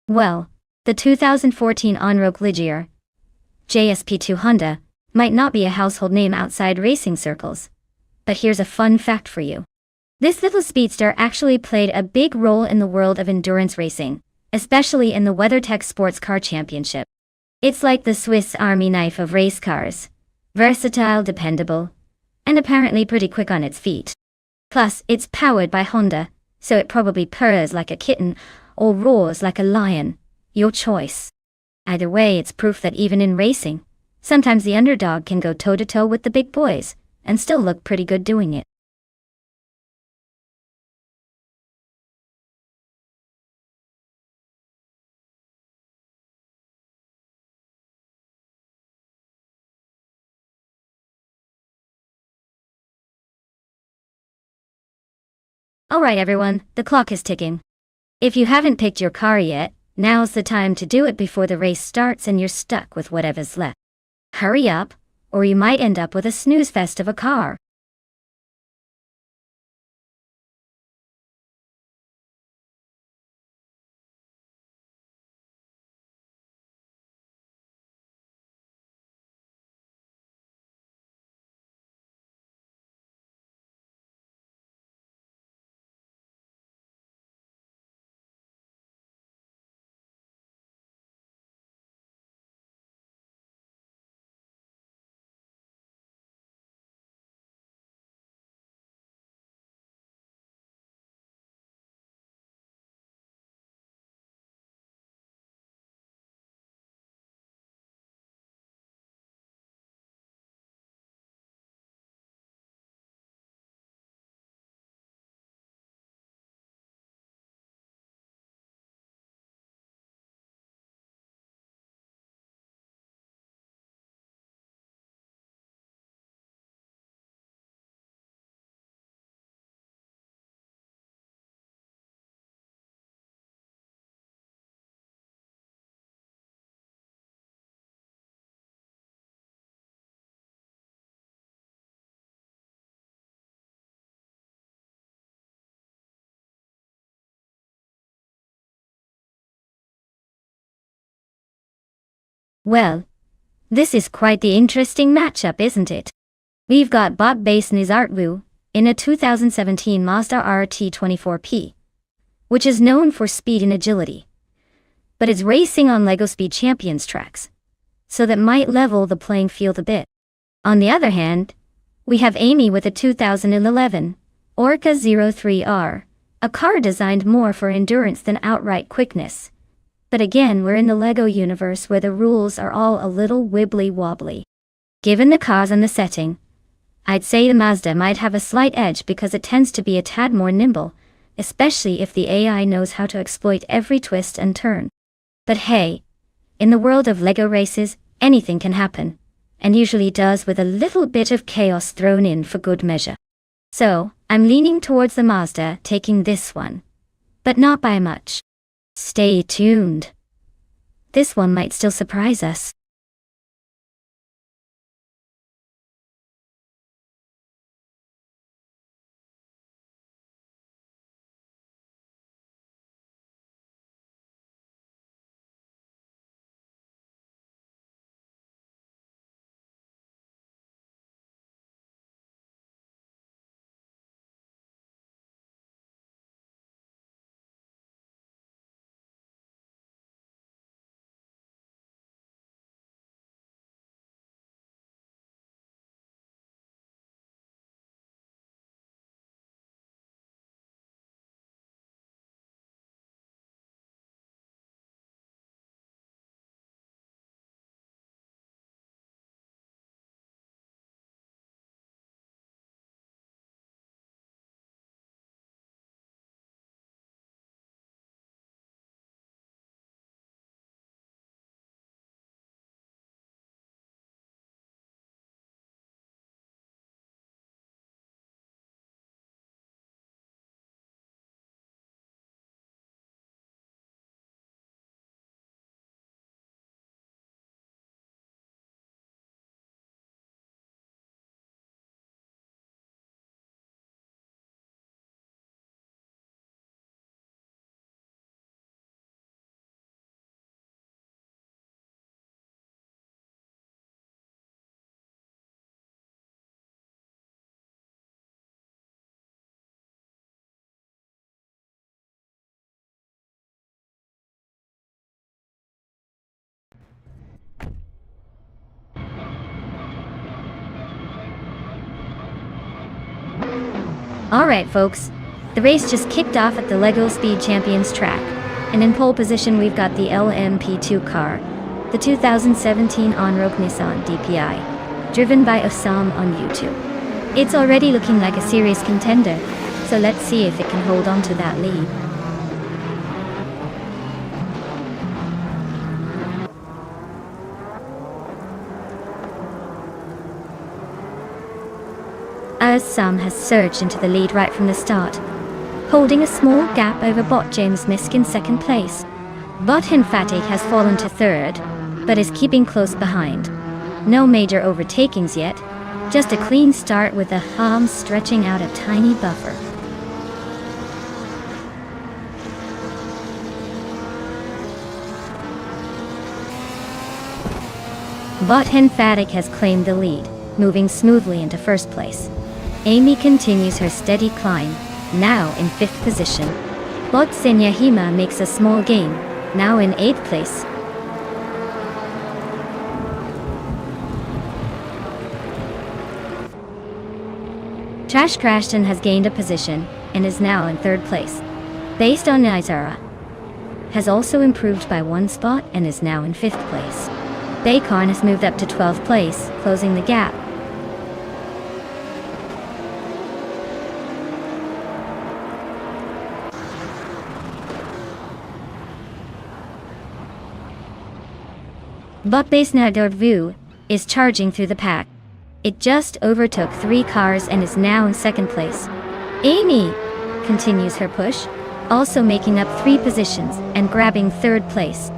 Well, the 2014 Onroque Ligier JSP2 Honda might not be a household name outside racing circles. But here's a fun fact for you. This little speedster actually played a big role in the world of endurance racing, especially in the WeatherTech Sports Car Championship. It's like the Swiss Army knife of race cars. Versatile, dependable, and apparently pretty quick on its feet. Plus, it's powered by Honda, so it probably purrs like a kitten or roars like a lion. Your choice. Either way, it's proof that even in racing, sometimes the underdog can go toe-to-toe with the big boys and still look pretty good doing it. Alright everyone, the clock is ticking. If you haven't picked your car yet, now's the time to do it before the race starts and you're stuck with whatever's left. Hurry up, or you might end up with a snooze fest of a car. Well, this is quite the interesting matchup, isn't it? We've got bot-based Nizartwu in a 2017 Mazda RT24P, which is known for speed and agility, but is racing on LEGO Speed Champions tracks, so that might level the playing field a bit. On the other hand, we have Amy with a 2011 Orca 03R, a car designed more for endurance than outright quickness. But again, we're in the LEGO universe where the rules are all a little wibbly-wobbly. Given the cause and the setting, I'd say the Mazda might have a slight edge because it tends to be a tad more nimble, especially if the AI knows how to exploit every twist and turn. But hey, in the world of LEGO races, anything can happen, and usually does with a little bit of chaos thrown in for good measure. So, I'm leaning towards the Mazda taking this one, but not by much. Stay tuned. This one might still surprise us. Alright folks, the race just kicked off at the LEGO Speed Champions track, and in pole position we've got the LMP2 car, the 2017 on-road Nissan DPI, driven by Osam on YouTube. It's already looking like a serious contender, so let's see if it can hold on to that lead. Osam has surged into the lead right from the start, holding a small gap over bot James Misk in second place. Bot Hinfatig has fallen to third, but is keeping close behind. No major overtakings yet, just a clean start with the Hams stretching out a tiny buffer. Bot Hinfatig has claimed the lead, moving smoothly into first place. Amy continues her steady climb, now in 5th position. Bot Senyahima makes a small gain, now in 8th place. Trash Crashton has gained a position, and is now in 3rd place. Based on Izara, has also improved by 1 spot and is now in 5th place. Bacon has moved up to 12th place, closing the gap. But Basnadorvu is charging through the pack. It just overtook 3 cars and is now in 2nd place. Amy continues her push, also making up 3 positions and grabbing 3rd place.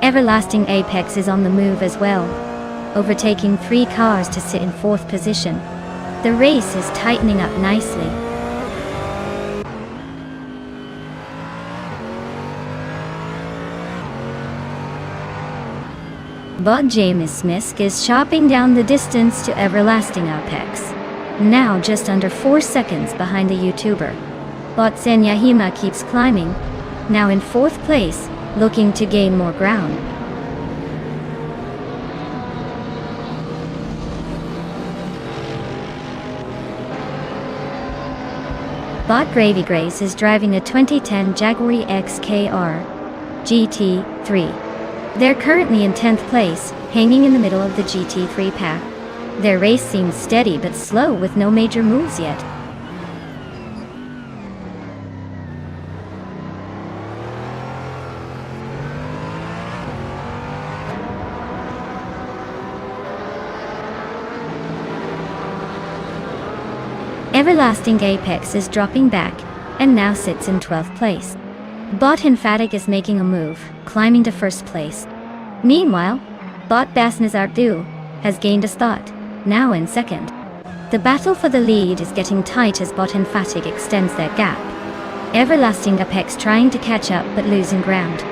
Everlasting Apex is on the move as well, overtaking 3 cars to sit in 4th position. The race is tightening up nicely. Bot James Misk is chopping down the distance to Everlasting Apex, now just under 4 seconds behind the YouTuber. Bot Senyahima keeps climbing, now in 4th place, looking to gain more ground. Bot Gravy Grace is driving a 2010 Jaguar XKR GT3. They're currently in 10th place, hanging in the middle of the GT3 pack. Their race seems steady but slow with no major moves yet. Everlasting Apex is dropping back, and now sits in 12th place. Bot Hinfatig is making a move, climbing to 1st place. Meanwhile, Bot Basnazardu has gained a spot, now in 2nd. The battle for the lead is getting tight as Bot Hinfatig extends their gap. Everlasting Apex trying to catch up but losing ground.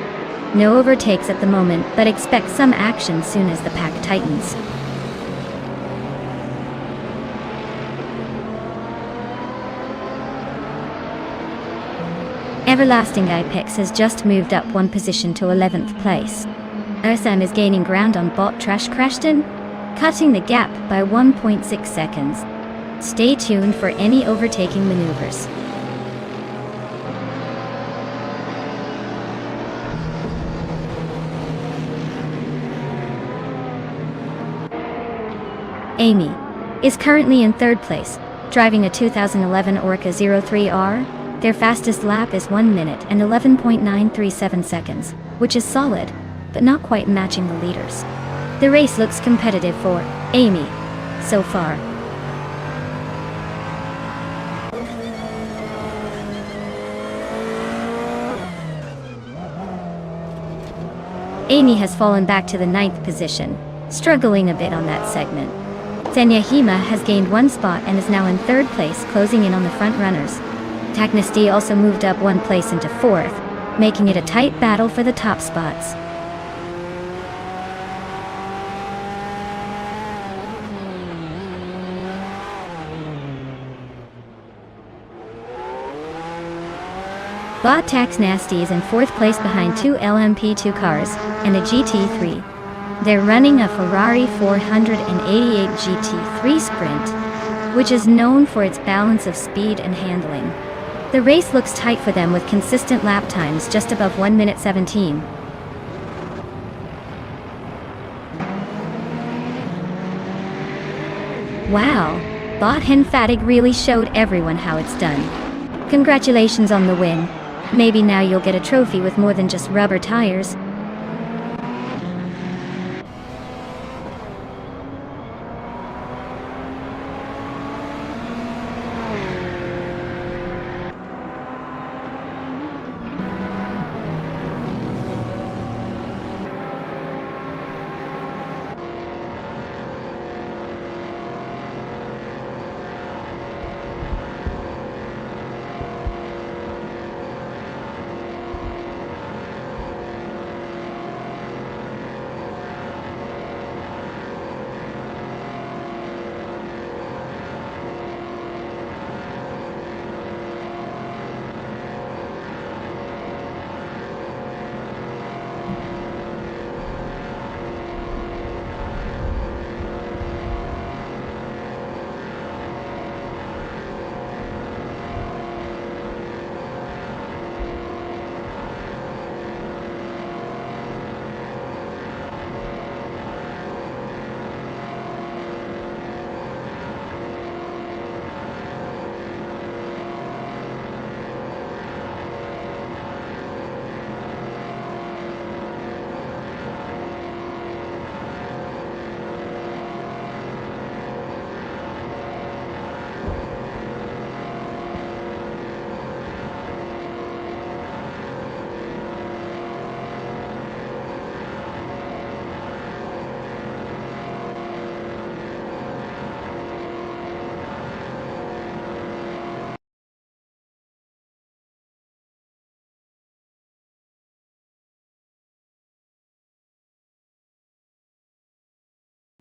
No overtakes at the moment, but expect some action soon as the pack tightens. Everlasting Apex has just moved up 1 position to 11th place. Osam is gaining ground on Bot Trash Crashton, cutting the gap by 1.6 seconds. Stay tuned for any overtaking maneuvers. Amy is currently in 3rd place, driving a 2011 Orca 03R. Their fastest lap is 1 minute and 11.937 seconds, which is solid, but not quite matching the leaders. The race looks competitive for Amy so far. Amy has fallen back to the 9th position, struggling a bit on that segment. Senyahima has gained 1 spot and is now in 3rd place, closing in on the front runners. Taknasty also moved up 1 place into 4th, making it a tight battle for the top spots. Bot Tax Nasty is in 4th place behind 2 LMP2 cars and a GT3. They're running a Ferrari 488 GT3 Sprint. which is known for its balance of speed and handling. The race looks tight for them with consistent lap times just above 1 minute 17. Wow, Bothan Fatig really showed everyone how it's done. Congratulations on the win. Maybe now you'll get a trophy with more than just rubber tires.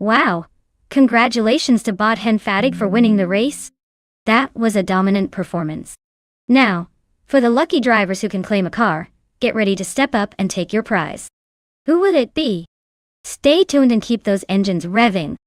Wow! Congratulations to Bothan Fatig for winning the race. That was a dominant performance. Now, for the lucky drivers who can claim a car, get ready to step up and take your prize. Who will it be? Stay tuned and keep those engines revving.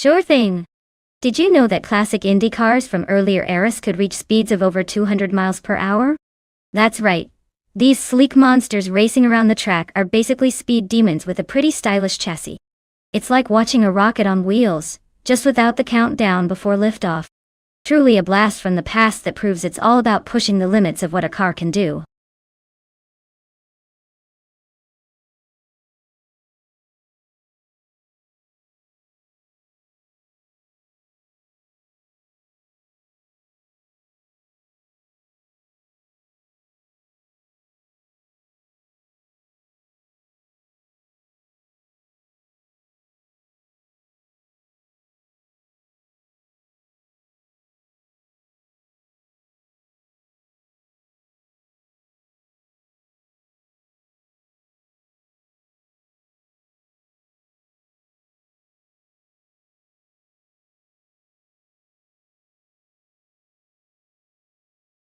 Sure thing. Did you know that classic Indy cars from earlier eras could reach speeds of over 200 miles per hour? That's right. These sleek monsters racing around the track are basically speed demons with a pretty stylish chassis. It's like watching a rocket on wheels, just without the countdown before liftoff. Truly a blast from the past that proves it's all about pushing the limits of what a car can do.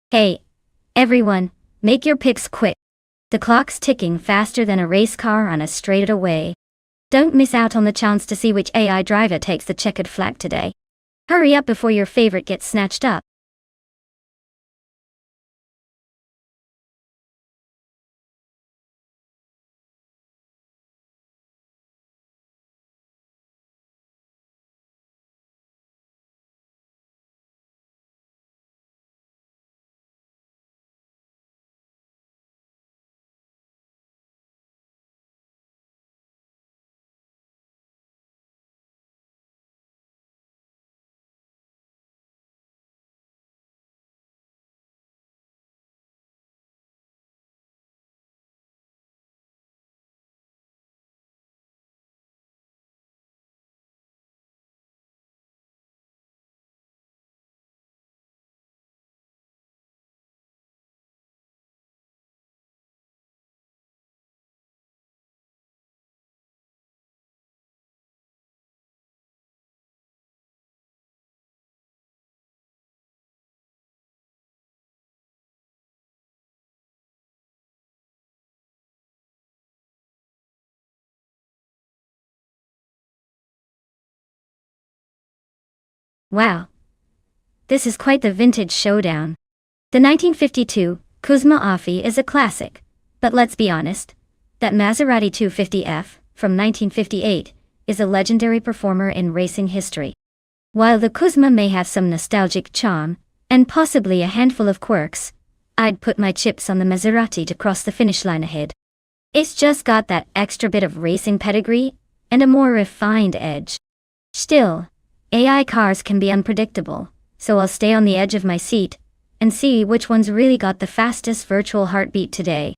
Hey, everyone, make your picks quick. The clock's ticking faster than a race car on a straightaway. Don't miss out on the chance to see which AI driver takes the checkered flag today. Hurry up before your favorite gets snatched up. Wow. This is quite the vintage showdown. The 1952 Kuzma Afi is a classic, but let's be honest, that Maserati 250F from 1958 is a legendary performer in racing history. While the Kuzma may have some nostalgic charm, and possibly a handful of quirks, I'd put my chips on the Maserati to cross the finish line ahead. It's just got that extra bit of racing pedigree, and a more refined edge. Still, AI cars can be unpredictable, so I'll stay on the edge of my seat, and see which one's really got the fastest virtual heartbeat today.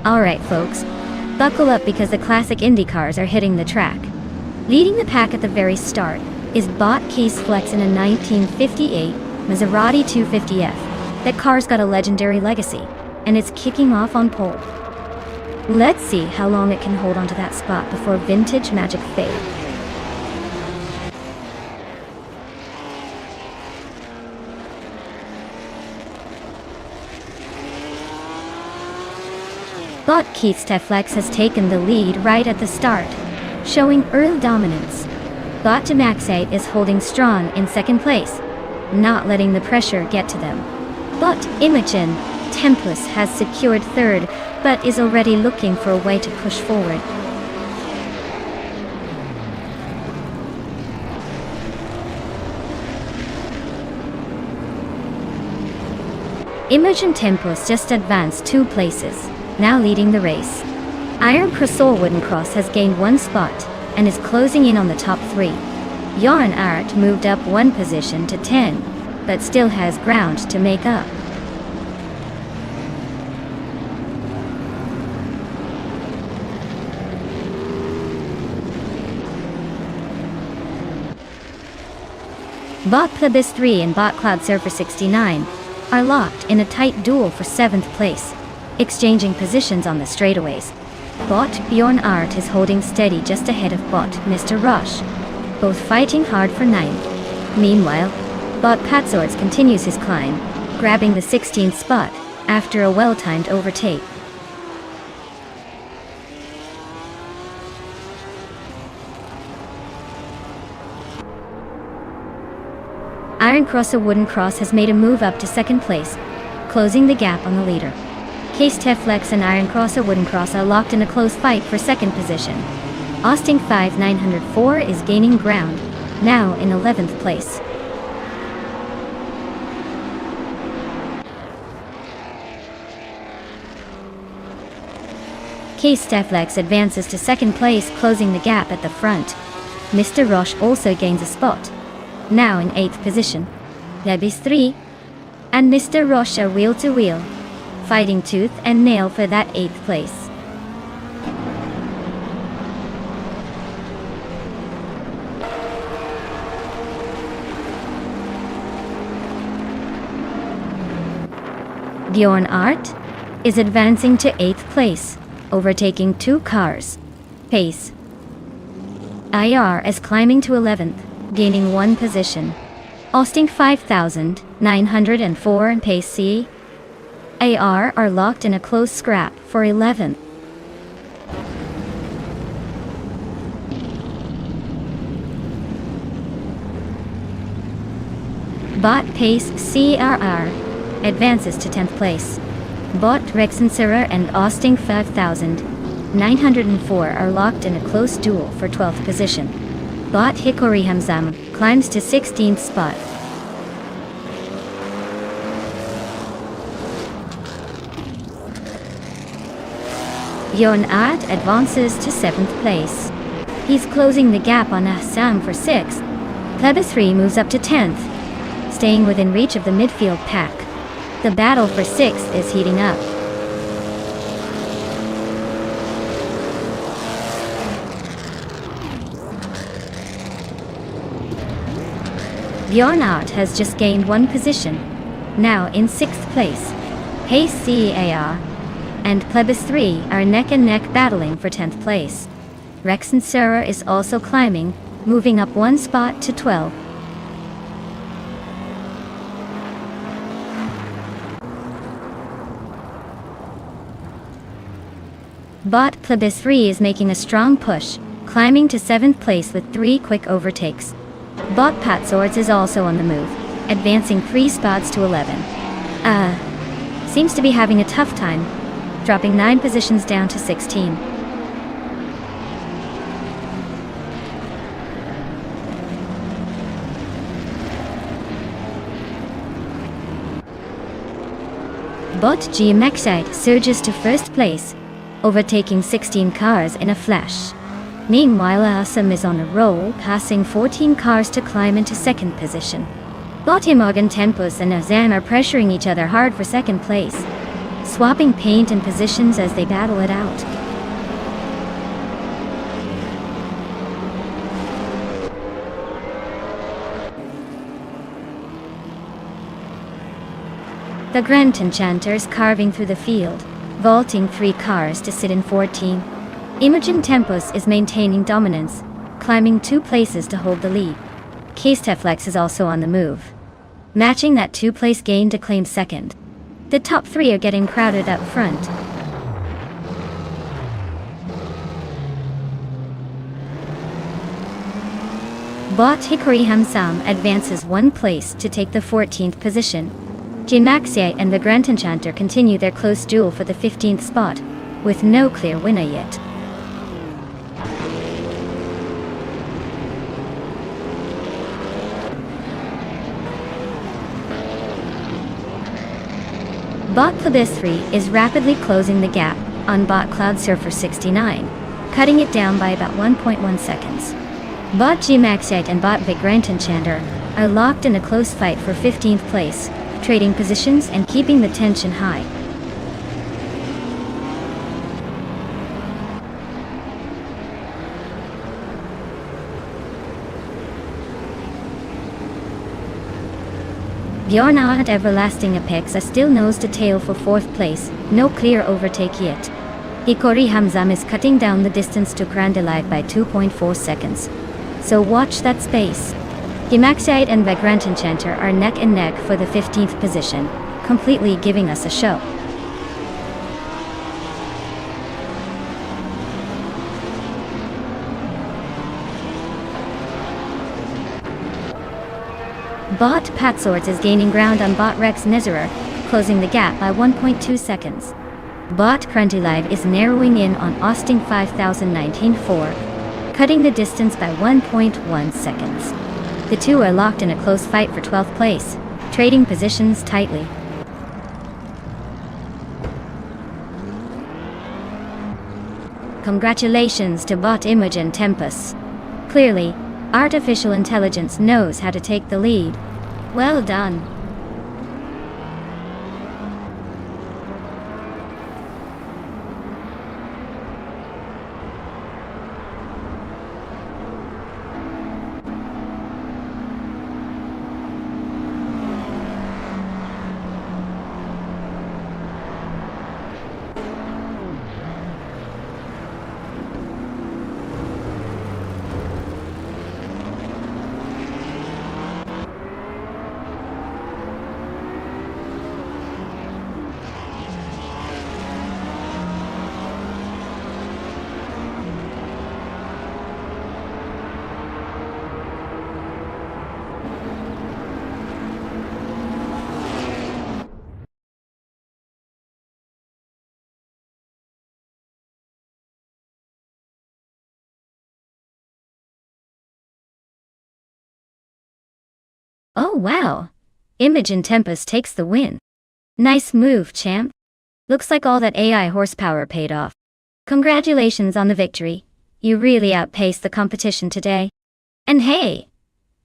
Alright folks, buckle up because the classic Indy cars are hitting the track. Leading the pack at the very start is Bot Keys Flex in a 1958 Maserati 250F. That car's got a legendary legacy, and it's kicking off on pole. Let's see how long it can hold onto that spot before vintage magic fades. Bot Keith's Flex has taken the lead right at the start, showing early dominance. Bot to Max 8 is holding strong in second place, not letting the pressure get to them. But Imogen Tempus has secured third, but is already looking for a way to push forward. Imogen Tempus just advanced 2 places, now leading the race. Iron Crossoir Wooden Cross has gained 1 spot, and is closing in on the top 3. Yarn Art moved up 1 position to 10, but still has ground to make up. Bot Plebis 3 and Bot Cloud Surfer 69 are locked in a tight duel for 7th place, exchanging positions on the straightaways. Bot Bjorn Art is holding steady just ahead of Bot Mr. Rush, both fighting hard for 9th. Meanwhile, Bot Patzords continues his climb, grabbing the 16th spot after a well-timed overtake. Iron Crosser Wooden Cross has made a move up to 2nd place, closing the gap on the leader. Case Teflex and Iron Crosser Wooden Cross are locked in a close fight for 2nd position. Austin 5904 is gaining ground, now in 11th place. K-Steflex advances to second place, closing the gap at the front. Mr. Roche also gains a spot, now in 8th position. Lebis 3 and Mr. Roche are wheel to wheel, fighting tooth and nail for that 8th place. Bjorn Art is advancing to 8th place, overtaking 2 cars. Pace IR is climbing to 11th, gaining 1 position. Austin 5904 and Pace C AR are locked in a close scrap for 11th. Bot Pace CRR advances to 10th place. Bot Rexensera and Austin 5904 are locked in a close duel for 12th position. Bot Hikori Hamzam climbs to 16th spot. Bjorn Art advances to 7th place. He's closing the gap on Assam for 6th. Pleba 3 moves up to 10th, staying within reach of the midfield pack. The battle for 6th is heating up. Bjorn Art has just gained 1 position, now in 6th place. Pace CAR and Plebis 3 are neck and neck battling for 10th place. Rex and Sarah is also climbing, moving up 1 spot to 12. Bot Plebis 3 is making a strong push, climbing to 7th place with 3 quick overtakes. Bot Patswords is also on the move, advancing 3 spots to 11. Seems to be having a tough time, dropping 9 positions down to 16. Bot Geomexite surges to 1st place, overtaking 16 cars in a flash. Meanwhile, Assam is on a roll, passing 14 cars to climb into 2nd position. Bot Imogen Tempus and Azan are pressuring each other hard for 2nd place, swapping paint and positions as they battle it out. The Grand Enchanter is carving through the field, vaulting 3 cars to sit in 14. Imogen Tempus is maintaining dominance, climbing 2 places to hold the lead. K-Steflex is also on the move, matching that 2-place gain to claim 2nd. The top 3 are getting crowded up front. Bot Hikori Hamsam advances 1 place to take the 14th position. Jimaxie and the Grand Enchanter continue their close duel for the 15th spot, with no clear winner yet. Bot Plebis 3 is rapidly closing the gap on Bot Cloud Surfer 69, cutting it down by about 1.1 seconds. Bot Gmaxite and Bot Grand Enchanter are locked in a close fight for 15th place, trading positions and keeping the tension high. Bjorn and Everlasting Apex are still nose to tail for 4th place, no clear overtake yet. Hikori Hamzam is cutting down the distance to Grandelive by 2.4 seconds. So watch that space. Gimaxite and Vagrant Enchanter are neck and neck for the 15th position, completely giving us a show. Bot Patswords is gaining ground on Bot Rex Nezerer, closing the gap by 1.2 seconds. Bot Grandelive is narrowing in on Austin 5019-4. cutting the distance by 1.1 seconds. The two are locked in a close fight for 12th place, trading positions tightly. Congratulations to bot Imogen Tempest. Clearly, artificial intelligence knows how to take the lead. Well done. Oh wow! Imogen Tempest takes the win. Nice move, champ. Looks like all that AI horsepower paid off. Congratulations on the victory. You really outpaced the competition today. And hey!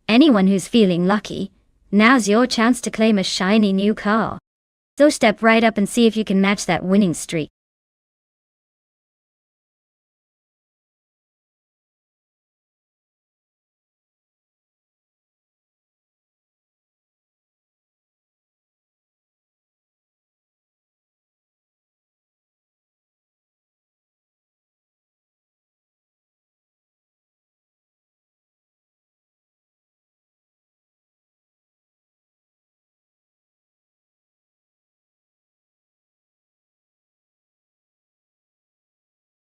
Anyone who's feeling lucky, now's your chance to claim a shiny new car. So step right up and see if you can match that winning streak.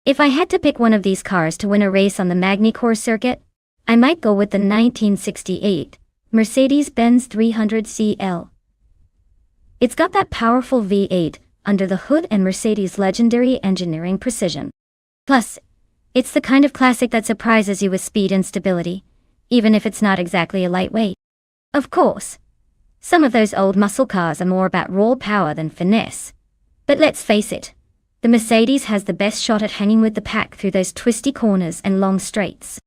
If I had to pick one of these cars to win a race on the Magny-Cours circuit, I might go with the 1968 Mercedes-Benz 300 CL. It's got that powerful V8 under the hood and Mercedes' legendary engineering precision. Plus, it's the kind of classic that surprises you with speed and stability, even if it's not exactly a lightweight. Of course, some of those old muscle cars are more about raw power than finesse. But let's face it, the Mercedes has the best shot at hanging with the pack through those twisty corners and long straights.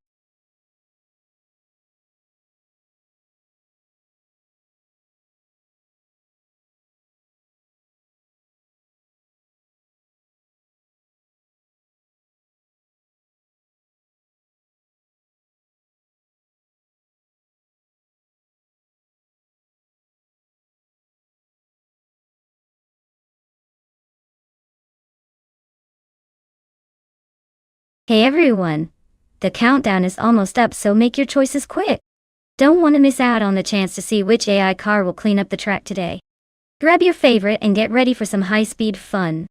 Hey everyone! The countdown is almost up, so make your choices quick. Don't want to miss out on the chance to see which AI car will clean up the track today. Grab your favorite and get ready for some high-speed fun.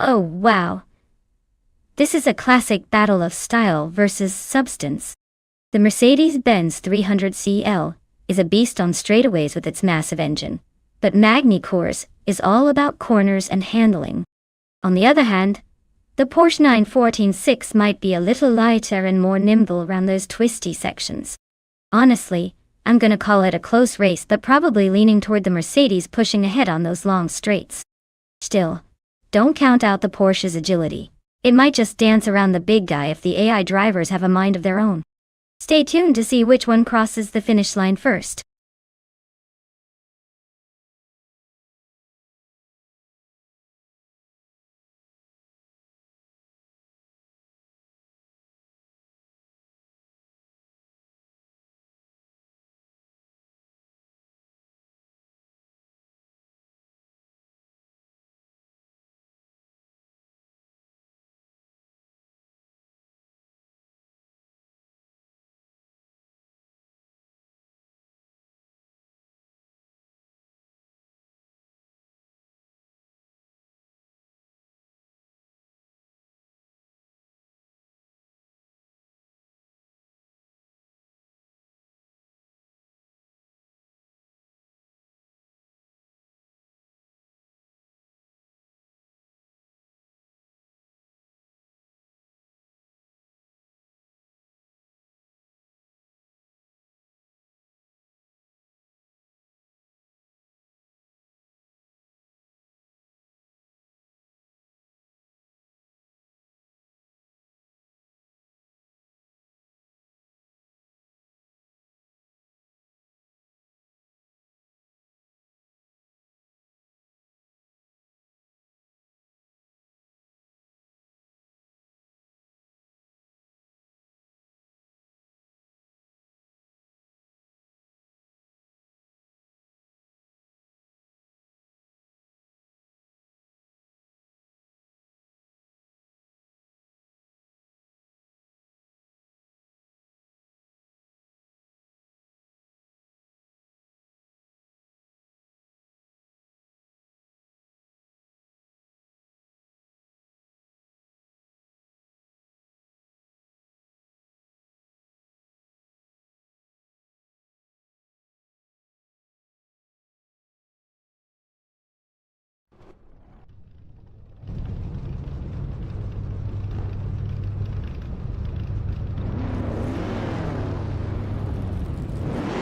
Oh wow! This is a classic battle of style versus substance. The Mercedes-Benz 300 CL is a beast on straightaways with its massive engine, but Magny-Cours is all about corners and handling. On the other hand, The Porsche 914-6 might be a little lighter and more nimble around those twisty sections. Honestly, I'm gonna call it a close race, but probably leaning toward the Mercedes pushing ahead on those long straights. Still, don't count out the Porsche's agility. It might just dance around the big guy if the AI drivers have a mind of their own. Stay tuned to see which one crosses the finish line first.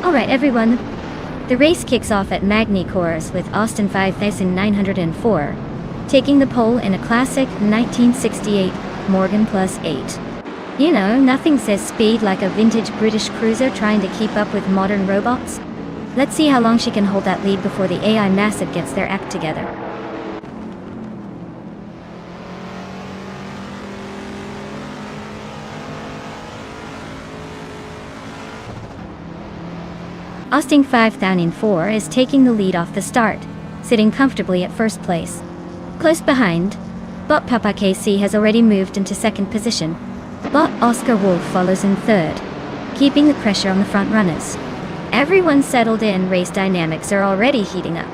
Alright everyone, the race kicks off at Magny Course with Austin 5904, taking the pole in a classic 1968 Morgan Plus 8. You know, nothing says speed like a vintage British cruiser trying to keep up with modern robots. Let's see how long she can hold that lead before the AI Massive gets their act together. Austin 5004 is taking the lead off the start, sitting comfortably at first place. Close behind, Bot Papa KC has already moved into second position. Bot Oscar Wolf follows in third, keeping the pressure on the front runners. Everyone's settled in, race dynamics are already heating up.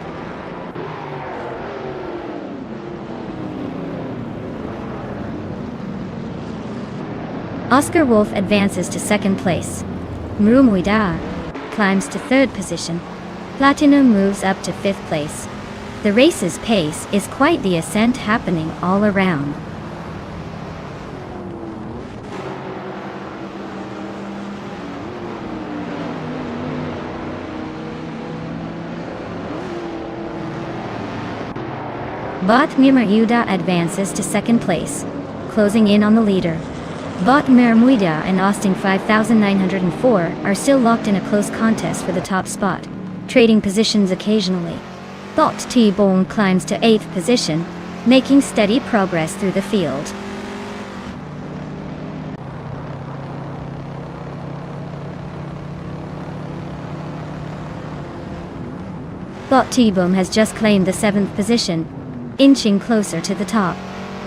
Oscar Wolf advances to second place. Mrumuida climbs to third position. Platinum moves up to fifth place. The race's pace is quite the ascent happening all around. Bot Mrumuida advances to second place, closing in on the leader. Bot Mrumuida and Austin 5904 are still locked in a close contest for the top spot, trading positions occasionally. Bot T-Bone climbs to 8th position, making steady progress through the field. Bot T-Bone has just claimed the 7th position, inching closer to the top.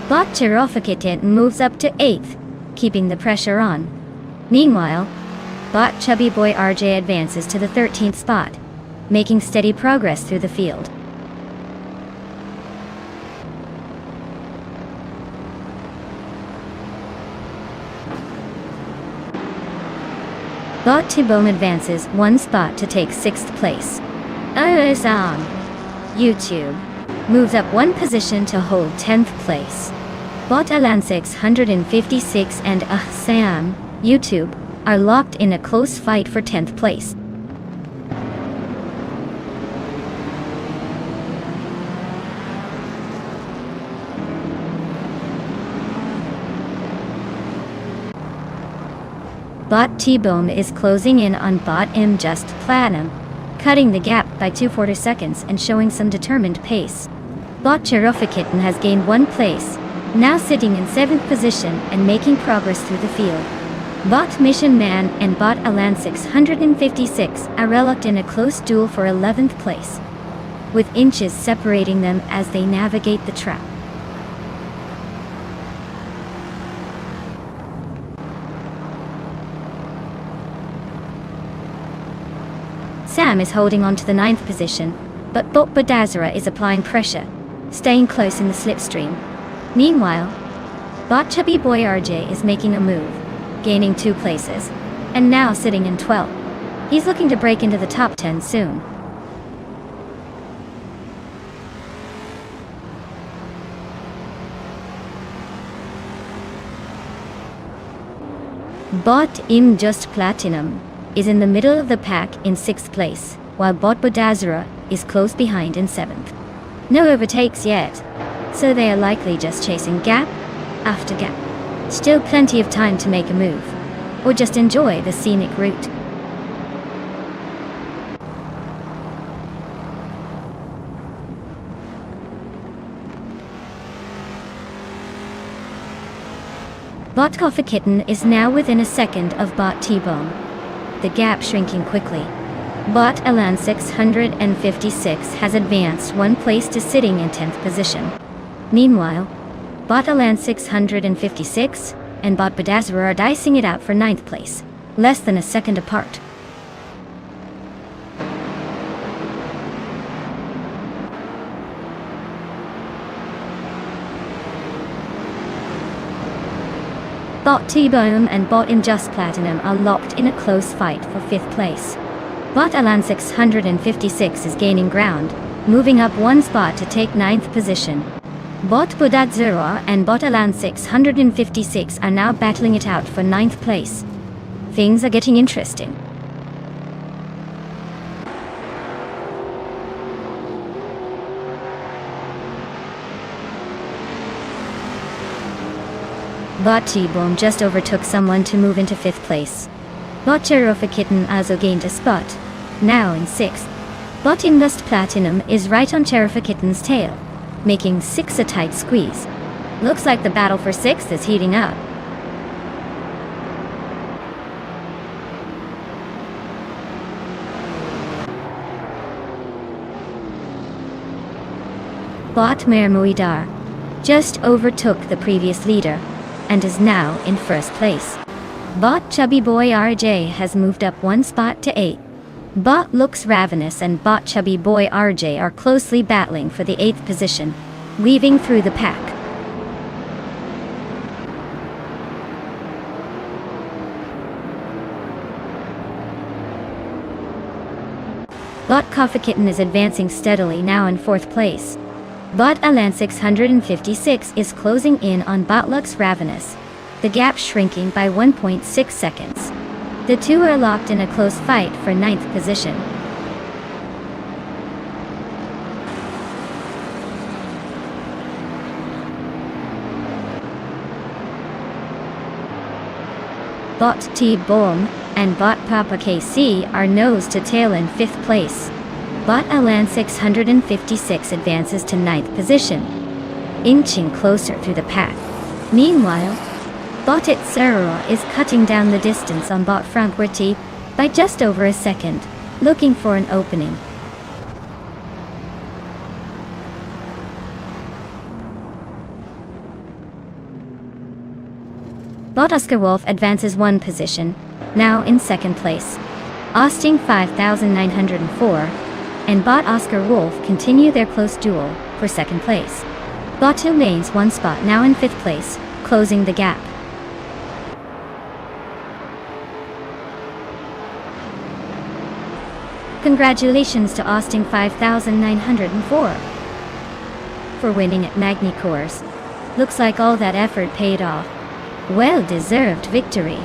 Bot Chirofakitit moves up to 8th, keeping the pressure on. Meanwhile, Bot Chubby Boy RJ advances to the 13th spot, making steady progress through the field. Bot T-Bone advances one spot to take 6th place. OSON YouTube moves up one position to hold 10th place. Bot Alan 656 and Sam, YouTube, are locked in a close fight for 10th place. Bot T-Bone is closing in on Bot M Just Platinum, cutting the gap by 2/4 seconds and showing some determined pace. Bot Kitten has gained 1 place, now sitting in 7th position and making progress through the field. Bot Mission Man and Bot Alan 656 are locked in a close duel for 11th place, with inches separating them as they navigate the trap. Sam is holding on to the 9th position, but Bot Badazara is applying pressure, staying close in the slipstream. Meanwhile, Bot Chubby Boy RJ is making a move, gaining 2 places, and now sitting in 12th. He's looking to break into the top 10 soon. Bot Im Just Platinum is in the middle of the pack in 6th place, while Bot Badazara is close behind in 7th. No overtakes yet, so they are likely just chasing gap after gap. Still plenty of time to make a move, or just enjoy the scenic route. Bot Coffee Kitten is now within a second of Bot T-Bone, the gap shrinking quickly. Bot Alan 656 has advanced 1 place to sitting in 10th position. Meanwhile, Bot Alan 656 and Bot Badazara are dicing it out for 9th place, less than a second apart. Bot T-Bone and Bot Im Just Platinum are locked in a close fight for 5th place. Bot Alan 656 is gaining ground, moving up 1 spot to take 9th position. Bot Badazara and Bot Alan 656 are now battling it out for 9th place. Things are getting interesting. Bot T-Bone just overtook someone to move into 5th place. Bot Kitten also gained a spot, now in 6th. Bot Im Just Platinum is right on Kitten's tail, making 6 a tight squeeze. Looks like the battle for 6th is heating up. Bot Mermuidar just overtook the previous leader and is now in 1st place. Bot Chubby Boy RJ has moved up 1 spot to 8. Bot Looks Ravenous and Bot Chubby Boy RJ are closely battling for the 8th position, weaving through the pack. Bot Coffee Kitten is advancing steadily, now in 4th place. Bot Alan 656 is closing in on Bot Looks Ravenous, the gap shrinking by 1.6 seconds. The two are locked in a close fight for 9th position. Bot T-Bone and Bot Papa KC are nose to tail in 5th place. Bot Alan 656 advances to 9th position, inching closer through the pack. Meanwhile, Bot Itzerora is cutting down the distance on Bot Frankwerty by just over a second, looking for an opening. Bot Oscar Wolf advances 1 position, now in 2nd place. Austin 5904 and Bot Oscar Wolf continue their close duel for 2nd place. Bot Two Mains 1 spot, now in 5th place, closing the gap. Congratulations to Austin 5904 for winning at Magny Course. Looks like all that effort paid off. Well-deserved victory.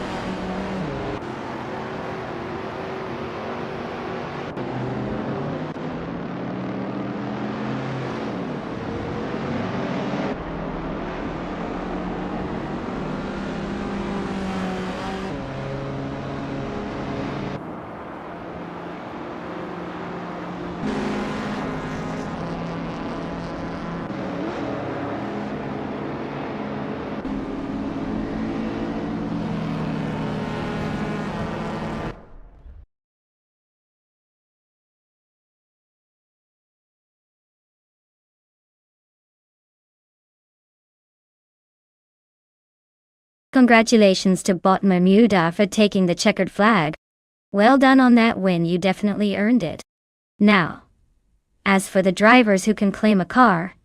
Congratulations to Bot Bermuda for taking the checkered flag. Well done on that win, you definitely earned it. Now, as for the drivers who can claim a car,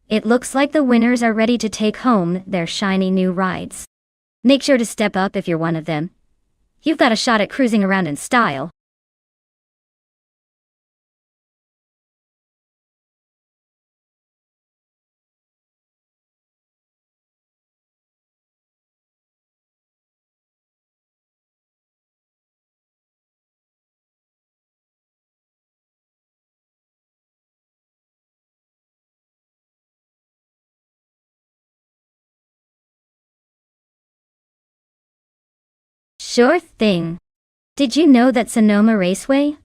it looks like the winners are ready to take home their shiny new rides. Make sure to step up if you're one of them. You've got a shot at cruising around in style. Sure thing. Did you know that Sonoma Raceway,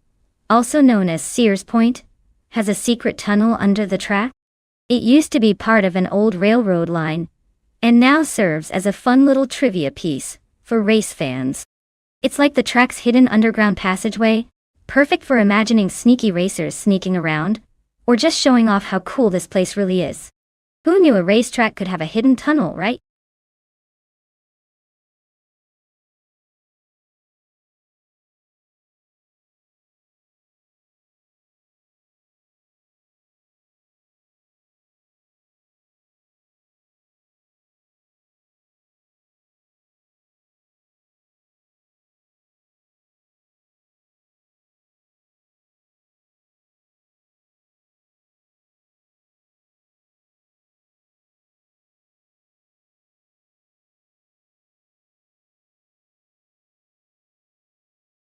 also known as Sears Point, has a secret tunnel under the track? It used to be part of an old railroad line, and now serves as a fun little trivia piece for race fans. It's like the track's hidden underground passageway, perfect for imagining sneaky racers sneaking around, or just showing off how cool this place really is. Who knew a racetrack could have a hidden tunnel, right?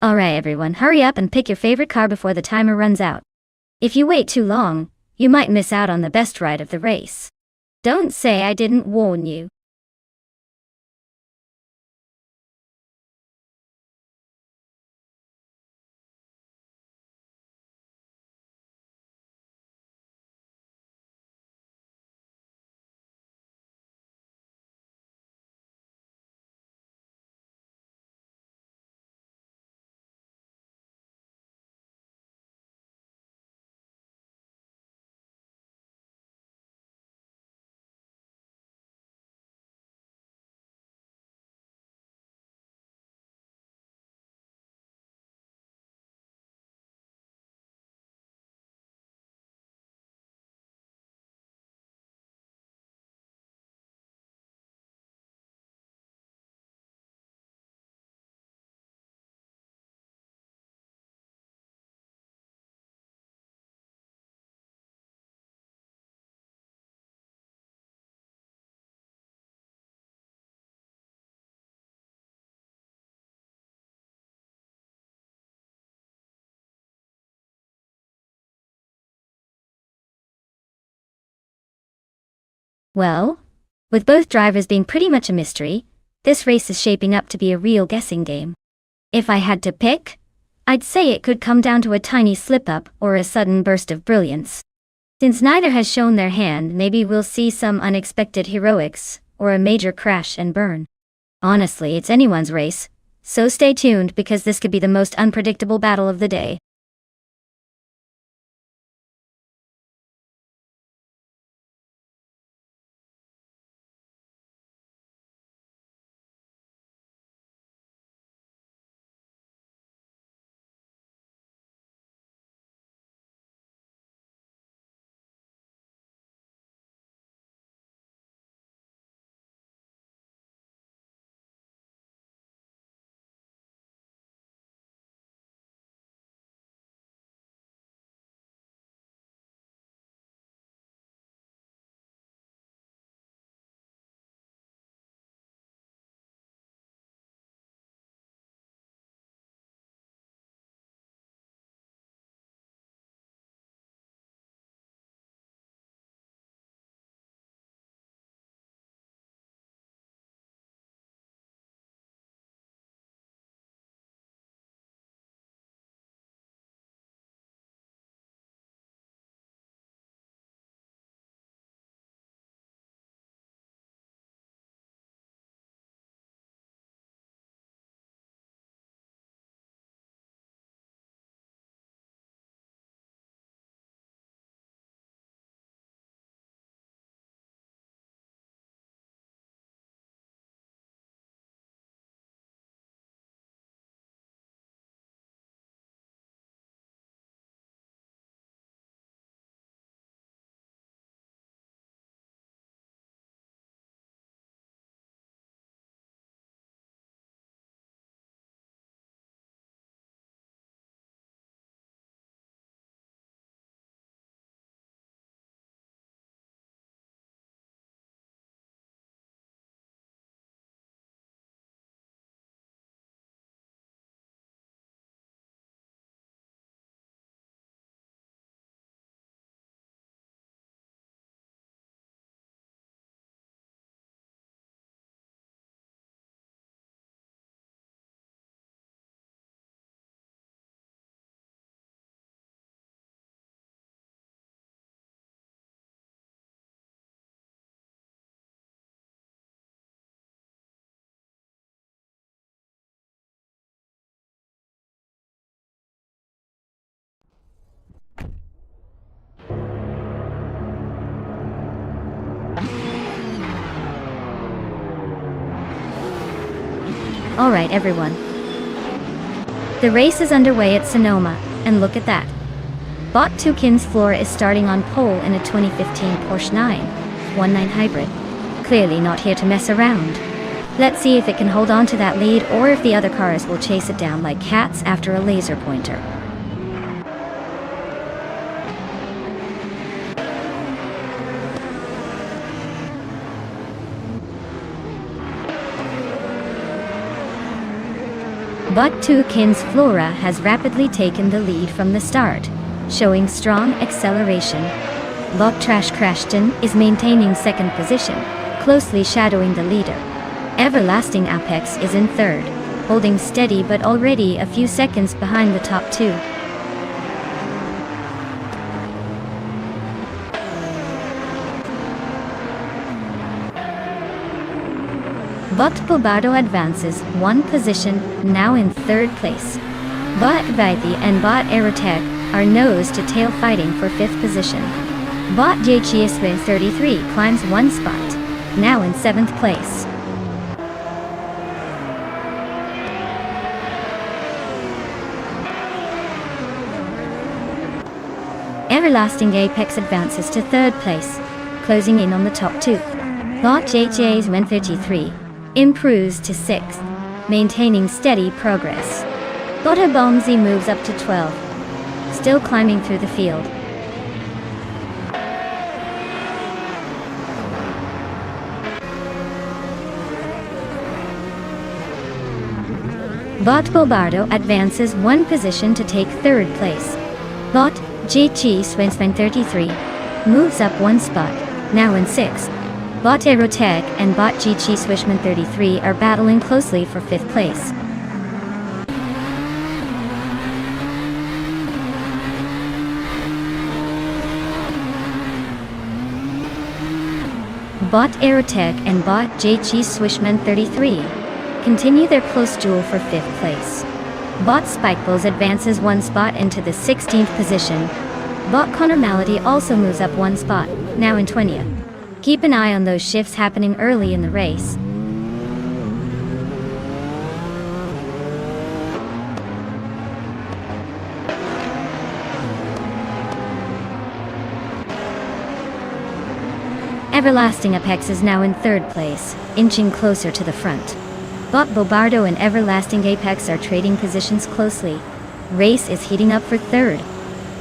Alright everyone, hurry up and pick your favorite car before the timer runs out. If you wait too long, you might miss out on the best ride of the race. Don't say I didn't warn you. Well, with both drivers being pretty much a mystery, this race is shaping up to be a real guessing game. If I had to pick, I'd say it could come down to a tiny slip-up or a sudden burst of brilliance. Since neither has shown their hand, maybe we'll see some unexpected heroics, or a major crash and burn. Honestly, it's anyone's race, so stay tuned because this could be the most unpredictable battle of the day. Alright everyone. The race is underway at Sonoma, and look at that. Bot 2 Kins Flora is starting on pole in a 2015 Porsche 919 hybrid. Clearly not here to mess around. Let's see if it can hold on to that lead or if the other cars will chase it down like cats after a laser pointer. Bot 2 Kins Flora has rapidly taken the lead from the start, showing strong acceleration. Bot Trash Crashton is maintaining second position, closely shadowing the leader. Everlasting Apex is in third, holding steady but already a few seconds behind the top two. Bot Bobardo advances one position, now in third place. Bot Vaithi and Bot Aerotech are nose-to-tail fighting for fifth position. Bot JCSW 33 climbs one spot, now in seventh place. Everlasting Apex advances to third place, closing in on the top two. Bot JJ's 133 improves to 6th, maintaining steady progress. Bot Bombsy moves up to 12, still climbing through the field. Bot Bobardo advances one position to take third place. Bot JG Swinsman 33 moves up one spot, now in 6th. Bot Aerotech and Bot GG Swishman 33 are battling closely for 5th place. Bot Aerotech and Bot JG Swishman 33 continue their close duel for 5th place. Bot Spikeballs advances one spot into the 16th position. Bot Connor Malady also moves up one spot, now in 20th. Keep an eye on those shifts happening early in the race. Everlasting Apex is now in third place, inching closer to the front. Bot Bobardo and Everlasting Apex are trading positions closely. Race is heating up for third.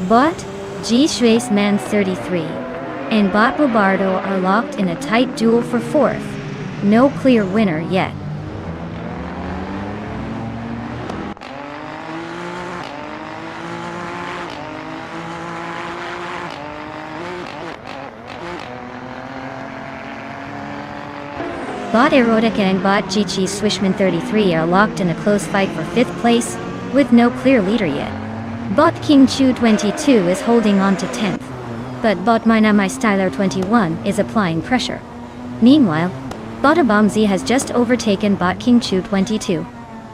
Bot G Schwace Man 33 and Bot Bobardo are locked in a tight duel for 4th. No clear winner yet. Bot Erotica and Bot GG Swishman 33 are locked in a close fight for 5th place, with no clear leader yet. Bot King Chu 22 is holding on to 10th. But Bot Mina My Styler 21 is applying pressure. Meanwhile, Bot Abomzi has just overtaken Bot King Chu 22,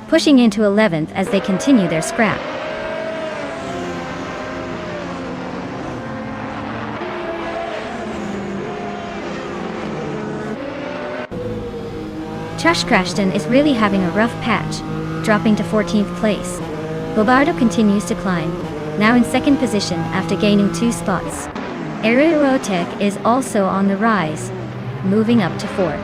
pushing into 11th as they continue their scrap. Trash Crashton is really having a rough patch, dropping to 14th place. Bobardo continues to climb, now in 2nd position after gaining 2 spots. Aerotech is also on the rise, moving up to 4th.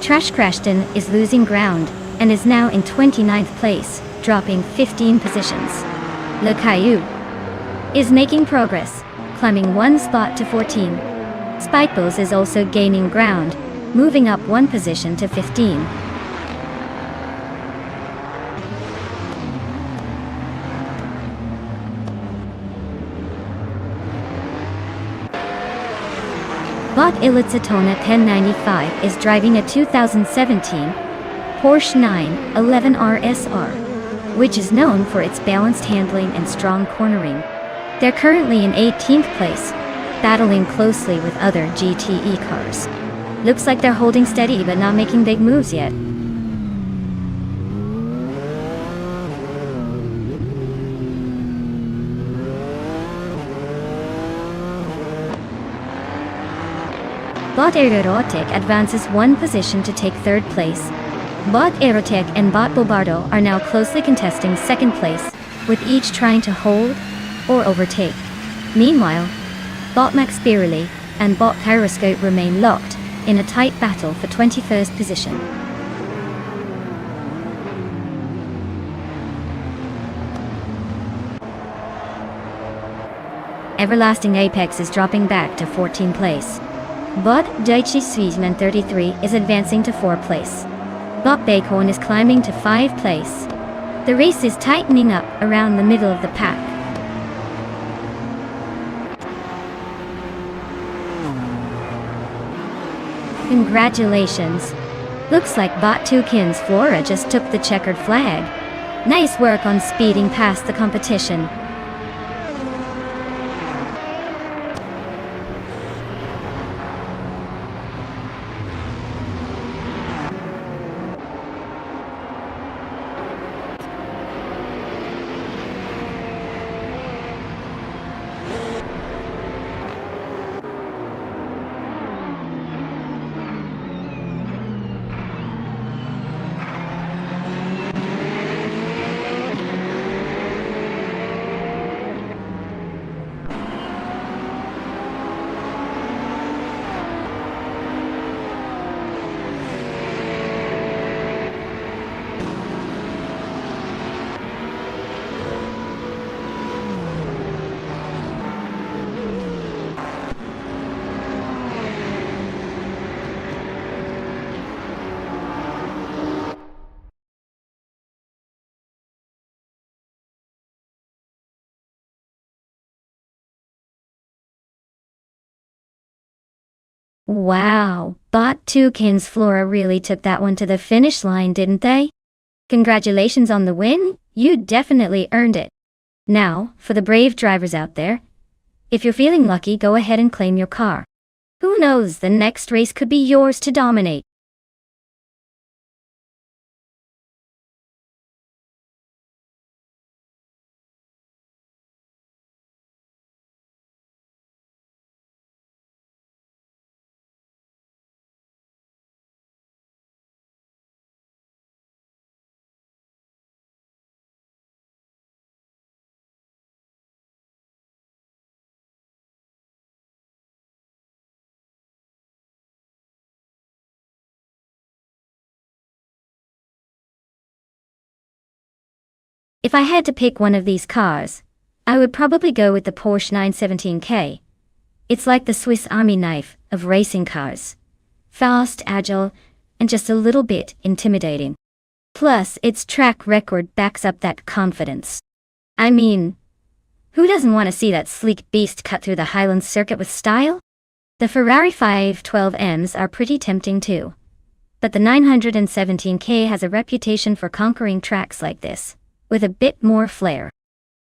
Trash Crashton is losing ground and is now in 29th place, dropping 15 positions. Le Caillou is making progress, climbing 1 spot to 14. Spikeballs is also gaining ground, moving up 1 position to 15. Bot Ilitzatona 1095 is driving a 2017 Porsche 911 RSR, which is known for its balanced handling and strong cornering. They're currently in 18th place, battling closely with other GTE cars. Looks like they're holding steady but not making big moves yet. Bot Aerotic advances one position to take third place. Bot Aerotech and Bot Bobardo are now closely contesting second place, with each trying to hold or overtake. Meanwhile, Bot Max Spirally and Bot Gyroscope remain locked in a tight battle for 21st position. Everlasting Apex is dropping back to 14th place. Bot Daichi Swiesman 33 is advancing to 4th place. Bot Bacon is climbing to 5th place. The race is tightening up around the middle of the pack. Congratulations! Looks like Bot Toucan's Flora just took the checkered flag. Nice work on speeding past the competition. Wow, Bot Toucan's Flora really took that one to the finish line, didn't they? Congratulations on the win, you definitely earned it. Now, for the brave drivers out there, if you're feeling lucky, go ahead and claim your car. Who knows, the next race could be yours to dominate. If I had to pick one of these cars, I would probably go with the Porsche 917K. It's like the Swiss Army knife of racing cars. Fast, agile, and just a little bit intimidating. Plus, its track record backs up that confidence. I mean, who doesn't want to see that sleek beast cut through the Highlands circuit with style? The Ferrari 512Ms are pretty tempting too. But the 917K has a reputation for conquering tracks like this, with a bit more flair.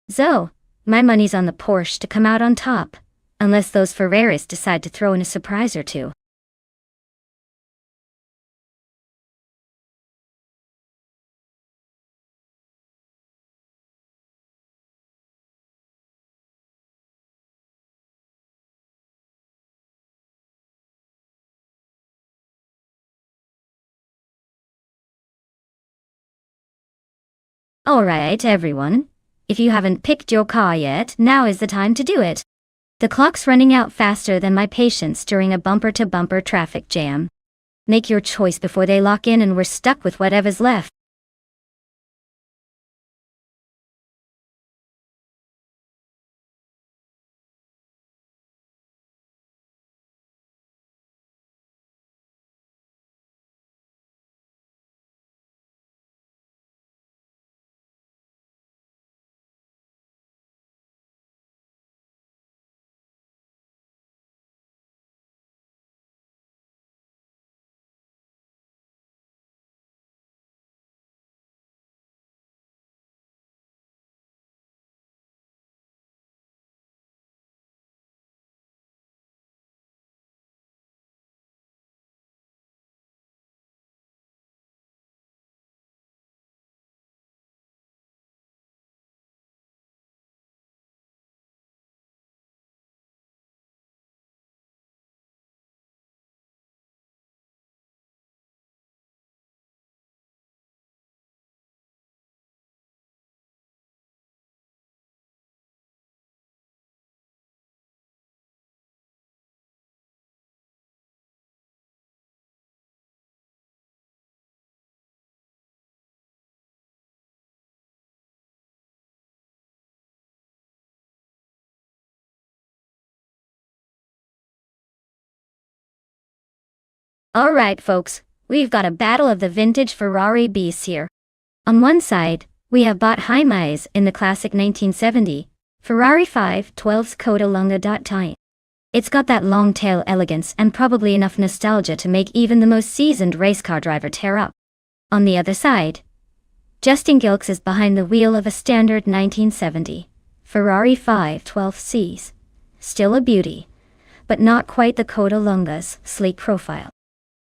So, my money's on the Porsche to come out on top, unless those Ferraris decide to throw in a surprise or two. Alright everyone, if you haven't picked your car yet, now is the time to do it. The clock's running out faster than my patience during a bumper-to-bumper traffic jam. Make your choice before they lock in and we're stuck with whatever's left. Alright folks, we've got a battle of the vintage Ferrari beasts here. On one side, we have Bot Hymise in the classic 1970 Ferrari 512's Coda Lunga. It's got that long tail elegance and probably enough nostalgia to make even the most seasoned race car driver tear up. On the other side, Justin Gilks is behind the wheel of a standard 1970 Ferrari 512Cs. Still a beauty, but not quite the Coda Lunga's sleek profile.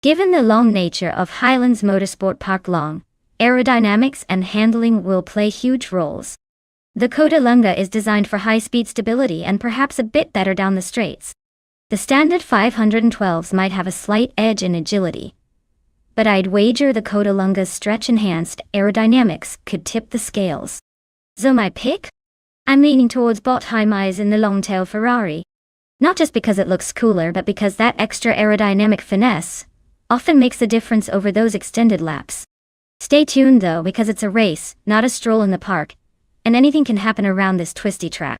Given the long nature of Highlands Motorsport Park Long, aerodynamics and handling will play huge roles. The Coda Lunga is designed for high-speed stability and perhaps a bit better down the straights. The standard 512s might have a slight edge in agility, but I'd wager the Coda Lunga's stretch-enhanced aerodynamics could tip the scales. So my pick? I'm leaning towards Bot Hymise in the long-tail Ferrari. Not just because it looks cooler, but because that extra aerodynamic finesse often makes a difference over those extended laps. Stay tuned though, because it's a race, not a stroll in the park, and anything can happen around this twisty track.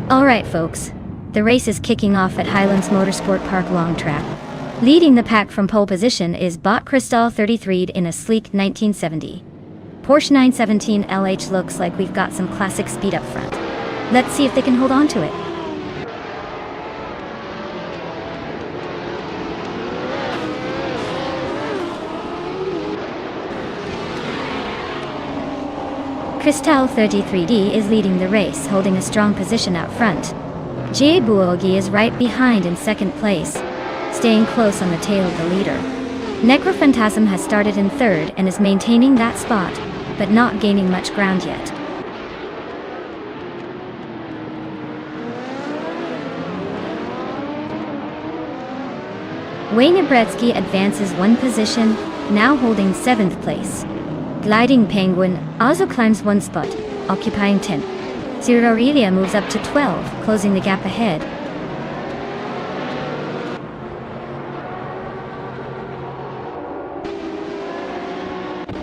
Alright folks, the race is kicking off at Highlands Motorsport Park Long Track. Leading the pack from pole position is Bot Cristal 33 in a sleek 1970 Porsche 917 LH. Looks like we've got some classic speed up front. Let's see if they can hold on to it. Cristal 33D is leading the race, holding a strong position out front. Jay Buogi is right behind in second place, staying close on the tail of the leader. Necrophantasm has started in third and is maintaining that spot, but not gaining much ground yet. Wayne Abretsky advances one position, now holding 7th place. Gliding Penguin also climbs one spot, occupying 10th. Ciro Aurelia moves up to 12, closing the gap ahead.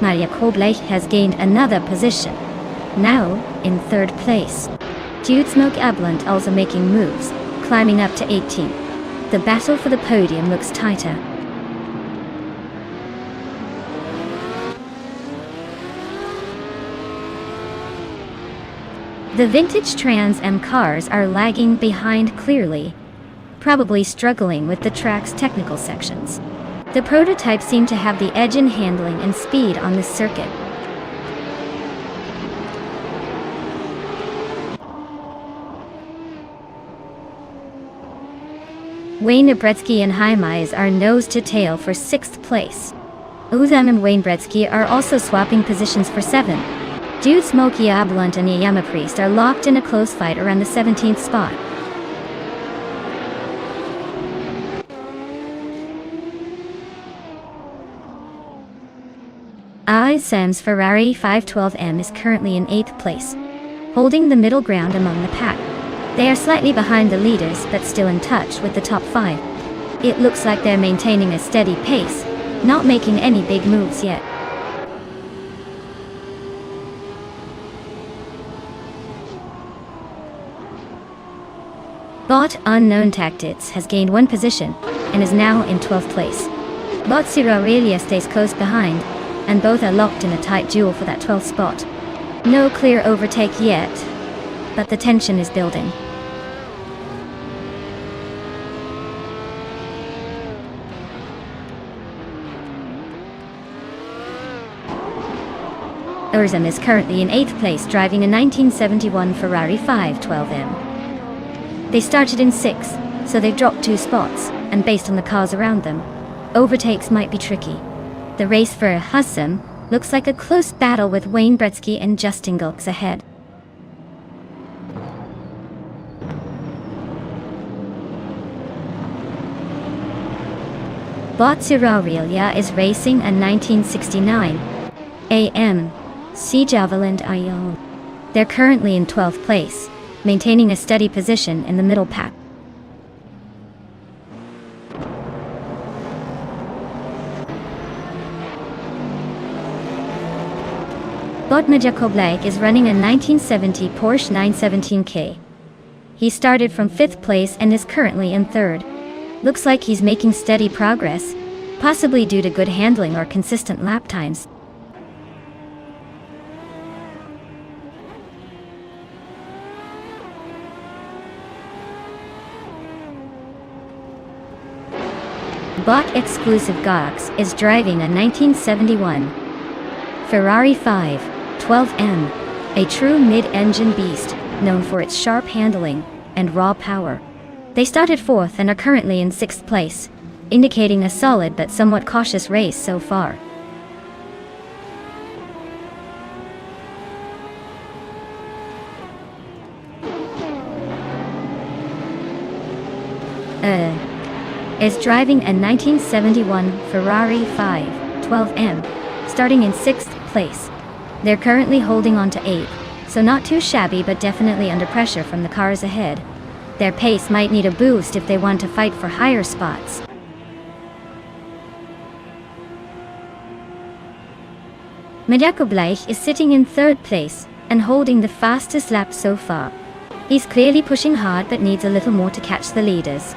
Maria Koblech has gained another position, now in 3rd place. Jude Smoke Ablant also making moves, climbing up to 18th. The battle for the podium looks tighter. The vintage Trans Am cars are lagging behind clearly, probably struggling with the track's technical sections. The prototypes seem to have the edge in handling and speed on this circuit. Wayne Abretsky and Hymise are nose to tail for 6th place. Uzam and Wayne Bretsky are also swapping positions for 7. Jude Smokey Ablunt and Yama Priest are locked in a close fight around the 17th spot. Sam's Ferrari 512M is currently in 8th place, holding the middle ground among the pack. They are slightly behind the leaders, but still in touch with the top 5. It looks like they're maintaining a steady pace, not making any big moves yet. Bot Unknown Tactics has gained 1 position and is now in 12th place. Bot Zero Aurelia stays close behind, and both are locked in a tight duel for that 12th spot. No clear overtake yet, but the tension is building. Urzum is currently in 8th place, driving a 1971 Ferrari 512M. They started in 6th, so they've dropped 2 spots, and based on the cars around them, overtakes might be tricky. The race for Urzum looks like a close battle with Wayne Gretzky and Justin Gulks ahead. Bot Zero Aurelia is racing a 1969 AMC Javelin IO. They're currently in 12th place, maintaining a steady position in the middle pack. Bot Jakob is running a 1970 Porsche 917K. He started from 5th place and is currently in 3rd. Looks like he's making steady progress, possibly due to good handling or consistent lap times. Bot Exclusive Gox is driving a 1971 Ferrari 512M, a true mid-engine beast known for its sharp handling and raw power. They started 4th and are currently in 6th place, indicating a solid but somewhat cautious race so far. Is driving a 1971 Ferrari 512M, starting in 6th place. They're currently holding on to 8th, so not too shabby but definitely under pressure from the cars ahead. Their pace might need a boost if they want to fight for higher spots. Jakob is sitting in 3rd place and holding the fastest lap so far. He's clearly pushing hard but needs a little more to catch the leaders.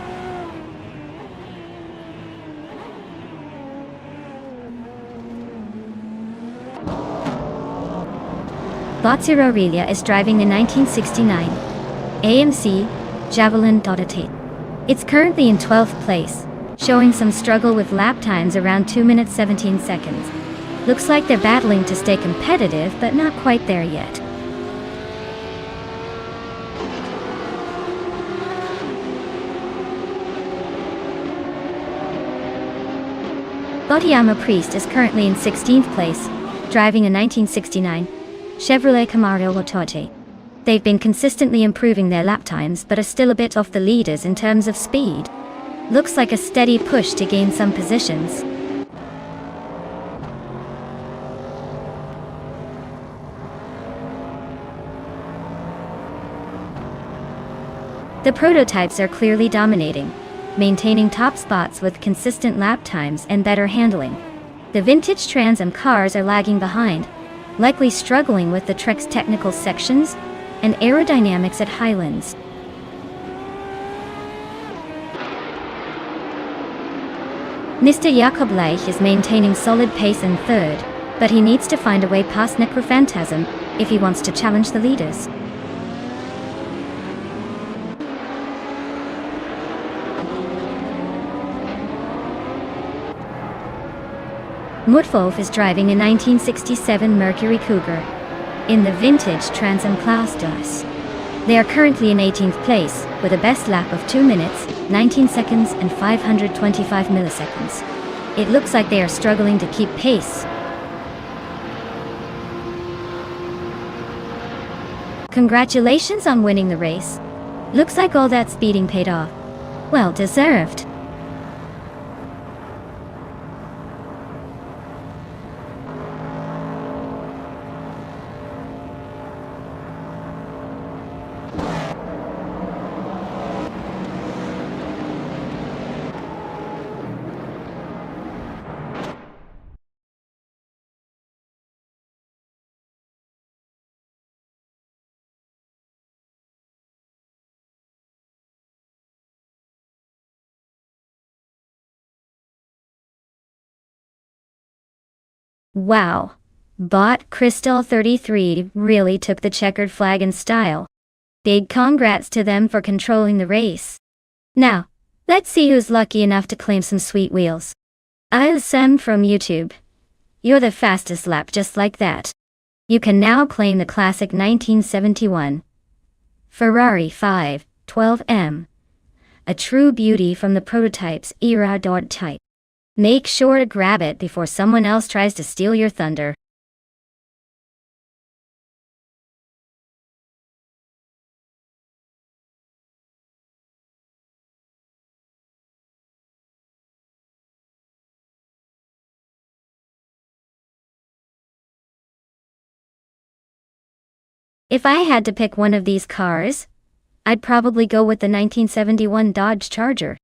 Bot Zero Aurelia is driving a 1969 AMC Javelin .8. It's currently in 12th place, showing some struggle with lap times around 2 minutes 17 seconds. Looks like they're battling to stay competitive, but not quite there yet. Botiyama Priest is currently in 16th place, driving a 1969 Chevrolet Camaro Lotote. They've been consistently improving their lap times but are still a bit off the leaders in terms of speed. Looks like a steady push to gain some positions. The prototypes are clearly dominating, maintaining top spots with consistent lap times and better handling. The vintage Trans Am cars are lagging behind, likely struggling with the Trek's technical sections and aerodynamics at Highlands. Mr. Jakob is maintaining solid pace in 3rd, but he needs to find a way past Necrophantasm if he wants to challenge the leaders. Mutfolf is driving a 1967 Mercury Cougar in the vintage Trans Am class DOS. They are currently in 18th place with a best lap of 2 minutes, 19 seconds and 525 milliseconds. It looks like they are struggling to keep pace. Congratulations on winning the race. Looks like all that speeding paid off. Well deserved. Wow. Bot Crystal 33 really took the checkered flag in style. Big congrats to them for controlling the race. Now, let's see who's lucky enough to claim some sweet wheels. I'll Sam from YouTube. You're the fastest lap just like that. You can now claim the classic 1971 Ferrari 512M. A true beauty from the prototype's era. Type. Make sure to grab it before someone else tries to steal your thunder. If I had to pick one of these cars, I'd probably go with the 1971 Dodge Charger.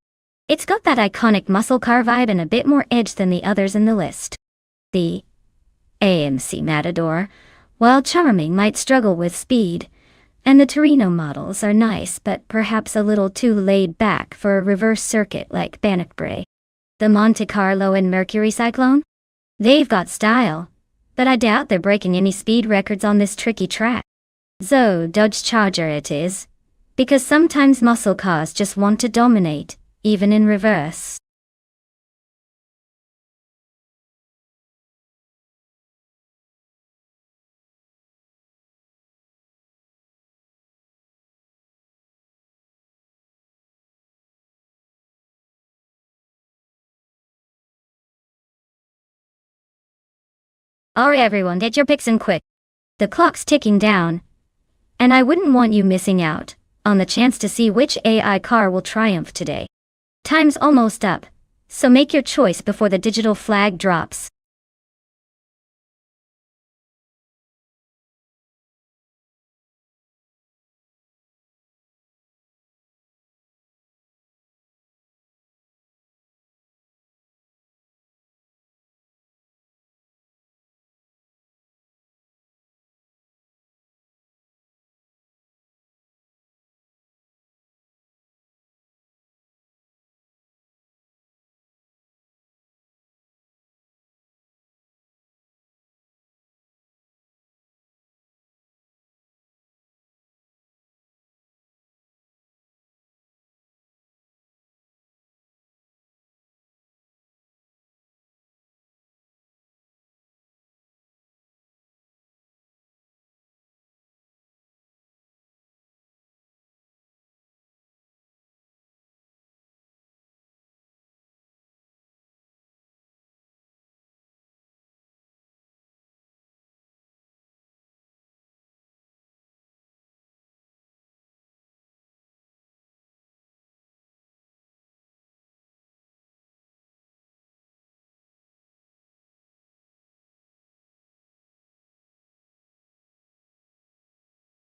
It's got that iconic muscle car vibe and a bit more edge than the others in the list. The AMC Matador, while charming, might struggle with speed, and the Torino models are nice but perhaps a little too laid back for a reverse circuit like Bannockbrae. The Monte Carlo and Mercury Cyclone? They've got style, but I doubt they're breaking any speed records on this tricky track. So Dodge Charger it is, because sometimes muscle cars just want to dominate, even in reverse. Alright everyone, get your picks in quick. The clock's ticking down, and I wouldn't want you missing out on the chance to see which AI car will triumph today. Time's almost up, so make your choice before the digital flag drops.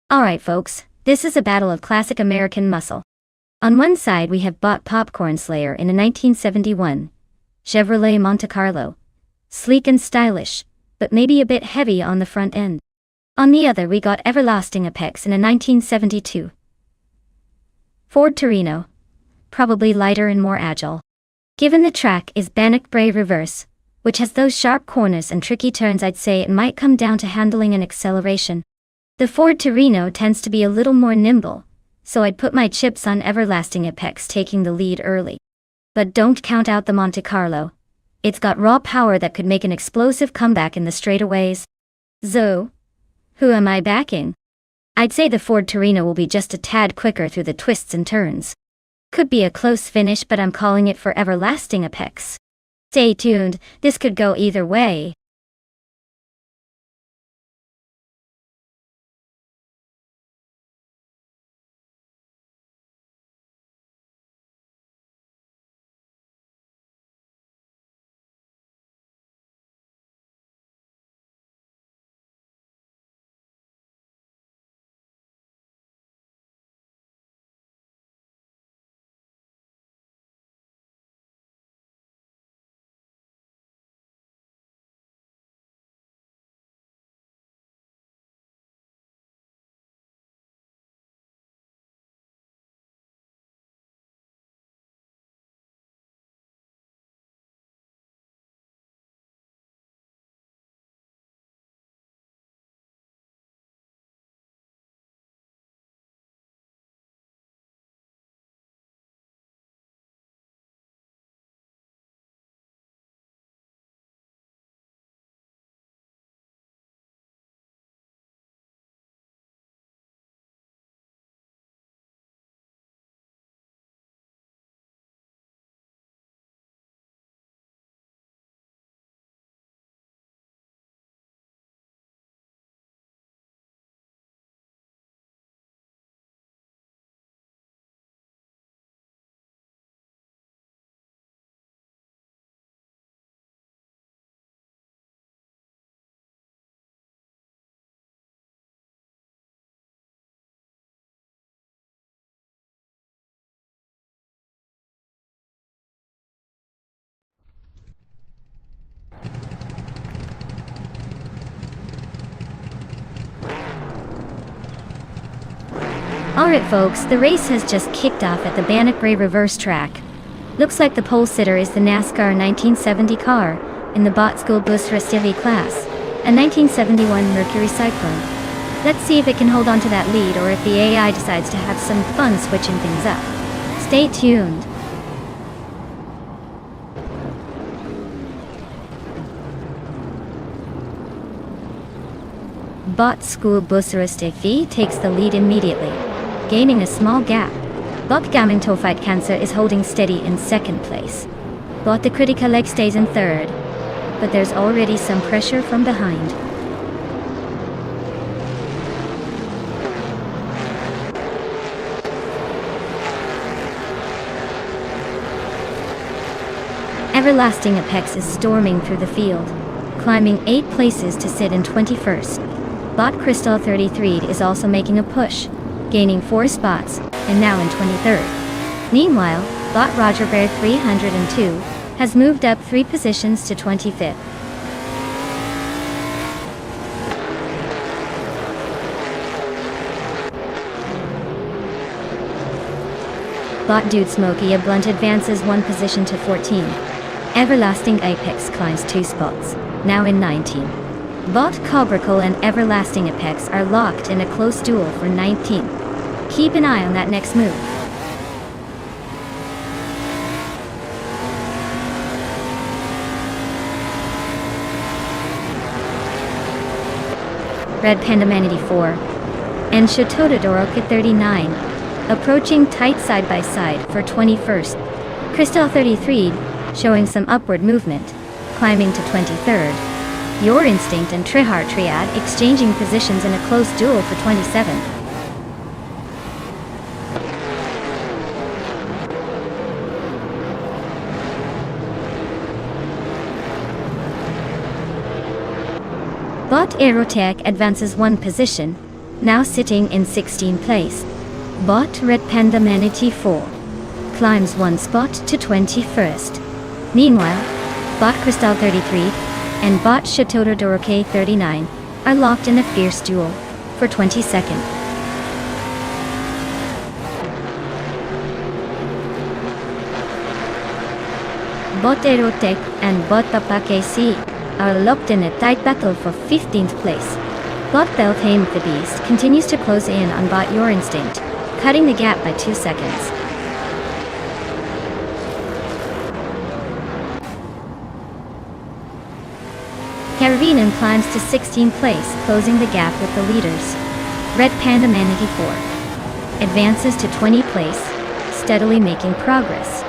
Alright folks, this is a battle of classic American muscle. On one side we have Bot Popcorn Slayer in a 1971 Chevrolet Monte Carlo. Sleek and stylish, but maybe a bit heavy on the front end. On the other we got Everlasting Apex in a 1972 Ford Torino. Probably lighter and more agile. Given the track is Bannockbrae Reverse, which has those sharp corners and tricky turns, I'd say it might come down to handling and acceleration. The Ford Torino tends to be a little more nimble, so I'd put my chips on Everlasting Apex taking the lead early. But don't count out the Monte Carlo. It's got raw power that could make an explosive comeback in the straightaways. So, who am I backing? I'd say the Ford Torino will be just a tad quicker through the twists and turns. Could be a close finish, but I'm calling it for Everlasting Apex. Stay tuned, this could go either way. Alright folks, the race has just kicked off at the Bannock Brae reverse track. Looks like the pole sitter is the NASCAR 1970 car in the Bot School Bus Restivi class, a 1971 Mercury Cyclone. Let's see if it can hold on to that lead or if the AI decides to have some fun switching things up. Stay tuned. Bot School Bus Restivi takes the lead immediately, gaining a small gap. Bot Gaming Tofite Cancer is holding steady in second place. Bot the Critica Leg stays in third, but there's already some pressure from behind. Everlasting Apex is storming through the field, climbing 8 places to sit in 21st. Bot Crystal 33 is also making a push, gaining 4 spots, and now in 23rd. Meanwhile, Bot Roger Bear 302 has moved up 3 positions to 25th. Bot Dude Smokey a Blunt advances 1 position to 14. Everlasting Apex climbs 2 spots, now in 19. Bot Cobracle and Everlasting Apex are locked in a close duel for 19. Keep an eye on that next move. Red Panda Manatee 4 and Shatoda Doroka 39, approaching tight side by side for 21st. Crystal 33 showing some upward movement, climbing to 23rd. Your Instinct and Trihar Triad exchanging positions in a close duel for 27th. Bot Aerotech advances 1 position, now sitting in 16th place. Bot Red Panda Manatee 4 climbs 1 spot to 21st. Meanwhile, Bot Crystal 33 and Bot Shatoda Doroke 39 are locked in a fierce duel for 22nd. Bot Aerotech and Bot Papake C are locked in a tight battle for 15th place. Bot Beltane the Beast continues to close in on Bot Your Instinct, cutting the gap by 2 seconds. Carabiner climbs to 16th place, closing the gap with the leaders. Red Panda Manatee 4 advances to 20th place, steadily making progress.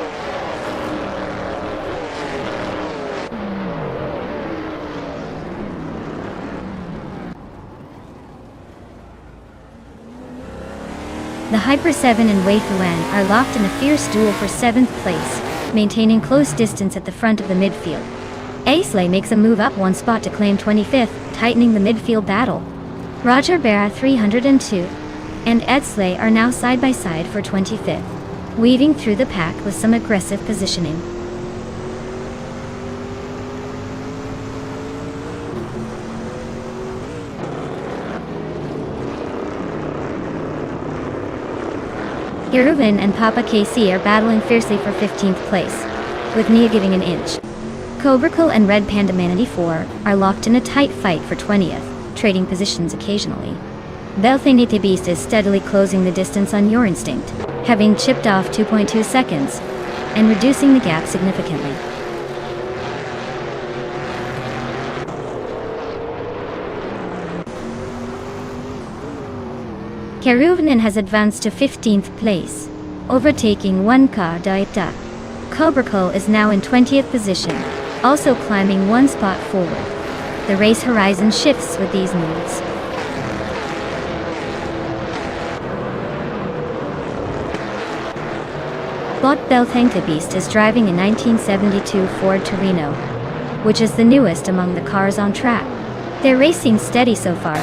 The Hyper 7 and Wei Fuan are locked in a fierce duel for 7th place, maintaining close distance at the front of the midfield. Aisley makes a move up 1 spot to claim 25th, tightening the midfield battle. Roger Bear 302 and Edsley are now side by side for 25th, weaving through the pack with some aggressive positioning. Hiruvin and Papa KC are battling fiercely for 15th place, with Nia giving an inch. Cobracle and Red Panda Manatee 4 are locked in a tight fight for 20th, trading positions occasionally. Belthanite Beast is steadily closing the distance on Your Instinct, having chipped off 2.2 seconds, and reducing the gap significantly. Keruvnin has advanced to 15th place, overtaking 1K Daita. Cobracle is now in 20th position, also climbing 1 spot forward. The race horizon shifts with these moves. Bot Belthanka Beast is driving a 1972 Ford Torino, which is the newest among the cars on track. They're racing steady so far,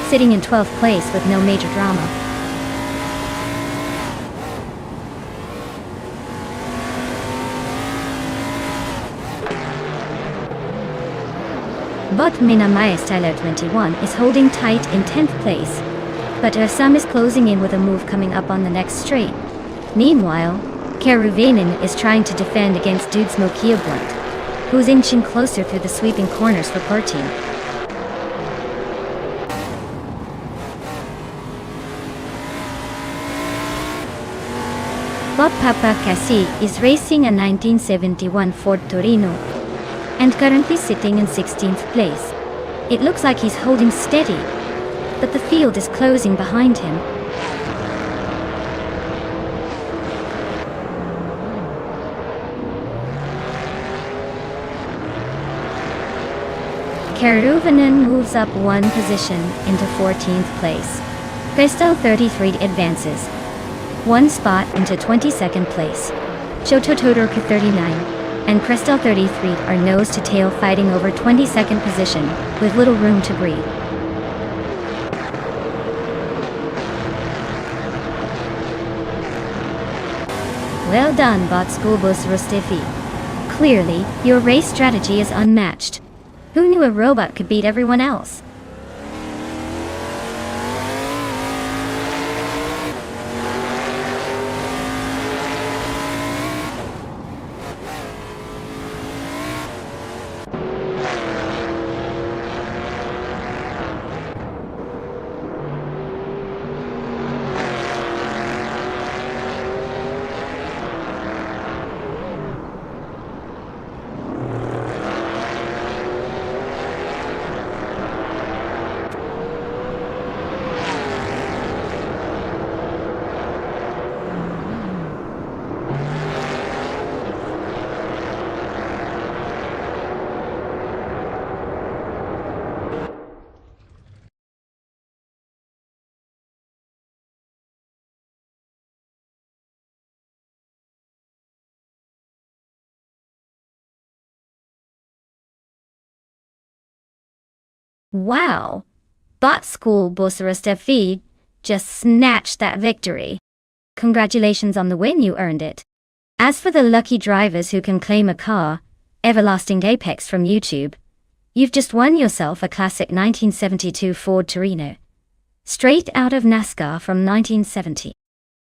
sitting in 12th place with no major drama. But Mina Maya Styler 21 is holding tight in 10th place. but Sam is closing in with a move coming up on the next straight. Meanwhile, Keruvanen is trying to defend against Dude Smokia Blunt, who's inching closer through the sweeping corners for Pertine. Bob Papakasi is racing a 1971 Ford Torino and currently sitting in 16th place. It looks like he's holding steady, but the field is closing behind him. Keruvanen moves up one position into 14th place. Crystal 33 advances one spot into 22nd place. Shototodorka 39 and Crystal 33 are nose to tail fighting over 22nd position with little room to breathe. Well done, Bot Schoolbus Rustefi. Clearly, your race strategy is unmatched. Who knew a robot could beat everyone else? Wow! Bot School Bosarastefi just snatched that victory. Congratulations on the win, you earned it. As for the lucky drivers who can claim a car, Everlasting Apex from YouTube, you've just won yourself a classic 1972 Ford Torino. Straight out of NASCAR from 1970.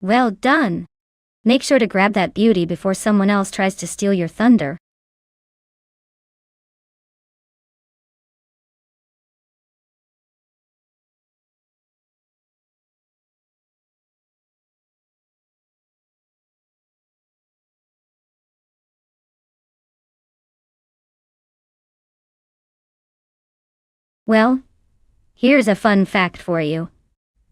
Well done! Make sure to grab that beauty before someone else tries to steal your thunder. Well, here's a fun fact for you.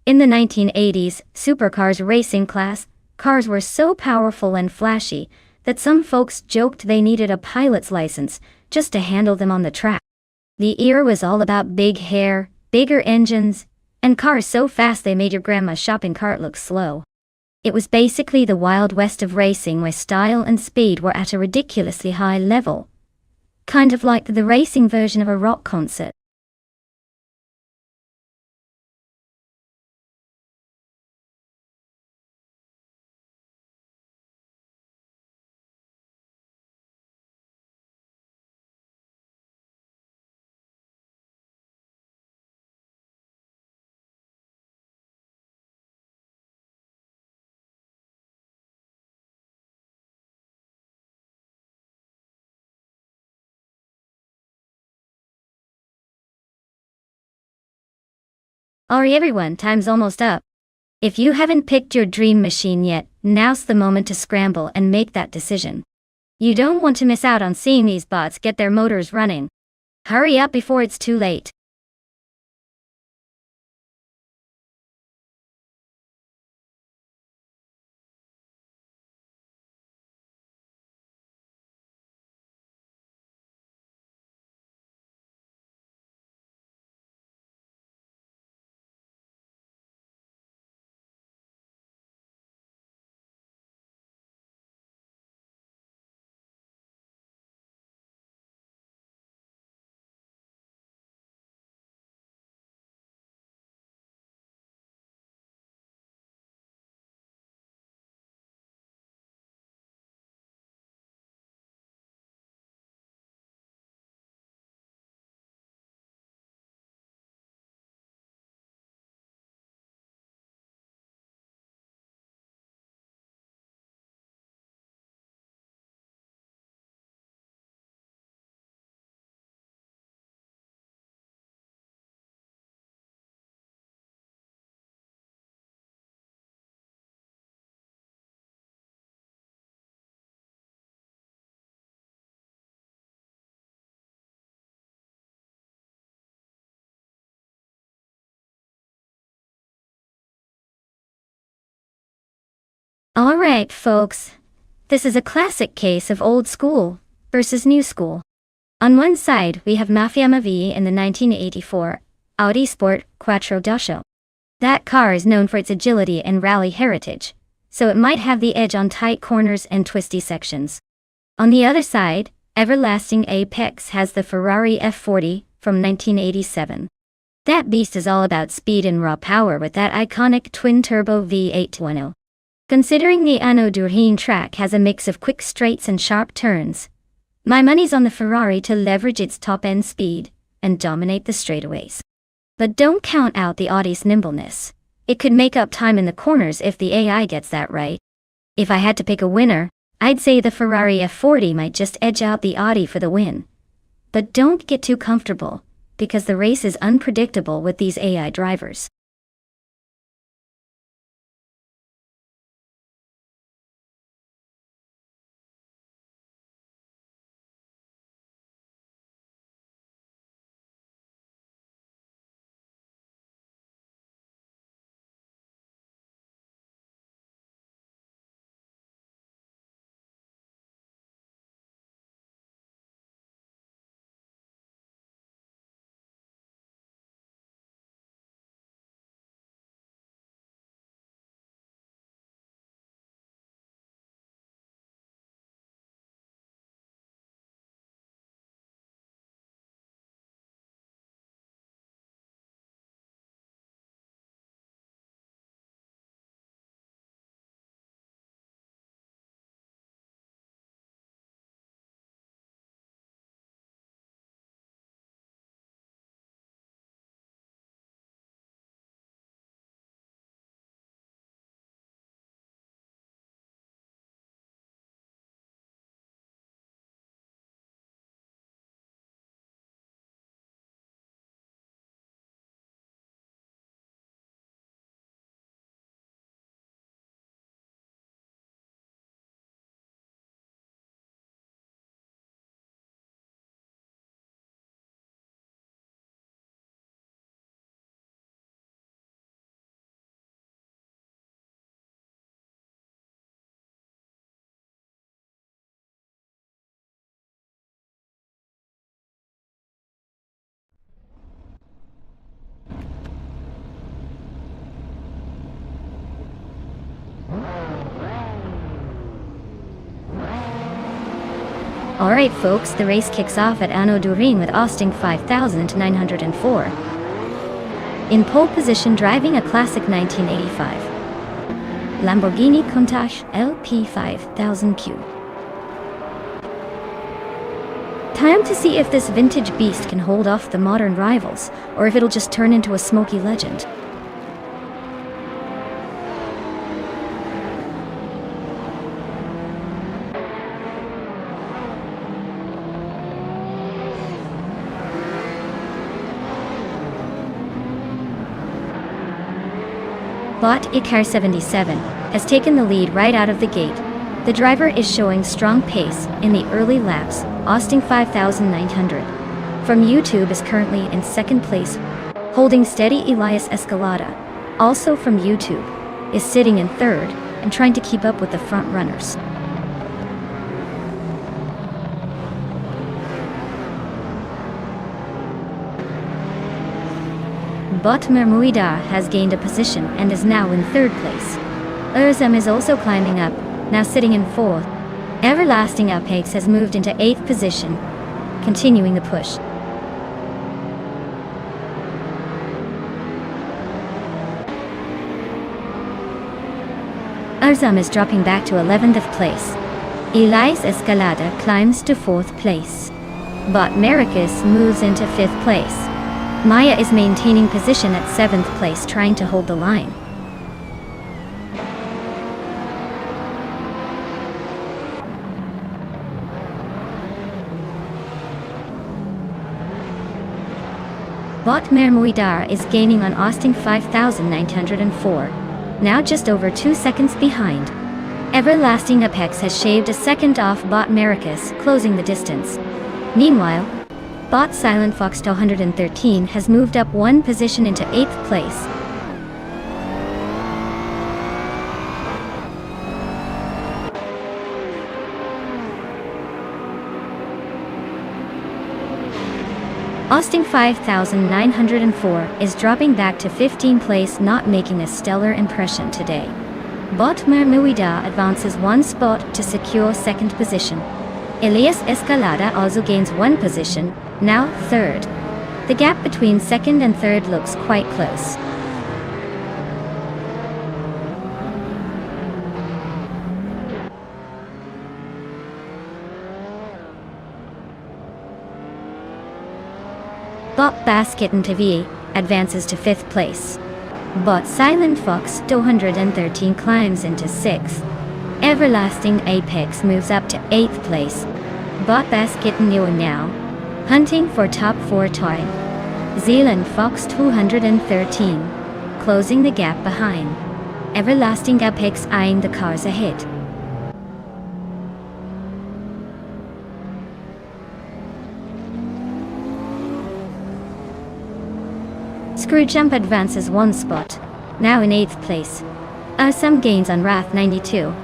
In the 1980s, supercars racing class, cars were so powerful and flashy that some folks joked they needed a pilot's license just to handle them on the track. The era was all about big hair, bigger engines, and cars so fast they made your grandma's shopping cart look slow. It was basically the Wild West of racing where style and speed were at a ridiculously high level. Kind of like the racing version of a rock concert. Alright everyone, time's almost up. If you haven't picked your dream machine yet, now's the moment to scramble and make that decision. You don't want to miss out on seeing these bots get their motors running. Hurry up before it's too late. Alright, folks. This is a classic case of old school versus new school. On one side, we have Mafia V in the 1984 Audi Sport Quattro. That car is known for its agility and rally heritage, so it might have the edge on tight corners and twisty sections. On the other side, everlasting Apex has the Ferrari F40 from 1987. That beast is all about speed and raw power with that iconic twin-turbo V8 2.0. Considering the Anno Durheen track has a mix of quick straights and sharp turns, my money's on the Ferrari to leverage its top-end speed and dominate the straightaways. But don't count out the Audi's nimbleness. It could make up time in the corners if the AI gets that right. If I had to pick a winner, I'd say the Ferrari F40 might just edge out the Audi for the win. But don't get too comfortable, because the race is unpredictable with these AI drivers. Alright folks, the race kicks off at Anno Durheen with Austin 5904. In pole position, driving a classic 1985 Lamborghini Countach LP5000Q. Time to see if this vintage beast can hold off the modern rivals, or if it'll just turn into a smoky legend. Bot Icar 77 has taken the lead right out of the gate. The driver is showing strong pace in the early laps. Austin 5900 from YouTube is currently in second place, holding steady. Elias Escalada, also from YouTube, is sitting in third and trying to keep up with the front runners. Bot Mermuida has gained a position and is now in third place. Urzum is also climbing up, now sitting in fourth. Everlasting Apex has moved into 8th position, continuing the push. Urzum is dropping back to 11th place. Elias Escalada climbs to 4th place. Bot Maricus moves into 5th place. Maya is maintaining position at 7th place, trying to hold the line. Bot Mermuidar is gaining on Austin 5904, now just over 2 seconds behind. Everlasting Apex has shaved a second off Bot Maricus, closing the distance. Meanwhile, Bot Silent Fox 213 has moved up 1 position into 8th place. Austin 5904 is dropping back to 15th place, not making a stellar impression today. Bot Mermuida advances one spot to secure second position. Elias Escalada also gains one position, now third. The gap between second and third looks quite close. Bot Basket and TV advances to 5th place. Bot Silent Fox 213 climbs into 6th. Everlasting Apex moves up to 8th place. Bot Basket and now, hunting for top 4 time. Zealand Fox 213, closing the gap behind. Everlasting Apex eyeing the cars ahead. Screwjump advances one spot, now in 8th place. Some gains on Wrath 92,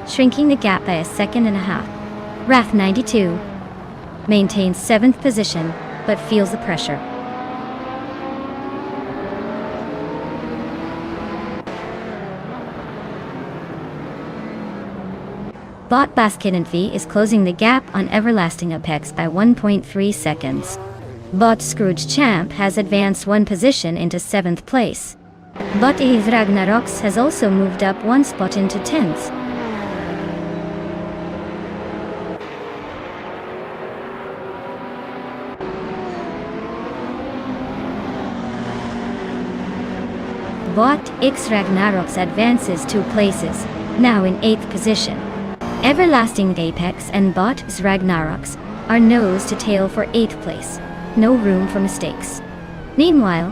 shrinking the gap by a second and a half. Wrath 92 maintains 7th position, but feels the pressure. Bot Basket and V is closing the gap on Everlasting Apex by 1.3 seconds. Bot Scrooge Champ has advanced one position into 7th place. Bot Eve Ragnarox has also moved up one spot into 10th. Bot X Ragnarox advances 2 places, now in 8th position. Everlasting Apex and Bot X Ragnarox are nose to tail for 8th place. No room for mistakes. Meanwhile,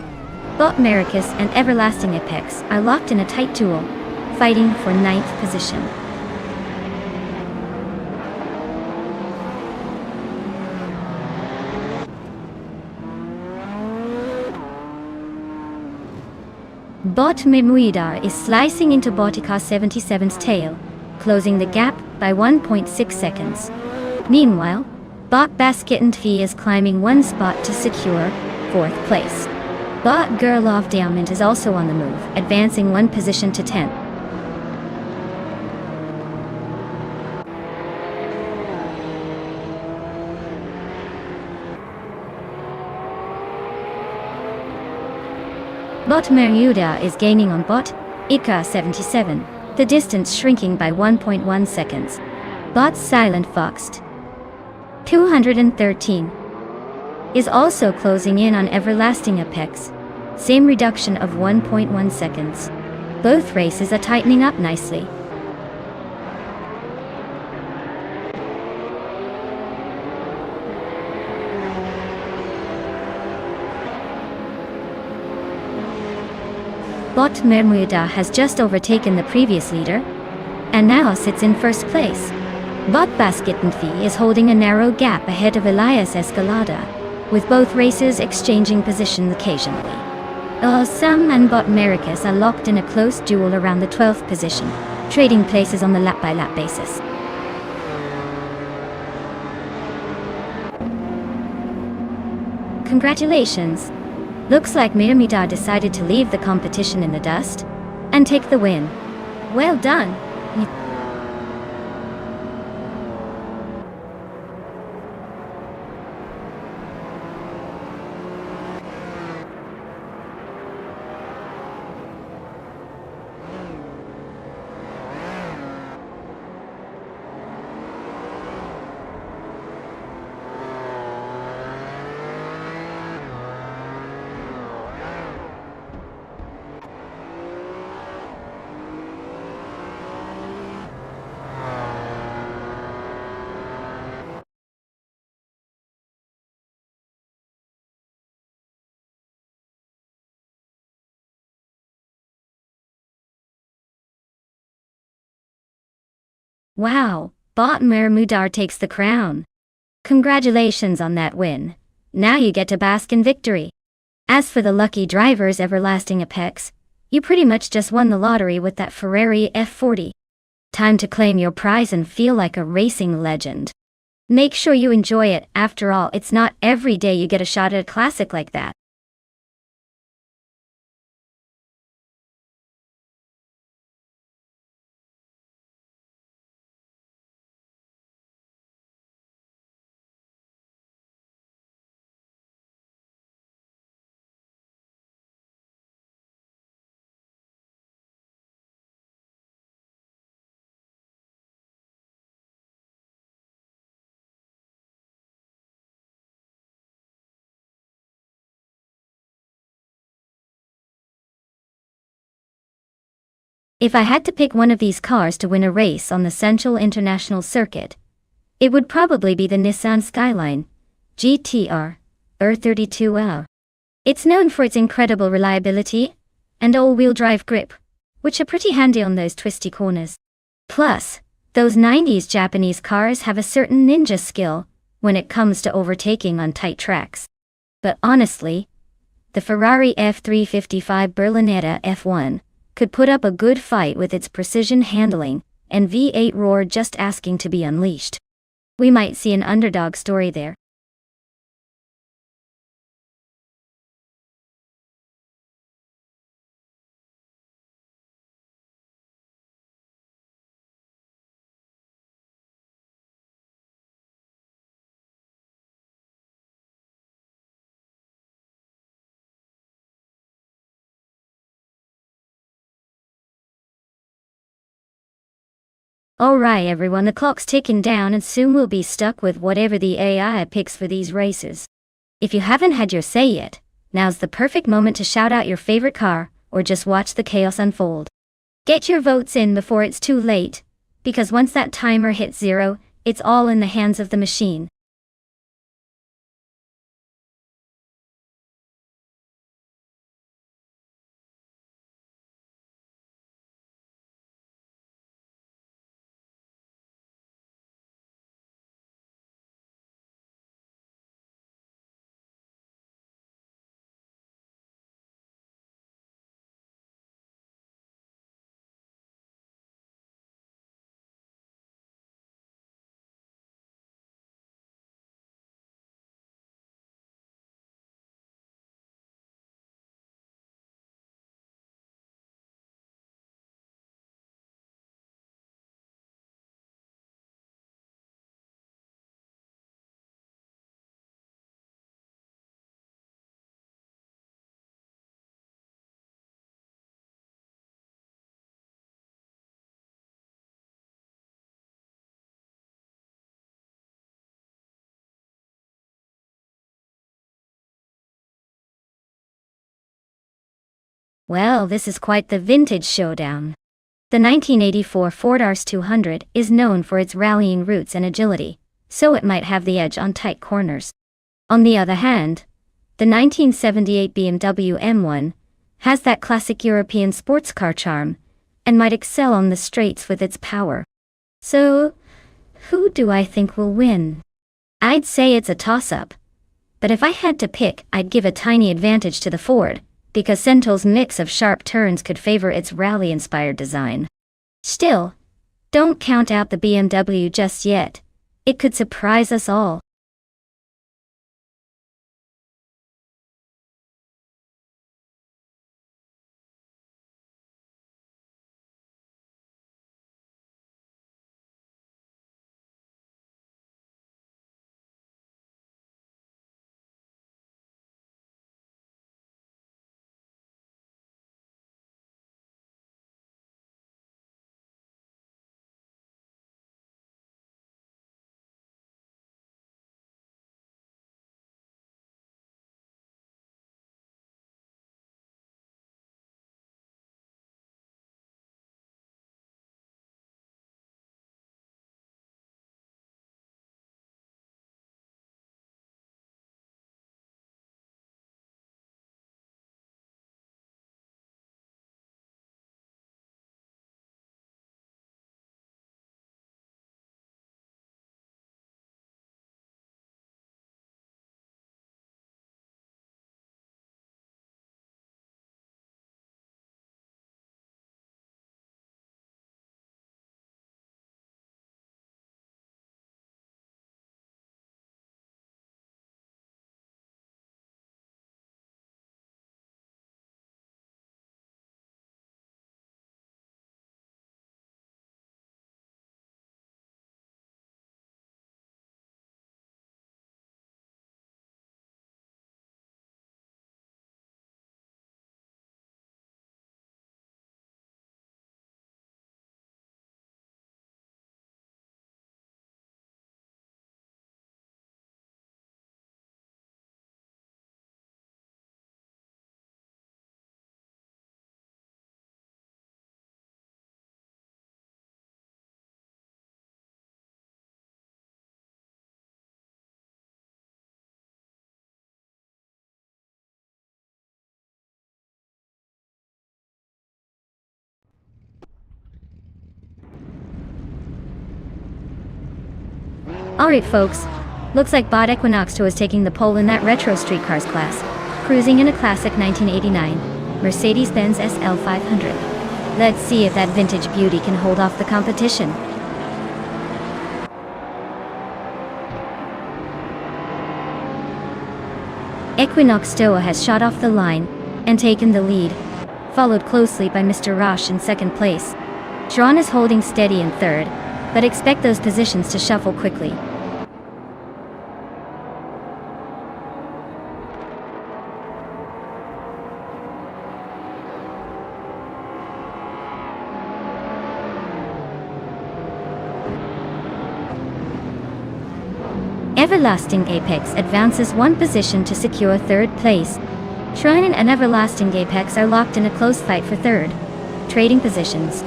Bot Maricus and Everlasting Apex are locked in a tight duel, fighting for 9th position. Bot Memuidar is slicing into Botica 77's tail, closing the gap by 1.6 seconds. Meanwhile, Bot Basket and Fee is climbing one spot to secure 4th place. Bot Girl of Diamond is also on the move, advancing one position to 10th. Bot Mermuda is gaining on Bot Ika 77, the distance shrinking by 1.1 seconds. Bot Silent Foxed 213 is also closing in on Everlasting Apex, same reduction of 1.1 seconds. Both races are tightening up nicely. Bot Mermuda has just overtaken the previous leader, and now sits in 1st place. Bot Basket and Fee is holding a narrow gap ahead of Elias Escalada, with both races exchanging positions occasionally. Sam and Bot Maricus are locked in a close duel around the 12th position, trading places on the lap-by-lap basis. Congratulations! Looks like Miramita decided to leave the competition in the dust and take the win. Well done! Wow, Bot Mermudar takes the crown. Congratulations on that win. Now you get to bask in victory. As for the lucky driver's Everlasting Apex, you pretty much just won the lottery with that Ferrari F40. Time to claim your prize and feel like a racing legend. Make sure you enjoy it. After all, it's not every day you get a shot at a classic like that. If I had to pick one of these cars to win a race on the Central International Circuit, it would probably be the Nissan Skyline GTR R32L. It's known for its incredible reliability and all-wheel drive grip, which are pretty handy on those twisty corners. Plus, those 90s Japanese cars have a certain ninja skill when it comes to overtaking on tight tracks. But honestly, the Ferrari F355 Berlinetta F1 could put up a good fight with its precision handling and V8 roar just asking to be unleashed. We might see an underdog story there. Alright everyone, the clock's ticking down and soon we'll be stuck with whatever the AI picks for these races. If you haven't had your say yet, now's the perfect moment to shout out your favorite car, or just watch the chaos unfold. Get your votes in before it's too late, because once that timer hits 0, it's all in the hands of the machine. Well, this is quite the vintage showdown. The 1984 Ford RS200 is known for its rallying roots and agility, so it might have the edge on tight corners. On the other hand, the 1978 BMW M1 has that classic European sports car charm, and might excel on the straights with its power. So, who do I think will win? I'd say it's a toss-up. But if I had to pick, I'd give a tiny advantage to the Ford, because Sento's mix of sharp turns could favor its rally-inspired design. Still, don't count out the BMW just yet. It could surprise us all. Alright folks, looks like Bot Equinox 2 is taking the pole in that retro street cars class, cruising in a classic 1989 Mercedes-Benz SL 500. Let's see if that vintage beauty can hold off the competition. Equinox Stoa has shot off the line and taken the lead, followed closely by Mr. Roche in second place. Tron is holding steady in third, but expect those positions to shuffle quickly. Everlasting Apex advances one position to secure third place. Tron and Everlasting Apex are locked in a close fight for third, trading positions.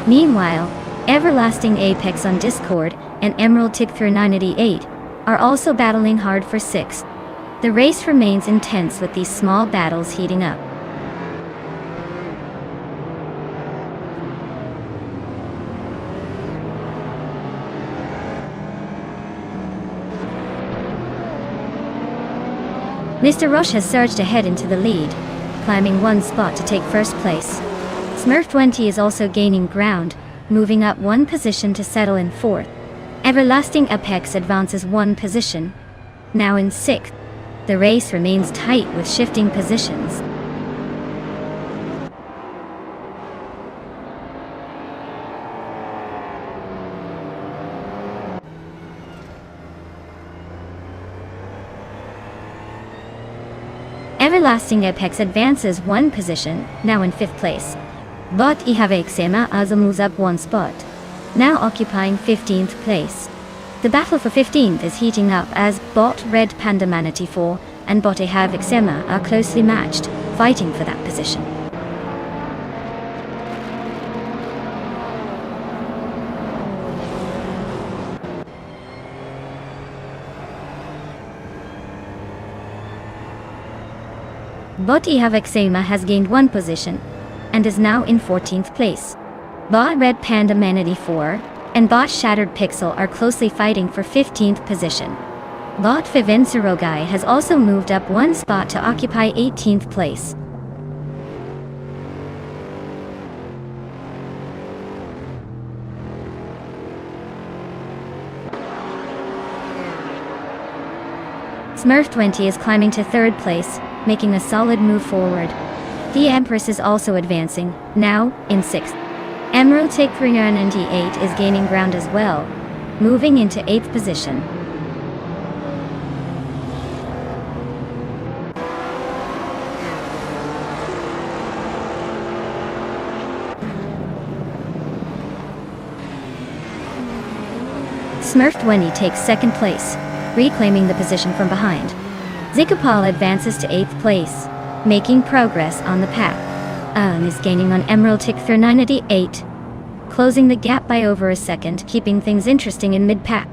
Meanwhile, Everlasting Apex on Discord and Emerald Tick 988 are also battling hard for sixth. The race remains intense with these small battles heating up. Mr. Rush has surged ahead into the lead, climbing one spot to take first place. Smurf20 is also gaining ground, moving up one position to settle in fourth. Everlasting Apex advances one position, now in sixth. The race remains tight with shifting positions. Everlasting Apex advances one position, now in fifth place. Bot Ihavexema also moves up one spot, now occupying 15th place. The battle for 15th is heating up as Bot Red Panda Manatee 4 and Bot Ihavexema are closely matched, fighting for that position. Bot Ihavexema has gained one position, and is now in 14th place. Bot Red Panda Manatee 4 and Bot Shattered Pixel are closely fighting for 15th position. Bot Vivenserogai has also moved up one spot to occupy 18th place. Smurf20 is climbing to third place, making a solid move forward. The Empress is also advancing, now in sixth. Emerald Tick 398 is gaining ground as well, moving into 8th position. Smurf20 takes second place, reclaiming the position from behind. Zikapal advances to 8th place, making progress on the path. Is gaining on Emerald Tick 398, closing the gap by over a second, keeping things interesting in mid-pack.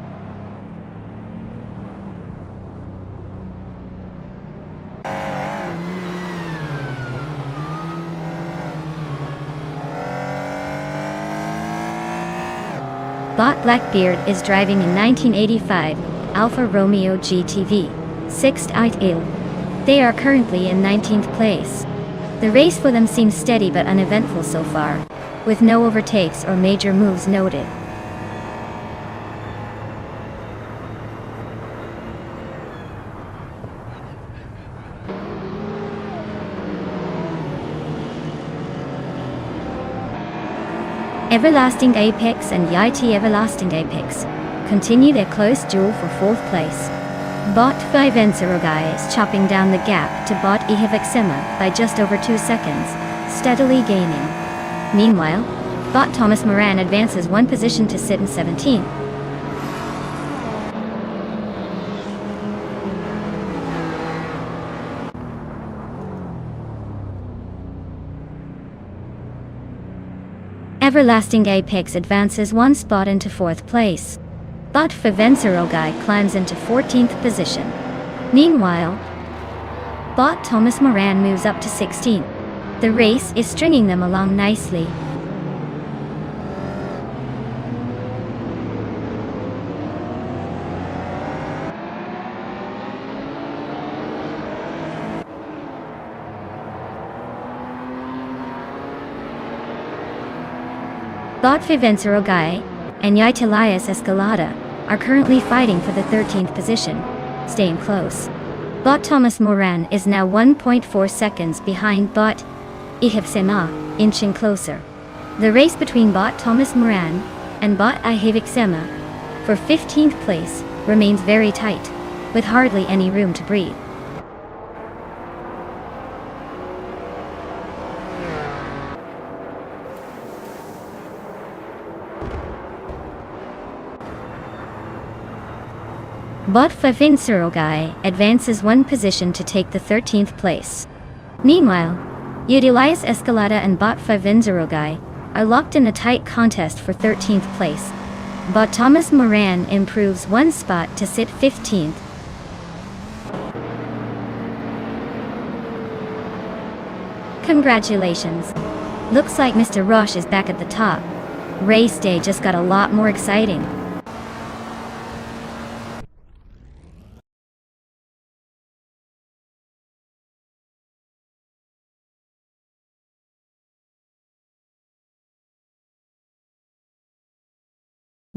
Bot Blackbeard is driving in 1985 Alfa Romeo GTV, 6th ITIL. They are currently in 19th place. The race for them seems steady but uneventful so far, with no overtakes or major moves noted. Everlasting Apex and YT Everlasting Apex continue their close duel for 4th place. Bot Vivenserogai is chopping down the gap to Bot Ihavexema by just over 2 seconds, steadily gaining. Meanwhile, Bot Thomas Moran advances one position to sit in 17th. Everlasting Apex advances one spot into 4th place. Bot Vivenserogai climbs into 14th position. Meanwhile, Bot Thomas Moran moves up to 16th. The race is stringing them along nicely. Botfi Vencerogai and Yaitilias Escalada are currently fighting for the 13th position, staying close. Bot Thomas Moran is now 1.4 seconds behind Bot Ihevsema, inching closer. The race between Bot Thomas Moran and Bot Ihevsema for 15th place remains very tight, with hardly any room to breathe. Bot Vencerogai advances one position to take the 13th place. Meanwhile, Yaitilias Escalada and Bot Vencerogai are locked in a tight contest for 13th place. Bot Thomas Moran improves one spot to sit 15th. Congratulations! Looks like Mr. Roche is back at the top. Race day just got a lot more exciting.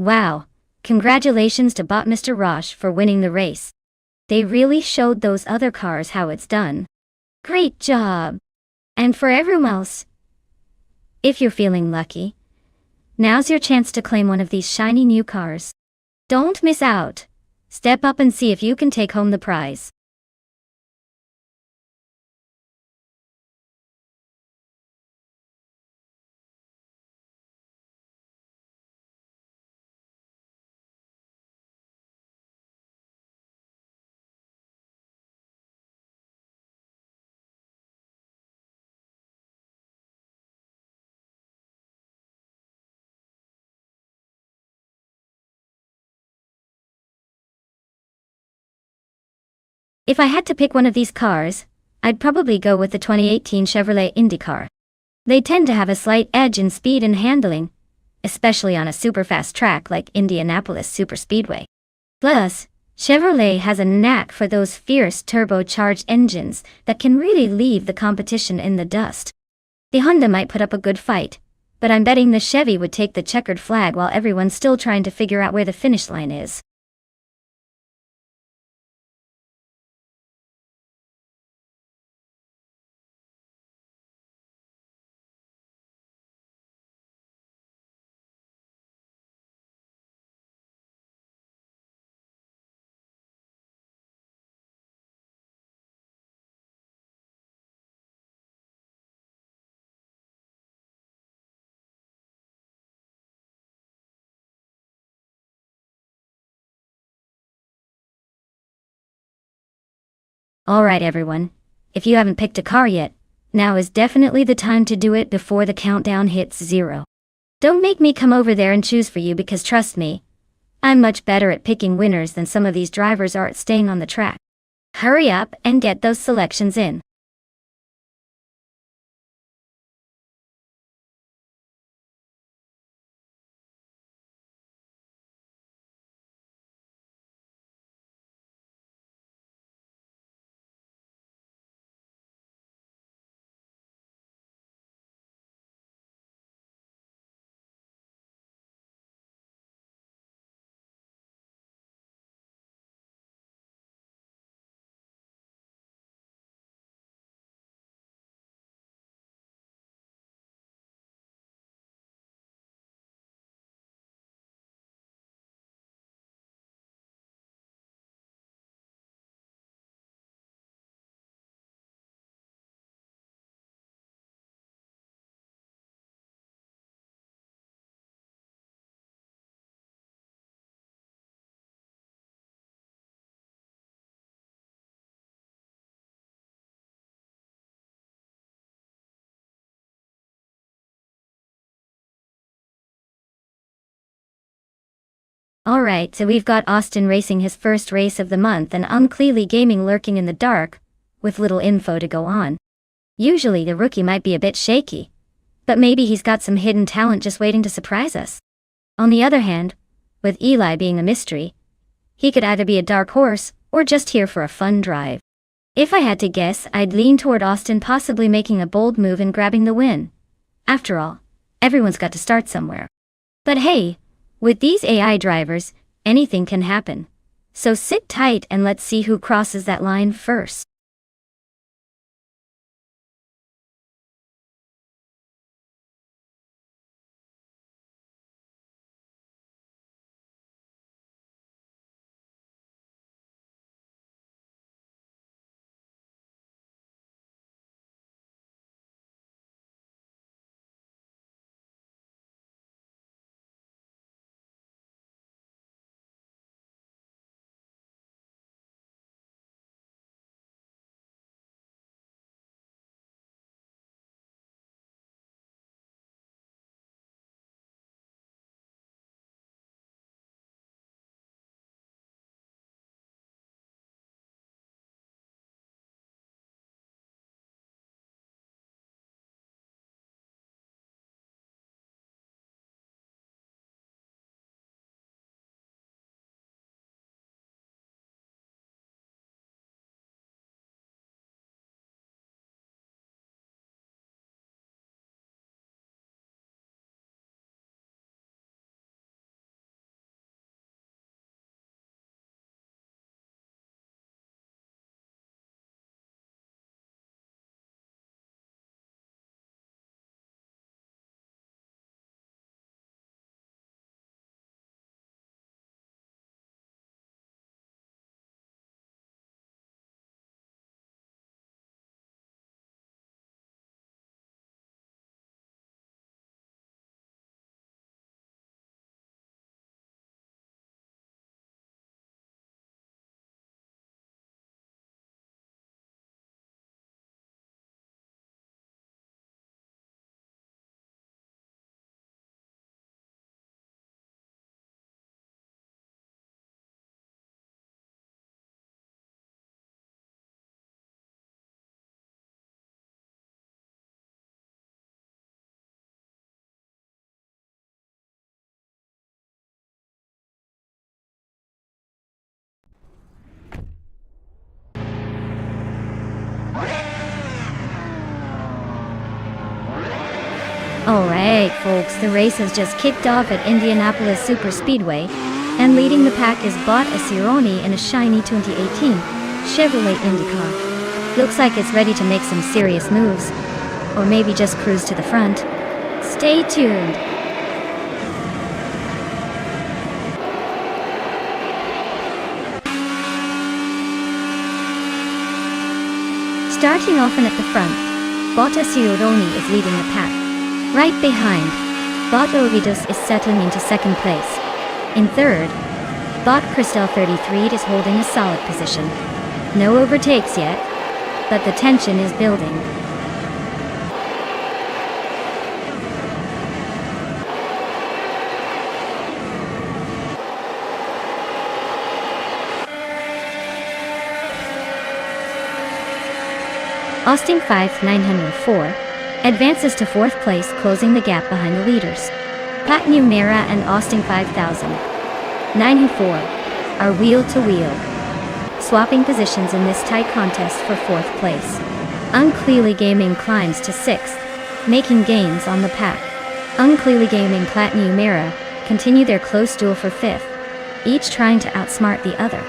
Wow, congratulations to Bot Mr. Roche for winning the race. They really showed those other cars how it's done. Great job! And for everyone else, if you're feeling lucky, now's your chance to claim one of these shiny new cars. Don't miss out. Step up and see if you can take home the prize. If I had to pick one of these cars, I'd probably go with the 2018 Chevrolet IndyCar. They tend to have a slight edge in speed and handling, especially on a super fast track like Indianapolis Superspeedway. Plus, Chevrolet has a knack for those fierce turbocharged engines that can really leave the competition in the dust. The Honda might put up a good fight, but I'm betting the Chevy would take the checkered flag while everyone's still trying to figure out where the finish line is. Alright everyone, if you haven't picked a car yet, now is definitely the time to do it before the countdown hits 0. Don't make me come over there and choose for you because trust me, I'm much better at picking winners than some of these drivers are at staying on the track. Hurry up and get those selections in. Alright, so we've got Austin racing his first race of the month and Unclearly Gaming lurking in the dark, with little info to go on. Usually the rookie might be a bit shaky, but maybe he's got some hidden talent just waiting to surprise us. On the other hand, with Eli being a mystery, he could either be a dark horse or just here for a fun drive. If I had to guess, I'd lean toward Austin possibly making a bold move and grabbing the win. After all, everyone's got to start somewhere. But hey, with these AI drivers, anything can happen. So sit tight and let's see who crosses that line first. Alright folks, the race has just kicked off at Indianapolis Superspeedway, and leading the pack is Bot Asironi in a shiny 2018 Chevrolet IndyCar. Looks like it's ready to make some serious moves, or maybe just cruise to the front. Stay tuned. Starting often at the front, Bot Asironi is leading the pack. Right behind, Bot Ovidus is settling into second place. In third, Bot Cristel 33 is holding a solid position. No overtakes yet, but the tension is building. Austin 5 904 advances to fourth place, closing the gap behind the leaders. Pat Numera and Austin 5000 904 are wheel to wheel, swapping positions in this tight contest for fourth place. Unclearly Gaming climbs to sixth, making gains on the pack. Unclearly Gaming Pat Numera continue their close duel for fifth, each trying to outsmart the other.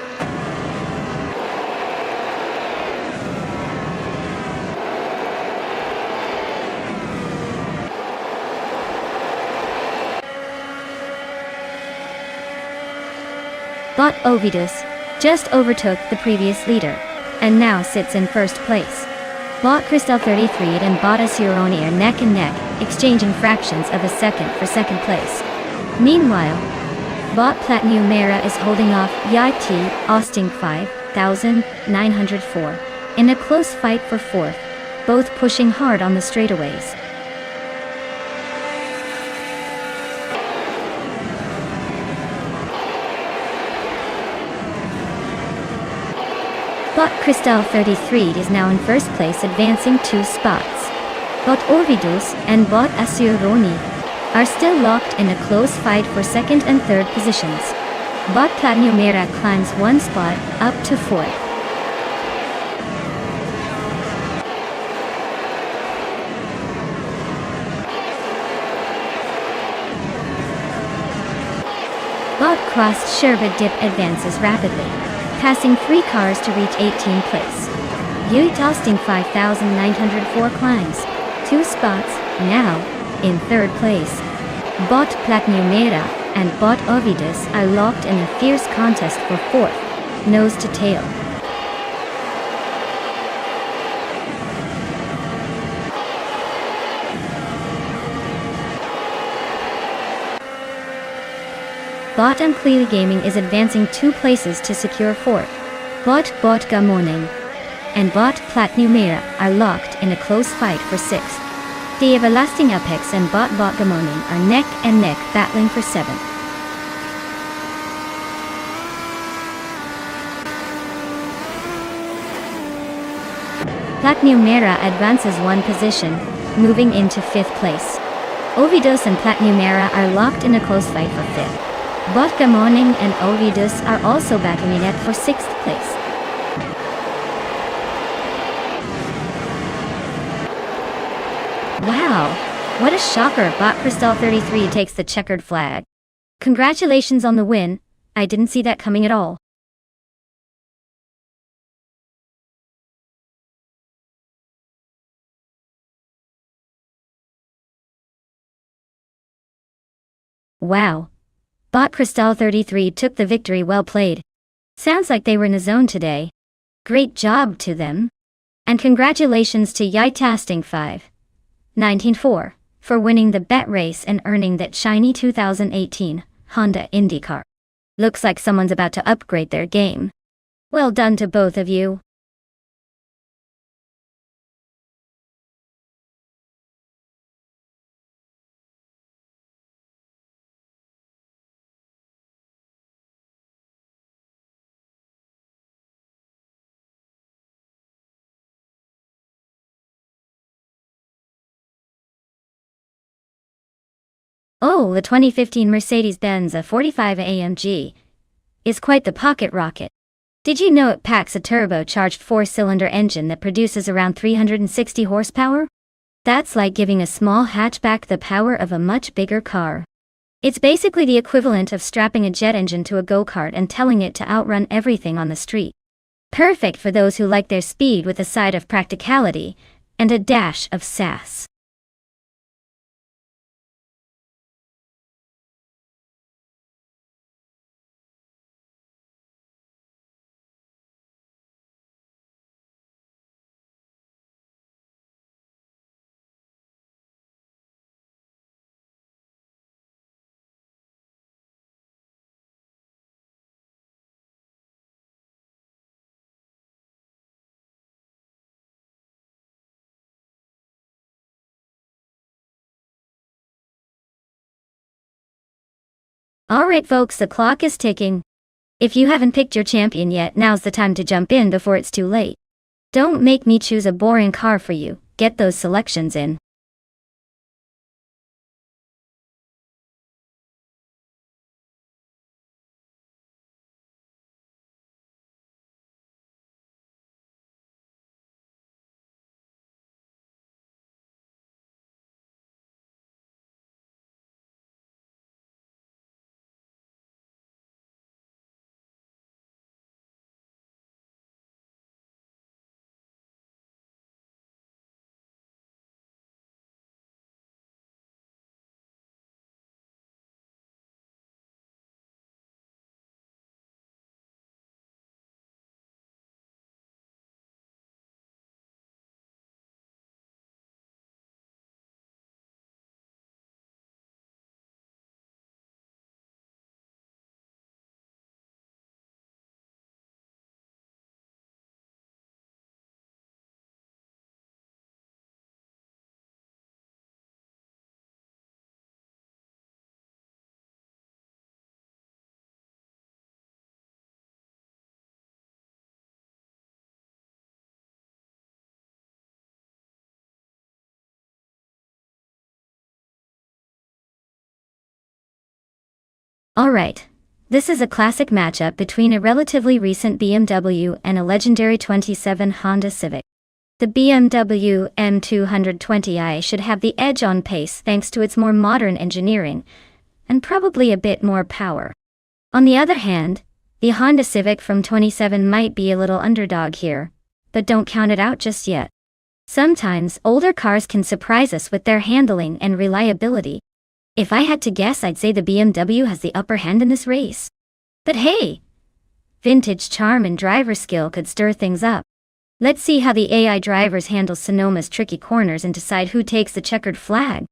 Bot Ovidus just overtook the previous leader, and now sits in first place. Bot Cristel 33 and Bot Asironi are neck and neck, exchanging fractions of a second for second place. Meanwhile, Bot Platinum Mera is holding off Yiti Austin 5904 in a close fight for fourth, both pushing hard on the straightaways. Bot Cristel 33 is now in first place, advancing 2 spots. Bot Ovidus and Bot Asironi are still locked in a close fight for second and third positions. Bot Platinum Mera climbs 1 spot up to fourth. Bot crossed Sherbet Dip advances rapidly, passing 3 cars to reach 18th place. Yui toasting 5,904 climbs, 2 spots, now, in 3rd place. Bot Platnumera and Bot Ovidus are locked in a fierce contest for 4th, nose to tail. Bot and Cleely Gaming is advancing 2 places to secure 4th. Bot Gamoning and Bot Platnumera are locked in a close fight for 6th. The Everlasting Apex and Bot Gamoning are neck and neck battling for 7th. Platnumera advances 1 position, moving into 5th place. Ovidus and Platnumera are locked in a close fight for 5th. Bot Gamoning and Ovidus are also battling it for 6th place. Wow, what a shocker! Bot Crystal 33 takes the checkered flag. Congratulations on the win, I didn't see that coming at all. Wow. Bot Crystal 33 took the victory. Well played. Sounds like they were in the zone today. Great job to them. And congratulations to Yitasting 5.194 for winning the bet race and earning that shiny 2018 Honda IndyCar. Looks like someone's about to upgrade their game. Well done to both of you. Oh, the 2015 Mercedes-Benz A45 AMG is quite the pocket rocket. Did you know it packs a turbocharged 4-cylinder engine that produces around 360 horsepower? That's like giving a small hatchback the power of a much bigger car. It's basically the equivalent of strapping a jet engine to a go-kart and telling it to outrun everything on the street. Perfect for those who like their speed with a side of practicality and a dash of sass. Alright folks, the clock is ticking. If you haven't picked your champion yet, now's the time to jump in before it's too late. Don't make me choose a boring car for you, get those selections in. Alright. This is a classic matchup between a relatively recent BMW and a legendary 27 Honda Civic. The BMW M220i should have the edge on pace thanks to its more modern engineering, and probably a bit more power. On the other hand, the Honda Civic from 27 might be a little underdog here, but don't count it out just yet. Sometimes older cars can surprise us with their handling and reliability. If I had to guess, I'd say the BMW has the upper hand in this race. But hey, vintage charm and driver skill could stir things up. Let's see how the AI drivers handle Sonoma's tricky corners and decide who takes the checkered flag.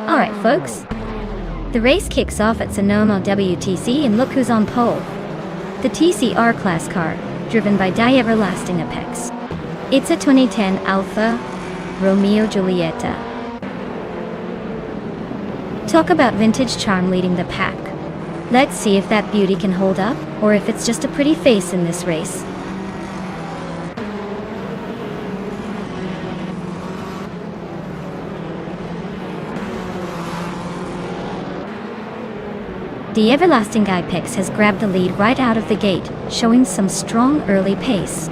Alright folks, the race kicks off at Sonoma WTC and look who's on pole. The TCR class car, driven by Die Everlasting Apex. It's a 2010 Alfa Romeo Giulietta. Talk about vintage charm leading the pack. Let's see if that beauty can hold up, or if it's just a pretty face in this race. The Everlasting Apex has grabbed the lead right out of the gate, showing some strong early pace.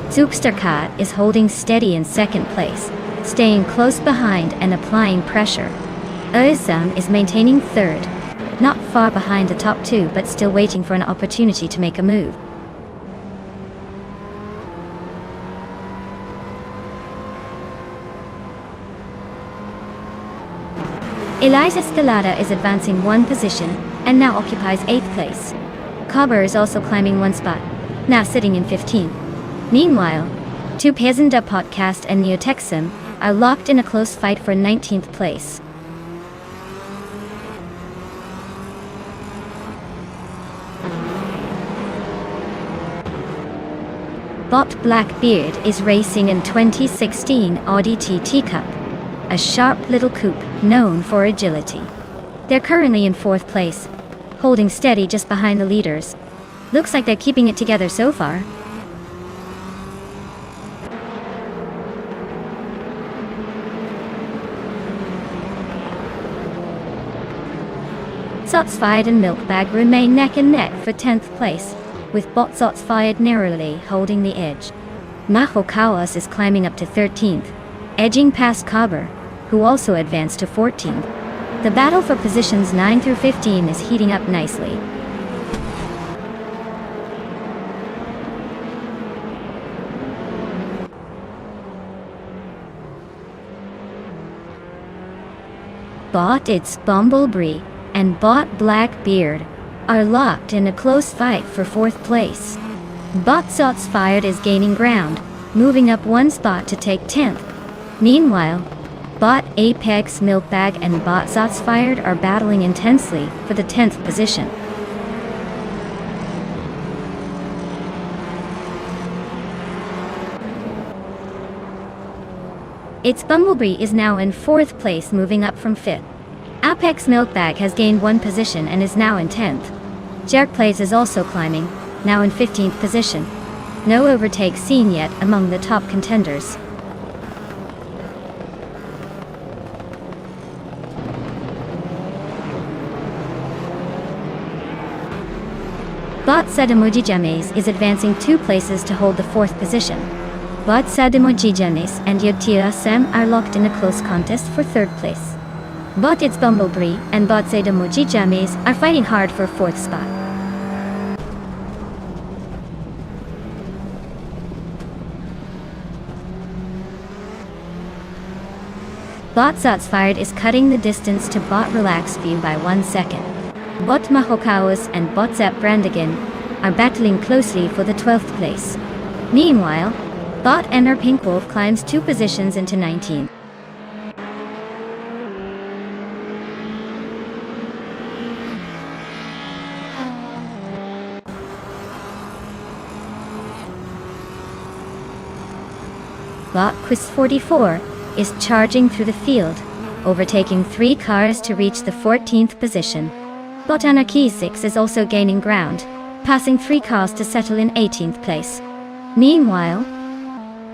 Zugsterkat is holding steady in second place, staying close behind and applying pressure. Özlem is maintaining third, not far behind the top two but still waiting for an opportunity to make a move. Eliza Stelada is advancing one position and now occupies 8th place. Cobber is also climbing one spot, now sitting in 15th. Meanwhile, two Pesenda Podcast and Neotexim are locked in a close fight for 19th place. Bot Blackbeard is racing in 2016 Audi TT Cup, a sharp little coupe known for agility. They're currently in 4th place, holding steady just behind the leaders. Looks like they're keeping it together so far. Zotsfied and Milkbag remain neck and neck for 10th place, with Bot Zotsfied narrowly holding the edge. Maho Kawas is climbing up to 13th, edging past Cobber, who also advanced to 14th. The battle for positions 9 through 15 is heating up nicely. Bot It's Bumblebee and Bot Blackbeard are locked in a close fight for 4th place. Bot Shots Fired is gaining ground, moving up 1 spot to take 10th. Meanwhile, Bot Apex Milkbag and Bot Shots Fired are battling intensely for the 10th position. Its Bumblebee is now in 4th place, moving up from 5th. Apex Milkbag has gained 1 position and is now in 10th. Jerk Plays is also climbing, now in 15th position. No overtake seen yet among the top contenders. Bot Sademoji James is advancing 2 places to hold the 4th position. Bot Sademoji James and Yotira Sam are locked in a close contest for 3rd place. Bot It's Bumblebee and Bot Sademoji James are fighting hard for 4th spot. Bot Shots Fired is cutting the distance to Bot Relax View by 1 second. Bot Mahokawas and Bot Zap Brandigan are battling closely for the 12th place. Meanwhile, Bot Enter Pink Wolf climbs 2 positions into 19. Bot Quiz 44 is charging through the field, overtaking 3 cars to reach the 14th position. Bot Anarchy 6 is also gaining ground, passing 3 cars to settle in 18th place. Meanwhile,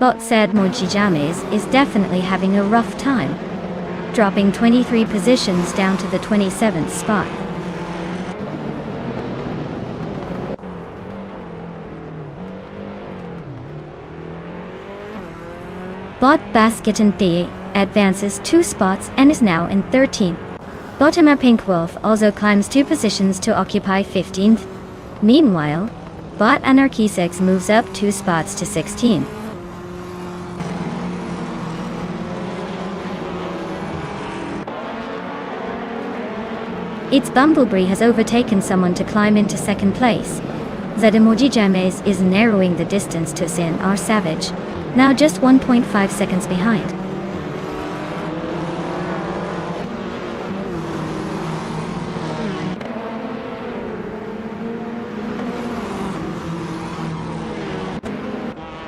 Bot Sademoji James is definitely having a rough time, dropping 23 positions down to the 27th spot. Bot Basket and Thea advances 2 spots and is now in 13th. Bottom Pink Wolf also climbs 2 positions to occupy 15th. Meanwhile, Bot Anarchy 6 moves up 2 spots to 16. Its Bumblebee has overtaken someone to climb into 2nd place. Sademoji James is narrowing the distance to Sin R Savage, now just 1.5 seconds behind.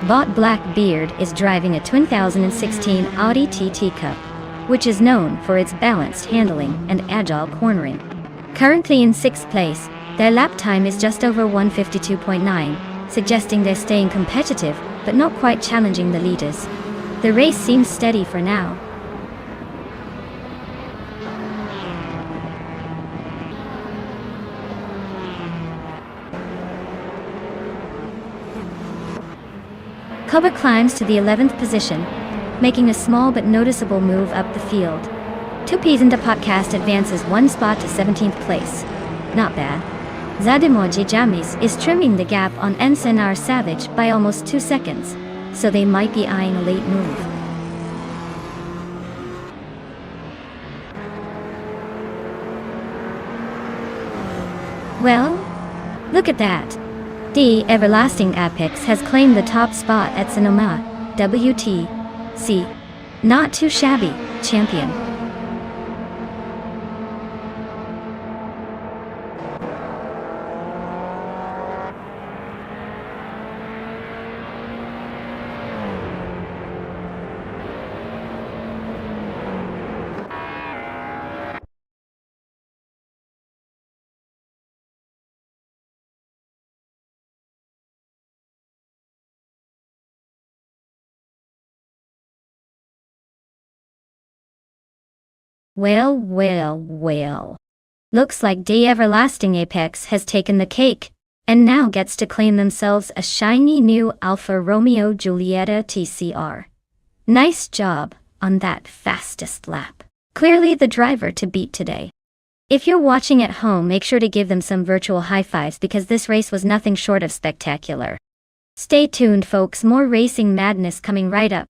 Bot Blackbeard is driving a 2016 Audi TT Cup, which is known for its balanced handling and agile cornering. Currently in 6th place, their lap time is just over 152.9, suggesting they're staying competitive but not quite challenging the leaders. The race seems steady for now. Cobra climbs to the 11th position, making a small but noticeable move up the field. 2Ps in the podcast advances 1 spot to 17th place. Not bad. Sademoji James is trimming the gap on NSNR Savage by almost 2 seconds, so they might be eyeing a late move. Well, look at that. The Everlasting Apex has claimed the top spot at Sonoma WTC. Not too shabby, champion. Well. Looks like the Everlasting Apex has taken the cake, and now gets to claim themselves a shiny new Alfa Romeo Giulietta TCR. Nice job on that fastest lap. Clearly the driver to beat today. If you're watching at home, make sure to give them some virtual high fives because this race was nothing short of spectacular. Stay tuned, folks, more racing madness coming right up.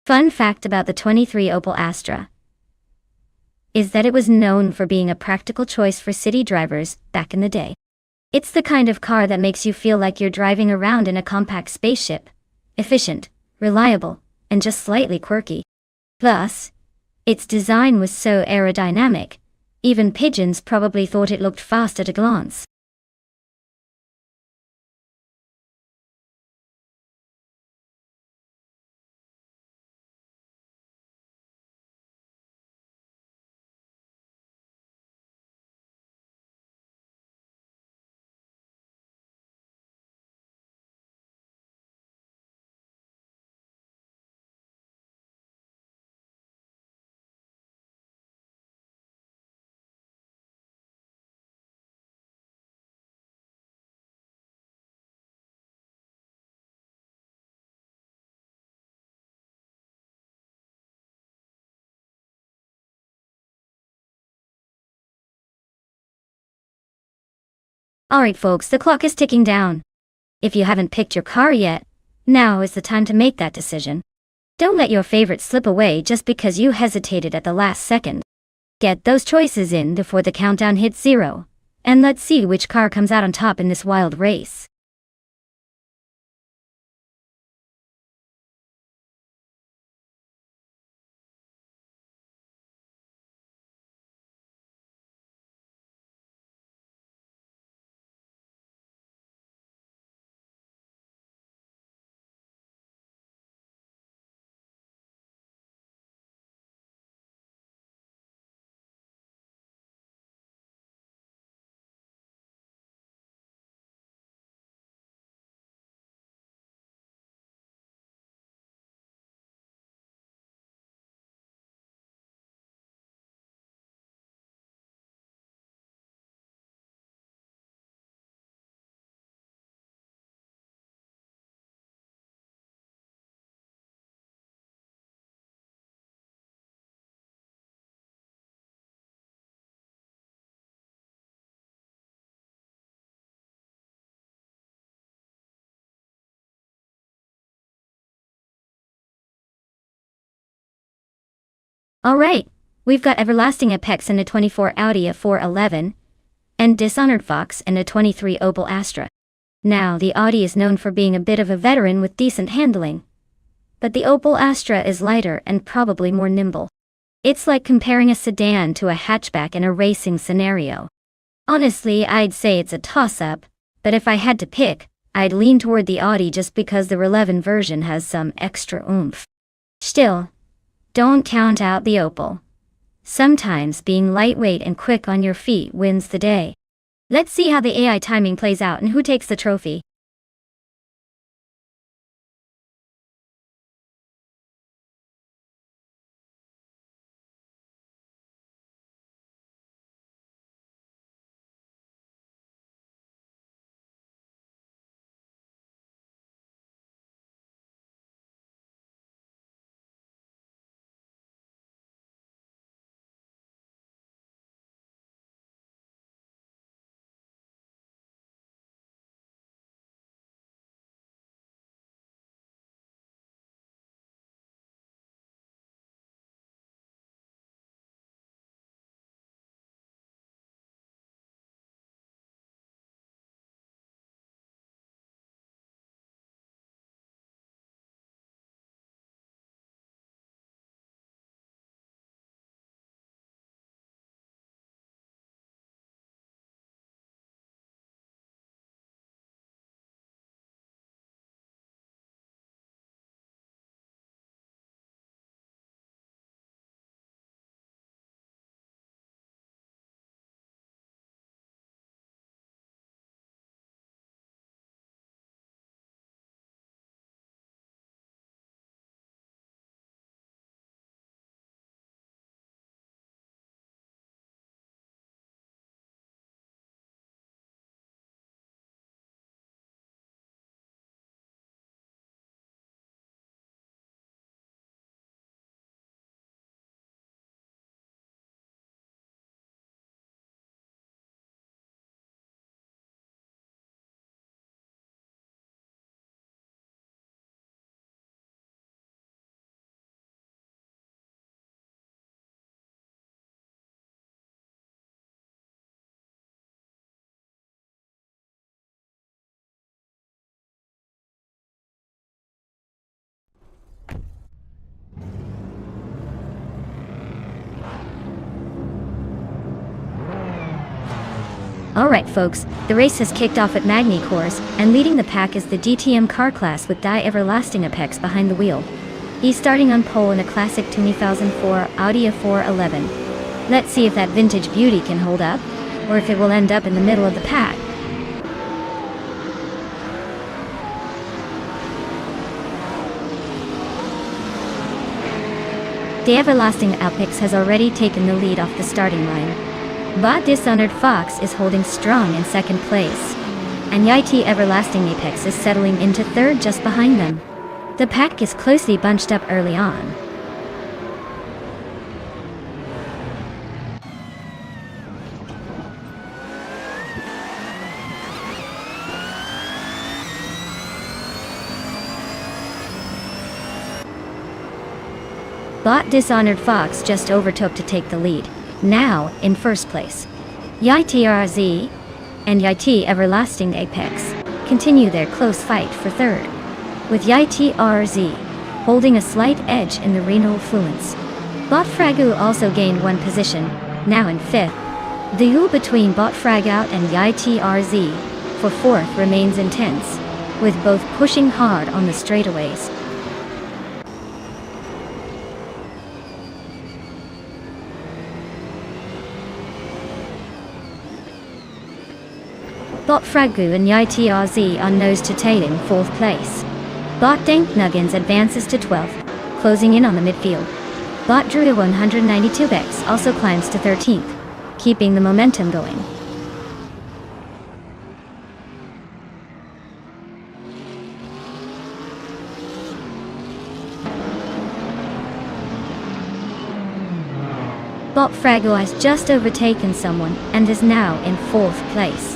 Fun fact about the 23 Opel Astra is that it was known for being a practical choice for city drivers back in the day. It's the kind of car that makes you feel like you're driving around in a compact spaceship. Efficient, reliable, and just slightly quirky. Plus, its design was so aerodynamic, even pigeons probably thought it looked fast at a glance. Alright folks, the clock is ticking down. If you haven't picked your car yet, now is the time to make that decision. Don't let your favorite slip away just because you hesitated at the last second. Get those choices in before the countdown hits 0, and let's see which car comes out on top in this wild race. Alright, we've got Everlasting Apex in a 24 Audi A411, and Dishonored Fox in a 23 Opel Astra. Now, the Audi is known for being a bit of a veteran with decent handling, but the Opel Astra is lighter and probably more nimble. It's like comparing a sedan to a hatchback in a racing scenario. Honestly, I'd say it's a toss-up, but if I had to pick, I'd lean toward the Audi just because the 11 version has some extra oomph. Still, don't count out the Opel. Sometimes being lightweight and quick on your feet wins the day. Let's see how the AI timing plays out and who takes the trophy. Alright folks, the race has kicked off at Magny course, and leading the pack is the DTM car class with Die Everlasting Apex behind the wheel. He's starting on pole in a classic 2004 Audi A411. Let's see if that vintage beauty can hold up, or if it will end up in the middle of the pack. The Everlasting Apex has already taken the lead off the starting line. But Dishonored Fox is holding strong in second place, and YT Everlasting Apex is settling into third just behind them. The pack is closely bunched up early on. But Dishonored Fox just overtook to take the lead, now in first place. YTRZ and YT Everlasting Apex continue their close fight for third, with YTRZ holding a slight edge in the Reno Fluence. Botfragu also gained one position, now in fifth. The duel between Botfragout and YTRZ for fourth remains intense, with both pushing hard on the straightaways. Botfragu and YTRZ are nose-to-tail in fourth place. Bot Dank Nuggins advances to 12th, closing in on the midfield. Bot Druida 192X also climbs to 13th, keeping the momentum going. Botfragu has just overtaken someone and is now in fourth place.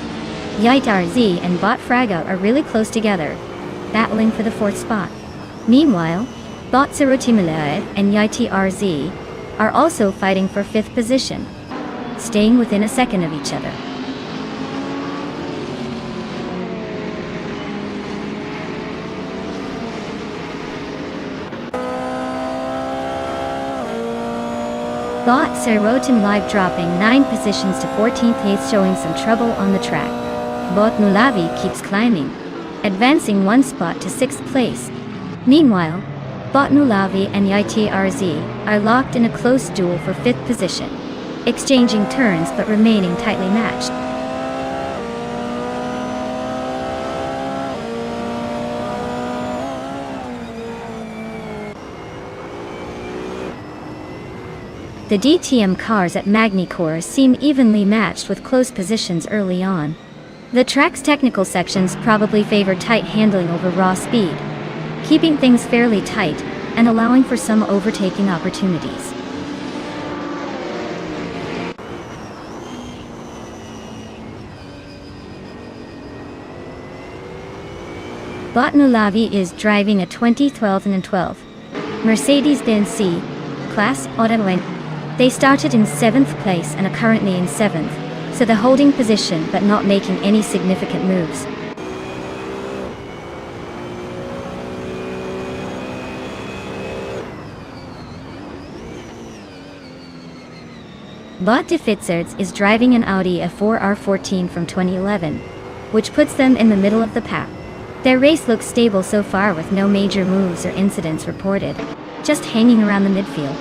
YTRZ and Botfragout are really close together, battling for the fourth spot. Meanwhile, Botserotimilai and YTRZ are also fighting for fifth position, staying within a second of each other. Botserotimilai dropping 9 positions to 14th place, showing some trouble on the track. Bot Nulavi keeps climbing, advancing 1 spot to 6th place. Meanwhile, Bot Nulavi and YTRZ are locked in a close duel for 5th position, exchanging turns but remaining tightly matched. The DTM cars at Magny Course seem evenly matched with close positions early on. The track's technical sections probably favor tight handling over raw speed, keeping things fairly tight and allowing for some overtaking opportunities. Bot Nulavi is driving a 2012 Mercedes-Benz C-Class Autoline. They started in 7th place and are currently in 7th. So they're holding position but not making any significant moves. Bot de Fitzerts is driving an Audi A4R14 from 2011, which puts them in the middle of the pack. Their race looks stable so far with no major moves or incidents reported, just hanging around the midfield.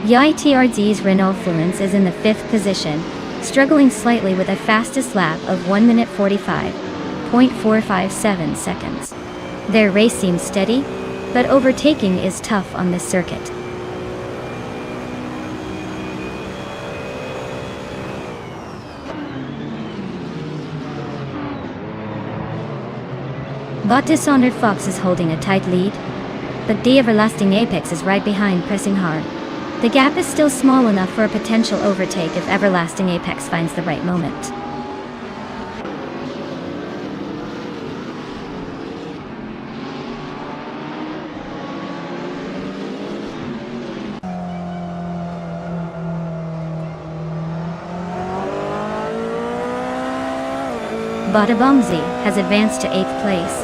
YTRZ's Renault Fluence is in the 5th position, struggling slightly with a fastest lap of 1 minute 45.457 seconds. Their race seems steady, but overtaking is tough on this circuit. Bot Dishonored Fox is holding a tight lead, but the Everlasting Apex is right behind, pressing hard. The gap is still small enough for a potential overtake if Everlasting Apex finds the right moment. Botabomzi has advanced to 8th place.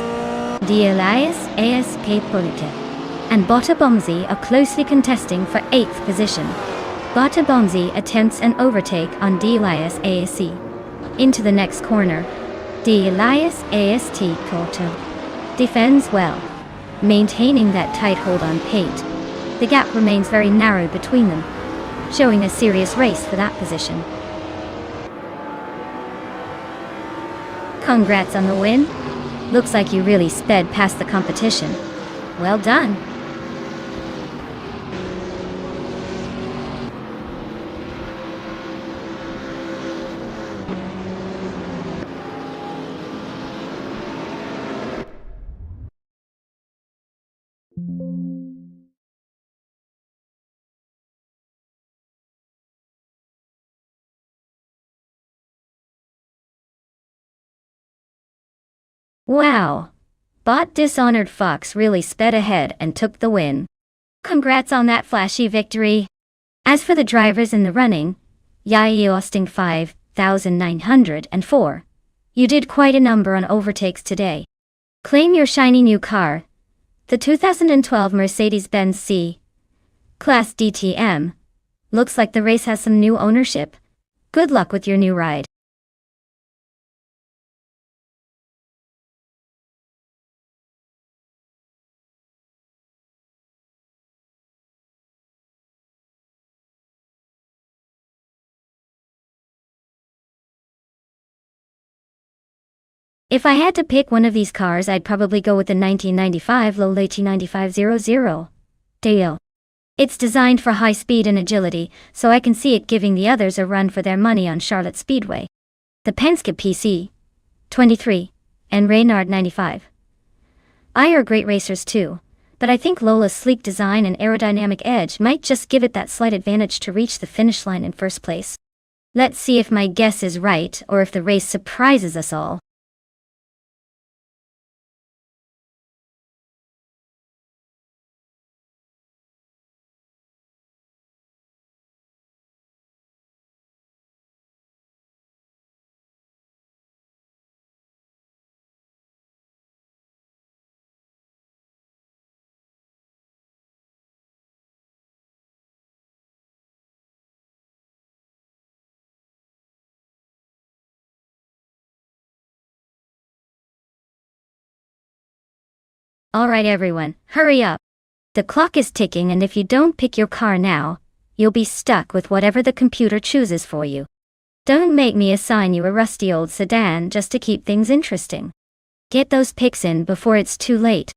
The Elias ASK Polite and Botabonzi are closely contesting for 8th position. Botabonzi attempts an overtake on D. Elias ASC. Into the next corner. D. Elias AST Porto defends well, maintaining that tight hold on Pate. The gap remains very narrow between them, showing a serious race for that position. Congrats on the win. Looks like you really sped past the competition. Well done. Wow. Bot Dishonored Fox really sped ahead and took the win. Congrats on that flashy victory. As for the drivers in the running, Yai Austin 5,904. You did quite a number on overtakes today. Claim your shiny new car, the 2012 Mercedes-Benz C Class DTM. Looks like the race has some new ownership. Good luck with your new ride. If I had to pick one of these cars, I'd probably go with the 1995 Lola 9500. Deal. It's designed for high speed and agility, so I can see it giving the others a run for their money on Charlotte Speedway. The Penske PC 23 and Reynard 95 I are great racers too, but I think Lola's sleek design and aerodynamic edge might just give it that slight advantage to reach the finish line in first place. Let's see if my guess is right or if the race surprises us all. Alright everyone, hurry up. The clock is ticking, and if you don't pick your car now, you'll be stuck with whatever the computer chooses for you. Don't make me assign you a rusty old sedan just to keep things interesting. Get those picks in before it's too late.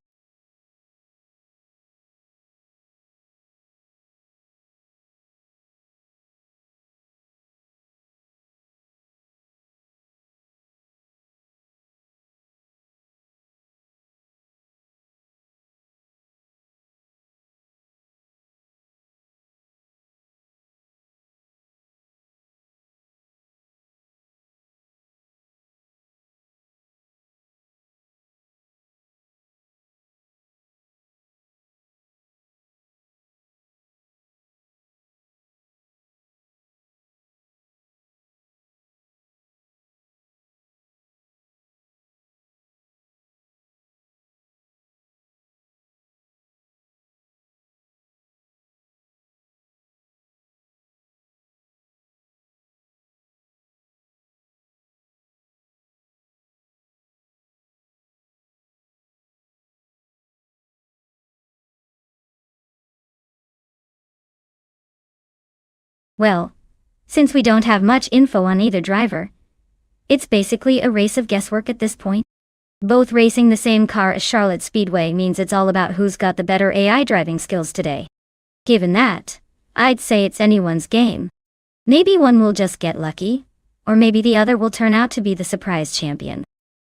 Well, since we don't have much info on either driver, it's basically a race of guesswork at this point. Both racing the same car as Charlotte Speedway means it's all about who's got the better AI driving skills today. Given that, I'd say it's anyone's game. Maybe one will just get lucky, or maybe the other will turn out to be the surprise champion.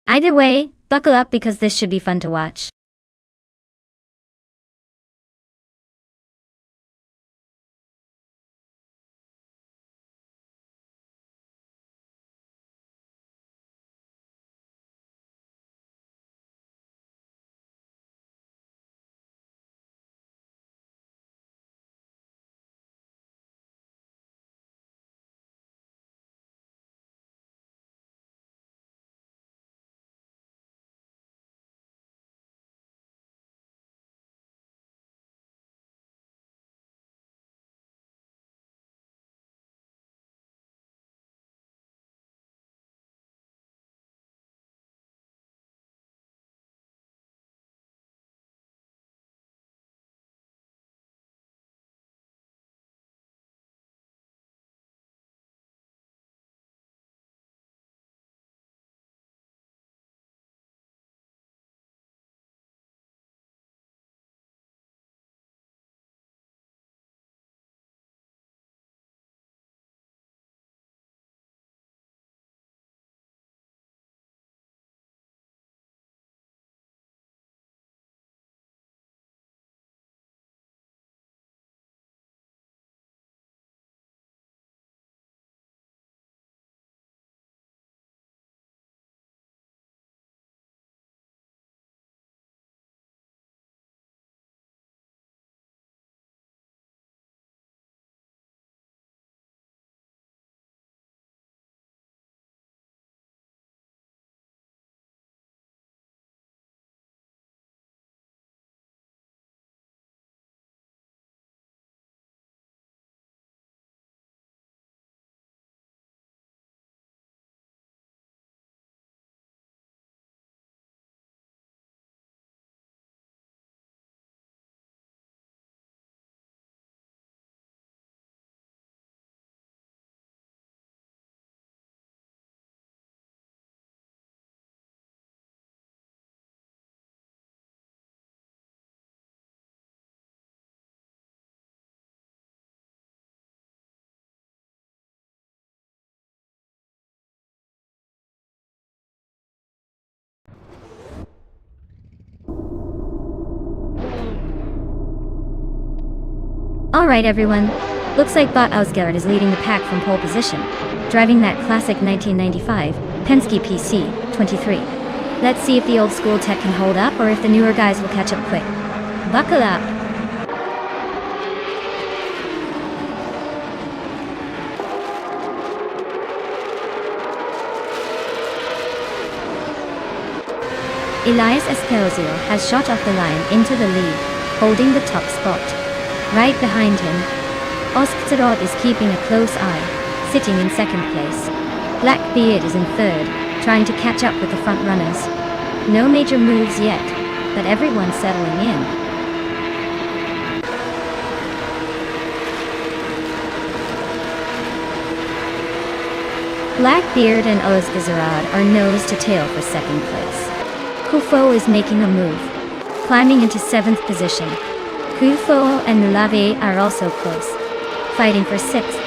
Either way, buckle up because this should be fun to watch. Alright everyone, looks like Bot Ausgard is leading the pack from pole position, driving that classic 1995 Penske PC-23. Let's see if the old school tech can hold up or if the newer guys will catch up quick. Buckle up! Elias Esposito has shot off the line into the lead, holding the top spot. Right behind him, Oscar is keeping a close eye, sitting in second place. Blackbeard is in third, trying to catch up with the front runners. No major moves yet, but everyone's settling in. Blackbeard and Oscar are nose to tail for second place. Kufo is making a move, climbing into 7th position. Kufo and Lave are also close, fighting for 6th.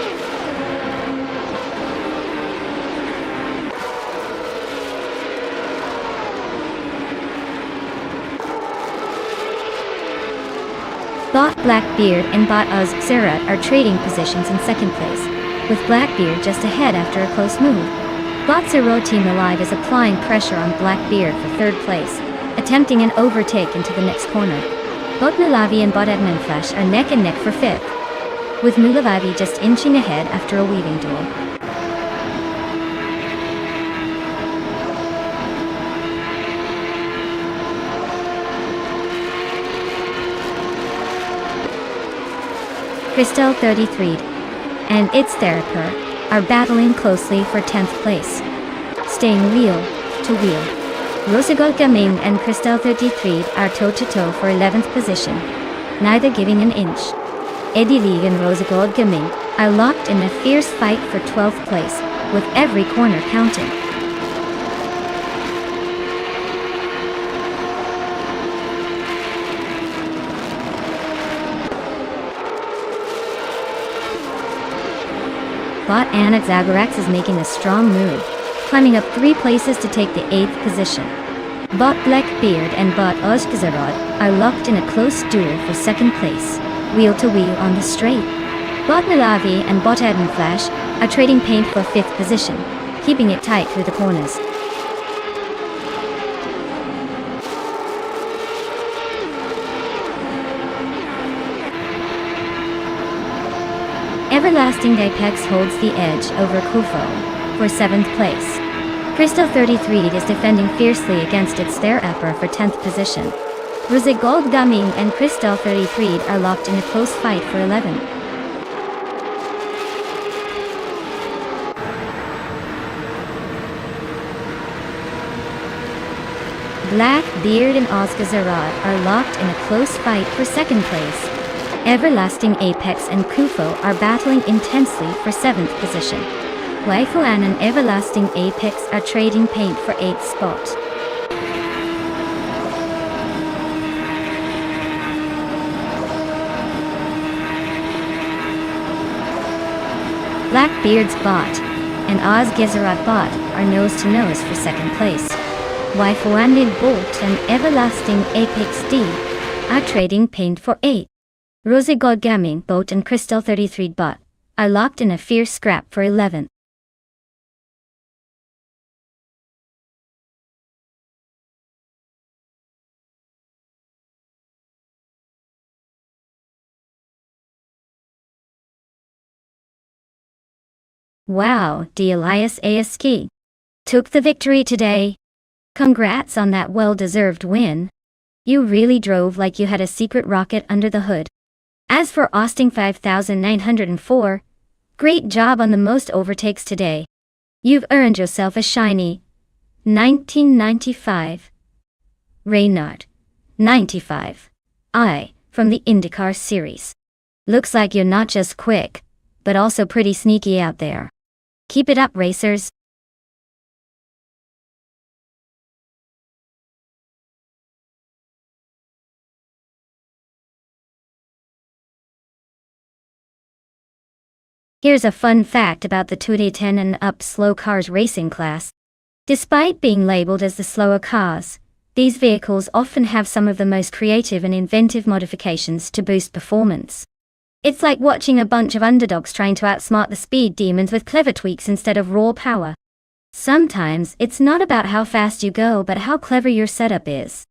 Bot Blackbeard and Bot Oscar are trading positions in second place, with Blackbeard just ahead after a close move. Bot Zero Team Alive is applying pressure on Blackbeard for third place, attempting an overtake into the next corner. Bot Mulavi and Bot Edmund Flash are neck and neck for 5th, with Mulavi just inching ahead after a weaving duel. Crystal 33 and its Therapur are battling closely for 10th place, staying wheel to wheel. Rosagol Gaming and Crystal 33 are toe-to-toe for 11th position, neither giving an inch. Eddie League and Rosagol Gaming are locked in a fierce fight for 12th place, with every corner counting. Bot Anak Zagorax is making a strong move, climbing up 3 places to take the 8th position. Bot Blackbeard and Bot Ozgazarod are locked in a close duel for 2nd place, wheel to wheel on the straight. Bot Milavi and Bot Eden Flash are trading paint for 5th position, keeping it tight through the corners. Everlasting Apex holds the edge over Kufo for 7th place. Crystal 33 is defending fiercely against its Therapur for 10th position. Rosegold Gaming and Crystal 33 are locked in a close fight for 11th. Blackbeard and Oscar Zarad are locked in a close fight for 2nd place. Everlasting Apex and Kufo are battling intensely for 7th position. Waifuan and Everlasting Apex are trading paint for 8th spot. Blackbeard's Bot and Osgezerat Bot are nose to nose for 2nd place. Waifuanid Bolt and Everlasting Apex D are trading paint for 8th. Rosegod Gaming Boat and Crystal 33 Bot are locked in a fierce scrap for 11th. Wow, D. Elias ASK took the victory today. Congrats on that well-deserved win. You really drove like you had a secret rocket under the hood. As for Austin 5904, great job on the most overtakes today. You've earned yourself a shiny 1995 Reynard 95 I from the IndyCar series. Looks like you're not just quick, but also pretty sneaky out there. Keep it up, racers. Here's a fun fact about the 2D10 and up slow cars racing class. Despite being labeled as the slower cars, these vehicles often have some of the most creative and inventive modifications to boost performance. It's like watching a bunch of underdogs trying to outsmart the speed demons with clever tweaks instead of raw power. Sometimes it's not about how fast you go but how clever your setup is.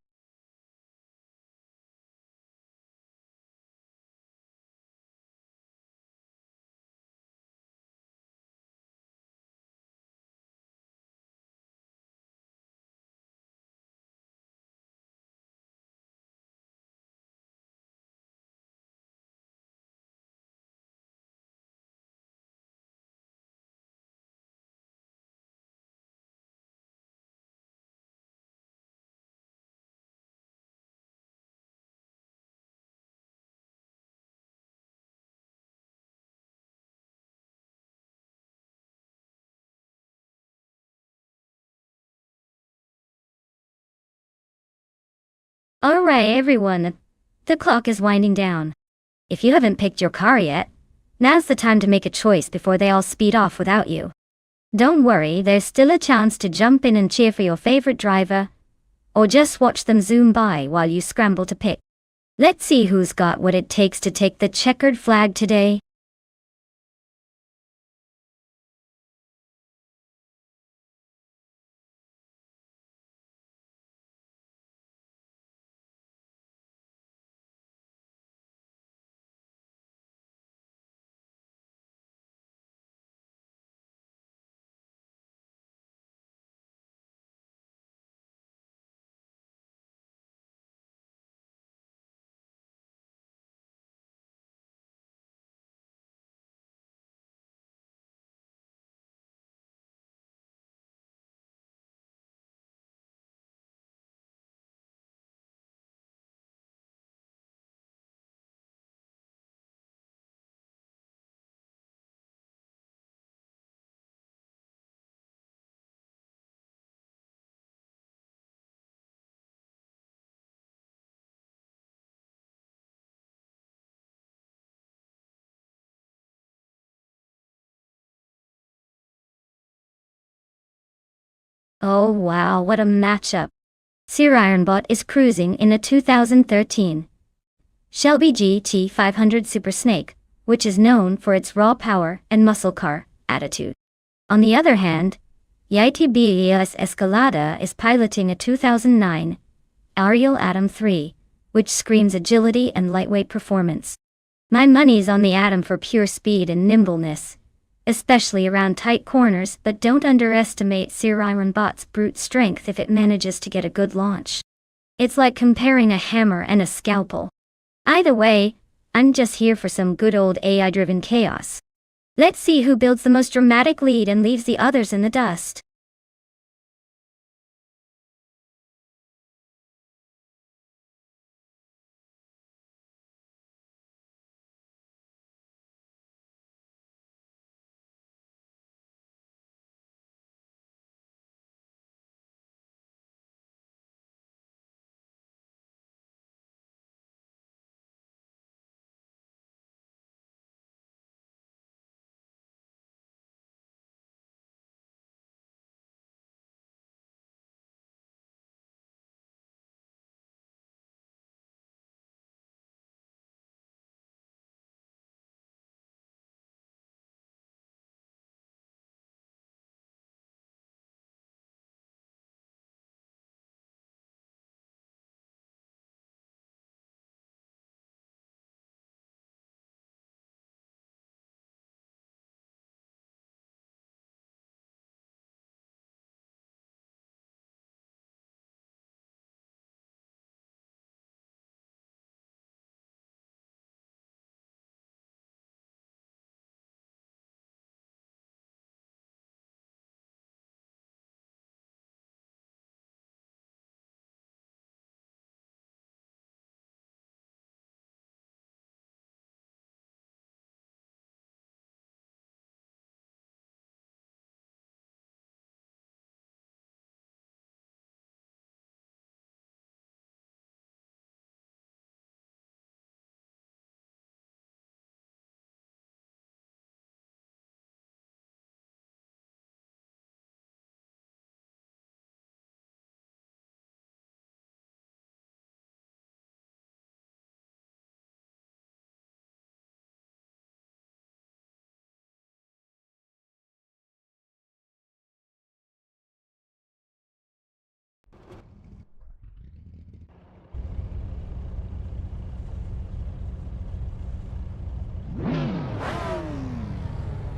Alright everyone, the clock is winding down. If you haven't picked your car yet, now's the time to make a choice before they all speed off without you. Don't worry, there's still a chance to jump in and cheer for your favorite driver, or just watch them zoom by while you scramble to pick. Let's see who's got what it takes to take the checkered flag today. Oh wow, what a matchup. Sir Ironbot is cruising in a 2013 Shelby GT500 Super Snake, which is known for its raw power and muscle car attitude. On the other hand, YTBES Escalada is piloting a 2009 Ariel Atom 3, which screams agility and lightweight performance. My money's on the Atom for pure speed and nimbleness, especially around tight corners, but don't underestimate Sir Ironbot's brute strength if it manages to get a good launch. It's like comparing a hammer and a scalpel. Either way, I'm just here for some good old AI-driven chaos. Let's see who builds the most dramatic lead and leaves the others in the dust.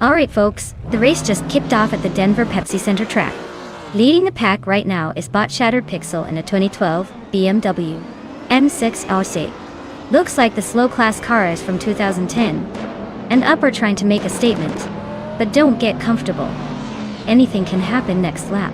Alright folks, the race just kicked off at the Denver Pepsi Center track. Leading the pack right now is Bot Shattered Pixel in a 2012 BMW M6 RC. Looks like the slow class car is from 2010. And Upper trying to make a statement. But don't get comfortable. Anything can happen next lap.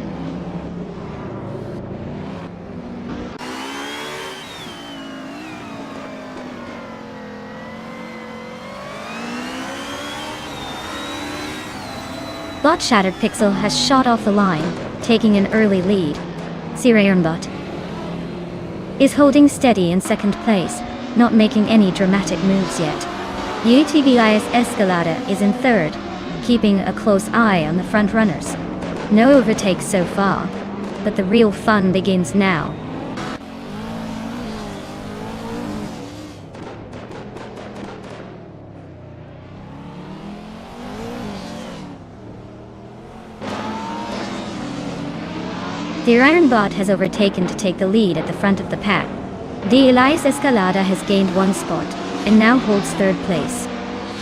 Bot Shattered Pixel has shot off the line, taking an early lead. Bot is holding steady in second place, not making any dramatic moves yet. UTVIS Escalada is in third, keeping a close eye on the front runners. No overtakes so far, but the real fun begins now. The Iron Bot has overtaken to take the lead at the front of the pack. The Elias Escalada has gained one spot, and now holds third place.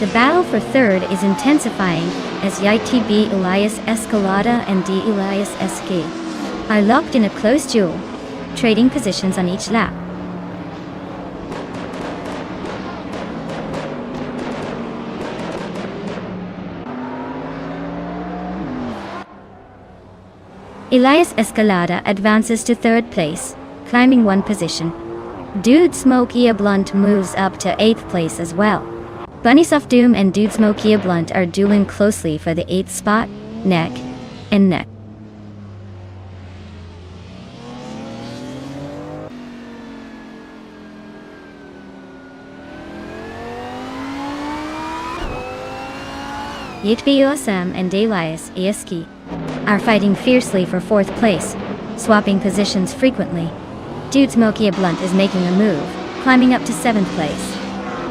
The battle for third is intensifying, as YTB Elias Escalada and D Elias SK are locked in a close duel, trading positions on each lap. Elias Escalada advances to third place, climbing one position. Dude Smokey Blunt moves up to 8th place as well. Bunnysoft Doom and Dude Smokey Blunt are dueling closely for the 8th spot, neck and neck. Yitbi Sam and Delias Eski are fighting fiercely for 4th place, swapping positions frequently. Dude Smokey Blunt is making a move, climbing up to 7th place.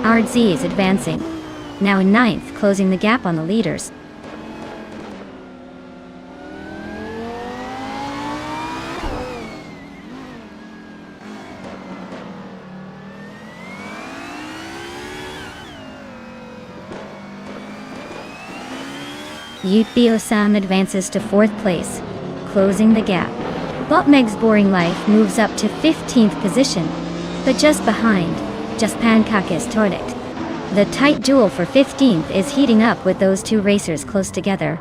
RZ is advancing, now in 9th, closing the gap on the leaders. Yutbi Sam advances to 4th place, closing the gap. Botmeg's Boring Life moves up to 15th position, but just behind, Pankakis Tordic. The tight duel for 15th is heating up with those two racers close together.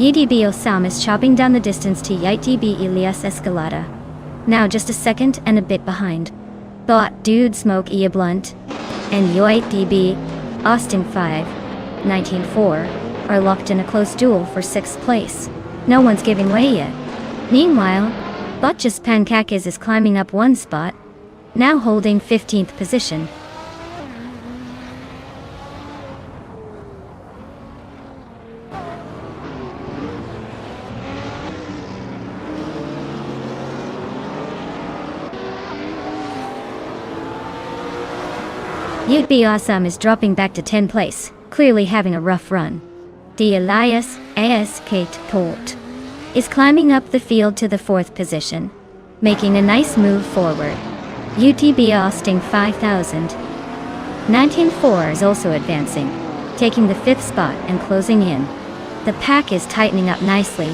YDB Osam is chopping down the distance to YTB Elias Escalada. Now just a second and a bit behind. Bot Dude Smoke Blunt and YTB Austin 5, 19-4 are locked in a close duel for 6th place. No one's giving way yet. Meanwhile, Bot Just Pankakis is climbing up one spot, now holding 15th position. Yutbi Awesome is dropping back to 10th place, clearly having a rough run. The Elias AS Kate Port is climbing up the field to the 4th position, making a nice move forward. UTB Austin 5000 19-4 is also advancing, taking the 5th spot and closing in. The pack is tightening up nicely.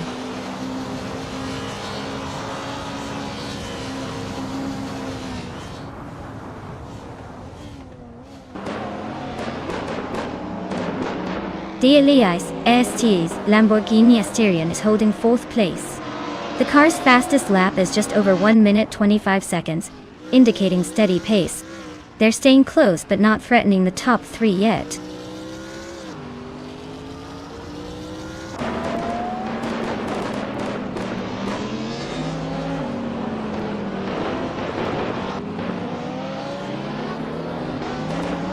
The Elias ST's Lamborghini Asterion is holding 4th place. The car's fastest lap is just over 1 minute 25 seconds, indicating steady pace. They're staying close but not threatening the top 3 yet.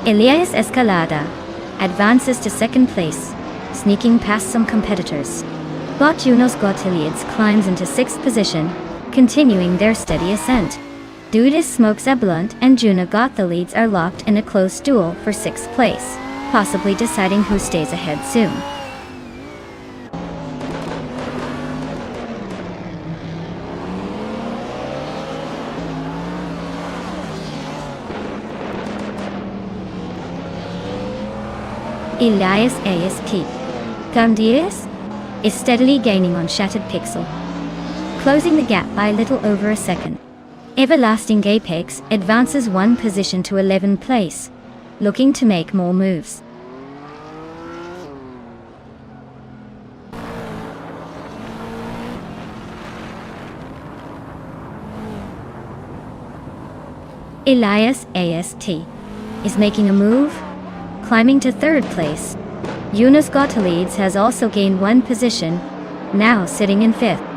Elias Escalada advances to 2nd place, sneaking past some competitors. Bot Junos Gotiliads climbs into 6th position, continuing their steady ascent. Dudis Smokes a Blunt and Juno Got the leads are locked in a close duel for 6th place. possibly deciding who stays ahead soon. Elias AST Gundis is steadily gaining on Shattered Pixel, closing the gap by a little over a second. Everlasting Apex advances one position to 11th place, looking to make more moves. Elias AST is making a move, climbing to 3rd place. Yunus Gottlieb has also gained one position, now sitting in 5th.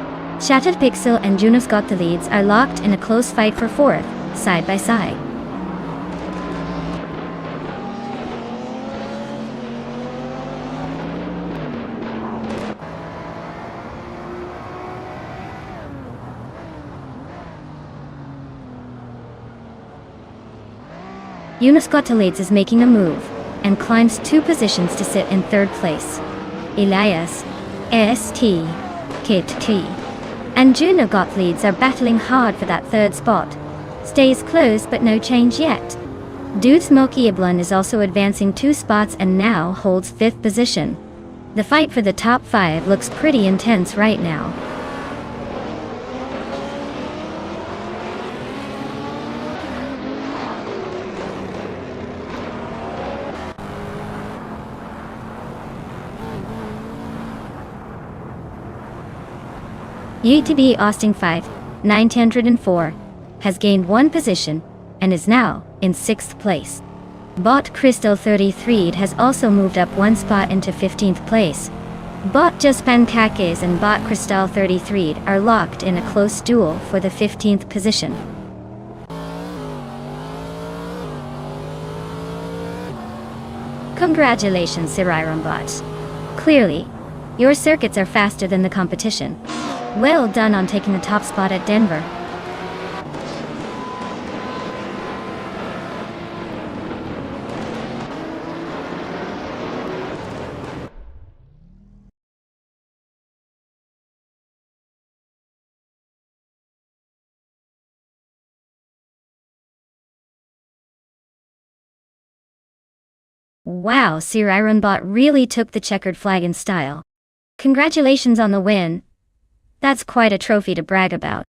Shattered Pixel and Yunus Gottlieb are locked in a close fight for 4th, side by side. Yunus Gottlieb is making a move, and climbs 2 positions to sit in 3rd place. Elias, ST, Kit T, and Juno Gottlieb are battling hard for that 3rd spot. Stays close but no change yet. Dude Smokey Iblon is also advancing 2 spots and now holds 5th position. The fight for the top 5 looks pretty intense right now. UTB Austin 5, 904, has gained one position, and is now in 6th place. Bot Crystal 33 has also moved up one spot into 15th place. Bot Just Pancakes and Bot Crystal 33 are locked in a close duel for the 15th position. Congratulations, Siriron Bot. Clearly, your circuits are faster than the competition. Well done on taking the top spot at Denver. Wow, Siriron Bot really took the checkered flag in style. Congratulations on the win. That's quite a trophy to brag about.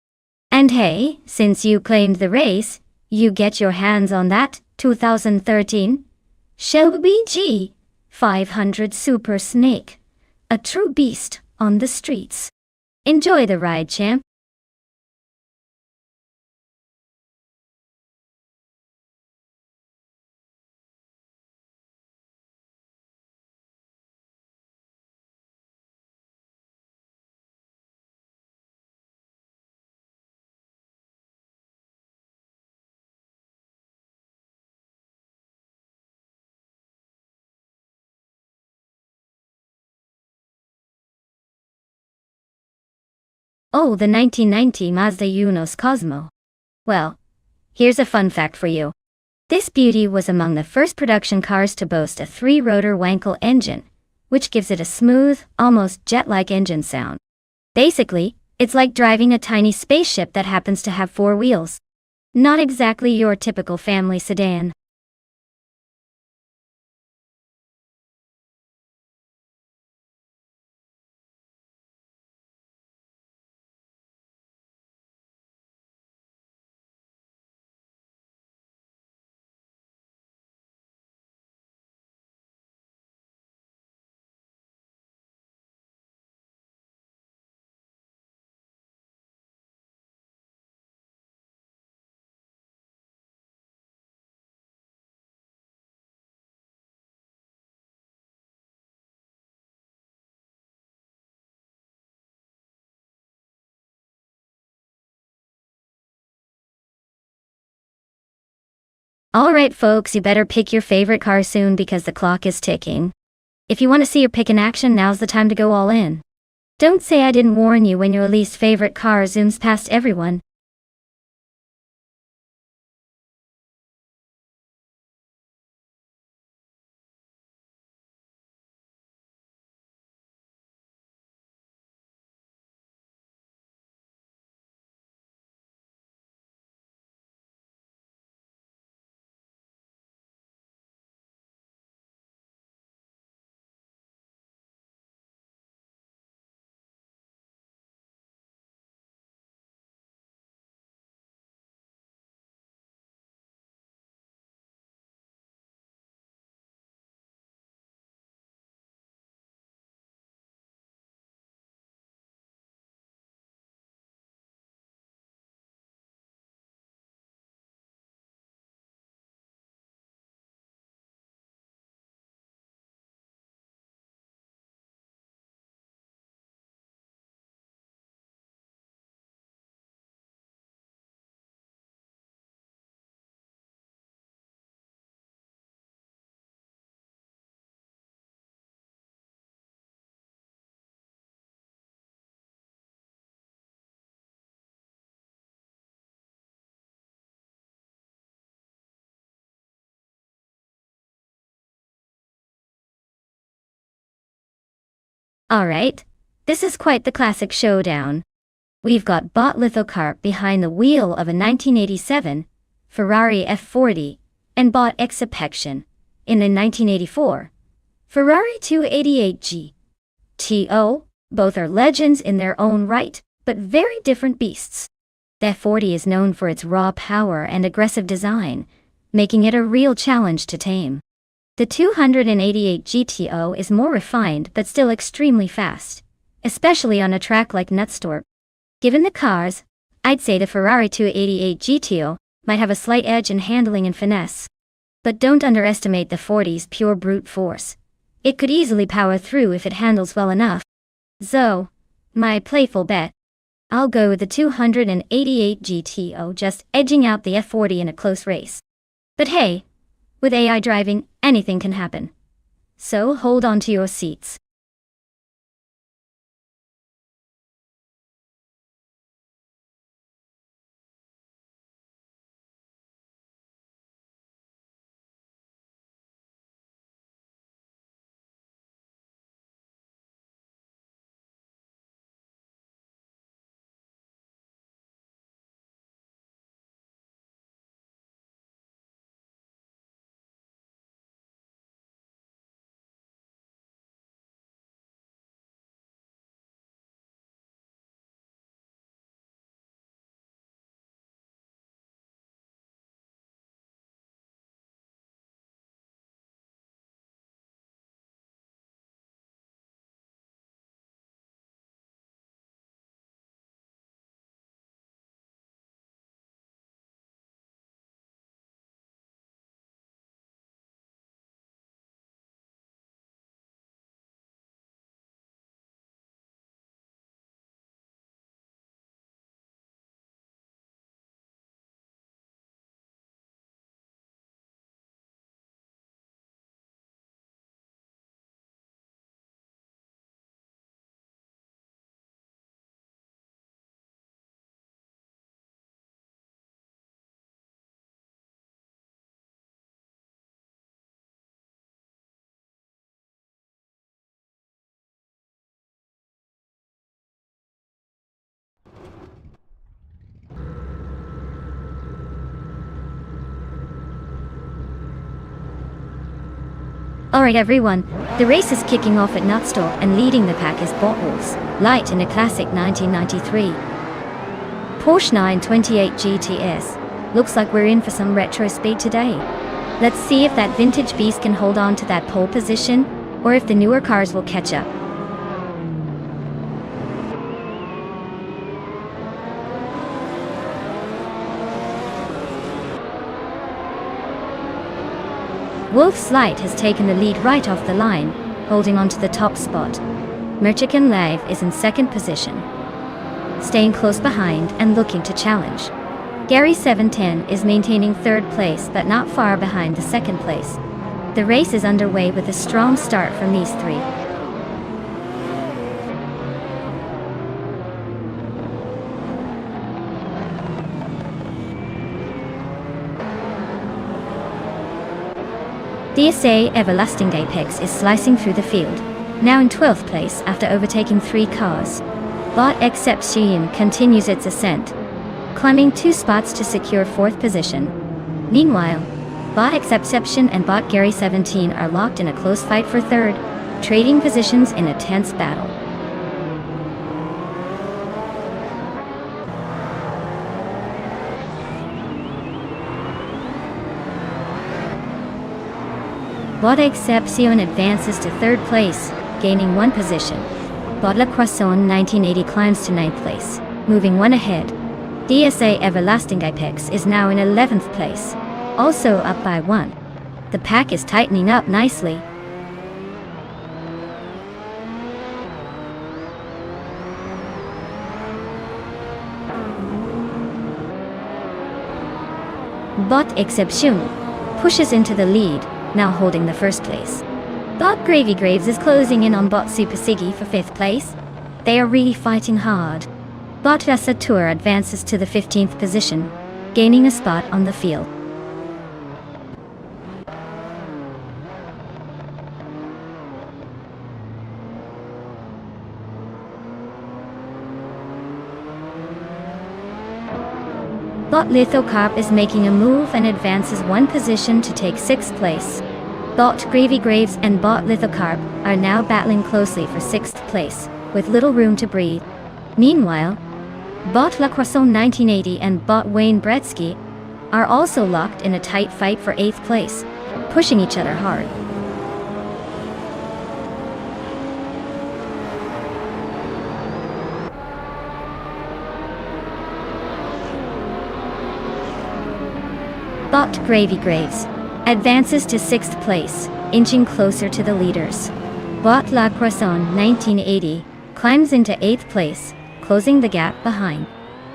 And hey, since you claimed the race, you get your hands on that 2013 Shelby G500 Super Snake. A true beast on the streets. Enjoy the ride, champ. Oh, the 1990 Mazda Yunus Cosmo. Well, here's a fun fact for you. This beauty was among the first production cars to boast a 3-rotor Wankel engine, which gives it a smooth, almost jet-like engine sound. Basically, it's like driving a tiny spaceship that happens to have 4 wheels. Not exactly your typical family sedan. Alright folks, you better pick your favorite car soon because the clock is ticking. If you want to see your pick in action, now's the time to go all in. Don't say I didn't warn you when your least favorite car zooms past everyone. Alright, this is quite the classic showdown. We've got Bot Lithocarp behind the wheel of a 1987 Ferrari F40 and Bot Exception in the 1984 Ferrari 288 GTO. Both are legends in their own right, but very different beasts. The F40 is known for its raw power and aggressive design, making it a real challenge to tame. The 288 GTO is more refined but still extremely fast, especially on a track like Nonstop. Given the cars, I'd say the Ferrari 288 GTO might have a slight edge in handling and finesse. But don't underestimate the 40's pure brute force. It could easily power through if it handles well enough. So, my playful bet, I'll go with the 288 GTO just edging out the F40 in a close race. But hey, with AI driving, anything can happen. So hold on to your seats. Alright everyone, the race is kicking off at Nonstop and leading the pack is Bottles, light in a classic 1993 Porsche 928 GTS. Looks like we're in for some retro speed today. Let's see if that vintage beast can hold on to that pole position, or if the newer cars will catch up. Wolf's Light has taken the lead right off the line, holding on to the top spot. Merchican Live is in second position, staying close behind and looking to challenge. Gary 710 is maintaining third place but not far behind the second place. The race is underway with a strong start from these three. DSA Everlasting Apex is slicing through the field, now in 12th place after overtaking 3 cars. Bot Exception continues its ascent, climbing 2 spots to secure 4th position. Meanwhile, Bot Exception and Bot Gary 17 are locked in a close fight for 3rd, trading positions in a tense battle. Bot Exception advances to 3rd place, gaining 1 position. Bot La Croissant 1980 climbs to 9th place, moving 1 ahead. DSA Everlasting Apex is now in 11th place, also up by 1. The pack is tightening up nicely. Bot Exception pushes into the lead, now holding the 1st place. Bot Gravy Graves is closing in on Bot Super Siggy for 5th place. They are really fighting hard. Bot Tour advances to the 15th position, gaining a spot on the field. Bot Lithocarp is making a move and advances one position to take 6th place. Bot Gravy Graves and Bot Lithocarp are now battling closely for 6th place, with little room to breathe. Meanwhile, Bot La Croissant 1980 and Bot Wayne Bretsky are also locked in a tight fight for 8th place, pushing each other hard. Bot Gravy Graves advances to 6th place, inching closer to the leaders. Bot La Croissant 1980 climbs into 8th place, closing the gap behind.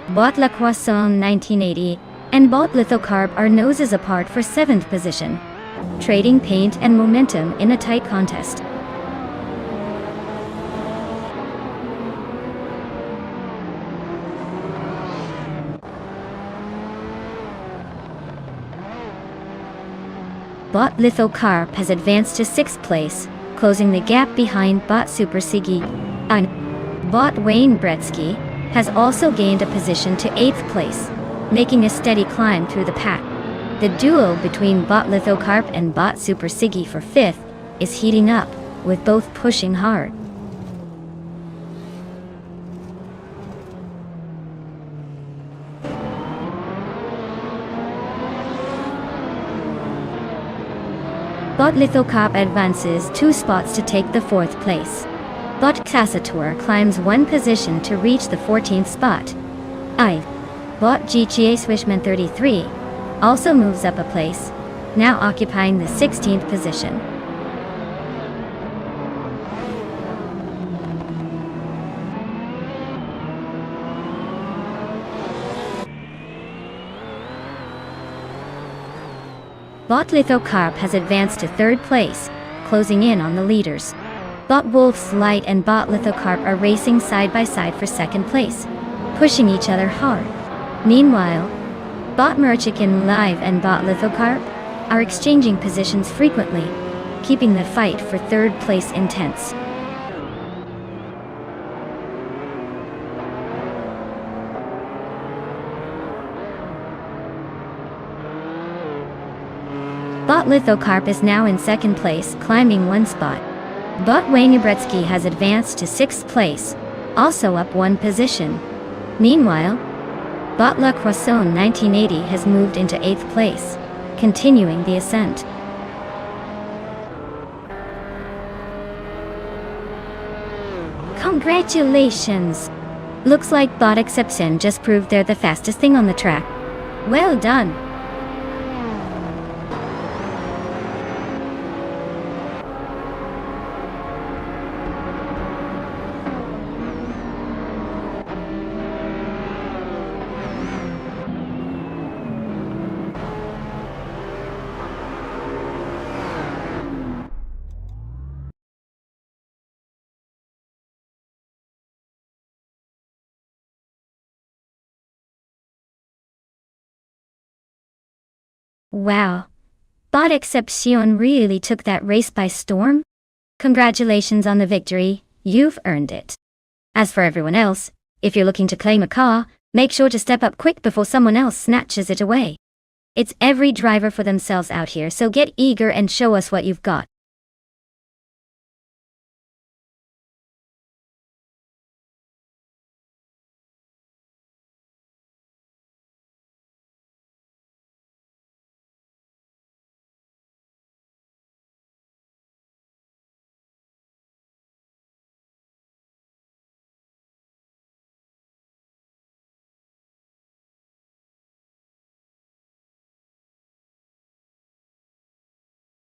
Bot La Croissant 1980 and Bot Lithocarp are noses apart for 7th position, trading paint and momentum in a tight contest. Bot Lithocarp has advanced to 6th place, closing the gap behind Bot Super Siggy. And Bot Wayne Bretsky has also gained a position to 8th place, making a steady climb through the pack. The duel between Bot Lithocarp and Bot Super Siggy for 5th is heating up, with both pushing hard. Bot Lithocarp advances 2 spots to take the 4th place. Bot Cassator climbs 1 position to reach the 14th spot. Bot GTA Swishman 33 also moves up a place, now occupying the 16th position. Bot Lithocarp has advanced to 3rd place, closing in on the leaders. Bot Wolf's Light and Bot Lithocarp are racing side by side for 2nd place, pushing each other hard. Meanwhile, Bot Merchican Live and Bot Lithocarp are exchanging positions frequently, keeping the fight for 3rd place intense. Bot Lithocarp is now in 2nd place, climbing 1 spot. Bot Wayne Bretsky has advanced to 6th place, also up 1 position. Meanwhile, Bot La Croissant 1980 has moved into 8th place, continuing the ascent. Congratulations! Looks like Bot Exception just proved they're the fastest thing on the track. Well done! Wow, Bot Exception really took that race by storm? Congratulations on the victory, you've earned it. As for everyone else, if you're looking to claim a car, make sure to step up quick before someone else snatches it away. It's every driver for themselves out here, so get eager and show us what you've got.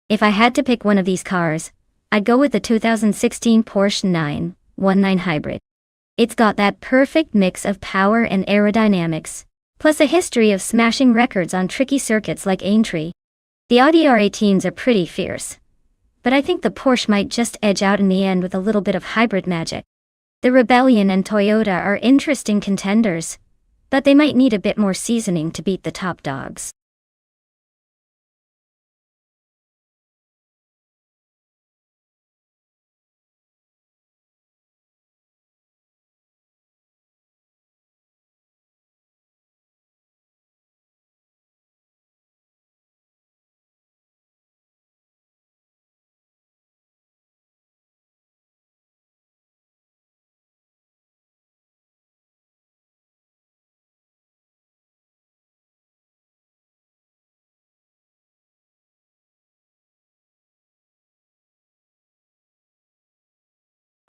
If I had to pick one of these cars, I'd go with the 2016 Porsche 919 Hybrid. It's got that perfect mix of power and aerodynamics, plus a history of smashing records on tricky circuits like Aintree. The Audi R18s are pretty fierce, but I think the Porsche might just edge out in the end with a little bit of hybrid magic. The Rebellion and Toyota are interesting contenders, but they might need a bit more seasoning to beat the top dogs.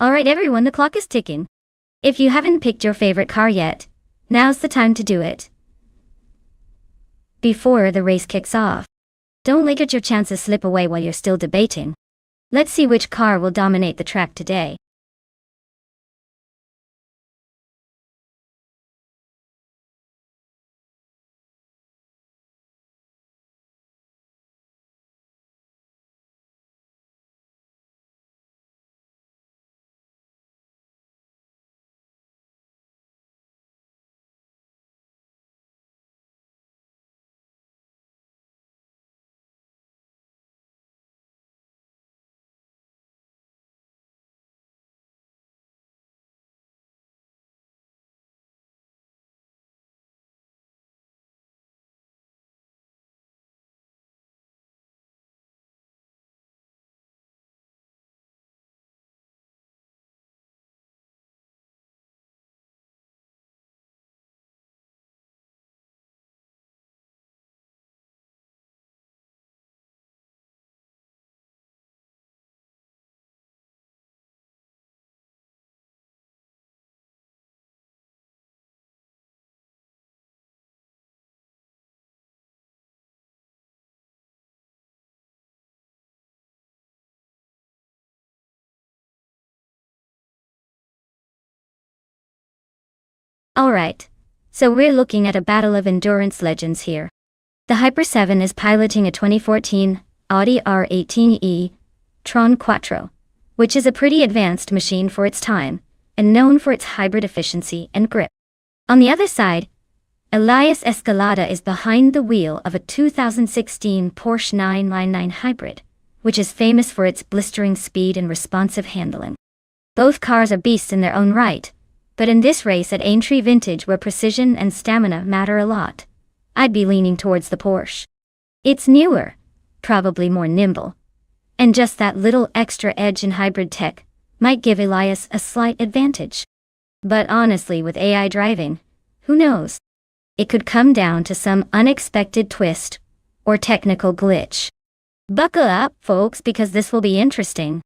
Alright everyone, the clock is ticking. If you haven't picked your favorite car yet, now's the time to do it. Before the race kicks off, don't let your chances slip away while you're still debating. Let's see which car will dominate the track today. Alright, so we're looking at a battle of endurance legends here. The Hyper 7 is piloting a 2014 Audi R18e Tron Quattro, which is a pretty advanced machine for its time, and known for its hybrid efficiency and grip. On the other side, Elias Escalada is behind the wheel of a 2016 Porsche 999 Hybrid, which is famous for its blistering speed and responsive handling. Both cars are beasts in their own right, but in this race at Aintree Vintage where precision and stamina matter a lot, I'd be leaning towards the Porsche. It's newer, probably more nimble, and just that little extra edge in hybrid tech might give Elias a slight advantage. But honestly, with AI driving, who knows? It could come down to some unexpected twist or technical glitch. Buckle up, folks, because this will be interesting.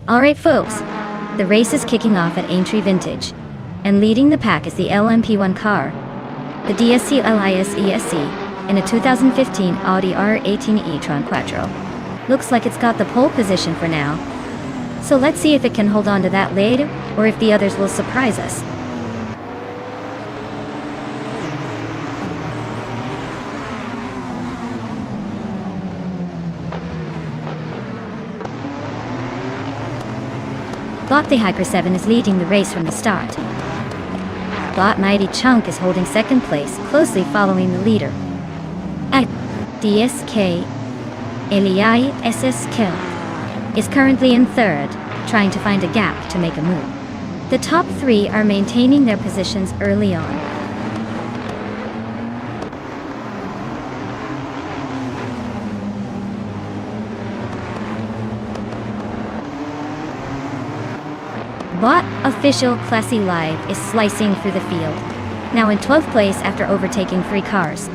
Alright folks, the race is kicking off at Aintree Vintage, and leading the pack is the LMP1 car, the DSC Elias ESC, in a 2015 Audi R18 e-tron Quattro. Looks like it's got the pole position for now, so let's see if it can hold on to that lead, or if the others will surprise us. Bot the Hyper 7 is leading the race from the start. Bot Mighty Chunk is holding second place, closely following the leader. At DSK Elias Eskel is currently in third, trying to find a gap to make a move. The top three are maintaining their positions early on. Bot official Classy Live is slicing through the field, now in 12th place after overtaking 3 cars.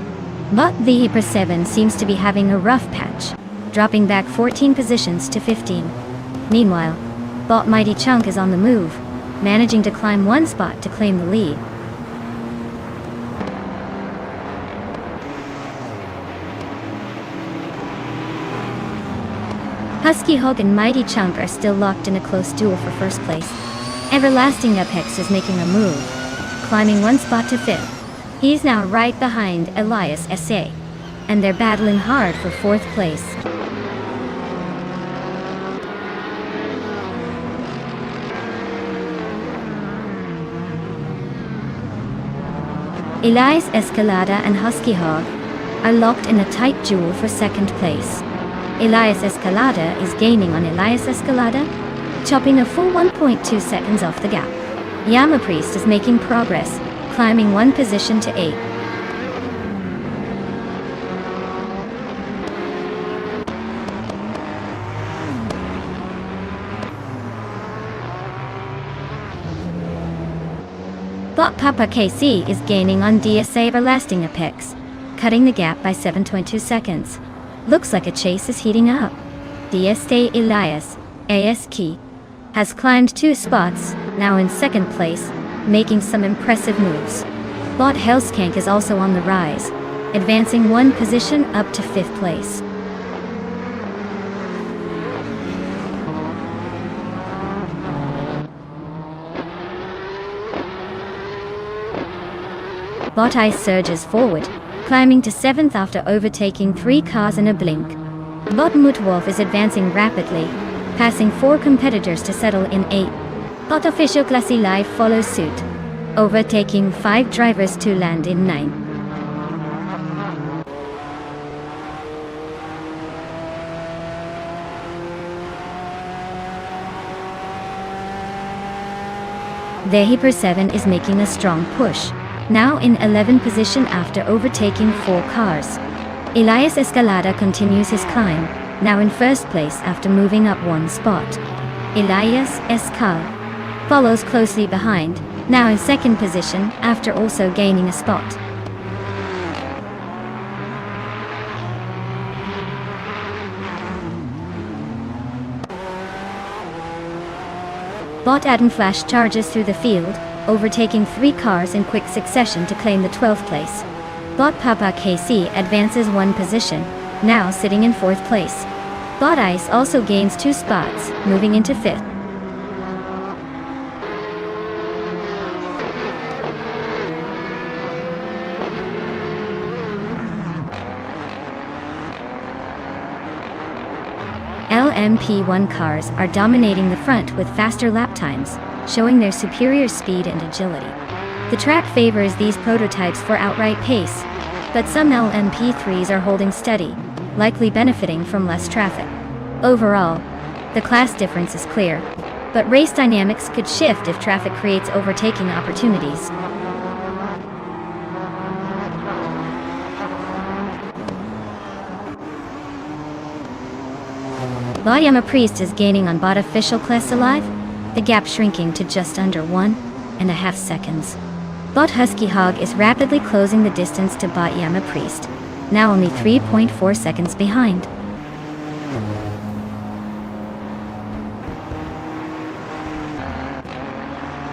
But the Hyper 7 seems to be having a rough patch, dropping back 14 positions to 15. Meanwhile, Bot Mighty Chunk is on the move, managing to climb 1 spot to claim the lead. Husky Hog and Mighty Chunk are still locked in a close duel for first place. Everlasting Apex is making a move, climbing 1 spot to 5th. He's now right behind Elias SA, and they're battling hard for 4th place. Elias Escalada and Husky Hog are locked in a tight duel for 2nd place. Elias Escalada is gaining on Elias Escalada, chopping a full 1.2 seconds off the gap. Yama Priest is making progress, climbing 1 position to 8. Bot Papa KC is gaining on DSA Everlasting Apex, cutting the gap by 7.2 seconds. Looks like a chase is heating up. DSA Elias, ASK, has climbed 2 spots, now in 2nd place, making some impressive moves. Bot Hellskank is also on the rise, advancing 1 position up to 5th place. Bot Ice surges forward, climbing to 7th after overtaking 3 cars in a blink. Bot Mutwolf is advancing rapidly, passing 4 competitors to settle in 8th. Bot Official Classy Live follows suit, overtaking 5 drivers to land in 9th. The Hyper 7 is making a strong push, now in 11th position after overtaking 4 cars. Elias Escalada continues his climb, now in 1st place after moving up 1 spot. Elias Escal follows closely behind, now in 2nd position after also gaining a spot. Bot Adam Flash charges through the field, overtaking 3 cars in quick succession to claim the 12th place. Bot Papa KC advances 1 position, now sitting in 4th place. Bot Ice also gains 2 spots, moving into 5th. LMP1 cars are dominating the front with faster lap times, showing their superior speed and agility. The track favors these prototypes for outright pace, but some LMP3s are holding steady, likely benefiting from less traffic. Overall, the class difference is clear, but race dynamics could shift if traffic creates overtaking opportunities. Yama Priest is gaining on Bot Official Class Alive, the gap shrinking to just under 1.5 seconds. Bot Husky Hog is rapidly closing the distance to Bot Yama Priest, now only 3.4 seconds behind.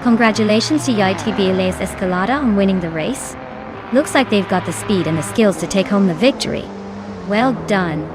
Congratulations to YTB Elias Escalada on winning the race. Looks like they've got the speed and the skills to take home the victory. Well done.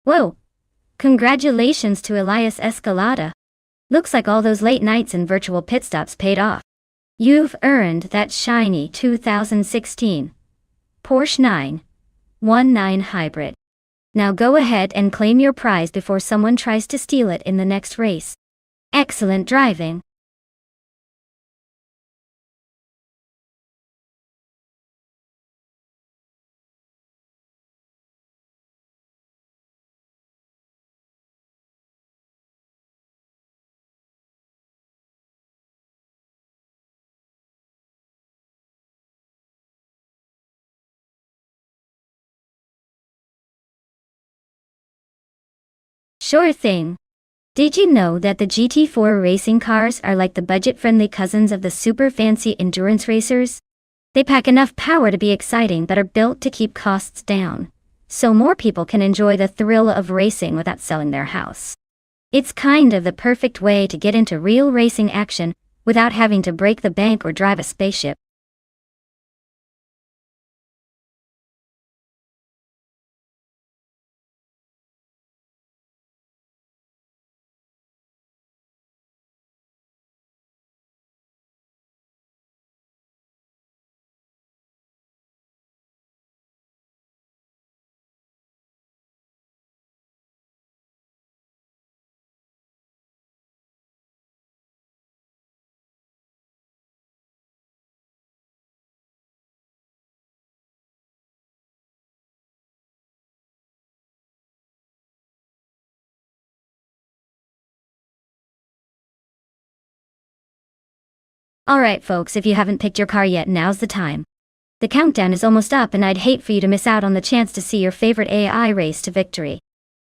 Whoa! Congratulations to Elias Escalada. Looks like all those late nights and virtual pit stops paid off. You've earned that shiny 2016 Porsche 919 Hybrid. Now go ahead and claim your prize before someone tries to steal it in the next race. Excellent driving. Sure thing. Did you know that the GT4 racing cars are like the budget-friendly cousins of the super fancy endurance racers? They pack enough power to be exciting but are built to keep costs down, so more people can enjoy the thrill of racing without selling their house. It's kind of the perfect way to get into real racing action without having to break the bank or drive a spaceship. Alright folks, if you haven't picked your car yet, now's the time. The countdown is almost up and I'd hate for you to miss out on the chance to see your favorite AI race to victory.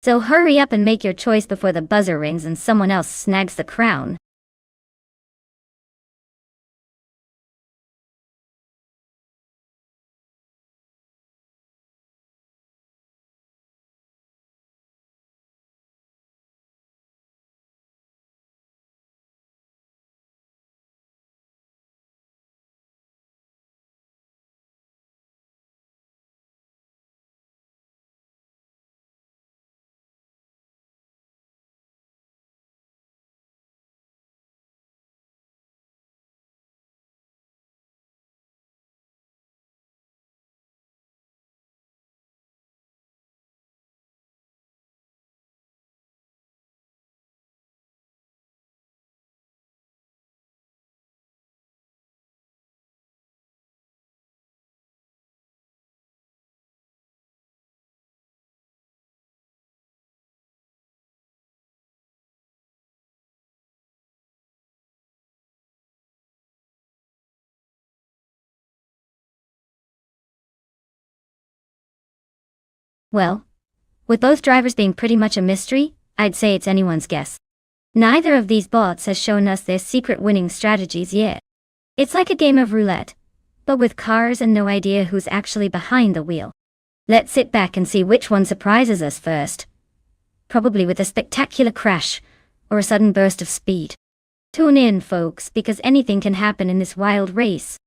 So hurry up and make your choice before the buzzer rings and someone else snags the crown. Well, with both drivers being pretty much a mystery, I'd say it's anyone's guess. Neither of these bots has shown us their secret winning strategies yet. It's like a game of roulette, but with cars and no idea who's actually behind the wheel. Let's sit back and see which one surprises us first. Probably with a spectacular crash, or a sudden burst of speed. Tune in, folks, because anything can happen in this wild race.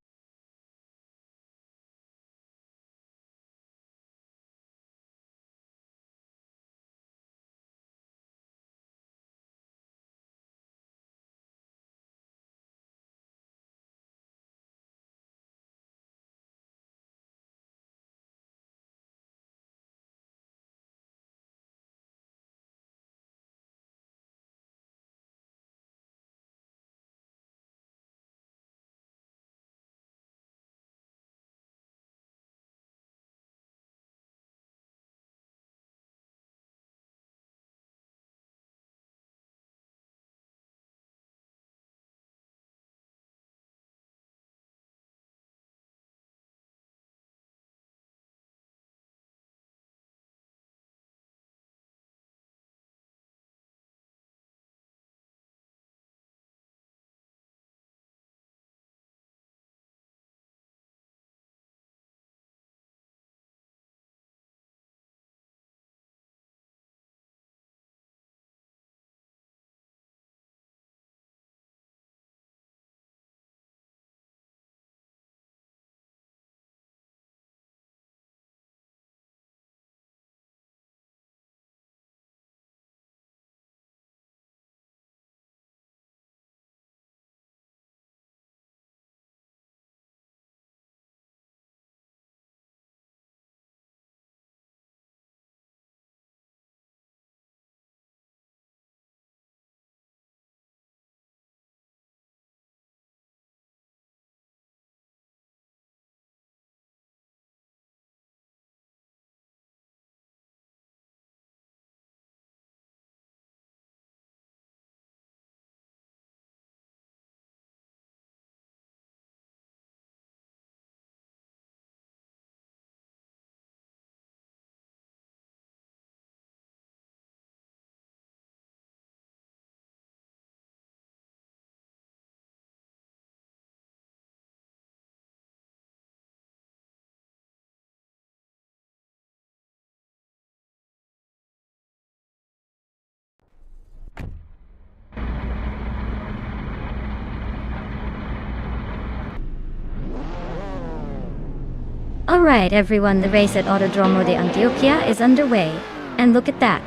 Alright everyone, the race at Autodromo de Antioquia is underway. And look at that.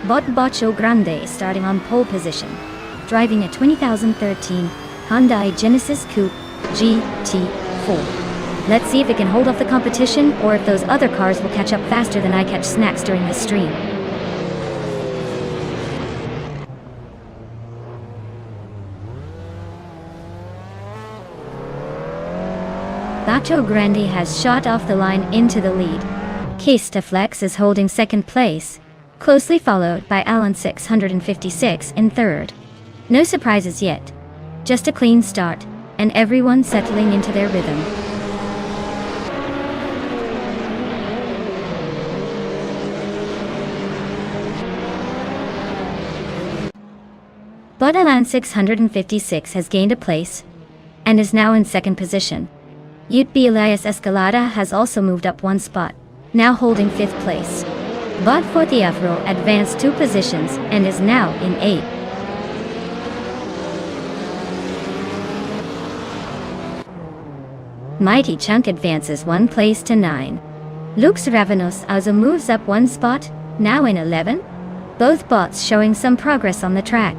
Bacho Grande is starting on pole position, driving a 2013 Hyundai Genesis Coupe GT4. Let's see if it can hold off the competition, or if those other cars will catch up faster than I catch snacks during this stream. Bacho Grande has shot off the line into the lead. Flex is holding second place, closely followed by Alan 656 in third. No surprises yet, just a clean start, and everyone settling into their rhythm. But Alan 656 has gained a place, and is now in second position. Utb Elias Escalada has also moved up one spot, now holding fifth place. But Fortiafro advanced 2 positions and is now in 8th. Mighty Chunk advances 1 place to 9. Lux Ravenos also moves up 1 spot, now in 11th. Both bots showing some progress on the track.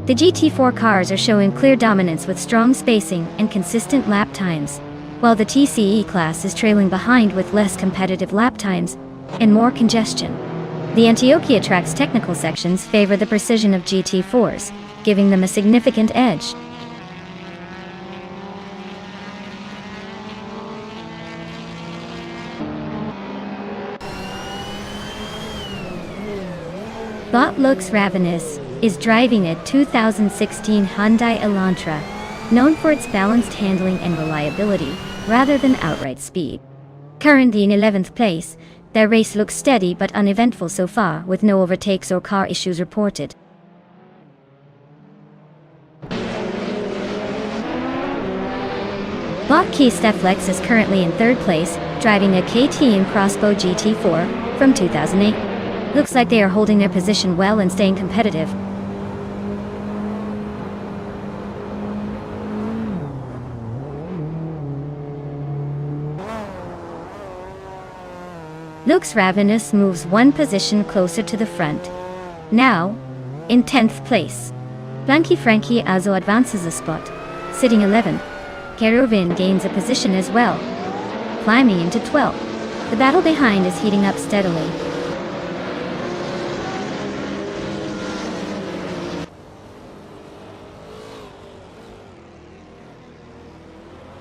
The GT4 cars are showing clear dominance with strong spacing and consistent lap times, while the TCE class is trailing behind with less competitive lap times and more congestion. The Antioquia track's technical sections favor the precision of GT4s, giving them a significant edge. Bot Lux Ravenous is driving a 2016 Hyundai Elantra, known for its balanced handling and reliability, rather than outright speed. Currently in 11th place, their race looks steady but uneventful so far, with no overtakes or car issues reported. Bot Flex is currently in 3rd place, driving a KTM Crossbow GT4 from 2008. Looks like they are holding their position well and staying competitive. Lux Ravenous moves 1 position closer to the front, now in 10th place. Blanky Frankie also advances a spot, sitting 11th. Keruvin gains a position as well, climbing into 12th. The battle behind is heating up steadily.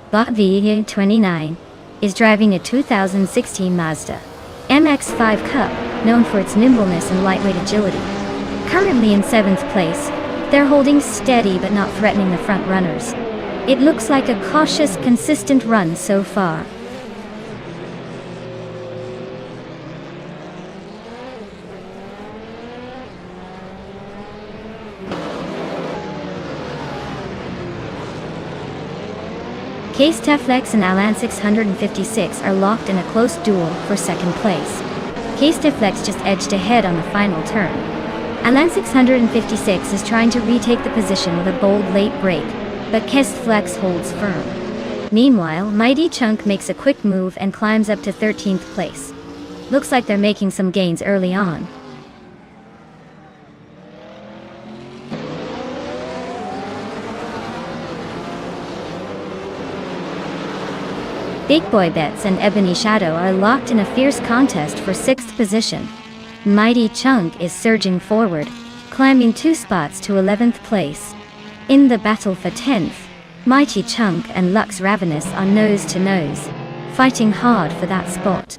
Bot VE29 is driving a 2016 Mazda MX-5 Cup, known for its nimbleness and lightweight agility. Currently in 7th place, they're holding steady but not threatening the front runners. It looks like a cautious, consistent run so far. Flex and Alan 656 are locked in a close duel for 2nd place. Flex just edged ahead on the final turn. Alan 656 is trying to retake the position with a bold late break, but Flex holds firm. Meanwhile, Mighty Chunk makes a quick move and climbs up to 13th place. Looks like they're making some gains early on. Big Boy Bets and Ebony Shadow are locked in a fierce contest for 6th position. Mighty Chunk is surging forward, climbing 2 spots to 11th place. In the battle for 10th, Mighty Chunk and Lux Ravenous are nose to nose, fighting hard for that spot.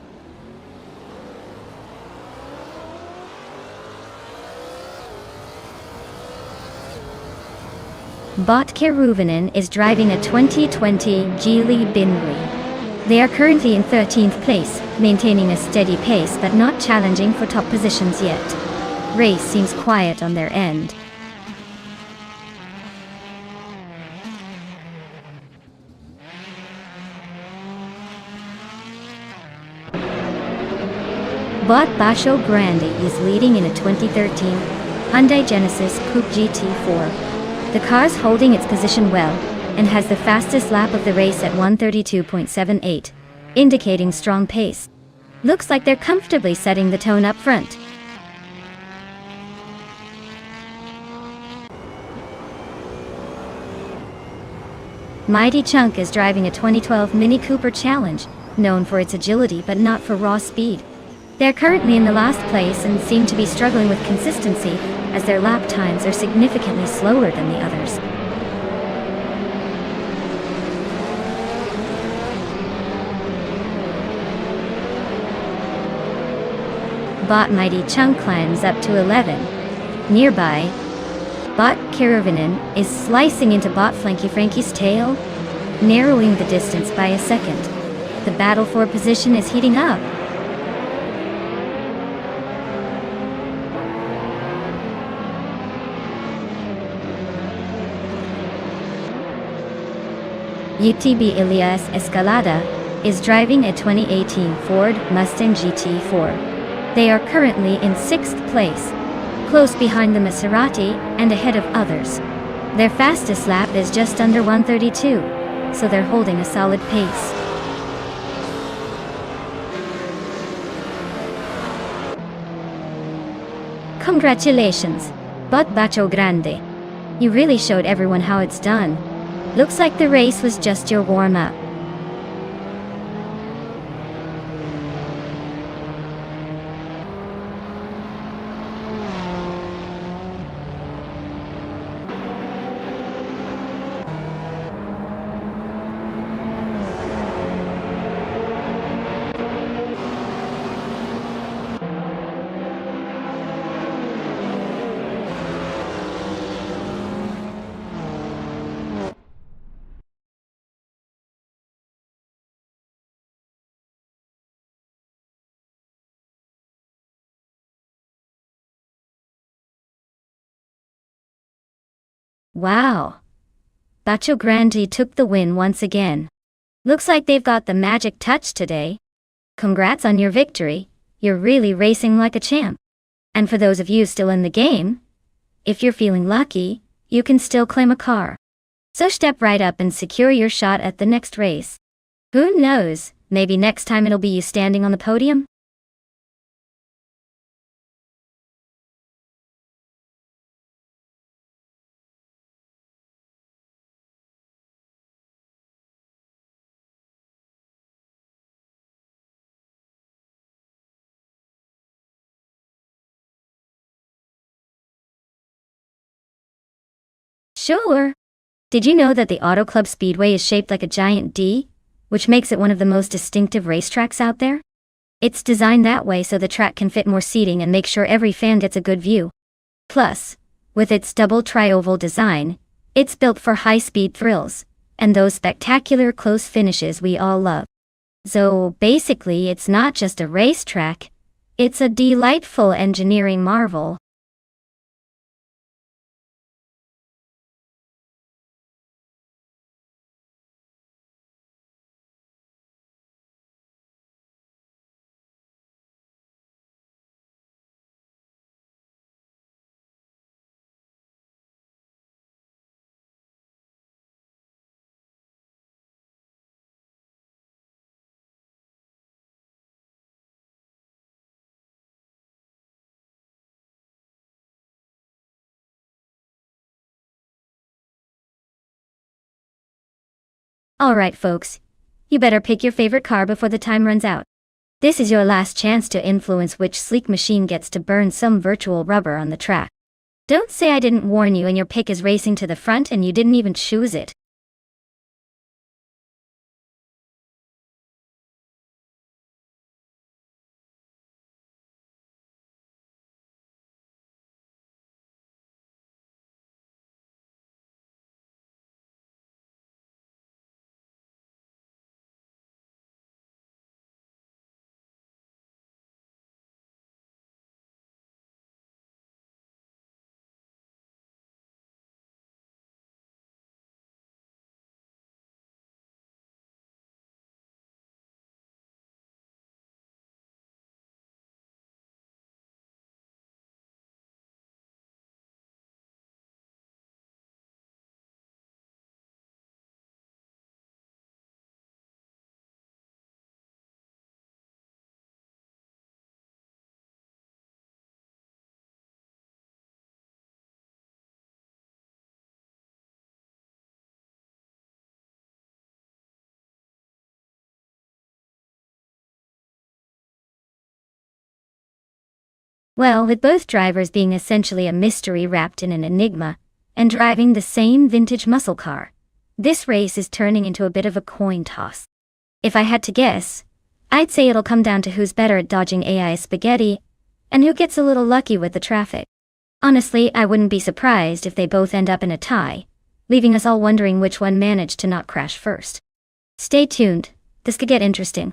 Bot Keruvinen is driving a 2020 Geely Binri. They are currently in 13th place, maintaining a steady pace but not challenging for top positions yet. Race seems quiet on their end. Bot Bacho Grande is leading in a 2013 Hyundai Genesis Coupe GT4. The car's holding its position well, and has the fastest lap of the race at 1:32.78, indicating strong pace. Looks like they're comfortably setting the tone up front. Mighty Chunk is driving a 2012 Mini Cooper Challenge, known for its agility but not for raw speed. They're currently in the last place and seem to be struggling with consistency, as their lap times are significantly slower than the others. Bot Mighty Chunk climbs up to 11. Nearby, Bot Karavinen is slicing into Bot Flanky Frankie's tail, narrowing the distance by a second. The battle for position is heating up. UTB Elias Escalada is driving a 2018 Ford Mustang GT4. They are currently in 6th place, close behind the Maserati and ahead of others. Their fastest lap is just under 1:32, so they're holding a solid pace. Congratulations, Bot Bacho Grande. You really showed everyone how it's done. Looks like the race was just your warm-up. Wow! Bacho Grande took the win once again. Looks like they've got the magic touch today. Congrats on your victory, you're really racing like a champ. And for those of you still in the game, if you're feeling lucky, you can still claim a car. So step right up and secure your shot at the next race. Who knows, maybe next time it'll be you standing on the podium? Sure! Did you know that the Auto Club Speedway is shaped like a giant D, which makes it one of the most distinctive racetracks out there? It's designed that way so the track can fit more seating and make sure every fan gets a good view. Plus, with its double tri-oval design, it's built for high-speed thrills, and those spectacular close finishes we all love. So basically it's not just a racetrack, it's a delightful engineering marvel. Alright folks, you better pick your favorite car before the time runs out. This is your last chance to influence which sleek machine gets to burn some virtual rubber on the track. Don't say I didn't warn you and your pick is racing to the front and you didn't even choose it. Well, with both drivers being essentially a mystery wrapped in an enigma, and driving the same vintage muscle car, this race is turning into a bit of a coin toss. If I had to guess, I'd say it'll come down to who's better at dodging AI spaghetti, and who gets a little lucky with the traffic. Honestly, I wouldn't be surprised if they both end up in a tie, leaving us all wondering which one managed to not crash first. Stay tuned, this could get interesting.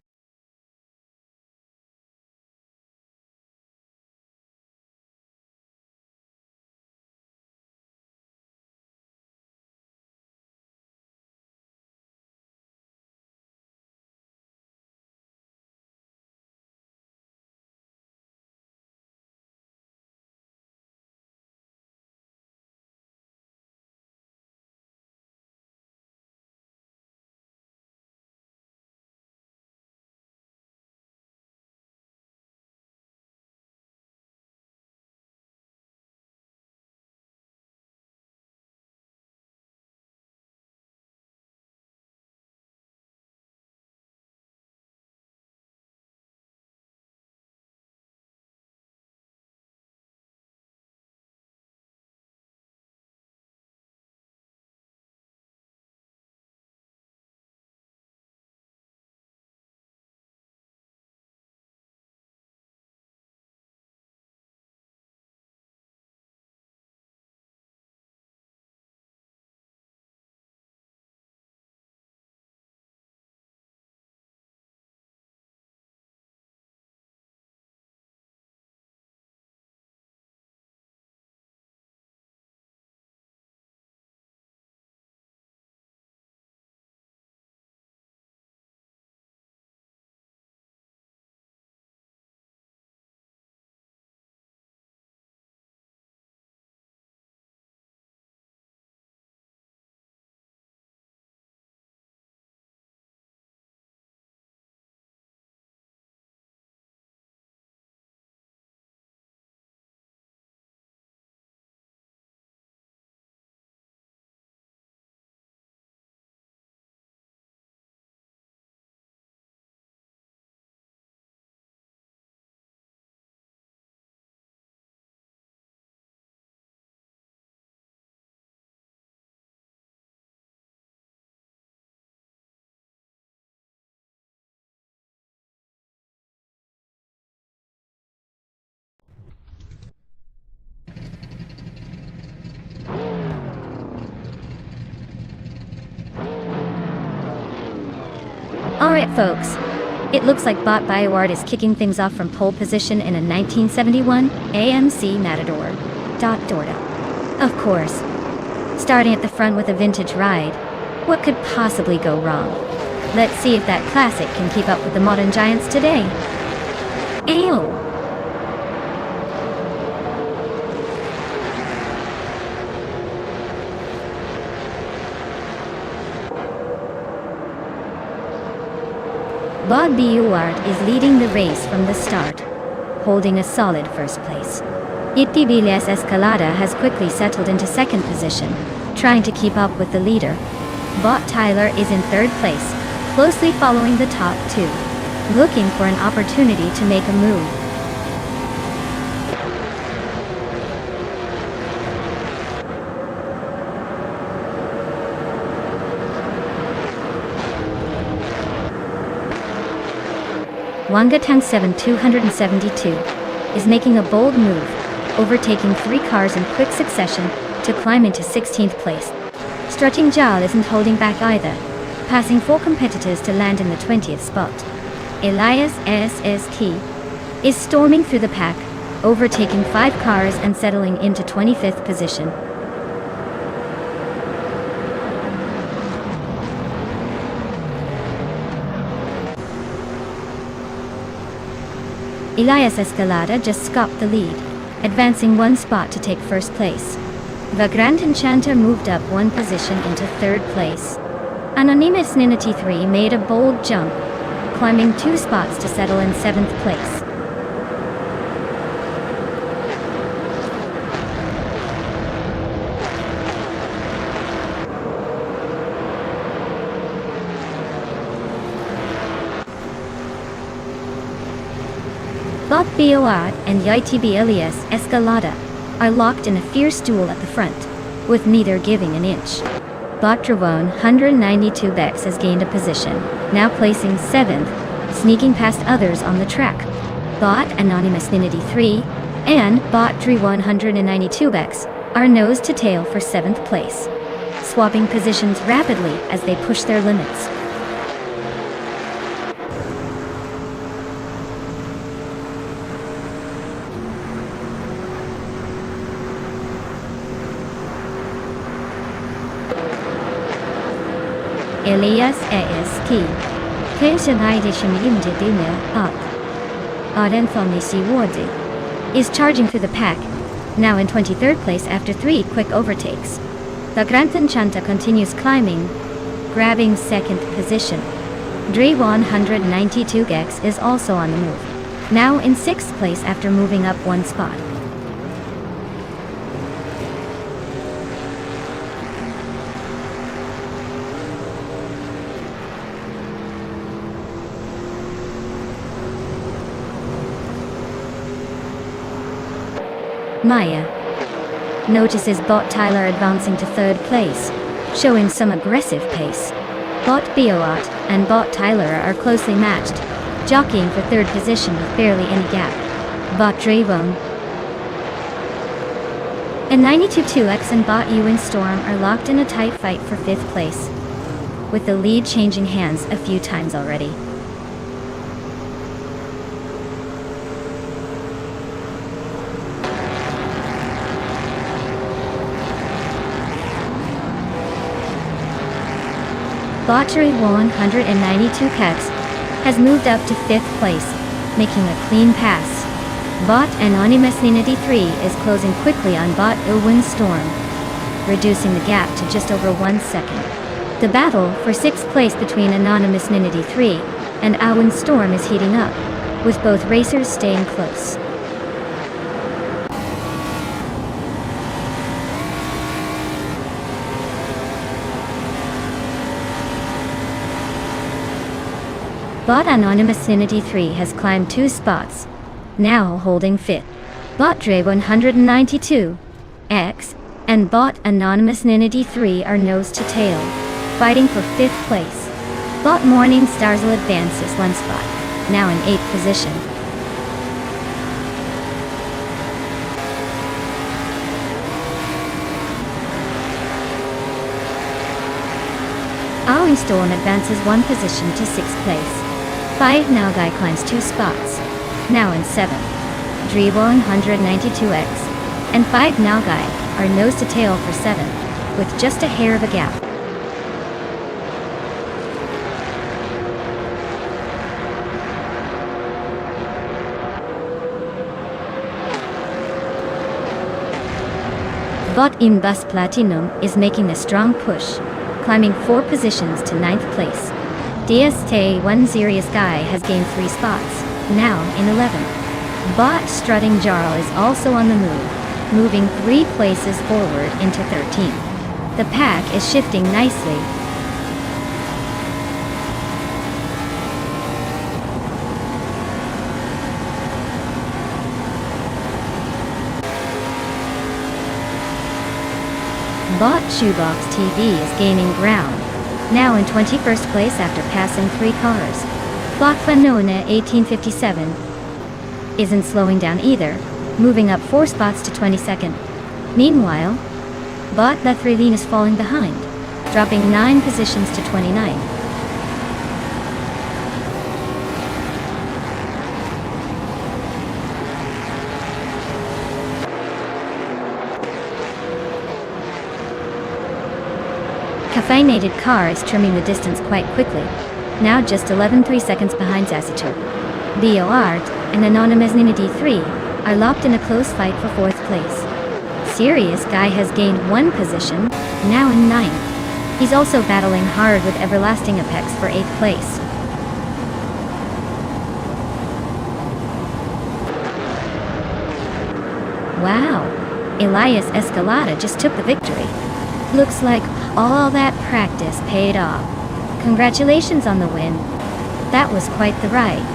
Alright folks, it looks like Bot BioArt is kicking things off from pole position in a 1971 AMC Matador. Dorda. Of course. Starting at the front with a vintage ride, what could possibly go wrong? Let's see if that classic can keep up with the modern giants today. Ayo! Bot BioArt is leading the race from the start, holding a solid first place. Itibiles Escalada has quickly settled into second position, trying to keep up with the leader. Bot Tyler is in third place, closely following the top two, looking for an opportunity to make a move. Wangatang 7272 is making a bold move, overtaking 3 cars in quick succession to climb into 16th place. Strutting Jal isn't holding back either, passing 4 competitors to land in the 20th spot. Elias SSK is storming through the pack, overtaking 5 cars and settling into 25th position. Elias Escalada just scopped the lead, advancing 1 spot to take first place. The Grand Enchanter moved up 1 position into third place. Anonymous Ninity 3 made a bold jump, climbing 2 spots to settle in 7th place. Bot Boat and YTB Elias Escalada are locked in a fierce duel at the front, with neither giving an inch. Bot Dravon 192 Bex has gained a position, now placing 7th, sneaking past others on the track. Bot Anonymous Ninity 3 and Bot Dre 192 Bex are nose to tail for 7th place, swapping positions rapidly as they push their limits. Elias AST is charging through the pack, now in 23rd place after 3 quick overtakes. The Grantan Chanta continues climbing, grabbing 2nd position. Dre 192 Gex is also on the move, now in 6th place after moving up 1 spot. Maya notices Bot Tyler advancing to 3rd place, showing some aggressive pace. Bot Boat and Bot Tyler are closely matched, jockeying for 3rd position with barely any gap. Bot Dravon and 92-2X and Bot Ewan Storm are locked in a tight fight for 5th place, with the lead changing hands a few times already. Bottery 192 Kex has moved up to 5th place, making a clean pass. Bot Anonymous Ninity 3 is closing quickly on Bot Ilwin Storm, reducing the gap to just over 1 second. The battle for 6th place between Anonymous Ninity 3 and Ilwin Storm is heating up, with both racers staying close. Bot Anonymous Ninity 3 has climbed 2 spots, now holding 5th. Bot Dre 192 X and Bot Anonymous Ninity 3 are nose to tail, fighting for 5th place. Bot Morning Stars will advances 1 spot, now in 8th position. Ilwin Storm advances 1 position to 6th place. 5 Now Guy climbs 2 spots, now in 7th. Dre 192X and 5 Now Guy are nose to tail for 7th, with just a hair of a gap. Bot Imbus Platinum is making a strong push, climbing 4 positions to 9th place. DST 1 Serious Guy has gained 3 spots, now in 11th. Bot Strutting Jarl is also on the move, moving 3 places forward into 13th. The pack is shifting nicely. Bot Shoebox TV is gaining ground, now in 21st place after passing 3 cars. Bot Fanona 1857 isn't slowing down either, moving up 4 spots to 22nd. Meanwhile, Bot Lethrilene is falling behind, dropping 9 positions to 29. Caffeinated car is trimming the distance quite quickly, now just 11.3 seconds behind Zacitur. Boart and Anonymous Ninity 3 are locked in a close fight for 4th place. Serious Guy has gained 1 position, now in 9th. He's also battling hard with Everlasting Apex for 8th place. Wow, Elias Escalada just took the victory. Looks like all that practice paid off. Congratulations on the win. That was quite the ride.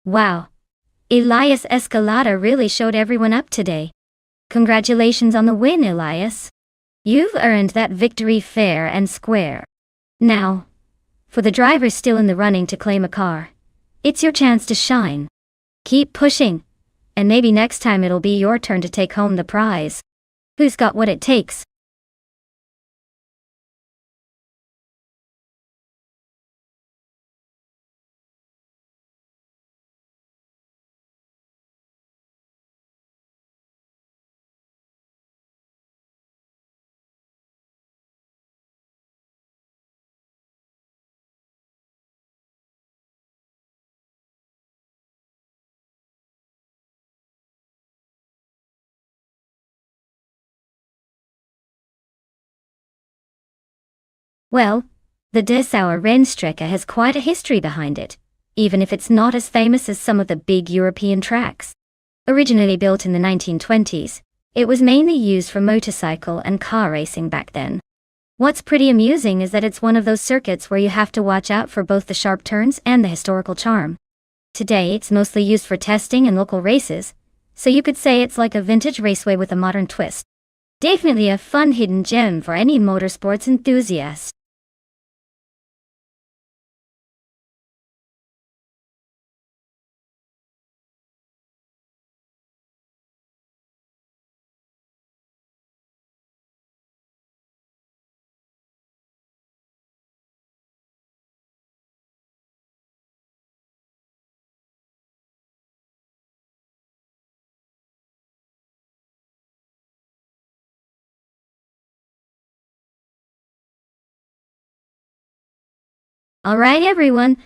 Wow. Elias Escalada really showed everyone up today. Congratulations on the win, Elias. You've earned that victory fair and square. Now, for the drivers still in the running to claim a car, it's your chance to shine. Keep pushing, and maybe next time it'll be your turn to take home the prize. Who's got what it takes? Well, the Dessauer Rennstrecke has quite a history behind it, even if it's not as famous as some of the big European tracks. Originally built in the 1920s, it was mainly used for motorcycle and car racing back then. What's pretty amusing is that it's one of those circuits where you have to watch out for both the sharp turns and the historical charm. Today, it's mostly used for testing and local races, so you could say it's like a vintage raceway with a modern twist. Definitely a fun hidden gem for any motorsports enthusiast. Alright everyone,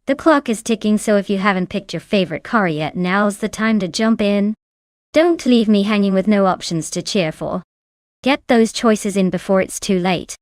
the clock is ticking, so if you haven't picked your favorite car yet, now's the time to jump in. Don't leave me hanging with no options to cheer for. Get those choices in before it's too late.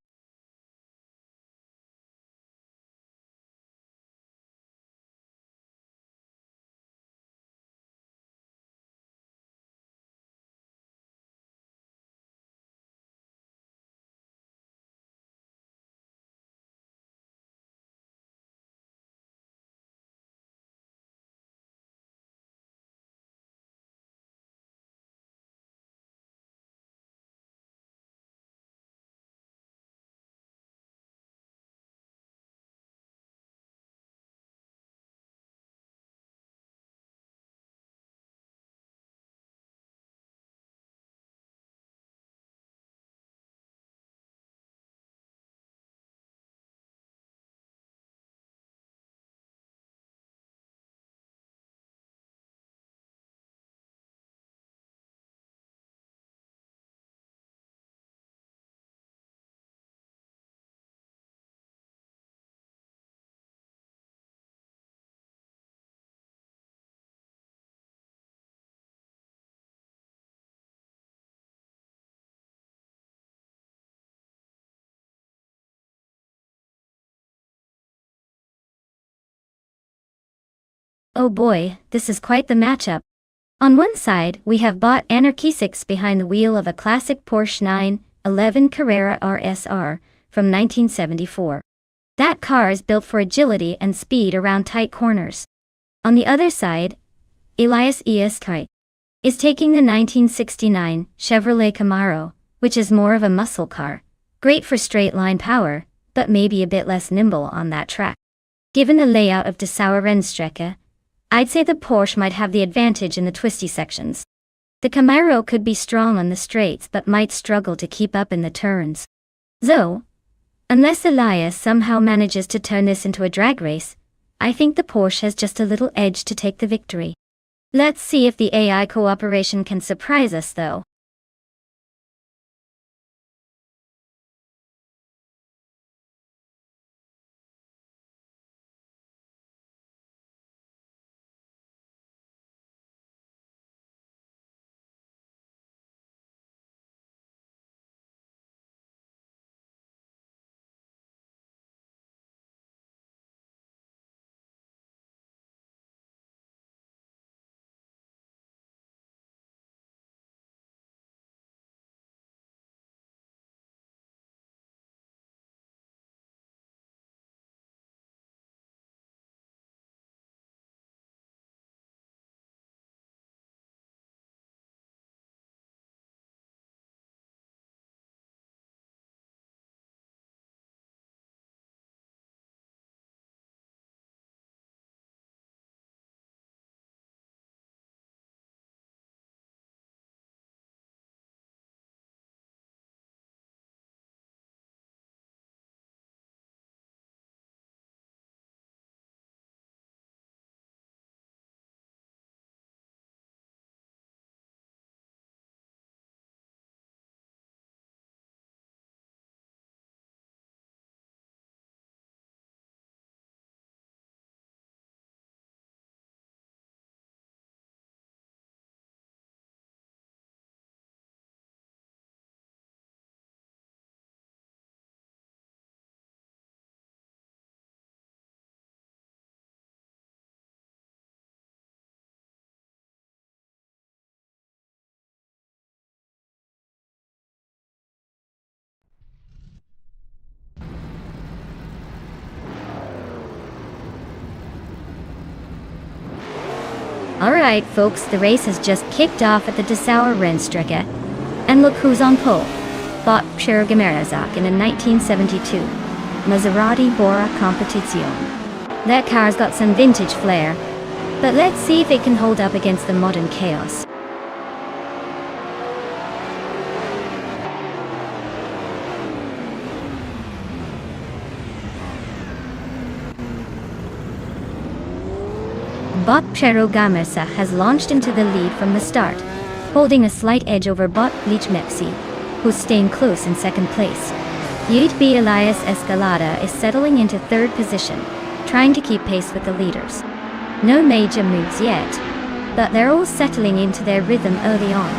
Oh boy, this is quite the matchup. On one side, we have Bot Anarchy6 behind the wheel of a classic Porsche 911 Carrera RSR from 1974. That car is built for agility and speed around tight corners. On the other side, Elias Eskai is taking the 1969 Chevrolet Camaro, which is more of a muscle car. Great for straight line power, but maybe a bit less nimble on that track. Given the layout of Dessauer Rennstrecke, I'd say the Porsche might have the advantage in the twisty sections. The Camaro could be strong on the straights but might struggle to keep up in the turns. Though, unless Elias somehow manages to turn this into a drag race, I think the Porsche has just a little edge to take the victory. Let's see if the AI cooperation can surprise us though. Alright folks, the race has just kicked off at the Dessauer Rennstrecke. And look who's on pole. Bot Przegemerazak in a 1972 Maserati Bora Competizione. That car's got some vintage flair, but let's see if it can hold up against the modern chaos. Bot Przegemerazak has launched into the lead from the start, holding a slight edge over Bot Lichmepsi, who's staying close in second place. UTB Elias Escalada is settling into third position, trying to keep pace with the leaders. No major moves yet, but they're all settling into their rhythm early on.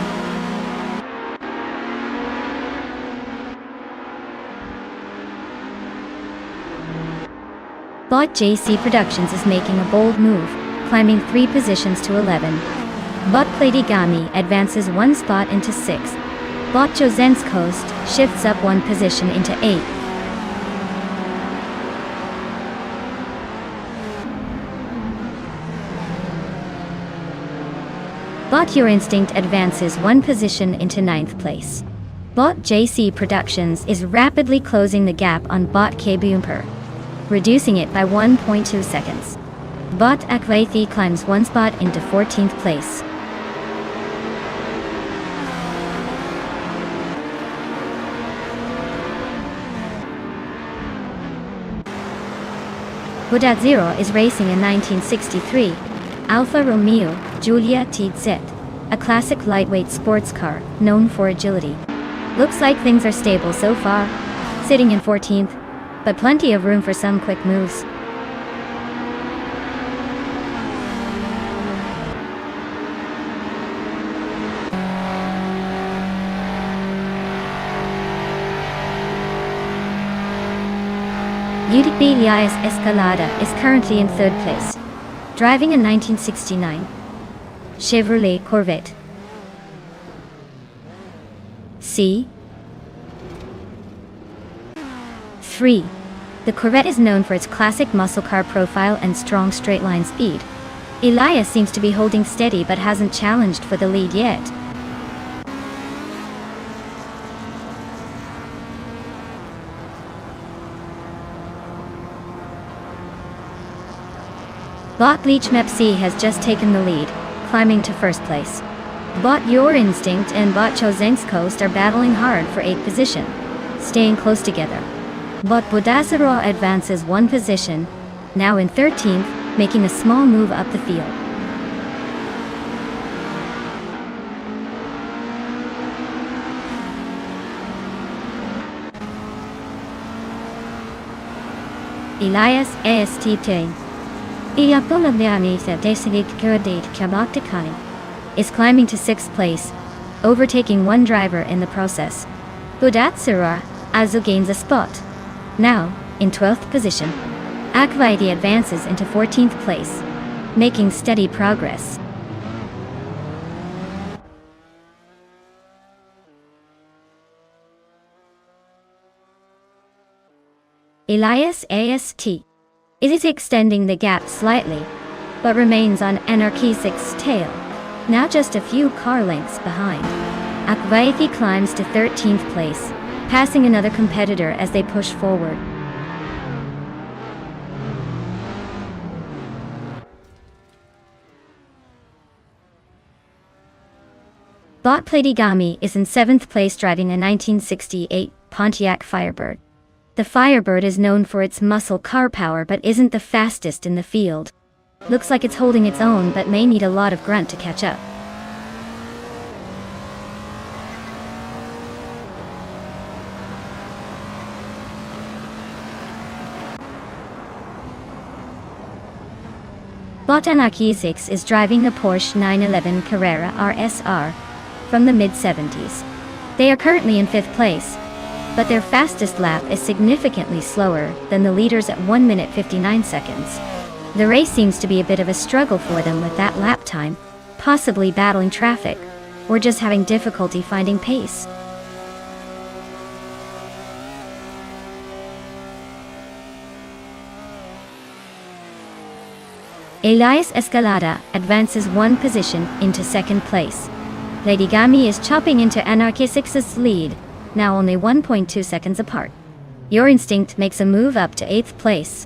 Bot JC Productions is making a bold move, climbing 3 positions to 11. Bot Platigami advances 1 spot into 6th. Bot Jozenskost shifts up 1 position into 8th. Bot Your Instinct advances 1 position into 9th place. Bot JC Productions is rapidly closing the gap on Bot Kbumper, reducing it by 1.2 seconds. Bot Akvaithi climbs 1 spot into 14th place. Budat Zero is racing in 1963 Alfa Romeo Giulia TZ, a classic lightweight sports car known for agility. Looks like things are stable so far, sitting in 14th, but plenty of room for some quick moves. UTB Elias Escalada is currently in 3rd place, driving a 1969 Chevrolet Corvette. C3. The Corvette is known for its classic muscle car profile and strong straight-line speed. Elias seems to be holding steady but hasn't challenged for the lead yet. Bot Lichmepsi has just taken the lead, climbing to 1st place. Bot Your Instinct and Bot Jozenskost are battling hard for 8th position, staying close together. Bot Budasaro advances 1 position, now in 13th, making a small move up the field. Elias AST is climbing to 6th place, overtaking 1 driver in the process. Budatsura also gains a spot, now in 12th position. Akvaiti advances into 14th place, making steady progress. Elias AST is extending the gap slightly, but remains on Anarchisic's tail, now just a few car lengths behind. Akvaithi climbs to 13th place, passing another competitor as they push forward. Bot Platigami is in 7th place driving a 1968 Pontiac Firebird. The Firebird is known for its muscle car power but isn't the fastest in the field. Looks like it's holding its own but may need a lot of grunt to catch up. Bot Anarchisix is driving the Porsche 911 Carrera RSR from the mid-70s. They are currently in 5th place, but their fastest lap is significantly slower than the leaders at 1 minute 59 seconds. The race seems to be a bit of a struggle for them with that lap time, possibly battling traffic, or just having difficulty finding pace. Elias Escalada advances one position into second place. Lady Gami is chopping into Anarchisix's lead, now only 1.2 seconds apart. Your Instinct makes a move up to 8th place.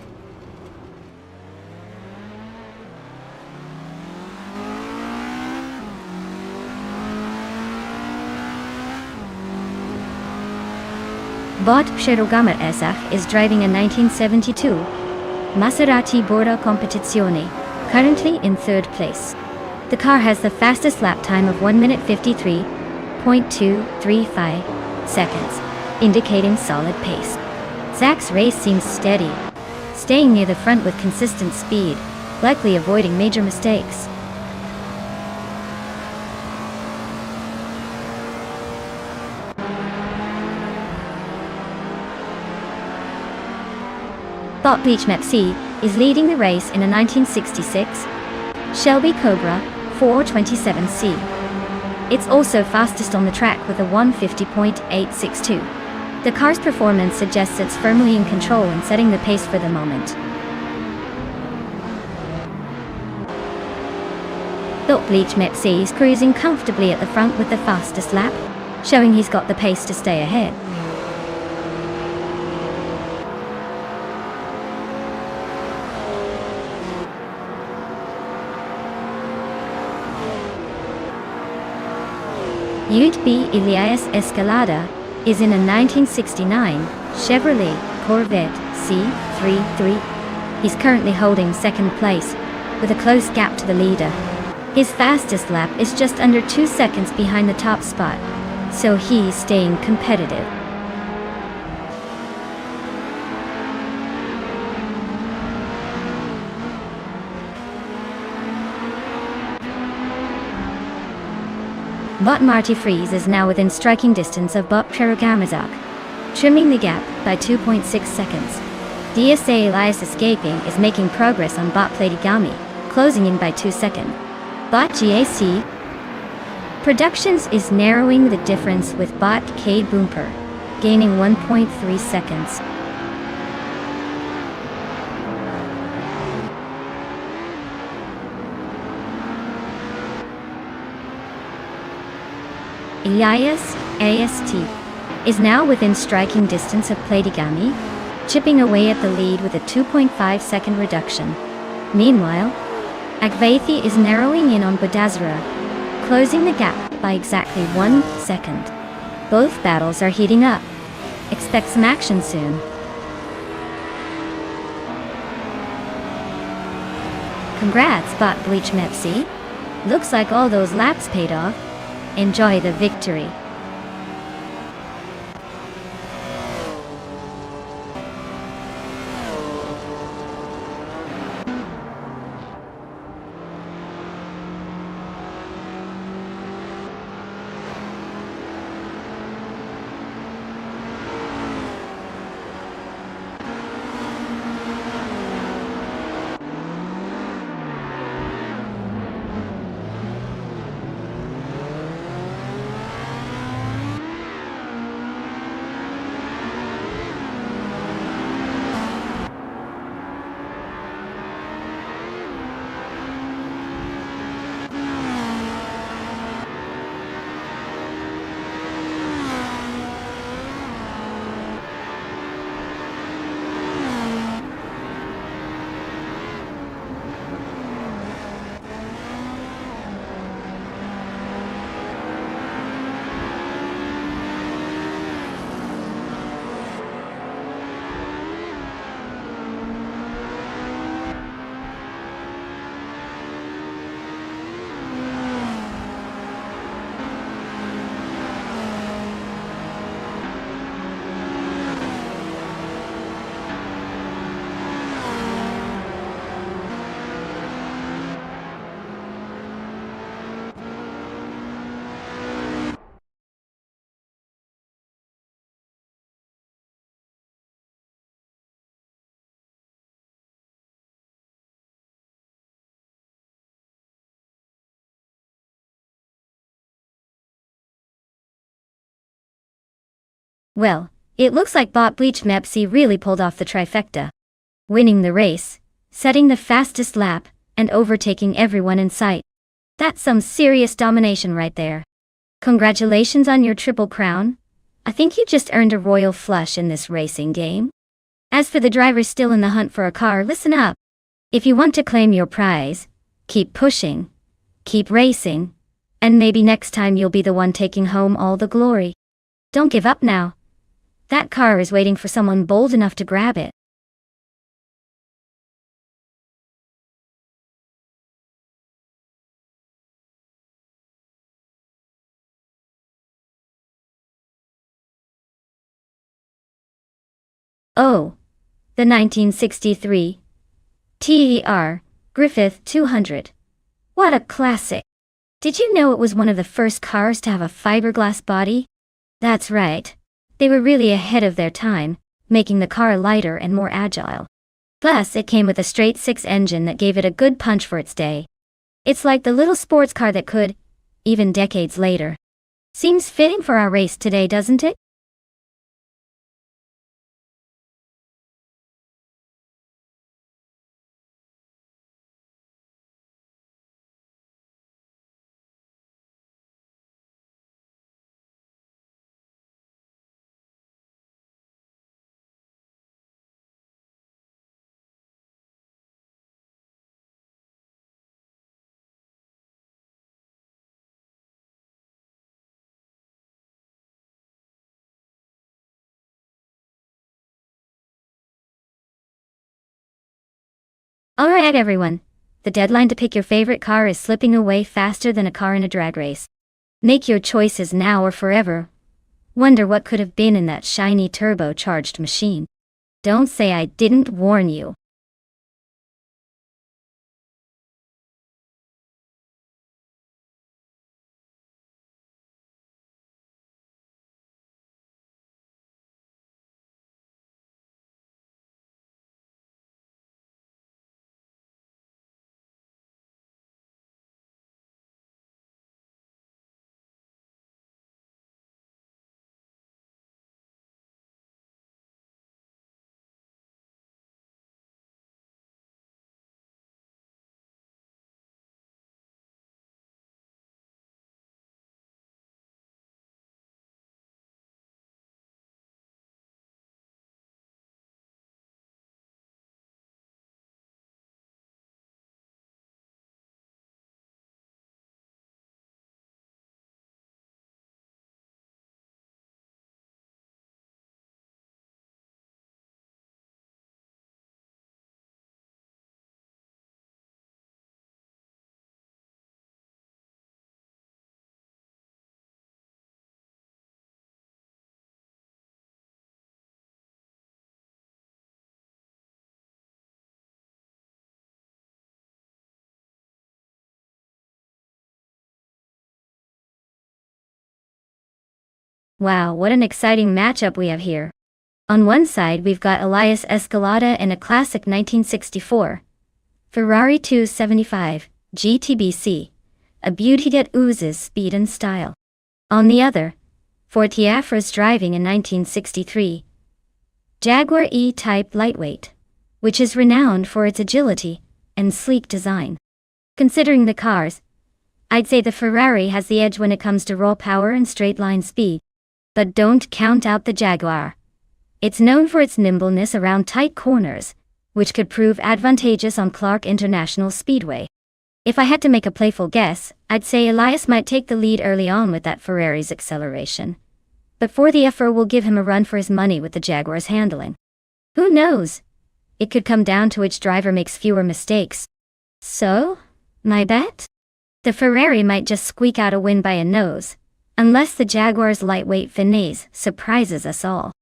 Bot Przerogamer Esach is driving a 1972 Maserati Borda Competizione, currently in 3rd place. The car has the fastest lap time of 1 minute 53.235 seconds, indicating solid pace. Zach's race seems steady, staying near the front with consistent speed, likely avoiding major mistakes. Bot Beach Mepsi is leading the race in a 1966 Shelby Cobra 427C. It's also fastest on the track with a 150.862. The car's performance suggests it's firmly in control and setting the pace for the moment. Bot Beach Mepsi is cruising comfortably at the front with the fastest lap, showing he's got the pace to stay ahead. Ute B. Elias Escalada is in a 1969 Chevrolet Corvette C33. He's currently holding second place, with a close gap to the leader. His fastest lap is just under 2 seconds behind the top spot, so he's staying competitive. Bot Marty Freeze is now within striking distance of Bot Przerogamazak, trimming the gap by 2.6 seconds. DSA Elias Escaping is making progress on Bot Platigami, closing in by 2 seconds. Bot GAC Productions is narrowing the difference with Bot K Boomper, gaining 1.3 seconds. Elias AST is now within striking distance of Platigami, chipping away at the lead with a 2.5 second reduction. Meanwhile, Agvaithi is narrowing in on Badazara, closing the gap by exactly 1 second. Both battles are heating up. Expect some action soon. Congrats, Bot Bleach Mepsi. Looks like all those laps paid off. Enjoy the victory. Well, it looks like Bot Bleach Mepsi really pulled off the trifecta, winning the race, setting the fastest lap, and overtaking everyone in sight. That's some serious domination right there. Congratulations on your triple crown. I think you just earned a royal flush in this racing game. As for the drivers still in the hunt for a car, listen up. If you want to claim your prize, keep pushing, keep racing, and maybe next time you'll be the one taking home all the glory. Don't give up now. That car is waiting for someone bold enough to grab it. Oh, the 1963 TER Griffith 200. What a classic. Did you know it was one of the first cars to have a fiberglass body? That's right. They were really ahead of their time, making the car lighter and more agile. Plus, it came with a straight six engine that gave it a good punch for its day. It's like the little sports car that could, even decades later. Seems fitting for our race today, doesn't it? Alright everyone, the deadline to pick your favorite car is slipping away faster than a car in a drag race. Make your choices now or forever. Wonder what could have been in that shiny turbocharged machine. Don't say I didn't warn you. Wow, what an exciting matchup we have here. On one side we've got Elias Escalada and a classic 1964 Ferrari 275 GTBC, a beauty that oozes speed and style. On the other, Ford Tiafra's driving in 1963 Jaguar E-Type Lightweight, which is renowned for its agility and sleek design. Considering the cars, I'd say the Ferrari has the edge when it comes to raw power and straight-line speed. But don't count out the Jaguar. It's known for its nimbleness around tight corners, which could prove advantageous on Clark International Speedway. If I had to make a playful guess, I'd say Elias might take the lead early on with that Ferrari's acceleration. But Ford Tiafra will give him a run for his money with the Jaguar's handling. Who knows? It could come down to which driver makes fewer mistakes. So, my bet? The Ferrari might just squeak out a win by a nose, unless the Jaguar's lightweight finesse surprises us all.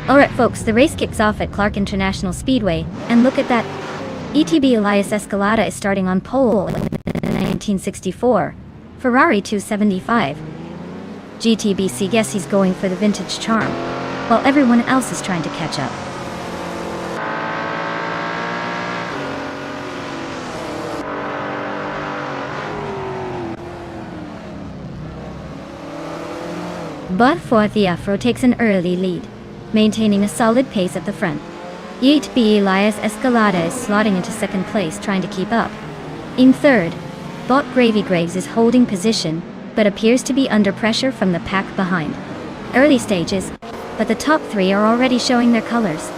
Alright folks, the race kicks off at Clark International Speedway, and look at that. ETB Elias Escalada is starting on pole in 1964. Ferrari 275. GTBC guess he's going for the vintage charm, while everyone else is trying to catch up. But Fortiafro takes an early lead, maintaining a solid pace at the front. ETB Elias Escalada is slotting into second place, trying to keep up. In third, Bot Gravy Graves is holding position, but appears to be under pressure from the pack behind. Early stages, but the top three are already showing their colors.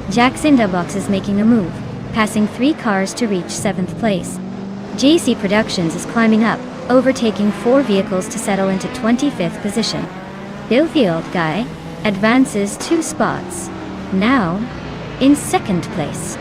Jack Cinderbox is making a move, passing 3 cars to reach 7th place. JC Productions is climbing up, overtaking 4 vehicles to settle into 25th position. Filthy Old Guy advances 2 spots, now in 2nd place.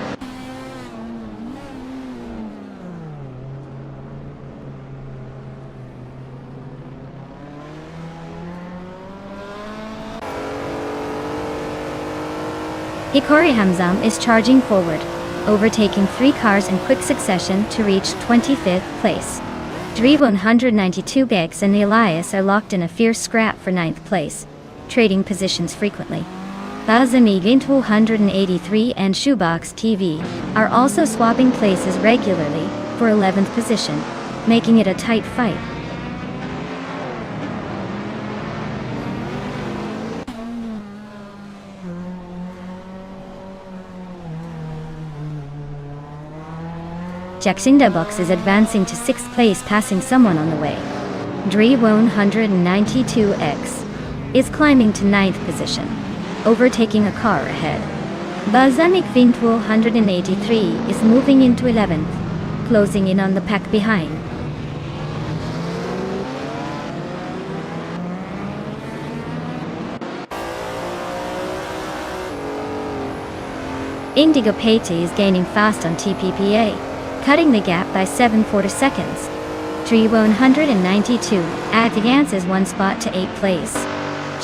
Hikori Hamzam is charging forward, overtaking 3 cars in quick succession to reach 25th place. Dre 192 Gex and Elias are locked in a fierce scrap for 9th place, trading positions frequently. Bazamig 283 and Shoebox TV are also swapping places regularly for 11th position, making it a tight fight. Jack Cinderbox is advancing to 6th place, passing someone on the way. Dre 192X is climbing to 9th position, overtaking a car ahead. Balsamic Vint 183 is moving into 11th, closing in on the pack behind. Indigo Pate is gaining fast on TPPA, cutting the gap by 7/4 seconds. Dre 192 advances 1 spot to 8th place.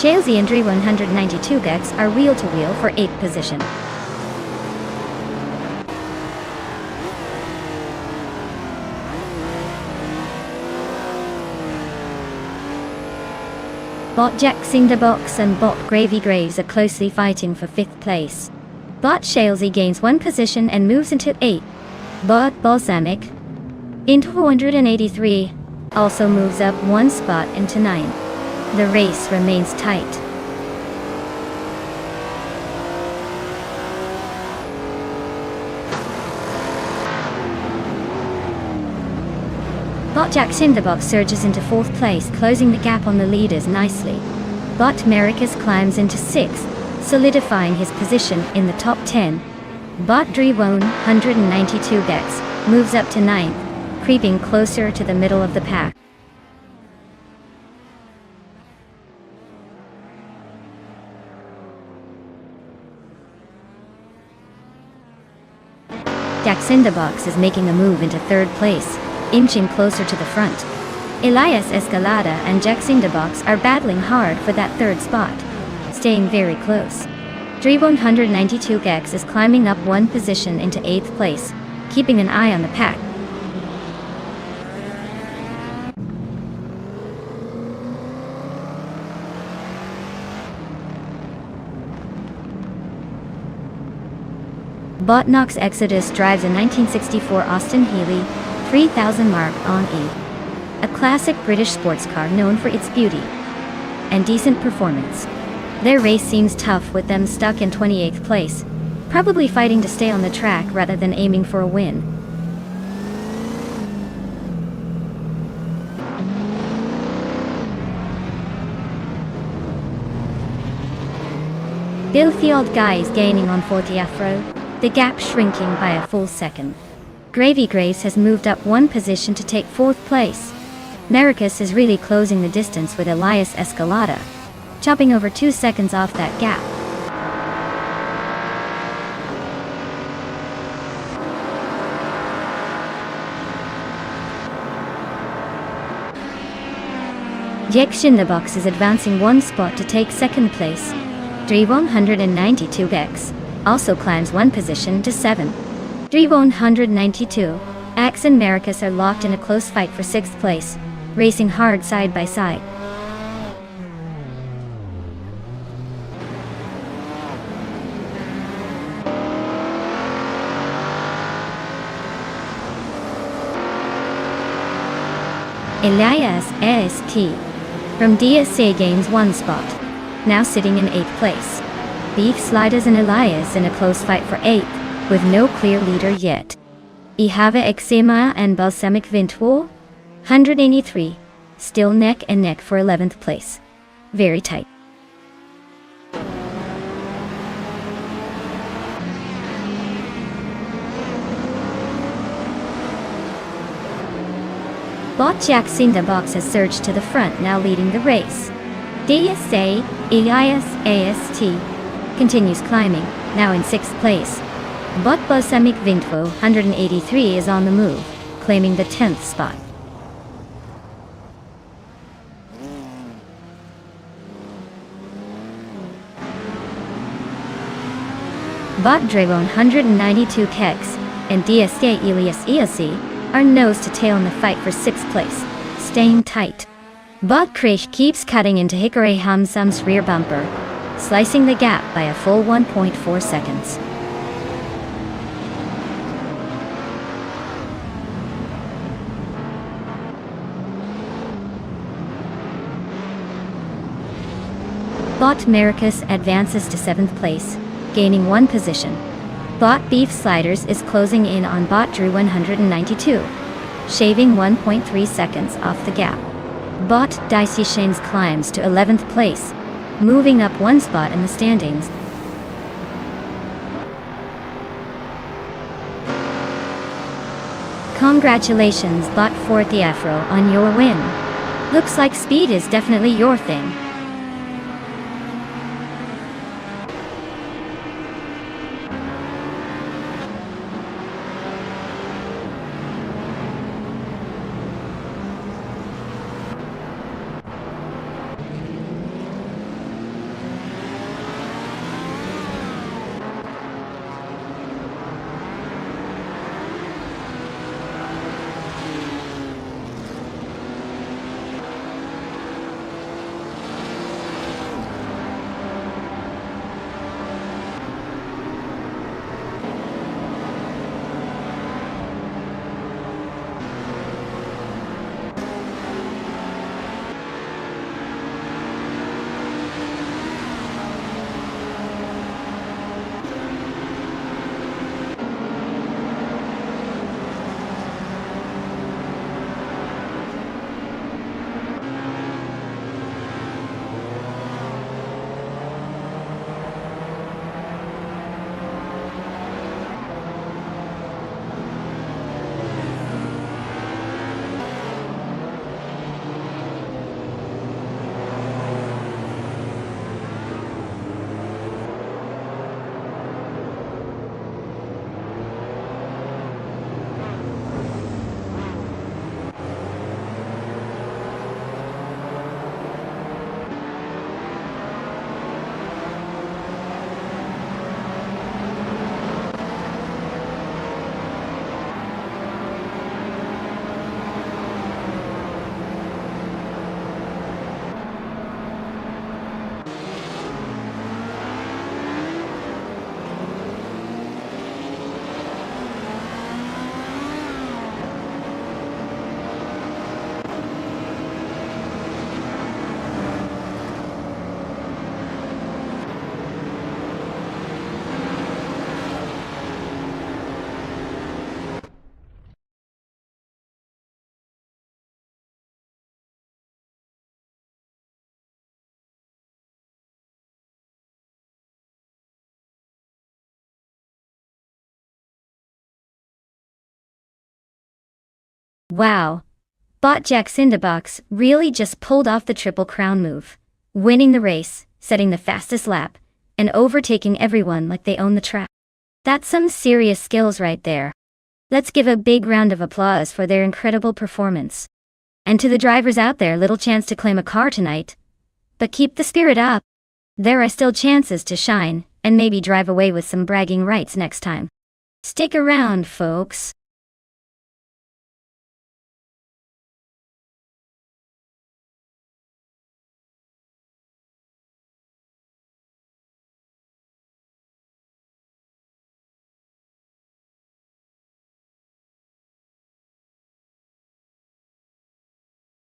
Chelsea and Dre 192 Gex are wheel to wheel for 8th position. Bot Jack Cinderbox and Bot Gravy Graves are closely fighting for 5th place. Bot Chelsea gains 1 position and moves into 8th. Bot Balsamic into 283 also moves up 1 spot into 9th. The race remains tight. Bot Jack Cinderbox surges into 4th place, closing the gap on the leaders nicely. Bot Mericus climbs into 6th, solidifying his position in the top 10. Bot Dre 192 Gex moves up to 9th, creeping closer to the middle of the pack. Jack Cinderbox is making a move into 3rd place, inching closer to the front. Elias Escalada and Jack Cinderbox are battling hard for that 3rd spot, staying very close. Dre 192 Gex is climbing up 1 position into 8th place, keeping an eye on the pack. Botnox Exodus drives a 1964 Austin Healey 3000 Mark on E, a classic British sports car known for its beauty and decent performance. Their race seems tough with them stuck in 28th place, probably fighting to stay on the track rather than aiming for a win. Filthy Old Guy is gaining on Fortiafro, the gap shrinking by a full second. Gravy Grace has moved up 1 position to take 4th place. Mericus is really closing the distance with Elias Escalada, chopping over 2 seconds off that gap. Jax in the box is advancing one spot to take second place. 192X also climbs one position to 7. 192. Axe and Maracus are locked in a close fight for 6th place, racing hard side by side. Elias AST from DSA gains one spot, now sitting in 8th place. Beef Sliders and Elias in a close fight for 8th, with no clear leader yet. Ihava Eczema and Balsamic Vintwool, 183, still neck and neck for 11th place. Very tight. Bot Jax in the box has surged to the front, now leading the race. DSA, Elias AST, continues climbing, now in 6th place. Bot Balsamic Vintwo, 183, is on the move, claiming the 10th spot. Bot Dragon 192 Kex and DSK Elias ESC are nose to tail in the fight for 6th place, staying tight. Bot Crash keeps cutting into Hickory Hamsam's rear bumper, slicing the gap by a full 1.4 seconds. Bot Maracus advances to 7th place, gaining one position. Bot Beef Sliders is closing in on Bot Drew 192, shaving 1.3 seconds off the gap. Bot Dicey Shanes climbs to 11th place, moving up one spot in the standings. Congratulations Bot Forty Afro on your win. Looks like speed is definitely your thing. Wow. Bot Jax in the box really just pulled off the Triple Crown move, winning the race, setting the fastest lap, and overtaking everyone like they own the track. That's some serious skills right there. Let's give a big round of applause for their incredible performance. And to the drivers out there, little chance to claim a car tonight. But keep the spirit up. There are still chances to shine, and maybe drive away with some bragging rights next time. Stick around, folks.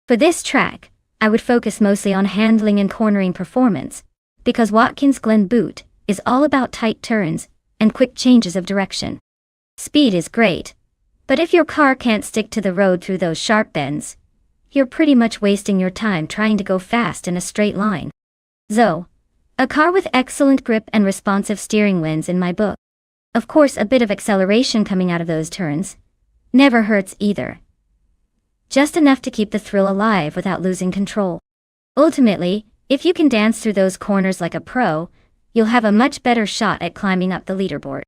For this track, I would focus mostly on handling and cornering performance, because Watkins Glen Boot is all about tight turns and quick changes of direction. Speed is great, but if your car can't stick to the road through those sharp bends, you're pretty much wasting your time trying to go fast in a straight line. So, a car with excellent grip and responsive steering wins in my book. Of course, a bit of acceleration coming out of those turns never hurts either. Just enough to keep the thrill alive without losing control. Ultimately, if you can dance through those corners like a pro, you'll have a much better shot at climbing up the leaderboard.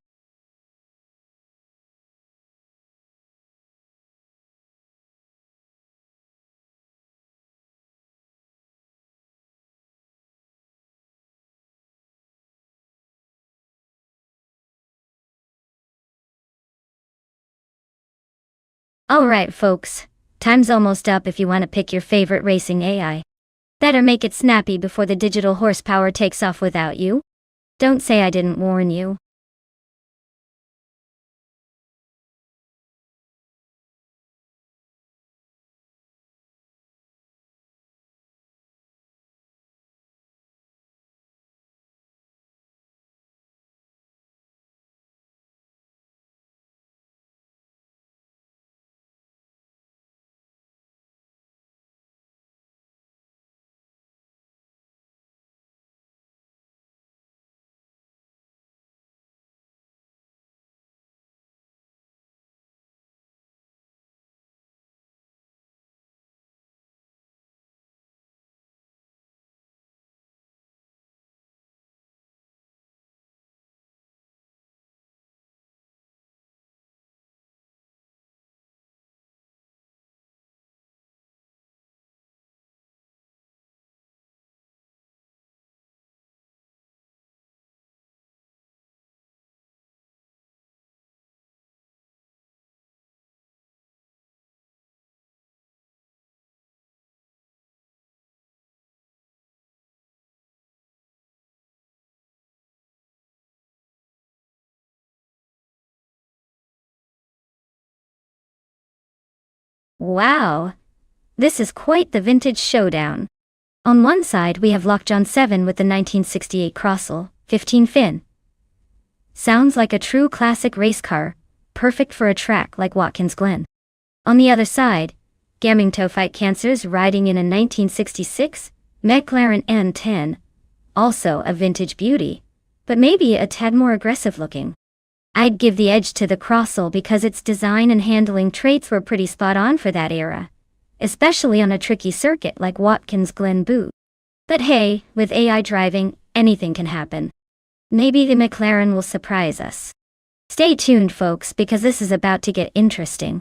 Alright folks, time's almost up if you want to pick your favorite racing AI. Better make it snappy before the digital horsepower takes off without you. Don't say I didn't warn you. Wow! This is quite the vintage showdown. On one side we have Lockjaw 7 with the 1968 Crossel, 15 fin. Sounds like a true classic race car, perfect for a track like Watkins Glen. On the other side, Gaming Toe Fight Cancers riding in a 1966 McLaren N10, also a vintage beauty, but maybe a tad more aggressive looking. I'd give the edge to the Crossel because its design and handling traits were pretty spot on for that era, especially on a tricky circuit like Watkins Glen Boot. But hey, with AI driving, anything can happen. Maybe the McLaren will surprise us. Stay tuned folks, because this is about to get interesting.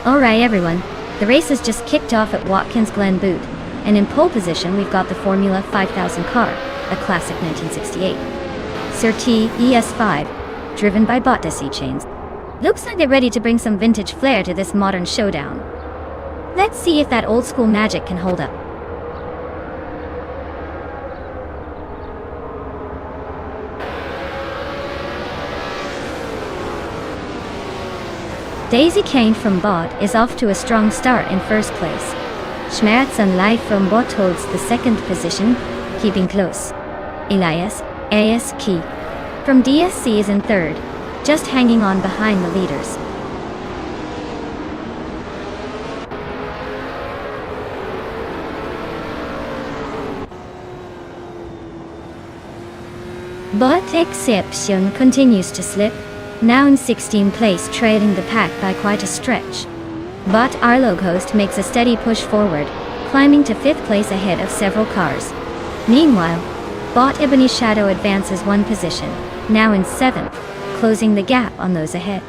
Alright everyone, the race has just kicked off at Watkins Glen Boot, and in pole position we've got the Formula 5000 car, a classic 1968. Surtees ES5, driven by Bottas chains. Looks like they're ready to bring some vintage flair to this modern showdown. Let's see if that old school magic can hold up. Daisy Kane from Bot is off to a strong start in first place. Schmerz and Lai from Bot holds the second position, keeping close. Elias, AS Key from DSC is in third, just hanging on behind the leaders. Bot Exception continues to slip, now in 16th place, trailing the pack by quite a stretch. Bot Arlo Ghost makes a steady push forward, climbing to 5th place ahead of several cars. Meanwhile, Bot Ebony Shadow advances one position, now in 7th, closing the gap on those ahead.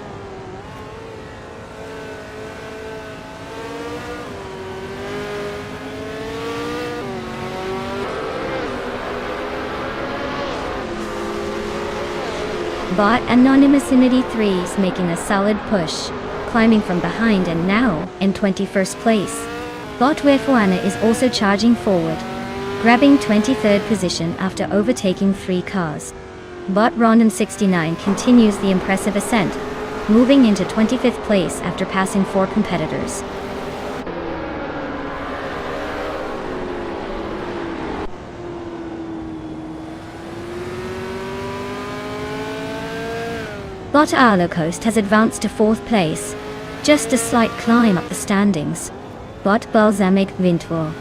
Bot Anonymous Infinity 3's making a solid push, climbing from behind and now in 21st place. Bot Wefuana is also charging forward, grabbing 23rd position after overtaking 3 cars. Bot Rondon 69 continues the impressive ascent, moving into 25th place after passing 4 competitors. Bot Arlocoast has advanced to 4th place, just a slight climb up the standings. Bot Balsamic Vintour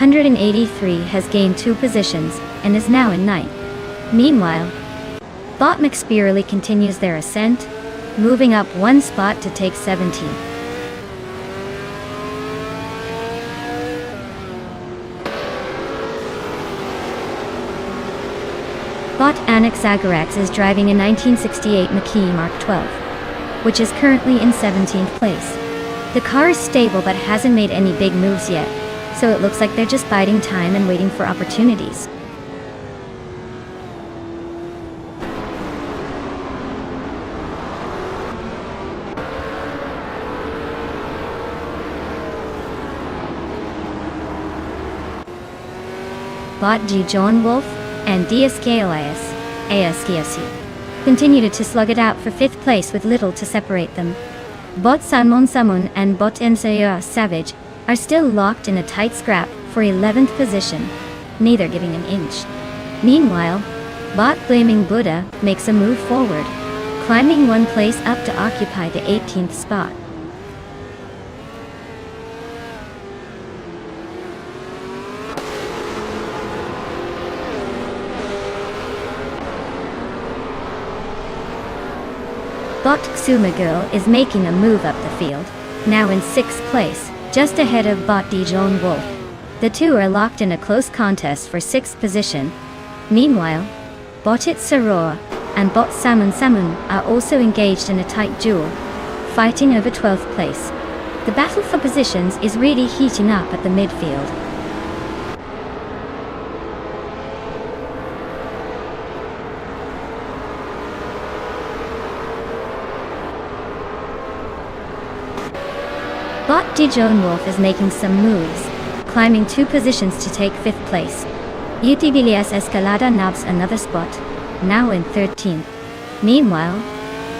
183 has gained 2 positions and is now in 9th. Meanwhile, Bot McSpearley continues their ascent, moving up 1 spot to take 17th. Bot Annex Zagarax is driving a 1968 McKee Mark 12, which is currently in 17th place. The car is stable but hasn't made any big moves yet, so it looks like they're just biding time and waiting for opportunities. Bot G. John Wolf and DSK Elias, ASKFC, continue to slug it out for 5th place with little to separate them. Bot Salmon Samun and Bot Ensaya Savage are still locked in a tight scrap for 11th position, neither giving an inch. Meanwhile, Bot Blaming Buddha makes a move forward, climbing 1 place up to occupy the 18th spot. Bot Xuma Girl is making a move up the field, now in 6th place, just ahead of Bot Dijon Wolf. The two are locked in a close contest for 6th position. Meanwhile, Bot It Saroa and Bot Salmon Samun are also engaged in a tight duel, fighting over 12th place. The battle for positions is really heating up at the midfield. Bot Dijon Wolf is making some moves, climbing 2 positions to take 5th place. Utibilias Escalada nabs another spot, now in 13th. Meanwhile,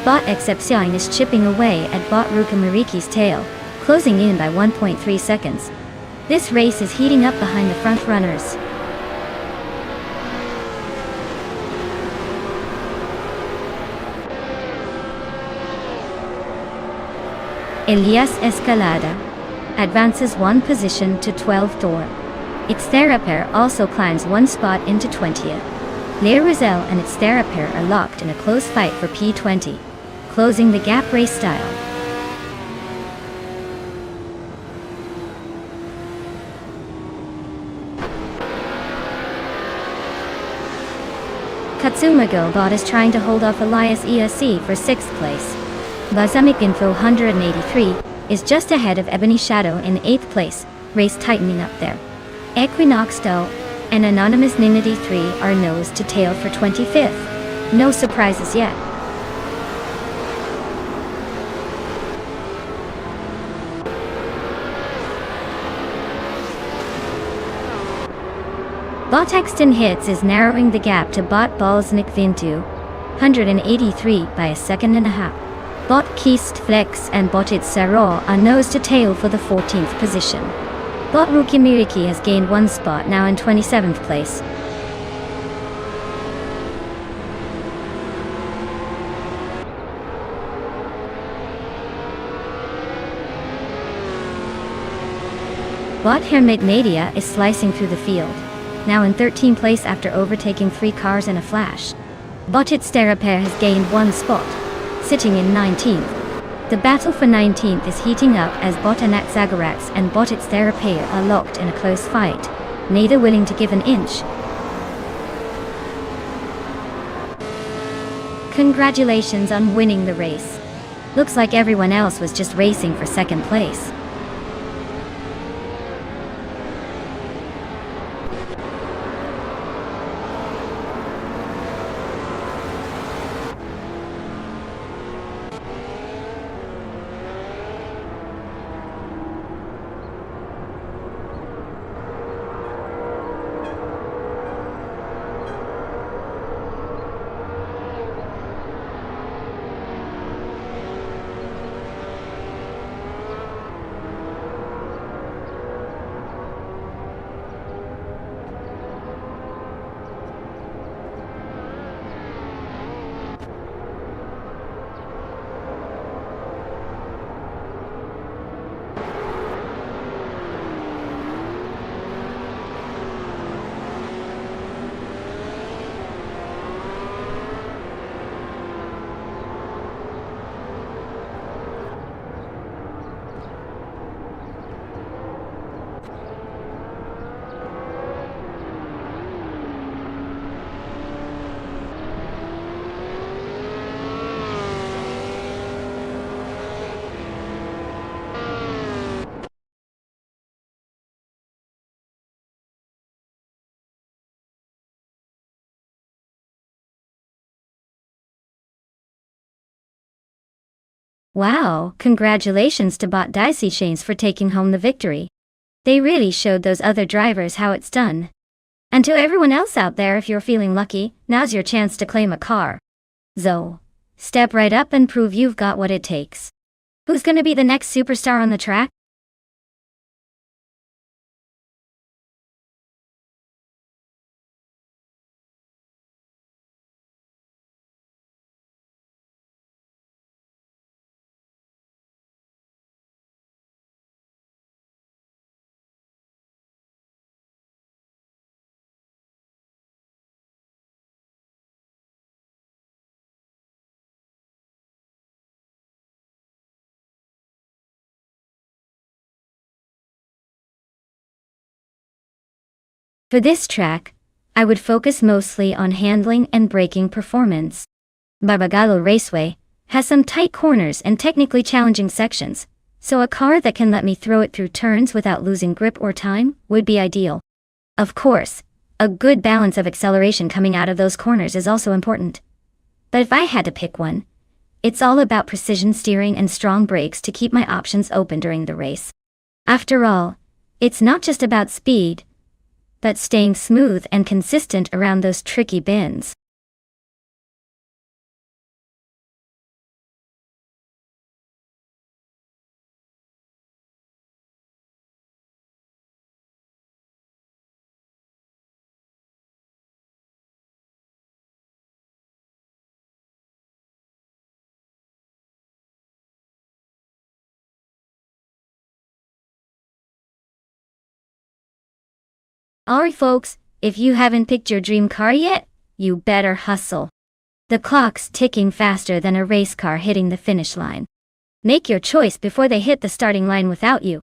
Bot Excepcion is chipping away at Bot Rukamariki's tail, closing in by 1.3 seconds. This race is heating up behind the front runners. Elias Escalada advances 1 position to 12th door. Its Therapair also climbs 1 spot into 20th. Le Rizal and its Therapair are locked in a close fight for P20, closing the gap race style. Katsuma Bot is trying to hold off Elias ESC for 6th place. Balsamic Info 183 is just ahead of Ebony Shadow in 8th place, race tightening up there. Equinox Doe and Anonymous Ninity 3 are nose to tail for 25th. No surprises yet. Bot Exton Hits is narrowing the gap to Bot Balsnik Vintu 183 by a second and a half. Bot Kist Flex and Botit Saro are nose to tail for the 14th position. Bot Rukimiriki has gained one spot, now in 27th place. Bot Hermit Nadia is slicing through the field, now in 13th place after overtaking 3 cars in a flash. Botit Sterapair has gained one spot, sitting in 19th. The battle for 19th is heating up as Botanat Zagarax and Botit Sterapair are locked in a close fight, neither willing to give an inch. Congratulations on winning the race. Looks like everyone else was just racing for second place. Wow, congratulations to Bot Dicey Chains for taking home the victory. They really showed those other drivers how it's done. And to everyone else out there, if you're feeling lucky, now's your chance to claim a car. So, step right up and prove you've got what it takes. Who's gonna be the next superstar on the track? For this track, I would focus mostly on handling and braking performance. Barbagallo Raceway has some tight corners and technically challenging sections, so a car that can let me throw it through turns without losing grip or time would be ideal. Of course, a good balance of acceleration coming out of those corners is also important. But if I had to pick one, it's all about precision steering and strong brakes to keep my options open during the race. After all, it's not just about speed, but staying smooth and consistent around those tricky bends. Alright folks, if you haven't picked your dream car yet, you better hustle. The clock's ticking faster than a race car hitting the finish line. Make your choice before they hit the starting line without you.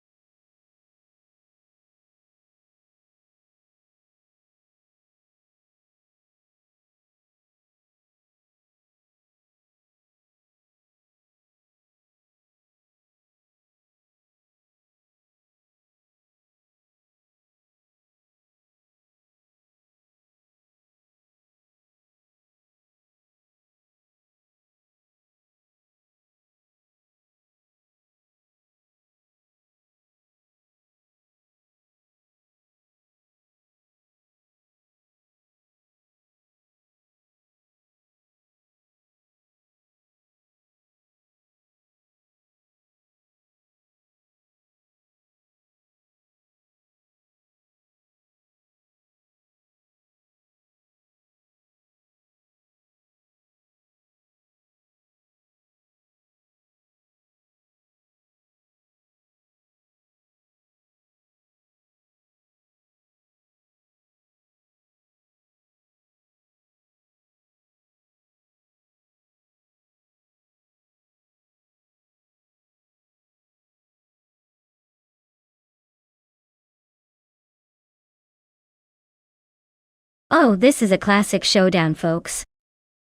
Oh, this is a classic showdown, folks.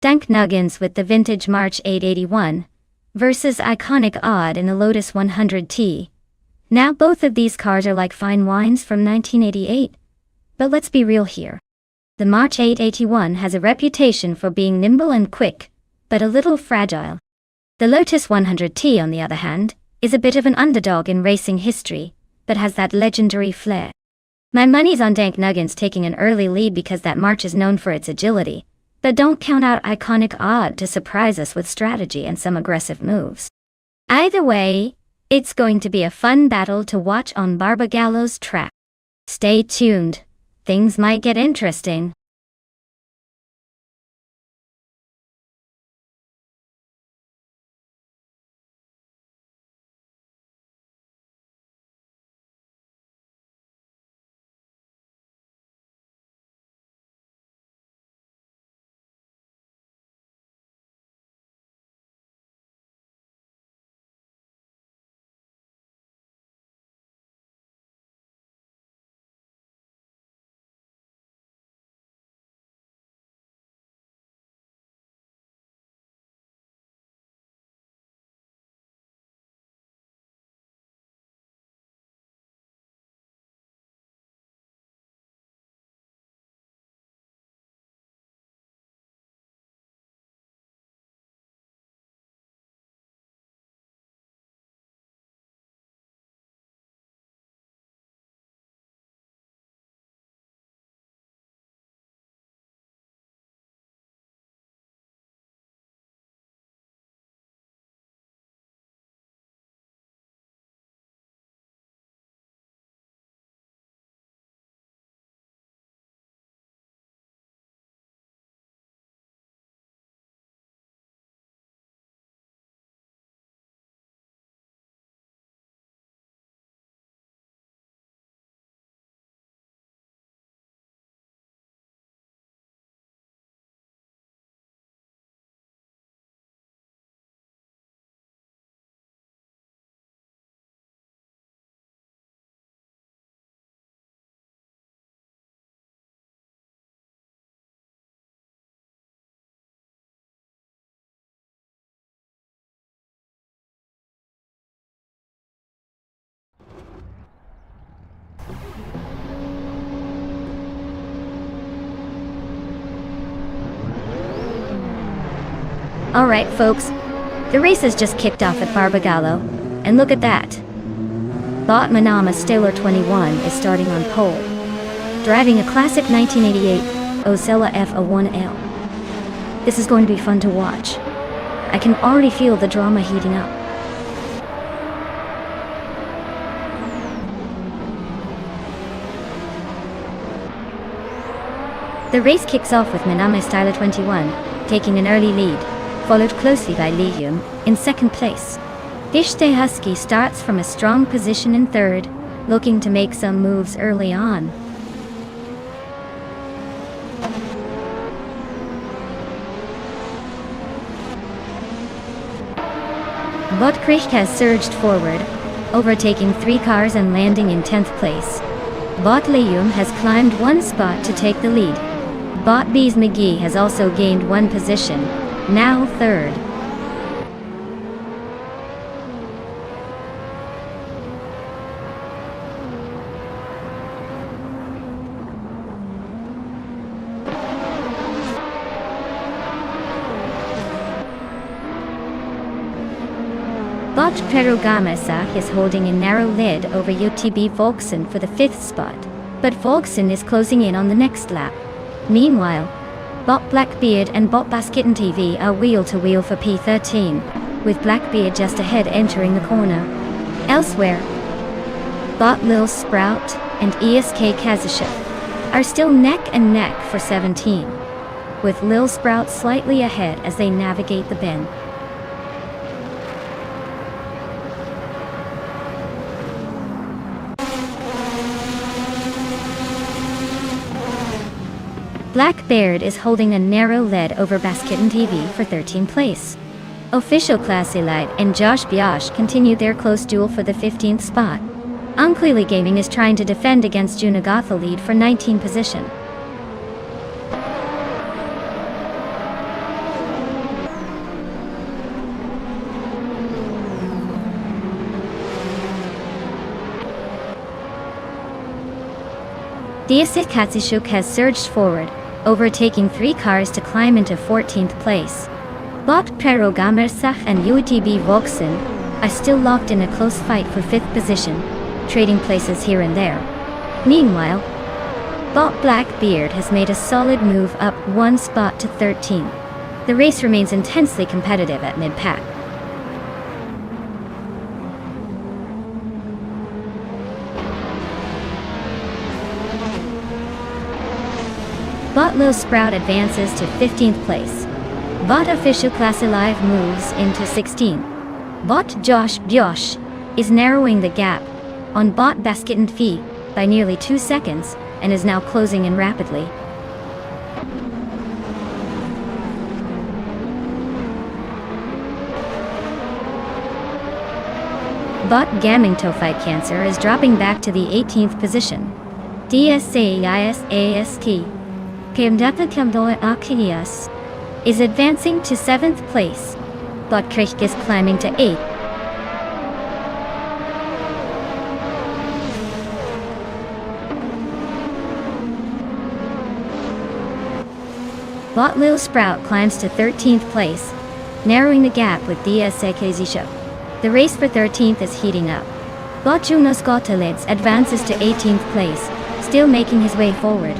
Dank Nuggins with the vintage March 881 versus iconic Odd in the Lotus 100T. Now both of these cars are like fine wines from 1988. But let's be real here. The March 881 has a reputation for being nimble and quick, but a little fragile. The Lotus 100T, on the other hand, is a bit of an underdog in racing history, but has that legendary flair. My money's on Dank Nuggins taking an early lead because that March is known for its agility, but don't count out iconic Odd to surprise us with strategy and some aggressive moves. Either way, it's going to be a fun battle to watch on Barbagallo's track. Stay tuned. Things might get interesting. Alright folks, the race has just kicked off at Barbagallo, and look at that. Bot Manama Stellar 21 is starting on pole, driving a classic 1988 Osella F01L. This is going to be fun to watch. I can already feel the drama heating up. The race kicks off with Manama Stellar 21 taking an early lead, followed closely by Liam in second place. Ishte Husky starts from a strong position in third, looking to make some moves early on. Botkrich has surged forward, overtaking 3 cars and landing in 10th place. Bot Liam has climbed 1 spot to take the lead. Bot Bees McGee has also gained 1 position, now third. Bot Perugamasa is holding a narrow lead over UTB Volksen for the 5th spot, but Volksen is closing in on the next lap. Meanwhile, Bot Blackbeard and Bot Basketten TV are wheel-to-wheel for P13, with Blackbeard just ahead entering the corner. Elsewhere, Bot Lil Sprout and ESK Kazashev are still neck and neck for 17, with Lil Sprout slightly ahead as they navigate the bend. Blackbeard is holding a narrow lead over Basketten TV for 13th place. Official Class Elite and Josh Biosh continue their close duel for the 15th spot. Unclearly Gaming is trying to defend against Junagatha lead for 19th position. Deasit Katsushuk has surged forward, overtaking 3 cars to climb into 14th place. Bot Prerogamersach and UTB Vauxhall are still locked in a close fight for 5th position, trading places here and there. Meanwhile, Bot Blackbeard has made a solid move up 1 spot to 13. The race remains intensely competitive at mid-pack. Bot Lil Sprout advances to 15th place. Bot Official Class Alive moves into 16th. Bot Josh is narrowing the gap on Bot Basket and Fee by nearly 2 seconds and is now closing in rapidly. Bot Gaming Tophyte Cancer is dropping back to the 18th position. DSAISAST Kmdata Kmdoa Akias is advancing to 7th place. Bot Krieg is climbing to 8th. Bot Lil Sprout climbs to 13th place, narrowing the gap with DSA Kazisha. The race for 13th is heating up. Bot Jonas Gottelids advances to 18th place, still making his way forward.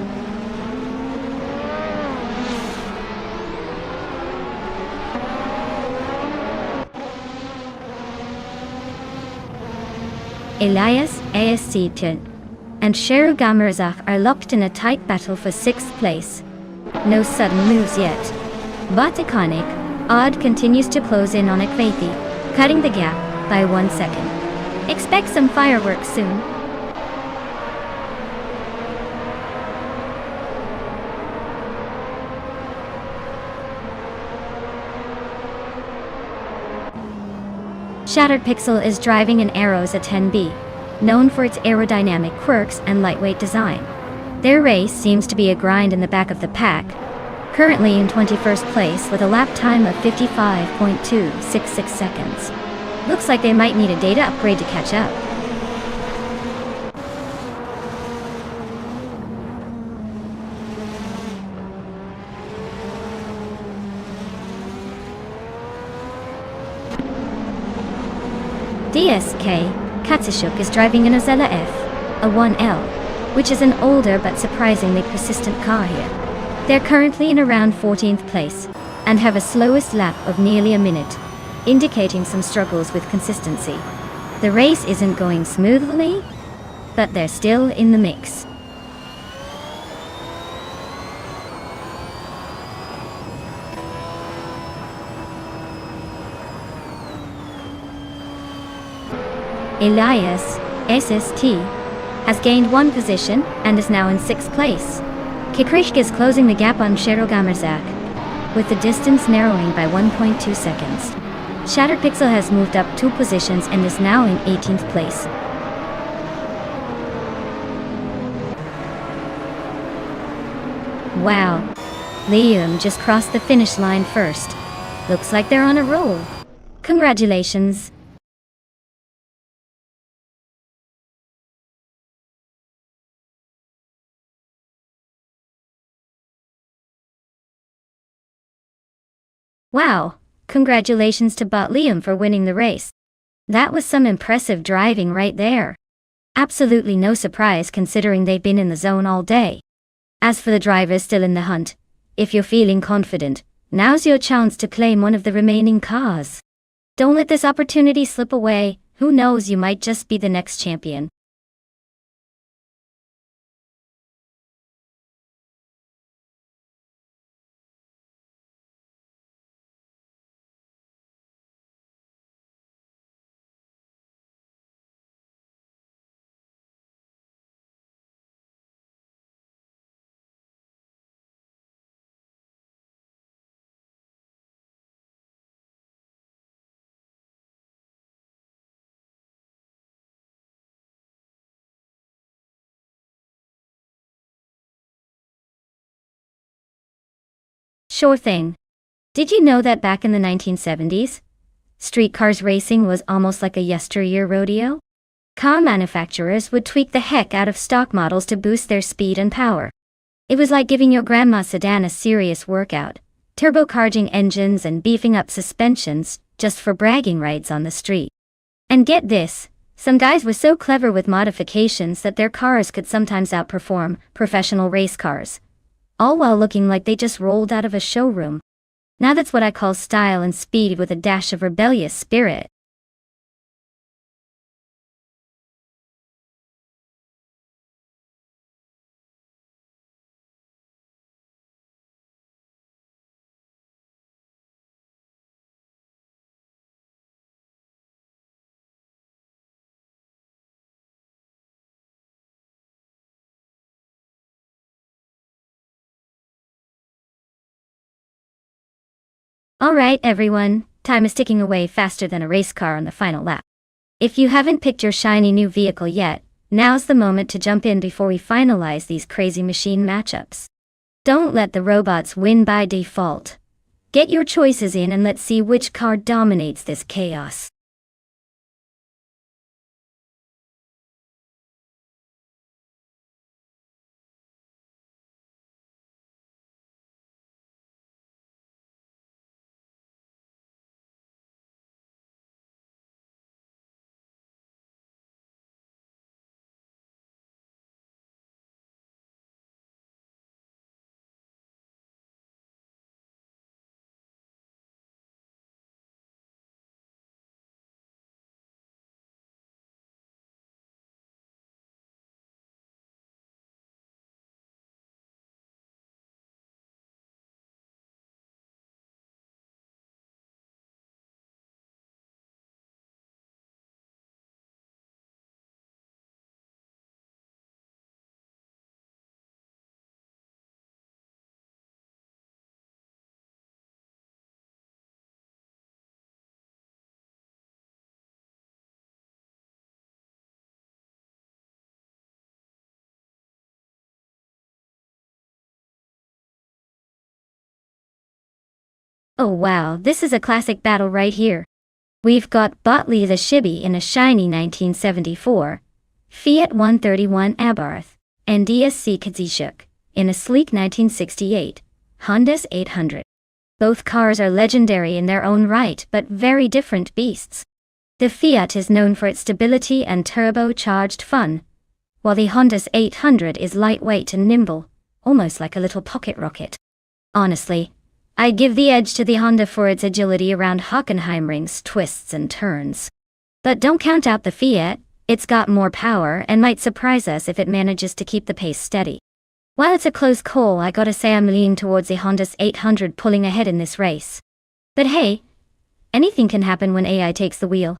Elias, ASC10, and Sheru Gamerzach are locked in a tight battle for 6th place. No sudden moves yet. Bot Iconic, Odd continues to close in on Ekvathi, cutting the gap by 1 second. Expect some fireworks soon. Shattered Pixel is driving an Aeros A10B, known for its aerodynamic quirks and lightweight design. Their race seems to be a grind in the back of the pack, currently in 21st place with a lap time of 55.266 seconds. Looks like they might need a data upgrade to catch up. DSK Katsushuk is driving an Azela F, a 1L, which is an older but surprisingly persistent car here. They're currently in around 14th place, and have a slowest lap of nearly a minute, indicating some struggles with consistency. The race isn't going smoothly, but they're still in the mix. Elias, SST, has gained 1 position and is now in 6th place. Kikrishk is closing the gap on Sherogamerzak, with the distance narrowing by 1.2 seconds. Shattered Pixel has moved up 2 positions and is now in 18th place. Wow, Liam just crossed the finish line first. Looks like they're on a roll. Congratulations. Wow, congratulations to Bot Liam for winning the race. That was some impressive driving right there. Absolutely no surprise considering they've been in the zone all day. As for the drivers still in the hunt, if you're feeling confident, now's your chance to claim one of the remaining cars. Don't let this opportunity slip away, who knows, you might just be the next champion. Sure thing. Did you know that back in the 1970s, street cars racing was almost like a yesteryear rodeo? Car manufacturers would tweak the heck out of stock models to boost their speed and power. It was like giving your grandma's sedan a serious workout, turbocharging engines and beefing up suspensions, just for bragging rights on the street. And get this, some guys were so clever with modifications that their cars could sometimes outperform professional race cars, all while looking like they just rolled out of a showroom. Now that's what I call style and speed with a dash of rebellious spirit. Alright everyone, time is ticking away faster than a race car on the final lap. If you haven't picked your shiny new vehicle yet, now's the moment to jump in before we finalize these crazy machine matchups. Don't let the robots win by default. Get your choices in and let's see which car dominates this chaos. Oh wow, this is a classic battle right here. We've got Botley the Shibby in a shiny 1974, Fiat 131 Abarth, and DSC Kazishuk in a sleek 1968, Honda's 800. Both cars are legendary in their own right but very different beasts. The Fiat is known for its stability and turbocharged fun, while the Honda's 800 is lightweight and nimble, almost like a little pocket rocket. Honestly, I give the edge to the Honda for its agility around Hockenheimring's twists and turns. But don't count out the Fiat, it's got more power and might surprise us if it manages to keep the pace steady. While it's a close call, I gotta say I'm leaning towards the Honda's 800 pulling ahead in this race. But hey, anything can happen when AI takes the wheel.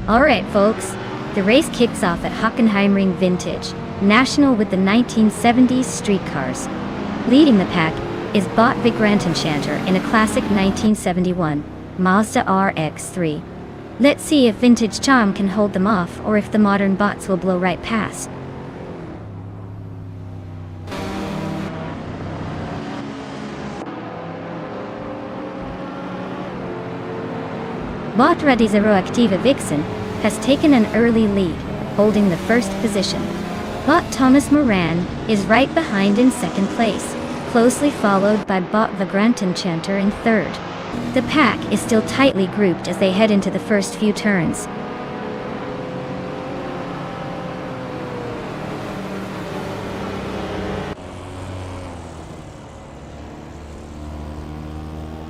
Alright folks, the race kicks off at Hockenheimring Vintage National with the 1970s street cars. Leading the pack is Bot Vigrantenchanter in a classic 1971 Mazda RX-3. Let's see if vintage charm can hold them off or if the modern bots will blow right past. Bot Ready Zero Activa Vixen has taken an early lead, holding the first position. Bot Thomas Moran is right behind in second place, closely followed by Bot Vigrantenchanter in third. The pack is still tightly grouped as they head into the first few turns.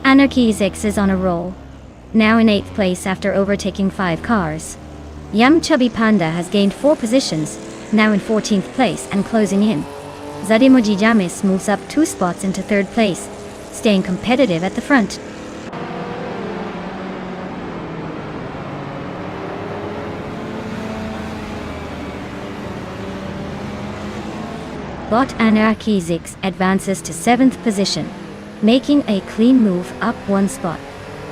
Anarchy 6 is on a roll, now in 8th place after overtaking 5 cars. Yum Chubby Panda has gained 4 positions, now in 14th place and closing in. Zademoji Jamis moves up 2 spots into 3rd place, staying competitive at the front. Bot Anarchy 6 advances to 7th position, making a clean move up 1 spot.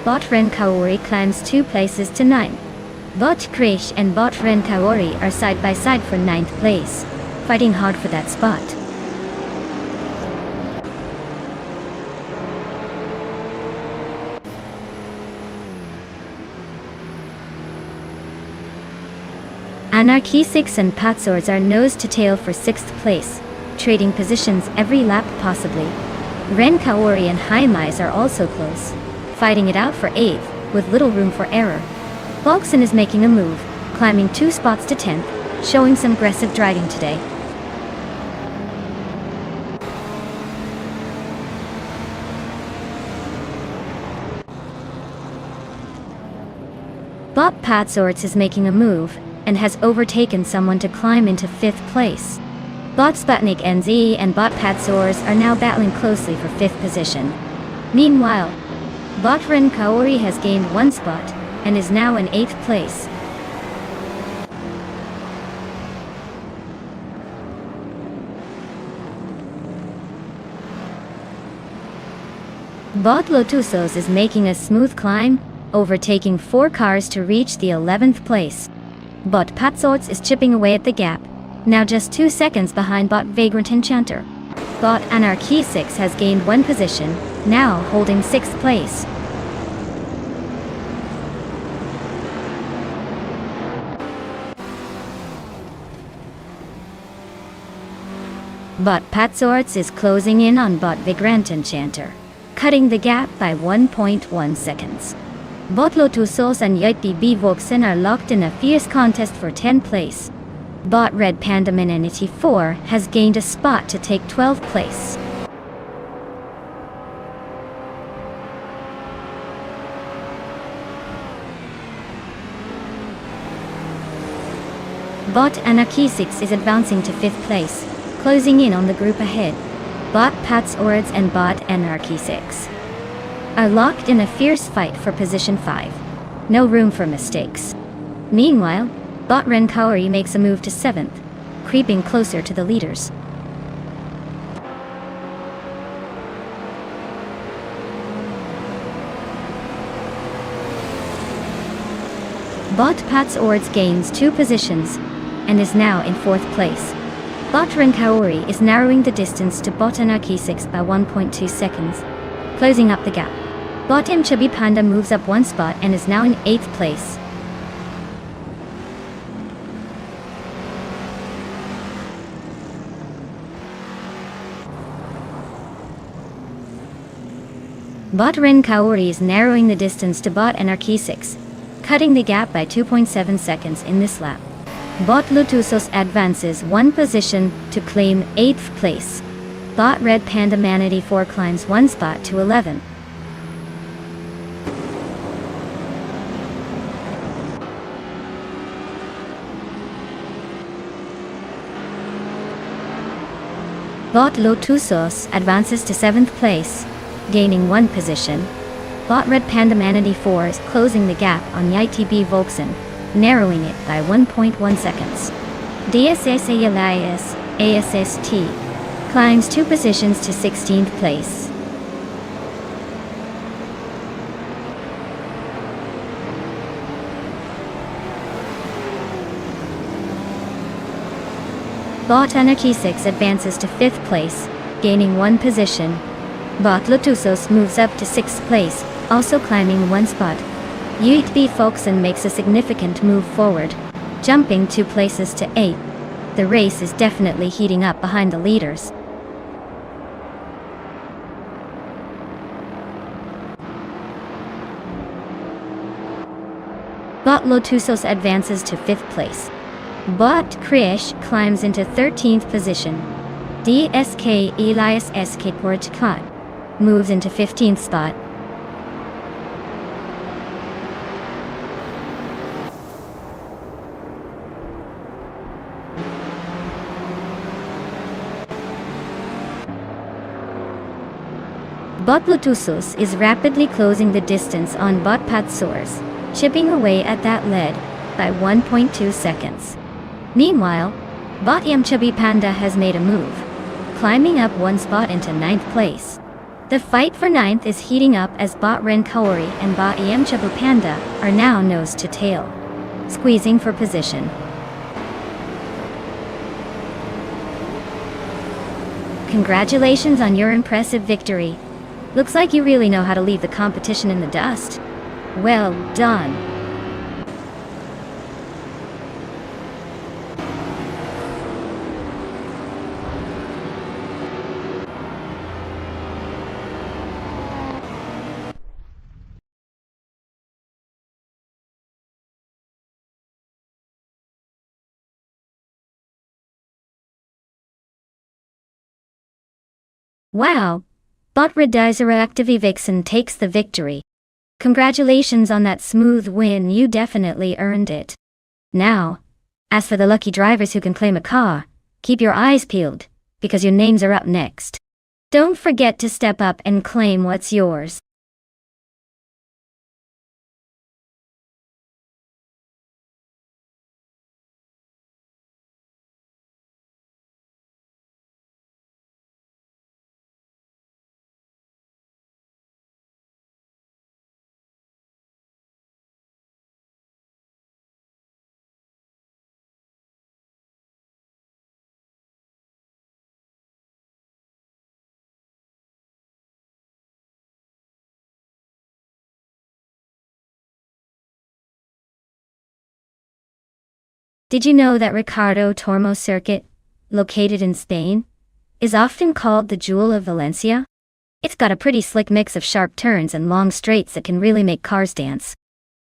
Bot Ren Kaori climbs 2 places to 9. Bot Krish and Bot Ren Kaori are side by side for 9th place, fighting hard for that spot. Anarchy 6 and Patswords are nose to tail for 6th place, trading positions every lap possibly. Ren Kaori and Haimais are also close, fighting it out for 8th, with little room for error. Volkson is making a move, climbing 2 spots to 10th, showing some aggressive driving today. Bot Patsorts is making a move, and has overtaken someone to climb into 5th place. Bot Sputnik NZ and Bot Patsors are now battling closely for 5th position. Meanwhile, Bot Ren Kaori has gained 1 spot, and is now in 8th place. Bot Lotusos is making a smooth climb, overtaking 4 cars to reach the 11th place. Bot Patsorts is chipping away at the gap, now just 2 seconds behind Bot Vigrantenchanter. Bot Anarchy 6 has gained 1 position, now holding 6th place. Bot Patsorts is closing in on Bot Vigrantenchanter, cutting the gap by 1.1 seconds. Bot Lotusos and Yitbi B Volkson are locked in a fierce contest for 10th place. Bot Red Panda Menenity 4 has gained a spot to take 12th place. Bot Anarchy 6 is advancing to 5th place, closing in on the group ahead. Bot Patsords and Bot Anarchy 6 are locked in a fierce fight for position 5. No room for mistakes. Meanwhile, Bot Ren Kaori makes a move to 7th, creeping closer to the leaders. Bot Patsords gains 2 positions, and is now in 4th place. Bot Ren Kaori is narrowing the distance to Bot Anarchy 6 by 1.2 seconds, closing up the gap. Bot M Chubby Panda moves up 1 spot and is now in 8th place. Bot Ren Kaori is narrowing the distance to Bot Anarchy 6, cutting the gap by 2.7 seconds in this lap. Bot Lutusos advances 1 position to claim 8th place. Bot Red Panda Manatee 4 climbs 1 spot to 11. Bot Lotusos advances to 7th place, gaining 1 position. Bot Red Panda Manatee 4 is closing the gap on YTB Volkson, narrowing it by 1.1 seconds. DSS Elias, ASST, climbs 2 positions to 16th place. Bot Anarchy 6 advances to 5th place, gaining 1 position. Bot Lotusos moves up to 6th place, also climbing 1 spot. Yuit B. Folkson makes a significant move forward, jumping 2 places to 8th. The race is definitely heating up behind the leaders. Bot Lotusos advances to 5th place. Bot Krish climbs into 13th position. DSK Elias SK Porchkot moves into 15th spot. Bot Lotusos is rapidly closing the distance on Bot Patsours, chipping away at that lead by 1.2 seconds. Meanwhile, Bot Yamchubby Panda has made a move, climbing up 1 spot into 9th place. The fight for 9th is heating up as Bot Ren Kaori and Bot Yamchubby Panda are now nose to tail, squeezing for position. Congratulations on your impressive victory. Looks like you really know how to leave the competition in the dust. Well done. Wow! Bot Redizera Activi Vixen takes the victory. Congratulations on that smooth win, you definitely earned it. Now, as for the lucky drivers who can claim a car, keep your eyes peeled, because your names are up next. Don't forget to step up and claim what's yours. Did you know that Ricardo Tormo Circuit, located in Spain, is often called the Jewel of Valencia? It's got a pretty slick mix of sharp turns and long straights that can really make cars dance.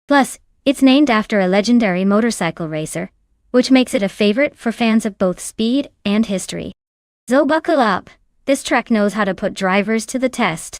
Plus, it's named after a legendary motorcycle racer, which makes it a favorite for fans of both speed and history. So buckle up, this track knows how to put drivers to the test.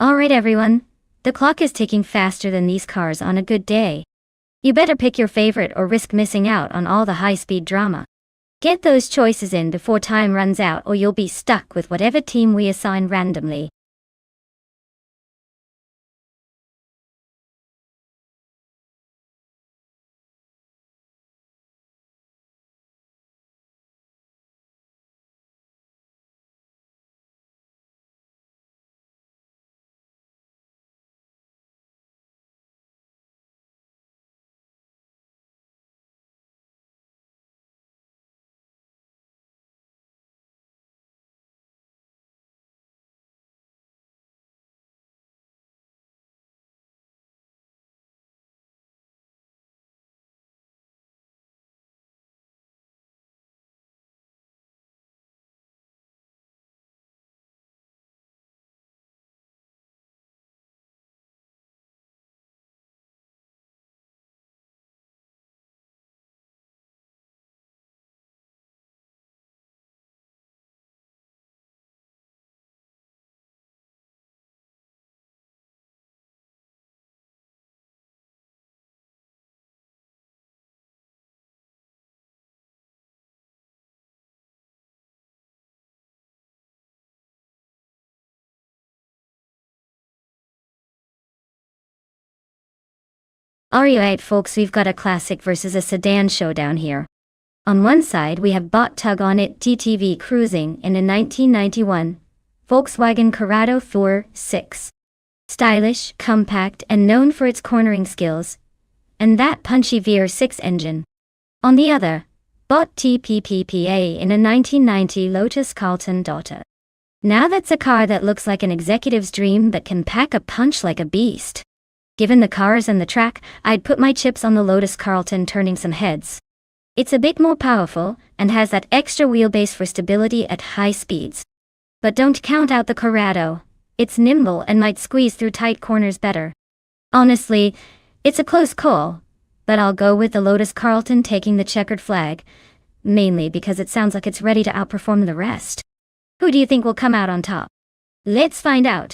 Alright everyone, the clock is ticking faster than these cars on a good day. You better pick your favorite or risk missing out on all the high-speed drama. Get those choices in before time runs out or you'll be stuck with whatever team we assign randomly. Alright folks, we've got a classic versus a sedan showdown here. On one side we have Bot Tug on It TTV cruising in a 1991 Volkswagen Corrado 4/6. Stylish, compact, and known for its cornering skills, and that punchy VR6 engine. On the other, Bot TPPPA in a 1990 Lotus Carlton Daughter. Now that's a car that looks like an executive's dream but can pack a punch like a beast. Given the cars and the track, I'd put my chips on the Lotus Carlton turning some heads. It's a bit more powerful, and has that extra wheelbase for stability at high speeds. But don't count out the Corrado. It's nimble and might squeeze through tight corners better. Honestly, it's a close call, but I'll go with the Lotus Carlton taking the checkered flag, mainly because it sounds like it's ready to outperform the rest. Who do you think will come out on top? Let's find out.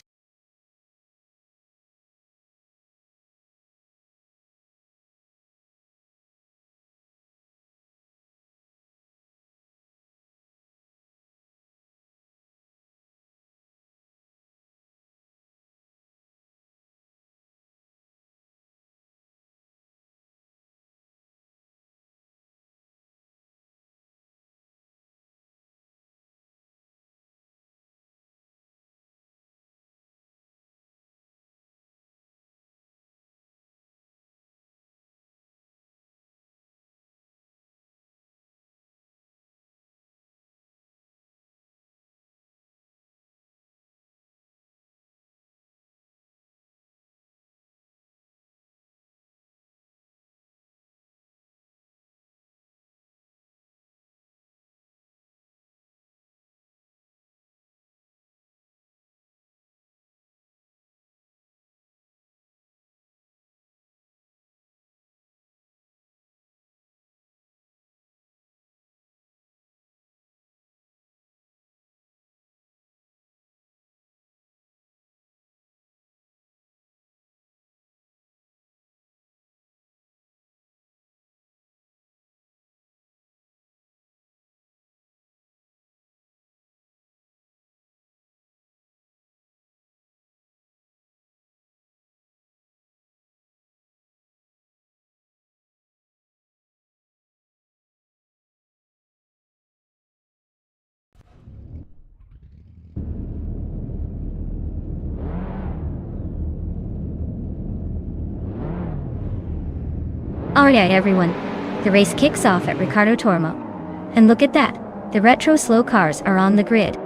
Alright everyone, the race kicks off at Ricardo Tormo. And look at that, the retro slow cars are on the grid.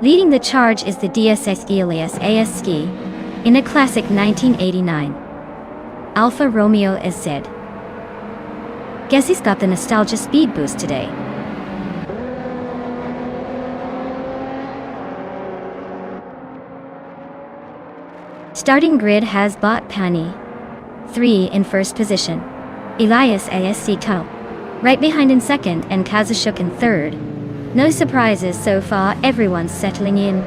Leading the charge is the DSS Elias AS Ski in a classic 1989 Alfa Romeo SZ. Guess he's got the nostalgia speed boost today. Starting grid has Bot Pani 3 in first position, Elias ASC Tull right behind in second, and Kazushuk in third. No surprises so far, everyone's settling in.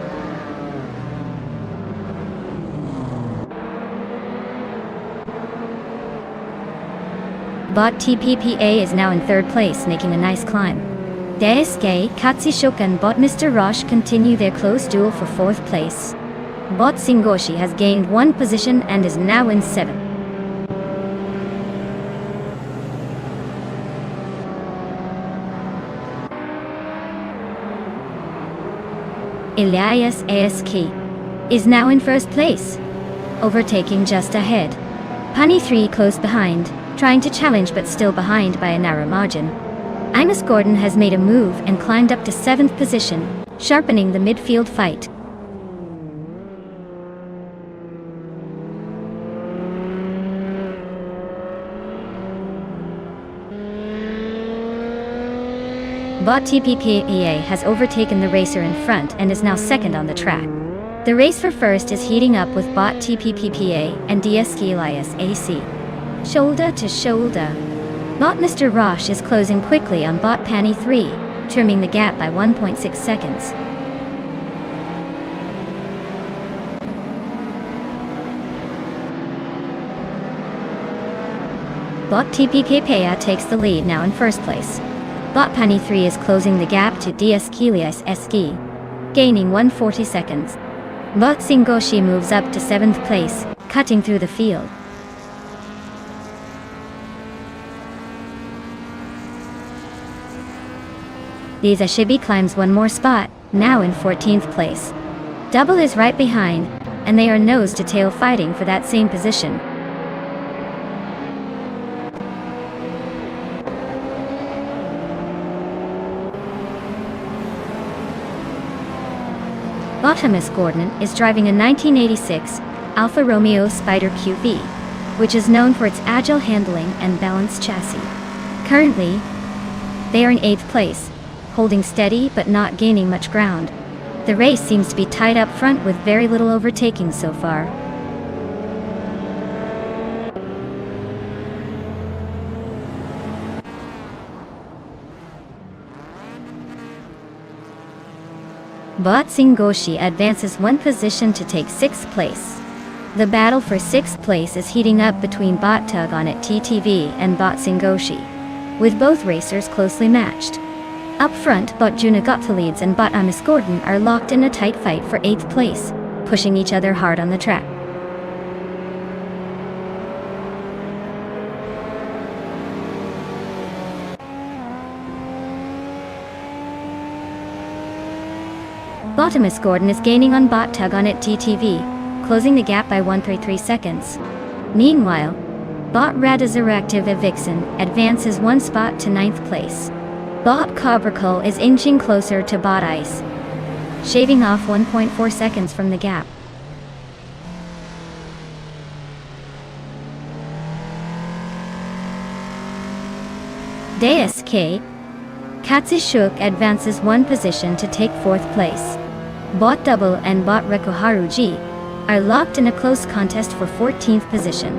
Bot TPPA is now in third place, making a nice climb. DSK, Kazushuk and Bot Mr. Roche continue their close duel for fourth place. Bot Singoshi has gained one position and is now in seventh. Elias ASK is now in first place, overtaking just ahead. Pani 3 close behind, trying to challenge but still behind by a narrow margin. Imus Gordon has made a move and climbed up to 7th position, sharpening the midfield fight. Bot TPPA has overtaken the racer in front and is now second on the track. The race for first is heating up with Bot TPPA and DSK Elias AC. Shoulder to shoulder. Bot Mr. Roche is closing quickly on Bot Pani 3, trimming the gap by 1.6 seconds. Bot TPPA takes the lead now in first place. Bot Pani 3 is closing the gap to DSK Elias SK, gaining 140 seconds. Bot Singoshi moves up to 7th place, cutting through the field. Lisa Shibi climbs one more spot, now in 14th place. Double is right behind, and they are nose to tail fighting for that same position. Thomas Gordon is driving a 1986 Alfa Romeo Spider QV, which is known for its agile handling and balanced chassis. Currently, they are in 8th place, holding steady but not gaining much ground. The race seems to be tight up front with very little overtaking so far. Botsingoshi advances one position to take 6th place. The battle for 6th place is heating up between Bot Tug on it TTV and Botsingoshi, with both racers closely matched. Up front, Bot Junagotalides and Bot Amis Gordon are locked in a tight fight for 8th place, pushing each other hard on the track. Amis Gordon is gaining on Bot Tug on it TTV, closing the gap by 1.3 seconds. Meanwhile, Bot Radizeractive Vixen advances one spot to 9th place. Bot Cobracle is inching closer to Bot Ice, shaving off 1.4 seconds from the gap. Deus K. Katsishuk advances one position to take 4th place. Bot Double and Bot Rekoharuji are locked in a close contest for 14th position.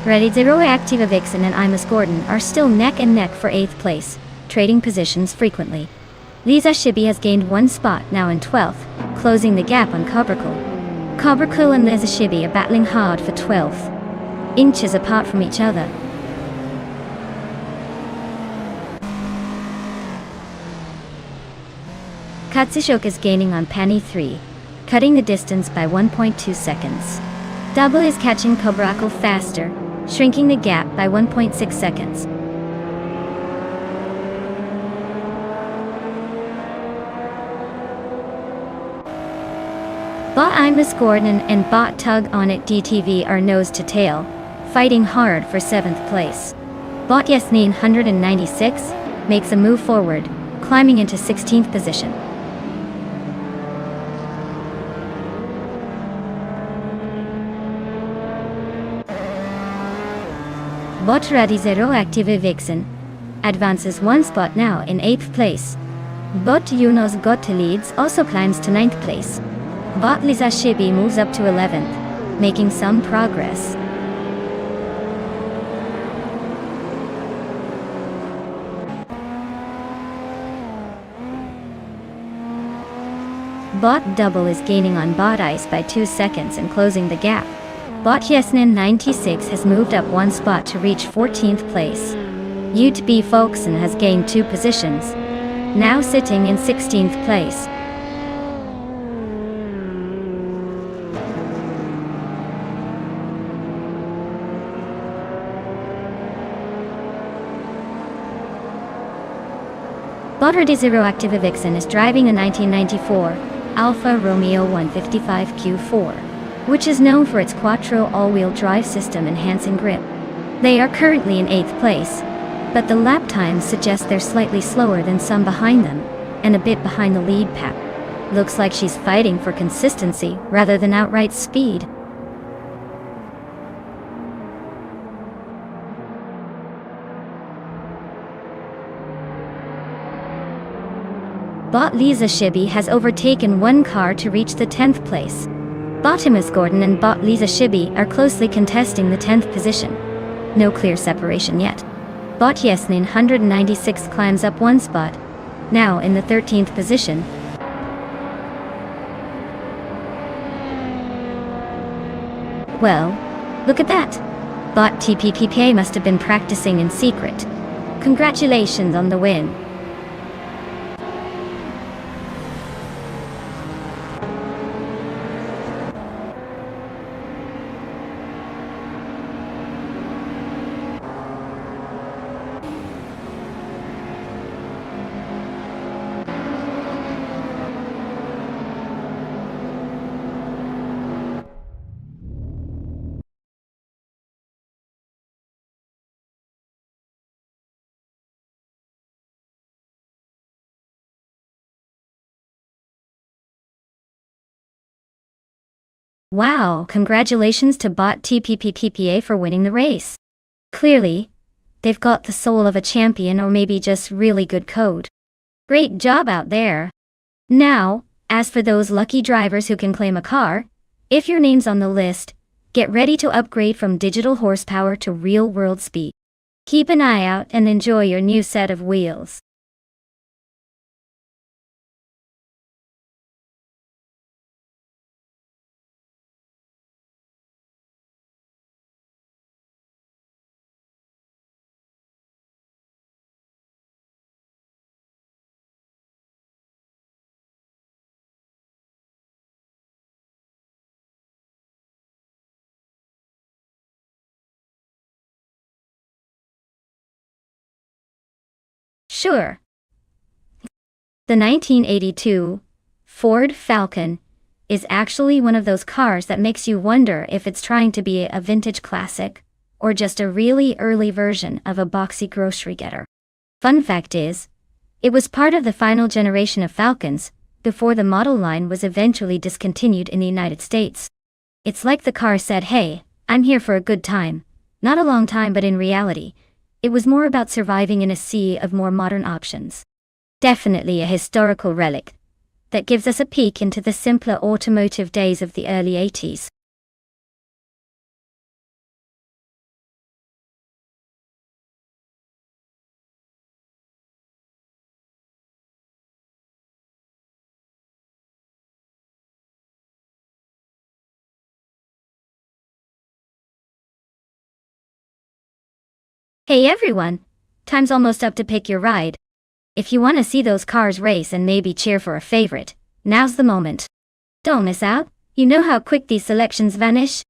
Zero Activa Vixen and Imus Gordon are still neck and neck for 8th place, trading positions frequently. Lisa Shibi has gained one spot, now in 12th, closing the gap on Cobracle. Cobracle and Lisa Shibi are battling hard for 12th, inches apart from each other. Katsishok is gaining on Pani 3, cutting the distance by 1.2 seconds. Double is catching Cobracle faster, shrinking the gap by 1.6 seconds. Bot Imus Gordon and Bot Tug on it DTV are nose to tail, fighting hard for 7th place. Bot Yesnine 196 makes a move forward, climbing into 16th position. Bot Radizero Active Vixen advances one spot now in 8th place. Bot Yunos Gotalides also climbs to 9th place. Bot Lisa Shibi moves up to 11th, making some progress. Bot Double is gaining on Bot Ice by 2 seconds and closing the gap. Bot Yesnin 96 has moved up one spot to reach 14th place. Ute B. Folkson has gained 2 positions, now sitting in 16th place. Bot Zero Active Vixen is driving a 1994 Alfa Romeo 155 Q4, which is known for its Quattro all-wheel drive system enhancing grip. They are currently in 8th place, but the lap times suggest they're slightly slower than some behind them, and a bit behind the lead pack. Looks like she's fighting for consistency rather than outright speed. Bot Lisa Shibi has overtaken one car to reach the 10th place. Botimus Gordon and Bot Lisa Shibi are closely contesting the 10th position. No clear separation yet. Bot Yesnin 196 climbs up one spot, now in the 13th position. Well, look at that. Bot TPPPA must have been practicing in secret. Congratulations on the win. Wow, congratulations to Bot TPPPPA for winning the race. Clearly, they've got the soul of a champion or maybe just really good code. Great job out there. Now, as for those lucky drivers who can claim a car, if your name's on the list, get ready to upgrade from digital horsepower to real-world speed. Keep an eye out and enjoy your new set of wheels. Sure. The 1982 Ford Falcon is actually one of those cars that makes you wonder if it's trying to be a vintage classic or just a really early version of a boxy grocery getter. Fun fact is, it was part of the final generation of Falcons before the model line was eventually discontinued in the United States. It's like the car said, "Hey, I'm here for a good time." Not a long time, but in reality, it was more about surviving in a sea of more modern options. Definitely a historical relic that gives us a peek into the simpler automotive days of the early 80s. Hey everyone! Time's almost up to pick your ride. If you want to see those cars race and maybe cheer for a favorite, now's the moment. Don't miss out. You know how quick these selections vanish?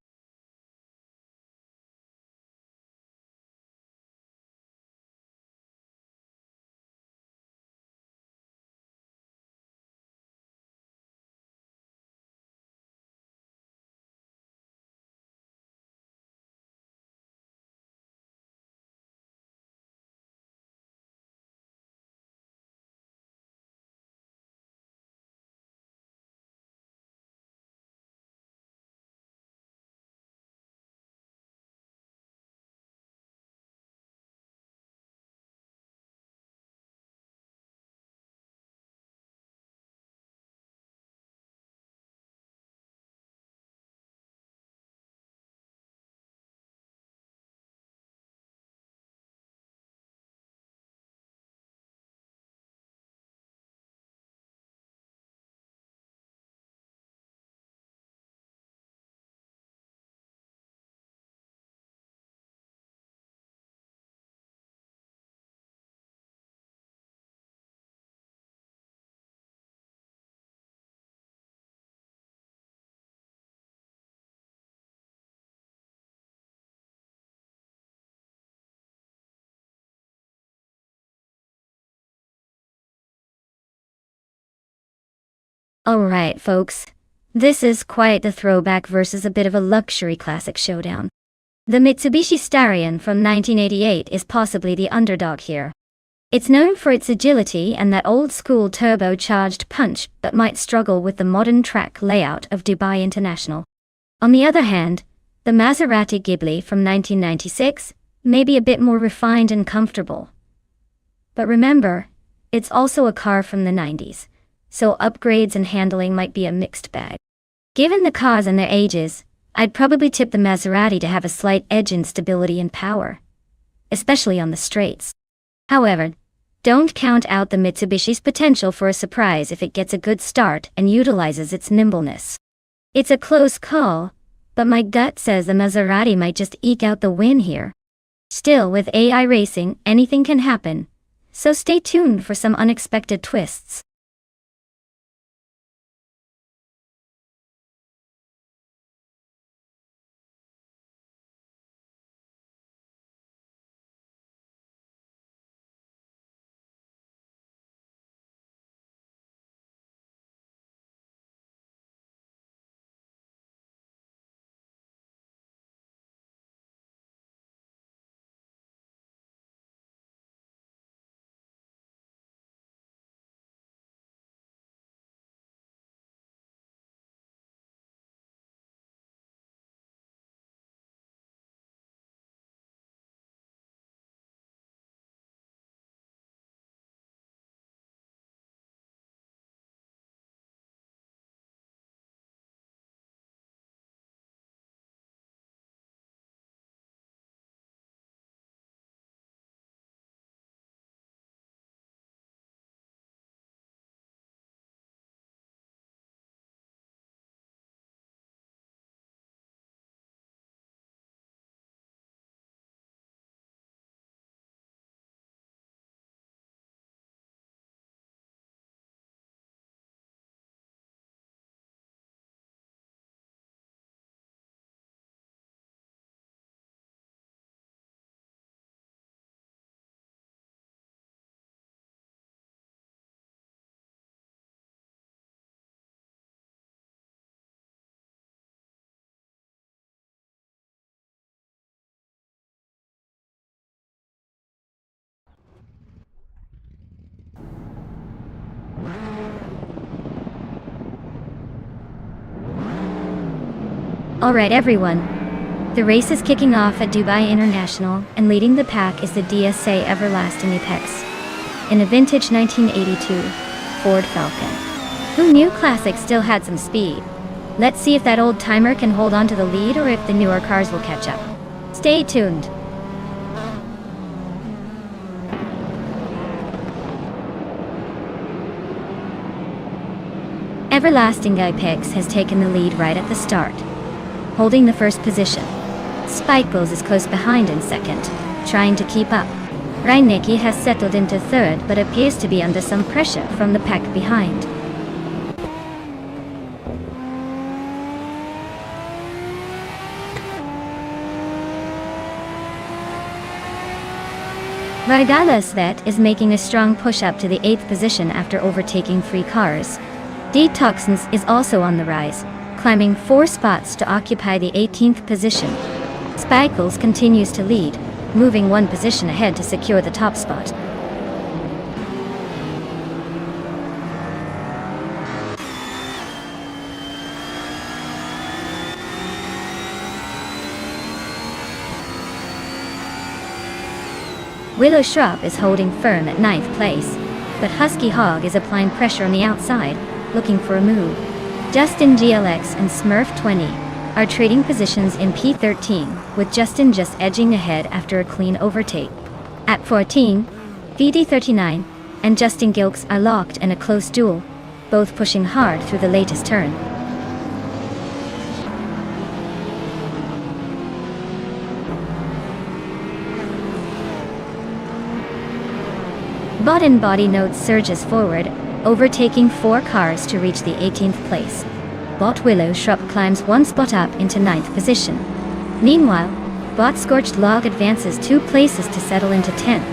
Alright folks, this is quite the throwback versus a bit of a luxury classic showdown. The Mitsubishi Starion from 1988 is possibly the underdog here. It's known for its agility and that old-school turbocharged punch, but might struggle with the modern track layout of Dubai International. On the other hand, the Maserati Ghibli from 1996 may be a bit more refined and comfortable. But remember, it's also a car from the 90s, so upgrades and handling might be a mixed bag. Given the cars and their ages, I'd probably tip the Maserati to have a slight edge in stability and power, especially on the straights. However, don't count out the Mitsubishi's potential for a surprise if it gets a good start and utilizes its nimbleness. It's a close call, but my gut says the Maserati might just eke out the win here. Still, with AI racing, anything can happen, so stay tuned for some unexpected twists. Alright everyone, the race is kicking off at Dubai International, and leading the pack is the DSA Everlasting Apex in a vintage 1982 Ford Falcon. Who knew Classic still had some speed? Let's see if that old timer can hold on to the lead or if the newer cars will catch up. Stay tuned. Everlasting Apex has taken the lead right at the start, holding the first position. Spikes is close behind in second, trying to keep up. Reinecke has settled into third but appears to be under some pressure from the pack behind. Vargalasvet is making a strong push up to the 8th position after overtaking 3 cars. Detoxins is also on the rise, climbing 4 spots to occupy the 18th position. Spikes continues to lead, moving 1 position ahead to secure the top spot. Willow Shrub is holding firm at 9th place, but Husky Hog is applying pressure on the outside, looking for a move. Justin GLX and Smurf 20 are trading positions in P13, with Justin just edging ahead after a clean overtake. At 14, VD39 and Justin Gilks are locked in a close duel, both pushing hard through the latest turn. Bot and Body Notes surges forward, overtaking 4 cars to reach the 18th place. Bot Willow Shrub climbs 1 spot up into 9th position. Meanwhile, Bot Scorched Log advances 2 places to settle into 10th.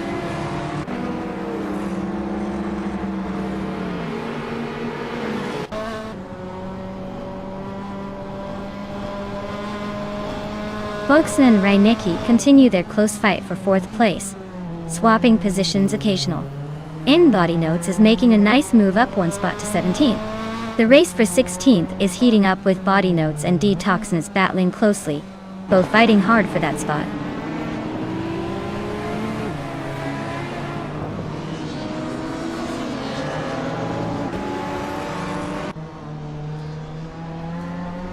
Volksen and Reinecke continue their close fight for 4th place, swapping positions occasional. In Body Notes is making a nice move up 1 spot to 17th. The race for 16th is heating up with Body Notes and Detoxins battling closely, both fighting hard for that spot.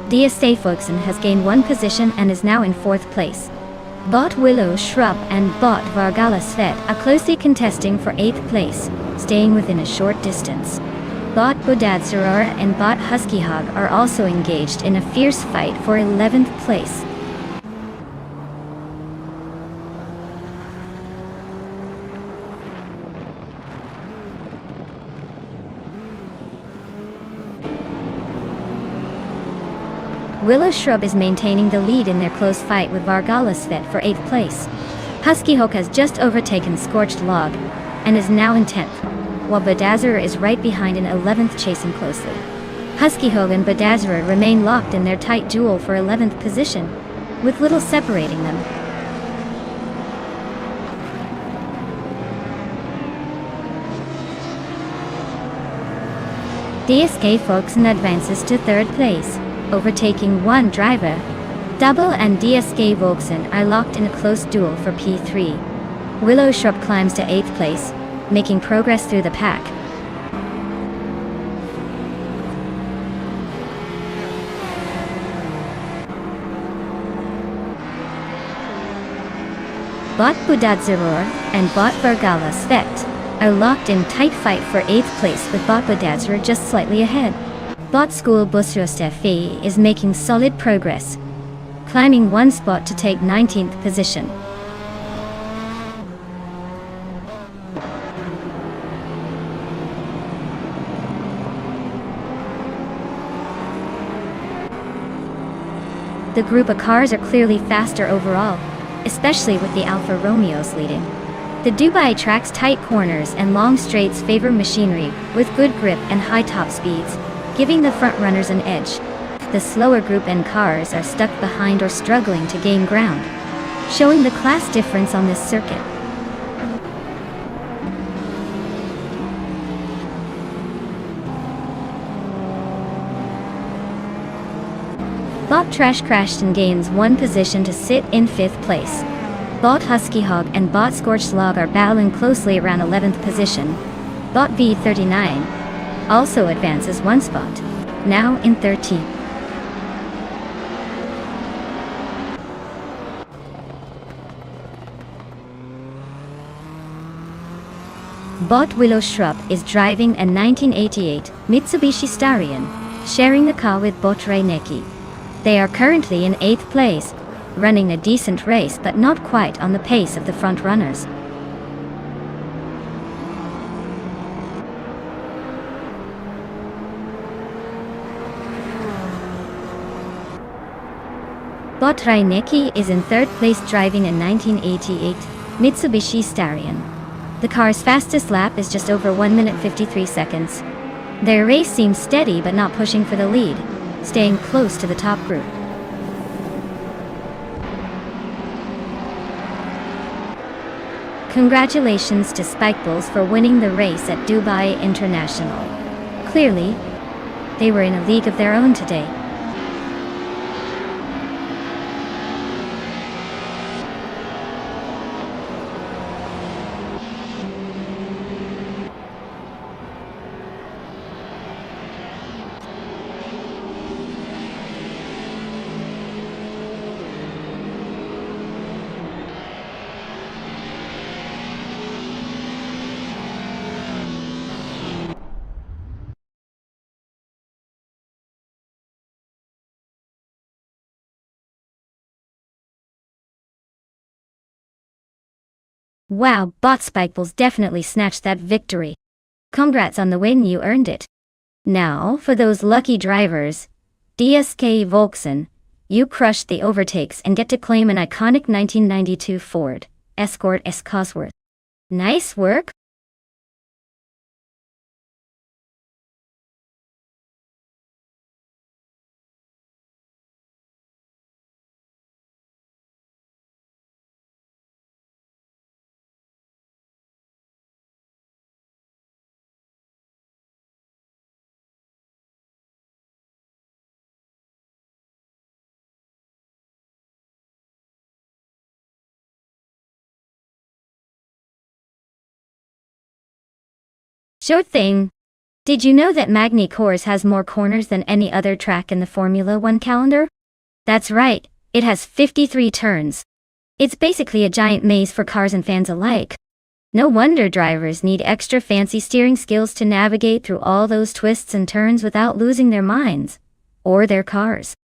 DSA Folkson has gained 1 position and is now in 4th place. Bot Willow Shrub and Bot Vargala Svet are closely contesting for 8th place, staying within a short distance. Bot Bodadzeror and Bot Husky Hog are also engaged in a fierce fight for 11th place. Willow Shrub is maintaining the lead in their close fight with Vargalasvet for 8th place. Husky Hawk has just overtaken Scorched Log and is now in 10th, while Badazzer is right behind in 11th chasing closely. Husky Hawk and Badazzer remain locked in their tight duel for 11th position, with little separating them. DSK Folkson advances to 3rd place, overtaking 1 driver. Double and DSK Volksen are locked in a close duel for P3. Willow Shrub climbs to 8th place, making progress through the pack. Bot Budadzeror and Bot Vargala Svet are locked in tight fight for 8th place with Bot Budadzeror just slightly ahead. Bot School Busrostefi is making solid progress, climbing 1 spot to take 19th position. The group of cars are clearly faster overall, especially with the Alfa Romeos leading. The Dubai track's tight corners and long straights favor machinery with good grip and high top speeds, giving the front runners an edge. The slower group and cars are stuck behind or struggling to gain ground, showing the class difference on this circuit. Bot Trash crashed and gains 1 position to sit in 5th place. Bot Husky Hog and Bot Scorched Log are battling closely around 11th position. Bot V39 also advances 1 spot, now in 13th. Bot Willow Shrub is driving a 1988 Mitsubishi Starion, sharing the car with Bot Reineki. They are currently in 8th place, running a decent race but not quite on the pace of the front runners. Bot Reineki is in 3rd place driving a 1988 Mitsubishi Starion. The car's fastest lap is just over 1 minute 53 seconds. Their race seems steady but not pushing for the lead, staying close to the top group. Congratulations to Spikebulls for winning the race at Dubai International. Clearly, they were in a league of their own today. Wow, Bot Spikebulls definitely snatched that victory. Congrats on the win, you earned it. Now, for those lucky drivers, DSK Volkson, you crushed the overtakes and get to claim an iconic 1992 Ford Escort S Cosworth. Nice work! Sure thing. Did you know that Magny Course has more corners than any other track in the Formula One calendar? That's right, it has 53 turns. It's basically a giant maze for cars and fans alike. No wonder drivers need extra fancy steering skills to navigate through all those twists and turns without losing their minds. Or their cars.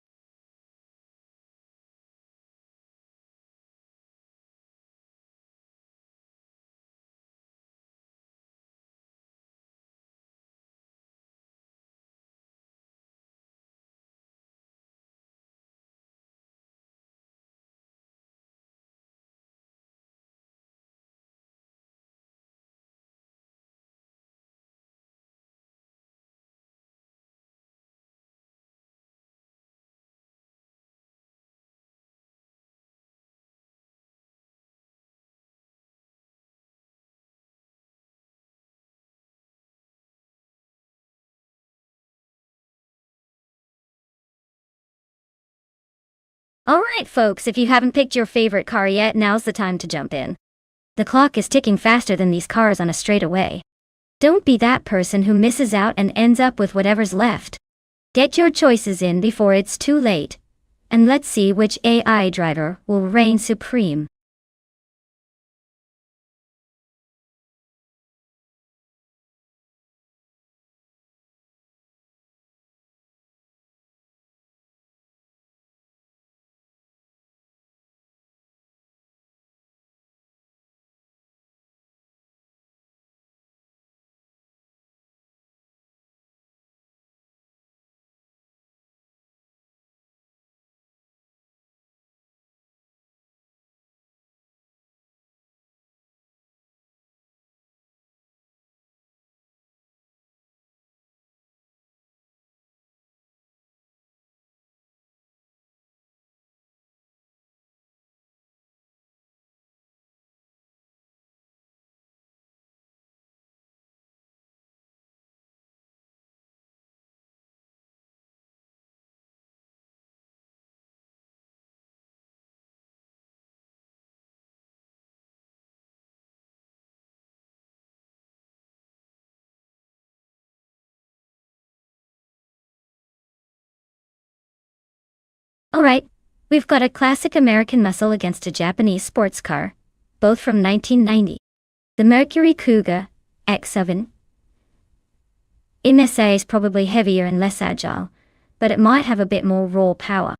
Alright folks, if you haven't picked your favorite car yet, now's the time to jump in. The clock is ticking faster than these cars on a straightaway. Don't be that person who misses out and ends up with whatever's left. Get your choices in before it's too late. And let's see which AI driver will reign supreme. Alright, we've got a classic American muscle against a Japanese sports car, both from 1990. The Mercury Cougar X7. MSA is probably heavier and less agile, but it might have a bit more raw power.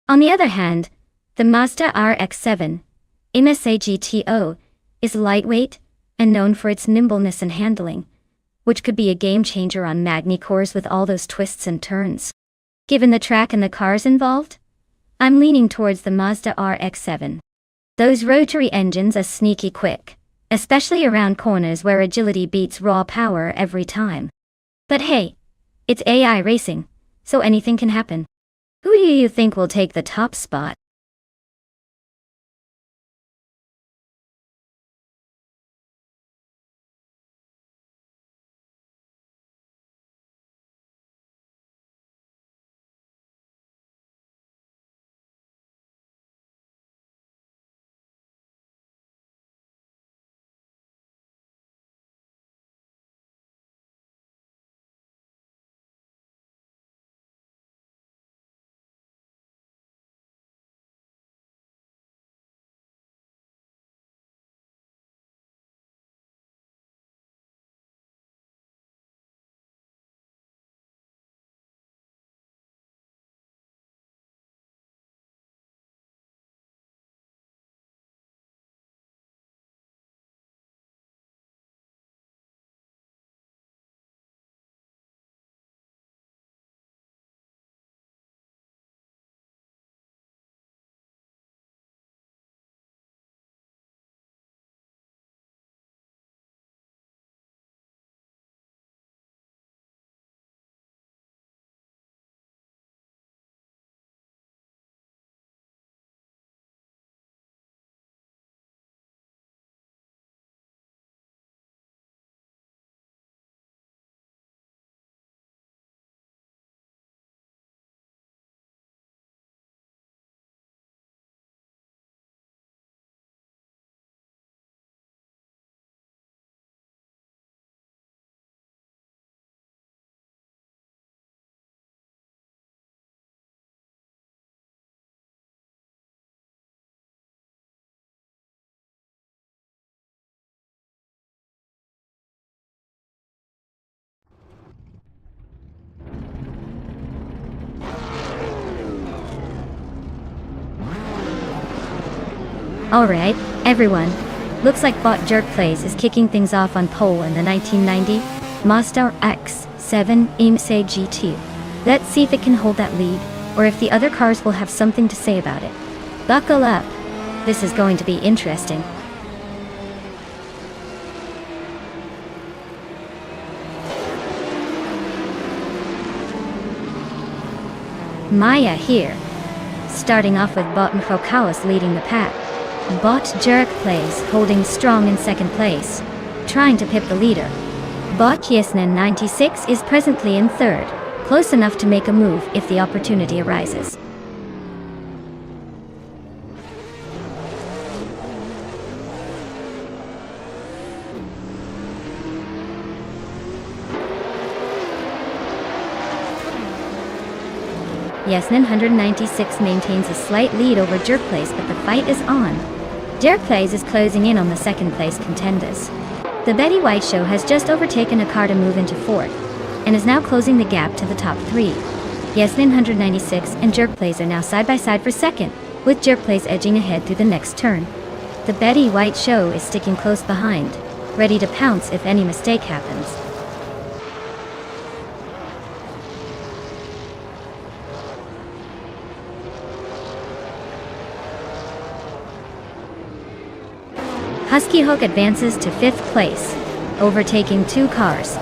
On the other hand, the Mazda RX-7 MSA GTO is lightweight and known for its nimbleness and handling, which could be a game-changer on Magni cores with all those twists and turns. Given the track and the cars involved, I'm leaning towards the Mazda RX-7. Those rotary engines are sneaky quick, especially around corners where agility beats raw power every time. But hey, it's AI racing, so anything can happen. Who do you think will take the top spot? Alright, everyone. Looks like Bot Jerk Plays is kicking things off on pole in the 1990 Mazda RX-7 MSA GT. Let's see if it can hold that lead, or if the other cars will have something to say about it. Buckle up. This is going to be interesting. Maya here. Starting off with Bot and Prokalis leading the pack. Bot Jerk Plays holding strong in second place, trying to pip the leader. Bot Kiesnen 96 is presently in third, close enough to make a move if the opportunity arises. Yesnin 196 maintains a slight lead over Jerk Plays, but the fight is on. Jerk Plays is closing in on the second place contenders. The Betty White Show has just overtaken a car to move into fourth, and is now closing the gap to the top three. Yesnin 196 and Jerk Plays are now side by side for second, with Jerk Plays edging ahead through the next turn. The Betty White Show is sticking close behind, ready to pounce if any mistake happens. Husky Hog advances to fifth place, overtaking two cars.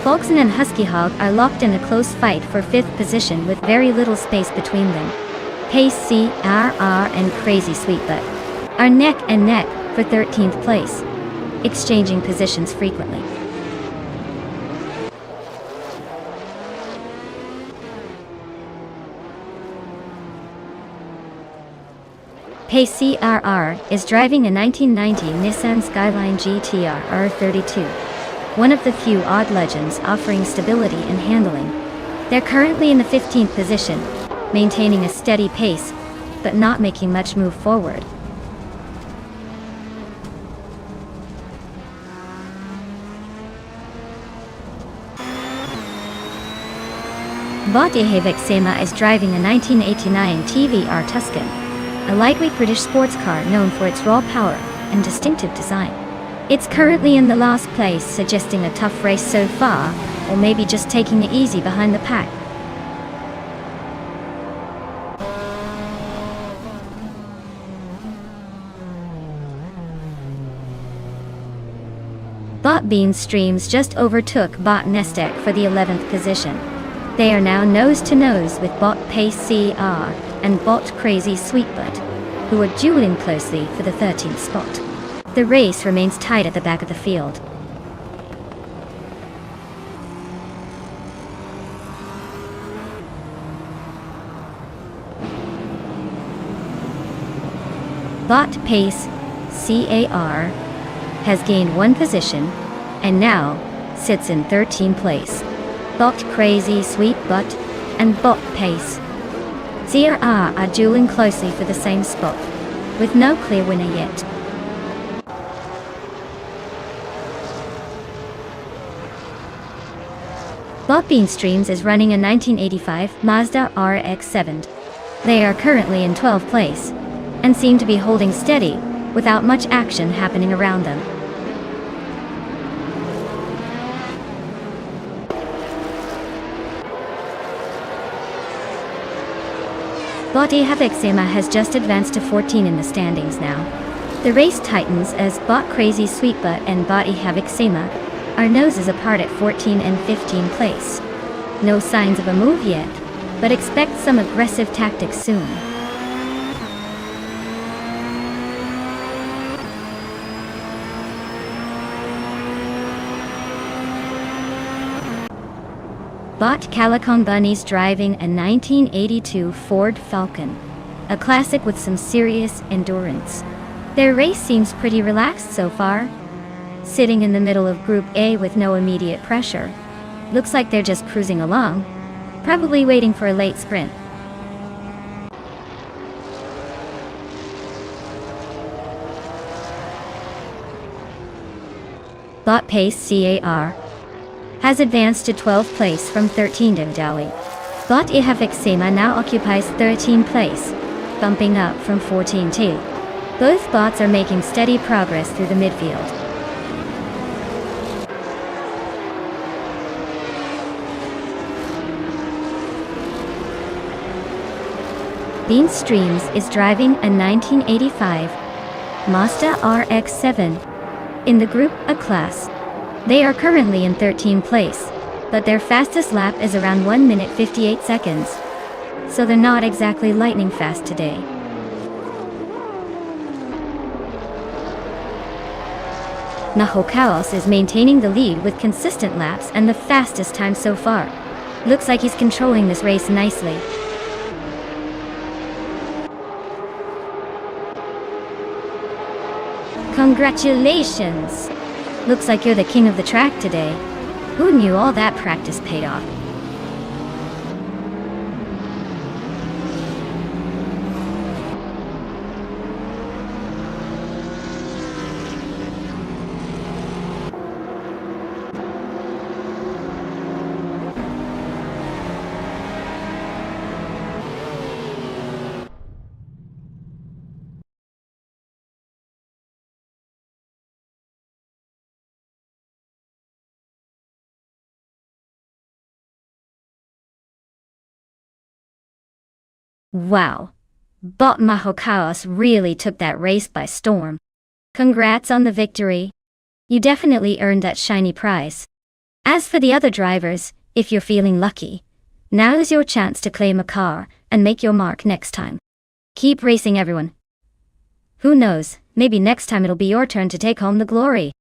Volksen and Husky Hog are locked in a close fight for fifth position with very little space between them. Pace CRR and Crazy Sweetbutt are neck and neck for 13th place, exchanging positions frequently. Pace CRR is driving a 1990 Nissan Skyline GTR R32, one of the few odd legends offering stability and handling. They're currently in the 15th position, maintaining a steady pace, but not making much move forward. Botihevexema is driving a 1989 TVR Tuscan, a lightweight British sports car known for its raw power and distinctive design. It's currently in the last place, suggesting a tough race so far, or maybe just taking it easy behind the pack. Bot Bean Streams just overtook Bot Nestek for the 11th position. They are now nose-to-nose with Bot Pace CR and Bot Crazy Sweetbutt, who are dueling closely for the 13th spot. The race remains tight at the back of the field. Bot Pace CAR has gained one position and now sits in 13th place. Bot Crazy Sweetbutt and Bot Pace CR are dueling closely for the same spot, with no clear winner yet. Bot Bean Streams is running a 1985 Mazda RX-7. They are currently in 12th place, and seem to be holding steady, without much action happening around them. Botihevexema has just advanced to 14 in the standings now. The race tightens as Bot Crazy Sweetbutt and Botihevexema are noses apart at 14 and 15 place. No signs of a move yet, but expect some aggressive tactics soon. Bot Calicon Bunny's driving a 1982 Ford Falcon, a classic with some serious endurance. Their race seems pretty relaxed so far, sitting in the middle of Group A with no immediate pressure. Looks like they're just cruising along, probably waiting for a late sprint. Bot Pace CAR has advanced to 12th place from 13th in Delhi. Botihevexema now occupies 13th place, bumping up from 14th. Both bots are making steady progress through the midfield. Bean Streams is driving a 1985 Mazda RX-7 in the Group A class. They are currently in 13th place, but their fastest lap is around 1 minute 58 seconds, so they're not exactly lightning fast today. Nahokaos is maintaining the lead with consistent laps and the fastest time so far. Looks like he's controlling this race nicely. Congratulations! Looks like you're the king of the track today. Who knew all that practice paid off? Wow, Bot Mahokaos really took that race by storm. Congrats on the victory. You definitely earned that shiny prize. As for the other drivers, if you're feeling lucky, now is your chance to claim a car and make your mark next time. Keep racing, everyone. Who knows, maybe next time it'll be your turn to take home the glory.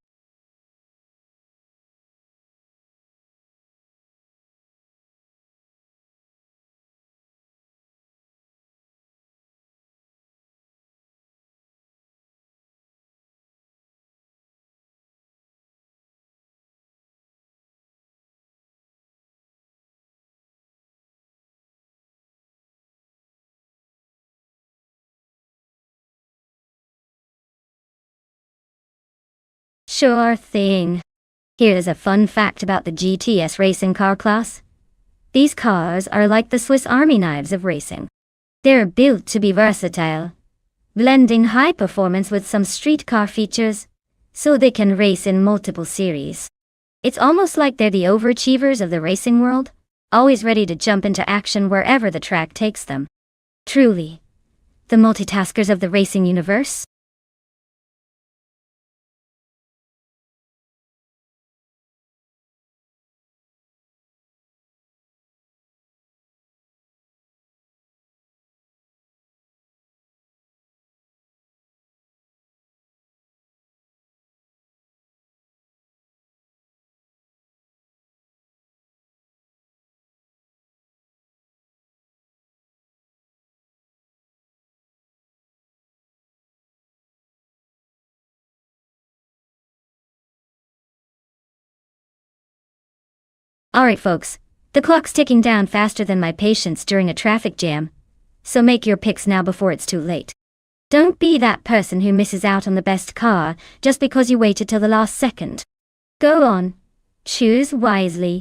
Sure thing. Here's a fun fact about the GTS racing car class. These cars are like the Swiss Army knives of racing. They're built to be versatile, blending high performance with some street car features, so they can race in multiple series. It's almost like they're the overachievers of the racing world, always ready to jump into action wherever the track takes them. Truly, the multitaskers of the racing universe. Alright folks, the clock's ticking down faster than my patience during a traffic jam, so make your picks now before it's too late. Don't be that person who misses out on the best car just because you waited till the last second. Go on, choose wisely.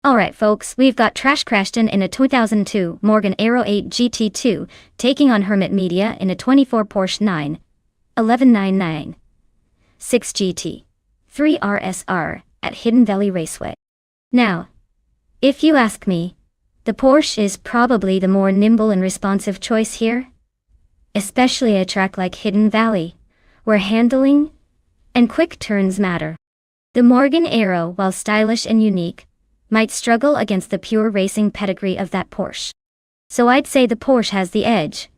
Alright folks, we've got Trash Crashton in a 2002 Morgan Aero 8 GT2, taking on Hermit Media in a 24 Porsche 91199 6 GT 3 RSR at Hidden Valley Raceway. Now, if you ask me, the Porsche is probably the more nimble and responsive choice here, especially a track like Hidden Valley, where handling and quick turns matter. The Morgan Aero, while stylish and unique, might struggle against the pure racing pedigree of that Porsche. So I'd say the Porsche has the edge.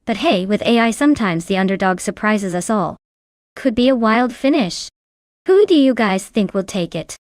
But hey, with AI sometimes the underdog surprises us all. Could be a wild finish. Who do you guys think will take it?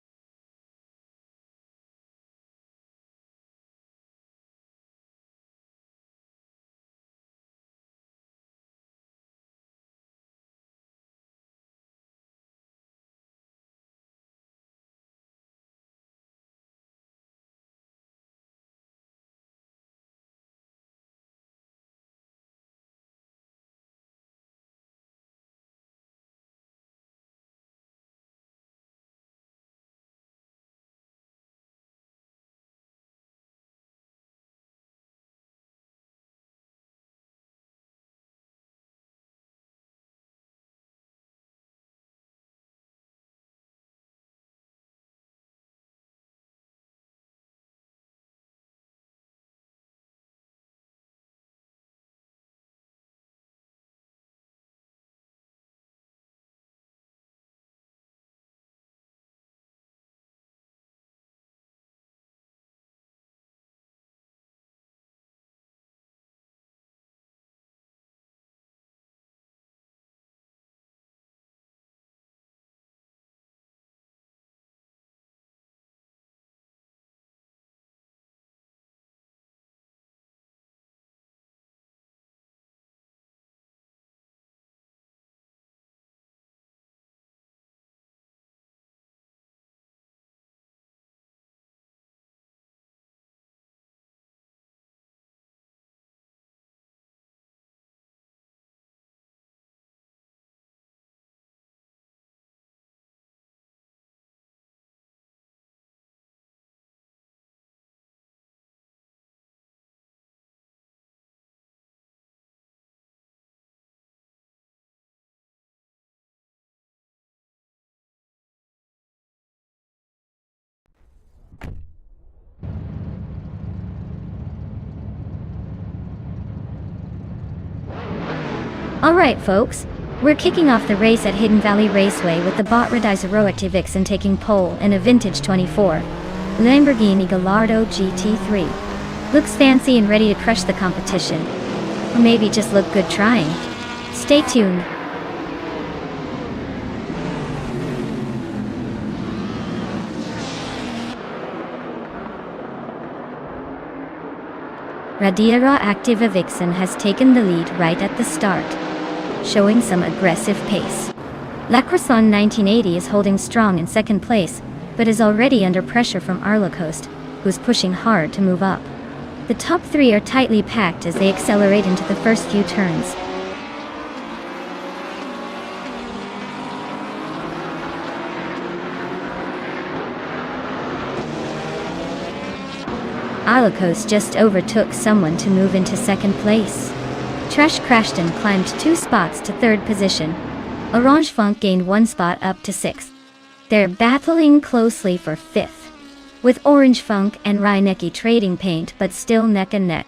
Alright folks, we're kicking off the race at Hidden Valley Raceway with the bot Heroic Vixen taking pole in a vintage 24 Lamborghini Gallardo GT3. Looks fancy and ready to crush the competition. Or maybe just look good trying. Stay tuned. Radioactive Vixen has taken the lead right at the start, showing some aggressive pace. La Croissant 1980 is holding strong in second place, but is already under pressure from Arlocost, who's pushing hard to move up. The top three are tightly packed as they accelerate into the first few turns. Arlocost just overtook someone to move into second place. Trash Crashton climbed 2 spots to third position. Orange Funk gained 1 spot up to 6th. They're battling closely for 5th, with Orange Funk and Reinecke trading paint but still neck and neck.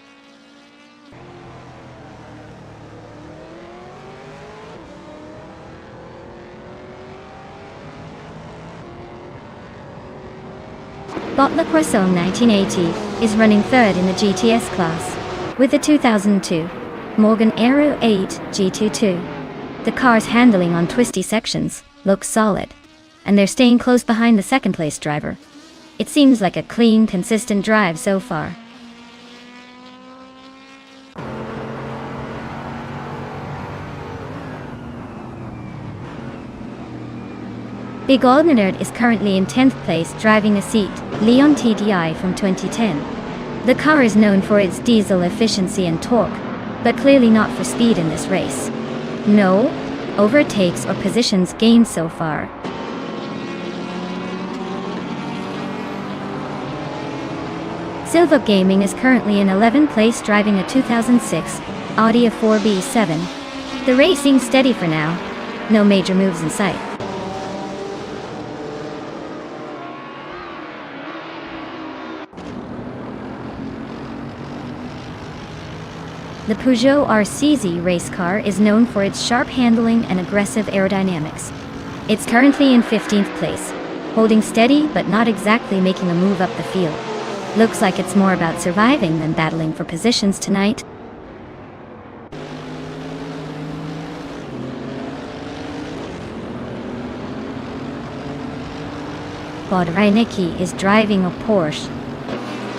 Bot La Croissant 1980 is running third in the GTS class, with the 2002 Morgan Aero 8 G22. The car's handling on twisty sections looks solid, and they're staying close behind the second place driver. It seems like a clean, consistent drive so far. Big Nerd is currently in 10th place driving a seat Leon TDI from 2010. The car is known for its diesel efficiency and torque, but clearly not for speed in this race. No overtakes or positions gained so far. Silva Gaming is currently in 11th place driving a 2006 Audi A4B7. The race seems steady for now. No major moves in sight. The Peugeot RCZ race car is known for its sharp handling and aggressive aerodynamics. It's currently in 15th place, holding steady but not exactly making a move up the field. Looks like it's more about surviving than battling for positions tonight. Bod Reinecke is driving a Porsche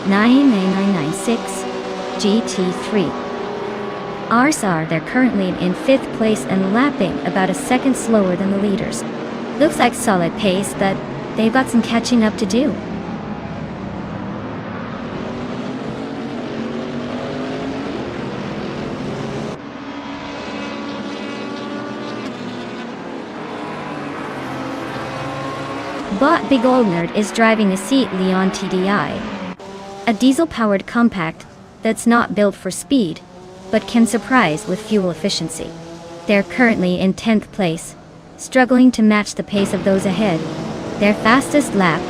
99996 GT3. RSR, they're currently in 5th place and lapping about a second slower than the leaders. Looks like solid pace, but they've got some catching up to do. Bot Big Nerd is driving a seat Leon TDI, a diesel-powered compact that's not built for speed, but can surprise with fuel efficiency. They're currently in 10th place, struggling to match the pace of those ahead. Their fastest lap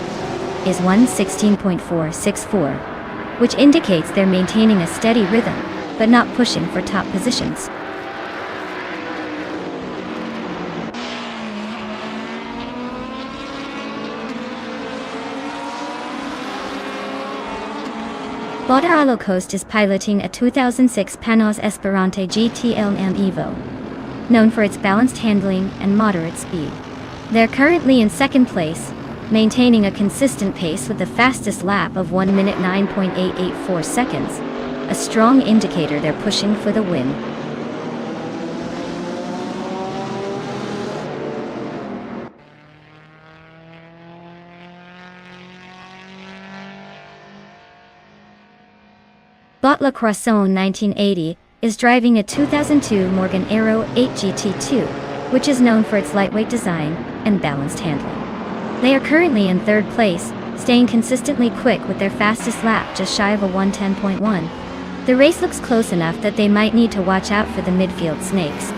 is 1:16.464, which indicates they're maintaining a steady rhythm, but not pushing for top positions. Bot Arlocost is piloting a 2006 Panos Esperante GT-LM Evo, known for its balanced handling and moderate speed. They're currently in second place, maintaining a consistent pace with the fastest lap of 1 minute 9.884 seconds, a strong indicator they're pushing for the win. Bot La Croissant 1980 is driving a 2002 Morgan Aero 8 GT2, which is known for its lightweight design and balanced handling. They are currently in 3rd place, staying consistently quick with their fastest lap just shy of a 1:10.1. The race looks close enough that they might need to watch out for the midfield snakes.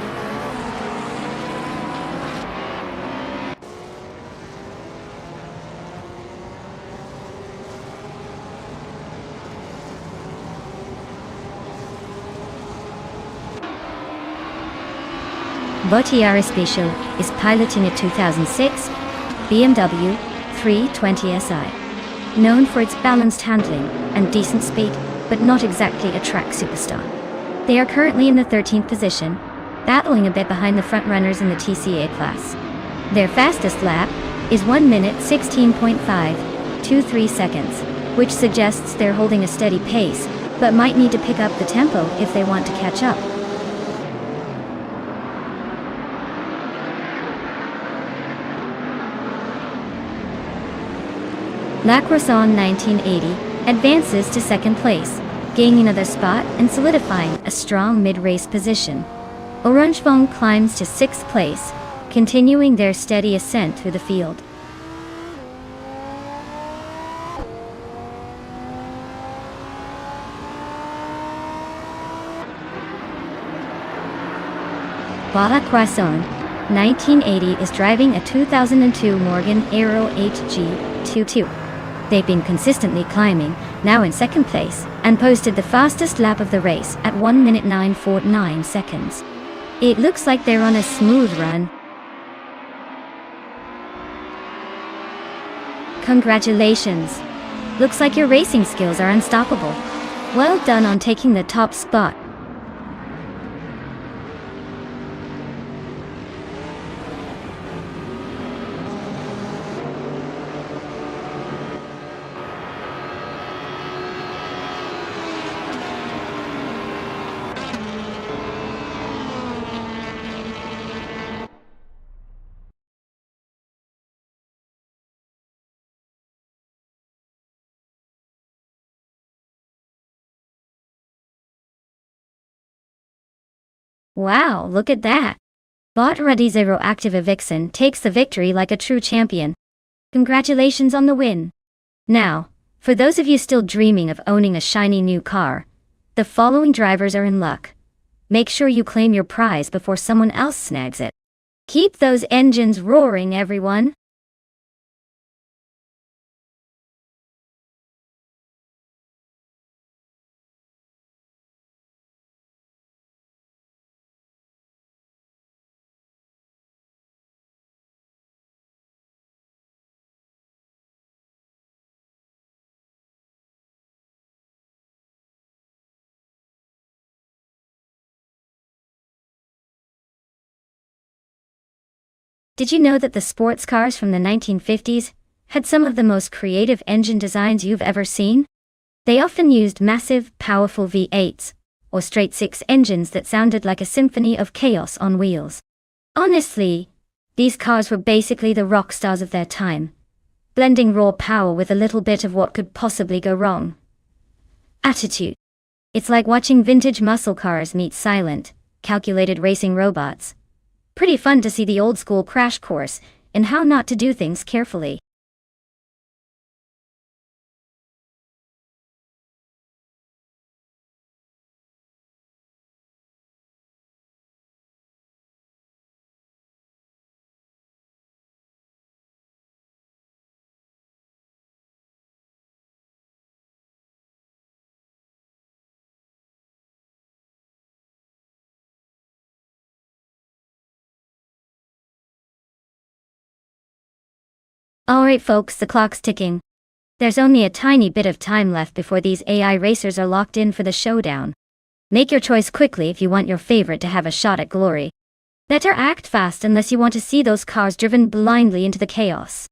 Votiara Special is piloting a 2006 BMW 320si, known for its balanced handling and decent speed, but not exactly a track superstar. They are currently in the 13th position, battling a bit behind the frontrunners in the TCA class. Their fastest lap is 1 minute 16.523 seconds, which suggests they're holding a steady pace, but might need to pick up the tempo if they want to catch up. La Croissant 1980 advances to second place, gaining another spot and solidifying a strong mid-race position. Orangevong climbs to 6th place, continuing their steady ascent through the field. La Croissant 1980 is driving a 2002 Morgan Aero HG22. They've been consistently climbing, now in second place, and posted the fastest lap of the race at 1 minute 949 seconds. It looks like they're on a smooth run. Congratulations! Looks like your racing skills are unstoppable. Well done on taking the top spot. Wow, look at that! Bot Ready Zero Active Vixen takes the victory like a true champion. Congratulations on the win! Now, for those of you still dreaming of owning a shiny new car, the following drivers are in luck. Make sure you claim your prize before someone else snags it. Keep those engines roaring, everyone! Did you know that the sports cars from the 1950s had some of the most creative engine designs you've ever seen? They often used massive, powerful V8s, or straight-six engines that sounded like a symphony of chaos on wheels. Honestly, these cars were basically the rock stars of their time, blending raw power with a little bit of what could possibly go wrong. Attitude. It's like watching vintage muscle cars meet silent, calculated racing robots. Pretty fun to see the old-school crash course in how not to do things carefully. Alright folks, the clock's ticking. There's only a tiny bit of time left before these AI racers are locked in for the showdown. Make your choice quickly if you want your favorite to have a shot at glory. Better act fast unless you want to see those cars driven blindly into the chaos.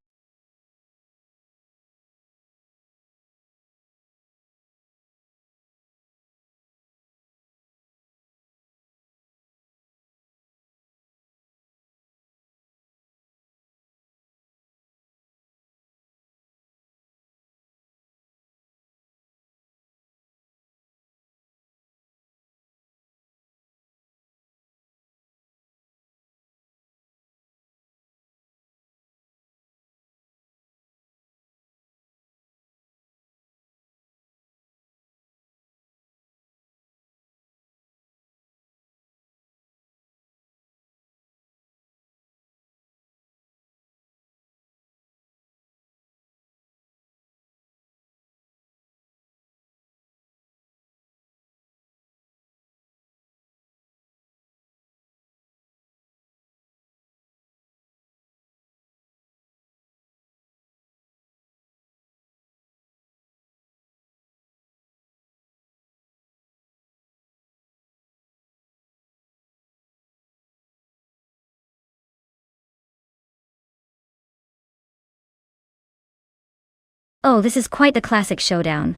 Oh, this is quite the classic showdown.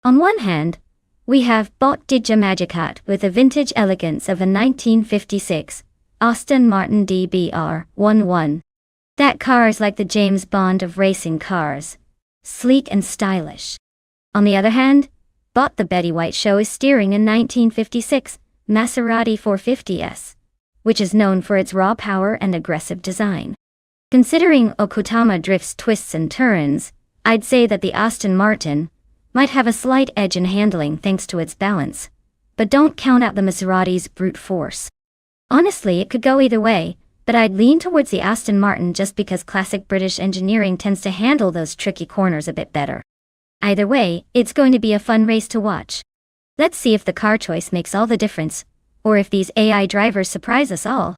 On one hand, we have Bot Didja Magicat with the vintage elegance of a 1956 Aston Martin DBR11. That car is like the James Bond of racing cars, sleek and stylish. On the other hand, Bot the Betty White Show is steering a 1956 Maserati 450S, which is known for its raw power and aggressive design. Considering Okutama Drift's twists and turns, I'd say that the Aston Martin might have a slight edge in handling thanks to its balance, but don't count out the Maserati's brute force. Honestly, it could go either way, but I'd lean towards the Aston Martin just because classic British engineering tends to handle those tricky corners a bit better. Either way, it's going to be a fun race to watch. Let's see if the car choice makes all the difference, or if these AI drivers surprise us all.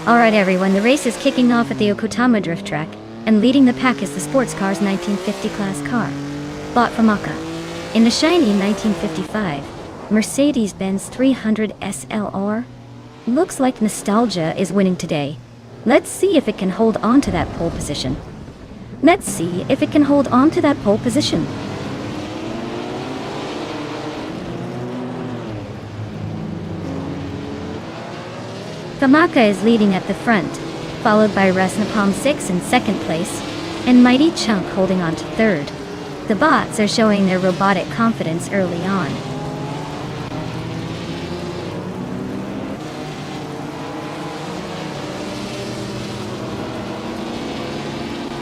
Alright everyone, the race is kicking off at the Okutama Drift Track, and leading the pack is the sports car's 1950 class car, bought from Aka. In the shiny 1955 Mercedes-Benz 300 SLR, looks like nostalgia is winning today. Let's see if it can hold on to that pole position. Kamaka is leading at the front, followed by Resnapalm 6 in second place, and Mighty Chunk holding on to third. The bots are showing their robotic confidence early on.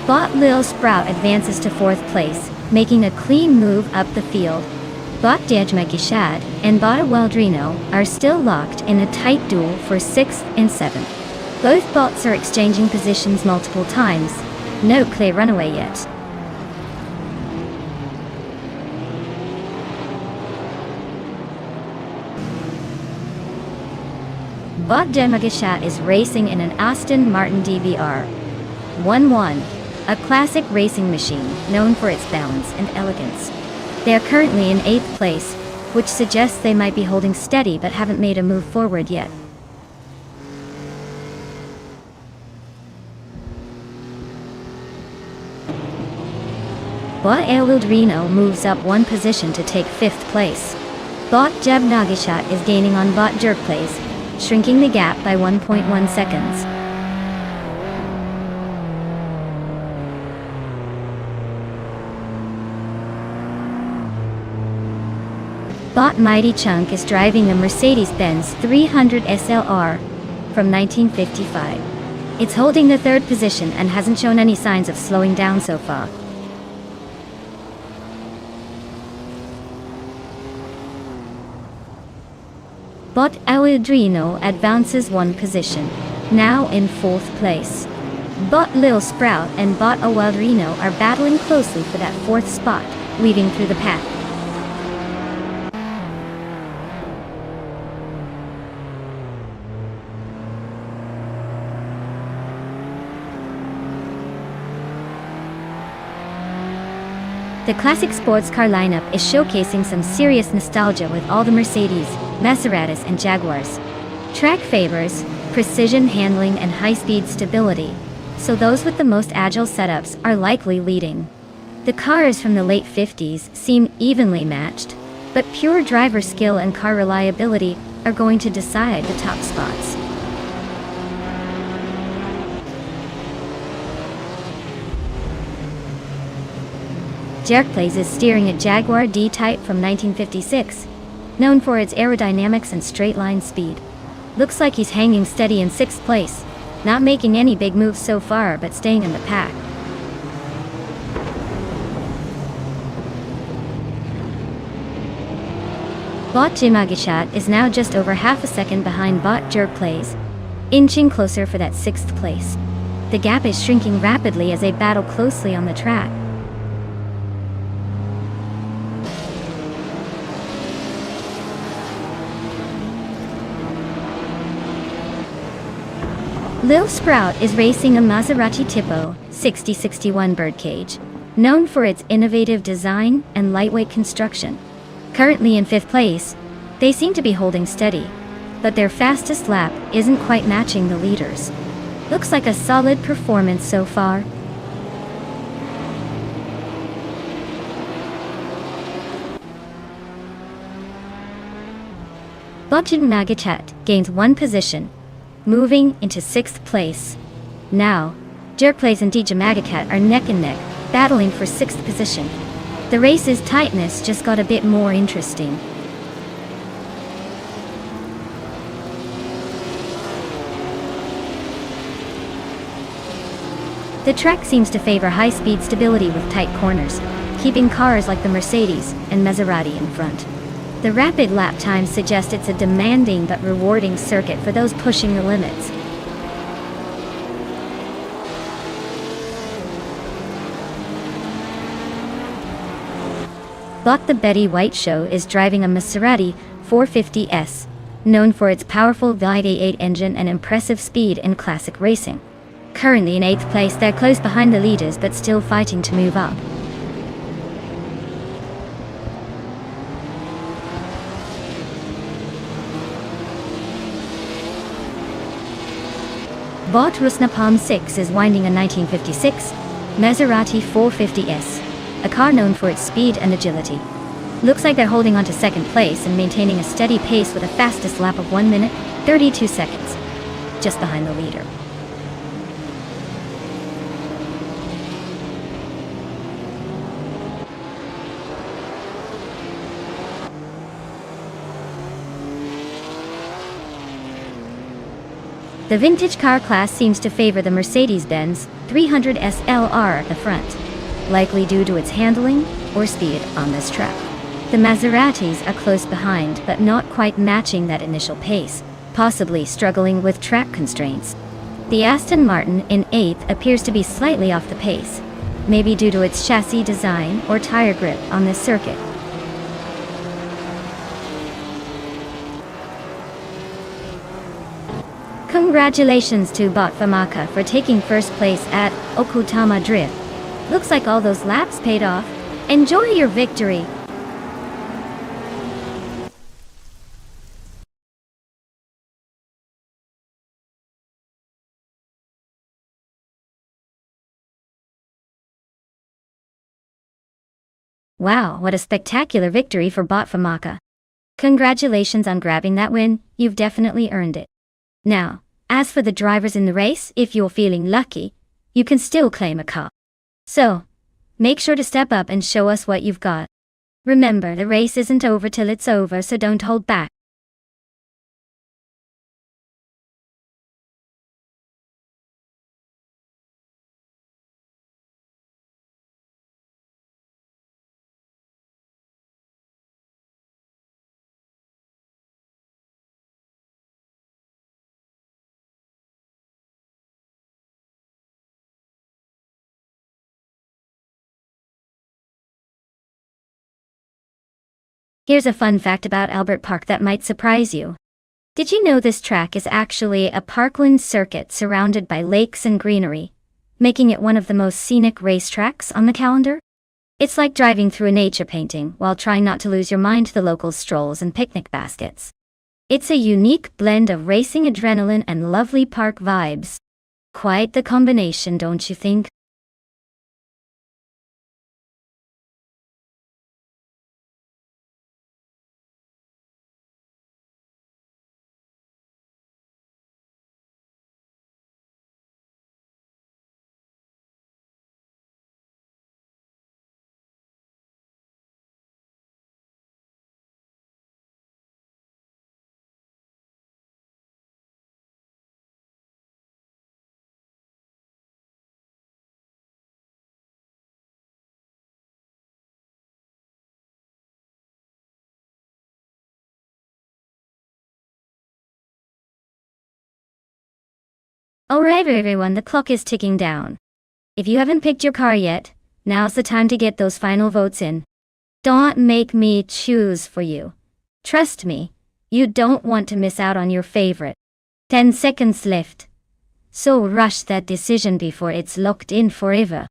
Bot Lil Sprout advances to fourth place, making a clean move up the field. Bot Dajmeki Shad and Bot Weldrino are still locked in a tight duel for 6th and 7th. Both bots are exchanging positions multiple times. No clear runaway yet. Bot Demagishat is racing in an Aston Martin DBR 11, a classic racing machine known for its balance and elegance. They are currently in 8th place, which suggests they might be holding steady but haven't made a move forward yet. Bot Eludrino moves up one position to take 5th place. Bot Jeb Nagishat is gaining on Bot Jerkplace, shrinking the gap by 1.1 seconds. Bot Mighty Chunk is driving a Mercedes-Benz 300 SLR from 1955. It's holding the 3rd position and hasn't shown any signs of slowing down so far. Bot Aludrino advances one position, now in 4th place. Bot Lil Sprout and Bot Awaldrino are battling closely for that 4th spot, weaving through the pack. The classic sports car lineup is showcasing some serious nostalgia with all the Mercedes, Maseratis and Jaguars. Track favors precision handling and high-speed stability, so those with the most agile setups are likely leading. The cars from the late 50s seem evenly matched, but pure driver skill and car reliability are going to decide the top spots. Jerkplays is steering a Jaguar D-Type from 1956, known for its aerodynamics and straight-line speed. Looks like he's hanging steady in 6th place, not making any big moves so far but staying in the pack. Bot Jimagishat is now just over half a second behind Bot Jerkplays, inching closer for that 6th place. The gap is shrinking rapidly as they battle closely on the track. Lil Sprout is racing a Maserati Tipo 6061 birdcage, known for its innovative design and lightweight construction. Currently in 5th place, they seem to be holding steady, but their fastest lap isn't quite matching the leaders. Looks like a solid performance so far. Botjin Magachat gains one position, moving into 6th place. Now, Jerkplays and DJ Magacat are neck and neck, battling for 6th position. The race's tightness just got a bit more interesting. The track seems to favor high-speed stability with tight corners, keeping cars like the Mercedes and Maserati in front. The rapid lap times suggest it's a demanding but rewarding circuit for those pushing the limits. Bot the Betty White Show is driving a Maserati 450S, known for its powerful V8 engine and impressive speed in classic racing. Currently in 8th place, they're close behind the leaders but still fighting to move up. Bot Rusnapalm 6 is winding a 1956 Maserati 450S, a car known for its speed and agility. Looks like they're holding on to 2nd place and maintaining a steady pace with a fastest lap of 1 minute, 32 seconds, just behind the leader. The vintage car class seems to favor the Mercedes-Benz 300 SLR at the front, likely due to its handling or speed on this track. The Maseratis are close behind but not quite matching that initial pace, possibly struggling with track constraints. The Aston Martin in 8th appears to be slightly off the pace, maybe due to its chassis design or tire grip on this circuit. Congratulations to Bot Famaka for taking 1st place at Okutama Drift. Looks like all those laps paid off. Enjoy your victory! Wow, what a spectacular victory for Bot Famaka. Congratulations on grabbing that win, you've definitely earned it. Now, as for the drivers in the race, if you're feeling lucky, you can still claim a car. So, make sure to step up and show us what you've got. Remember, the race isn't over till it's over, so don't hold back. Here's a fun fact about Albert Park that might surprise you. Did you know this track is actually a parkland circuit surrounded by lakes and greenery, making it one of the most scenic racetracks on the calendar? It's like driving through a nature painting while trying not to lose your mind to the local strolls and picnic baskets. It's a unique blend of racing adrenaline and lovely park vibes. Quite the combination, don't you think? Alright everyone, the clock is ticking down. If you haven't picked your car yet, now's the time to get those final votes in. Don't make me choose for you. Trust me, you don't want to miss out on your favorite. 10 seconds left. So rush that decision before it's locked in forever.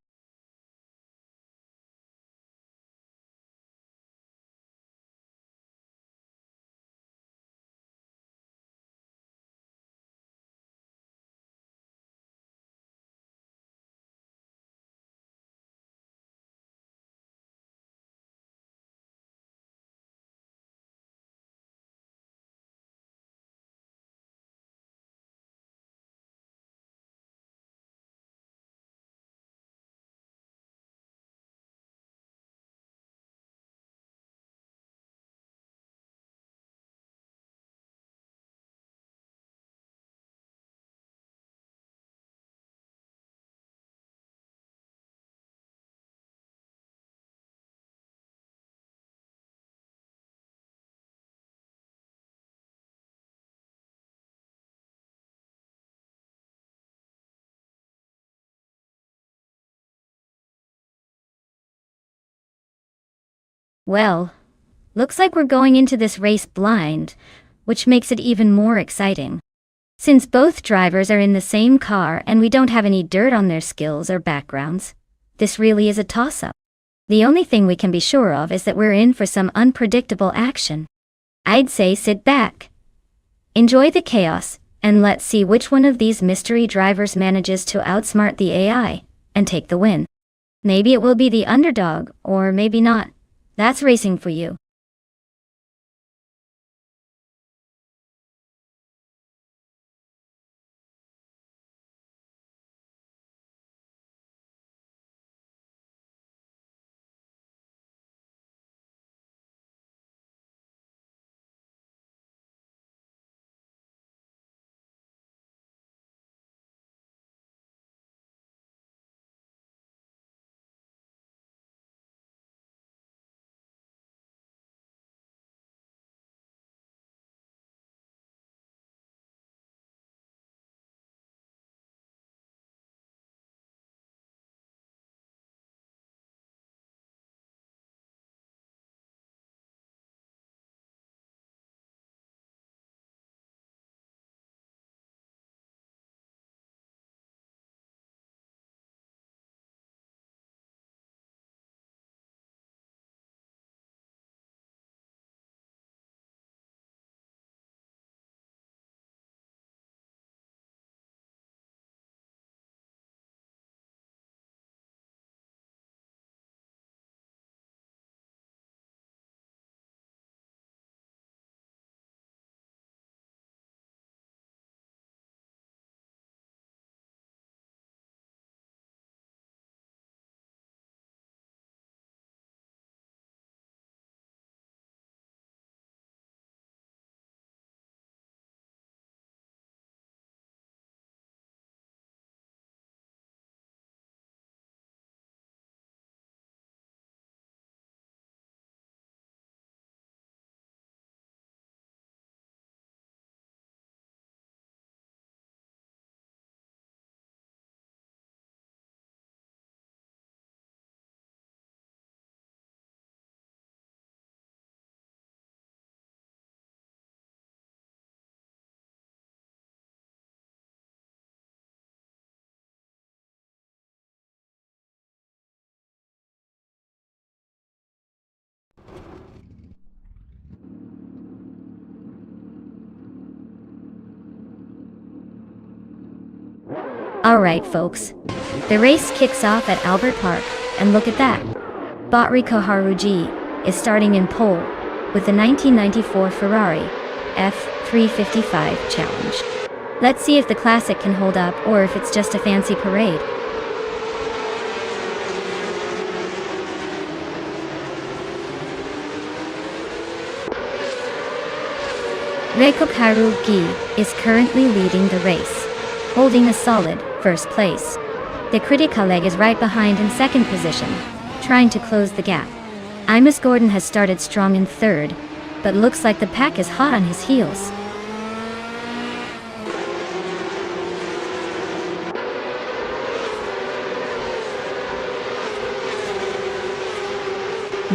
Well, looks like we're going into this race blind, which makes it even more exciting. Since both drivers are in the same car and we don't have any dirt on their skills or backgrounds, this really is a toss-up. The only thing we can be sure of is that we're in for some unpredictable action. I'd say sit back, enjoy the chaos, and let's see which one of these mystery drivers manages to outsmart the AI and take the win. Maybe it will be the underdog, or maybe not. That's racing for you. Alright folks, the race kicks off at Albert Park, and look at that. Botrico Haruji is starting in pole with the 1994 Ferrari F355 Challenge. Let's see if the classic can hold up or if it's just a fancy parade. Reiko Haruji is currently leading the race, holding a solid first place. The critical leg is right behind in second position, trying to close the gap. Imus Gordon has started strong in third, but looks like the pack is hot on his heels.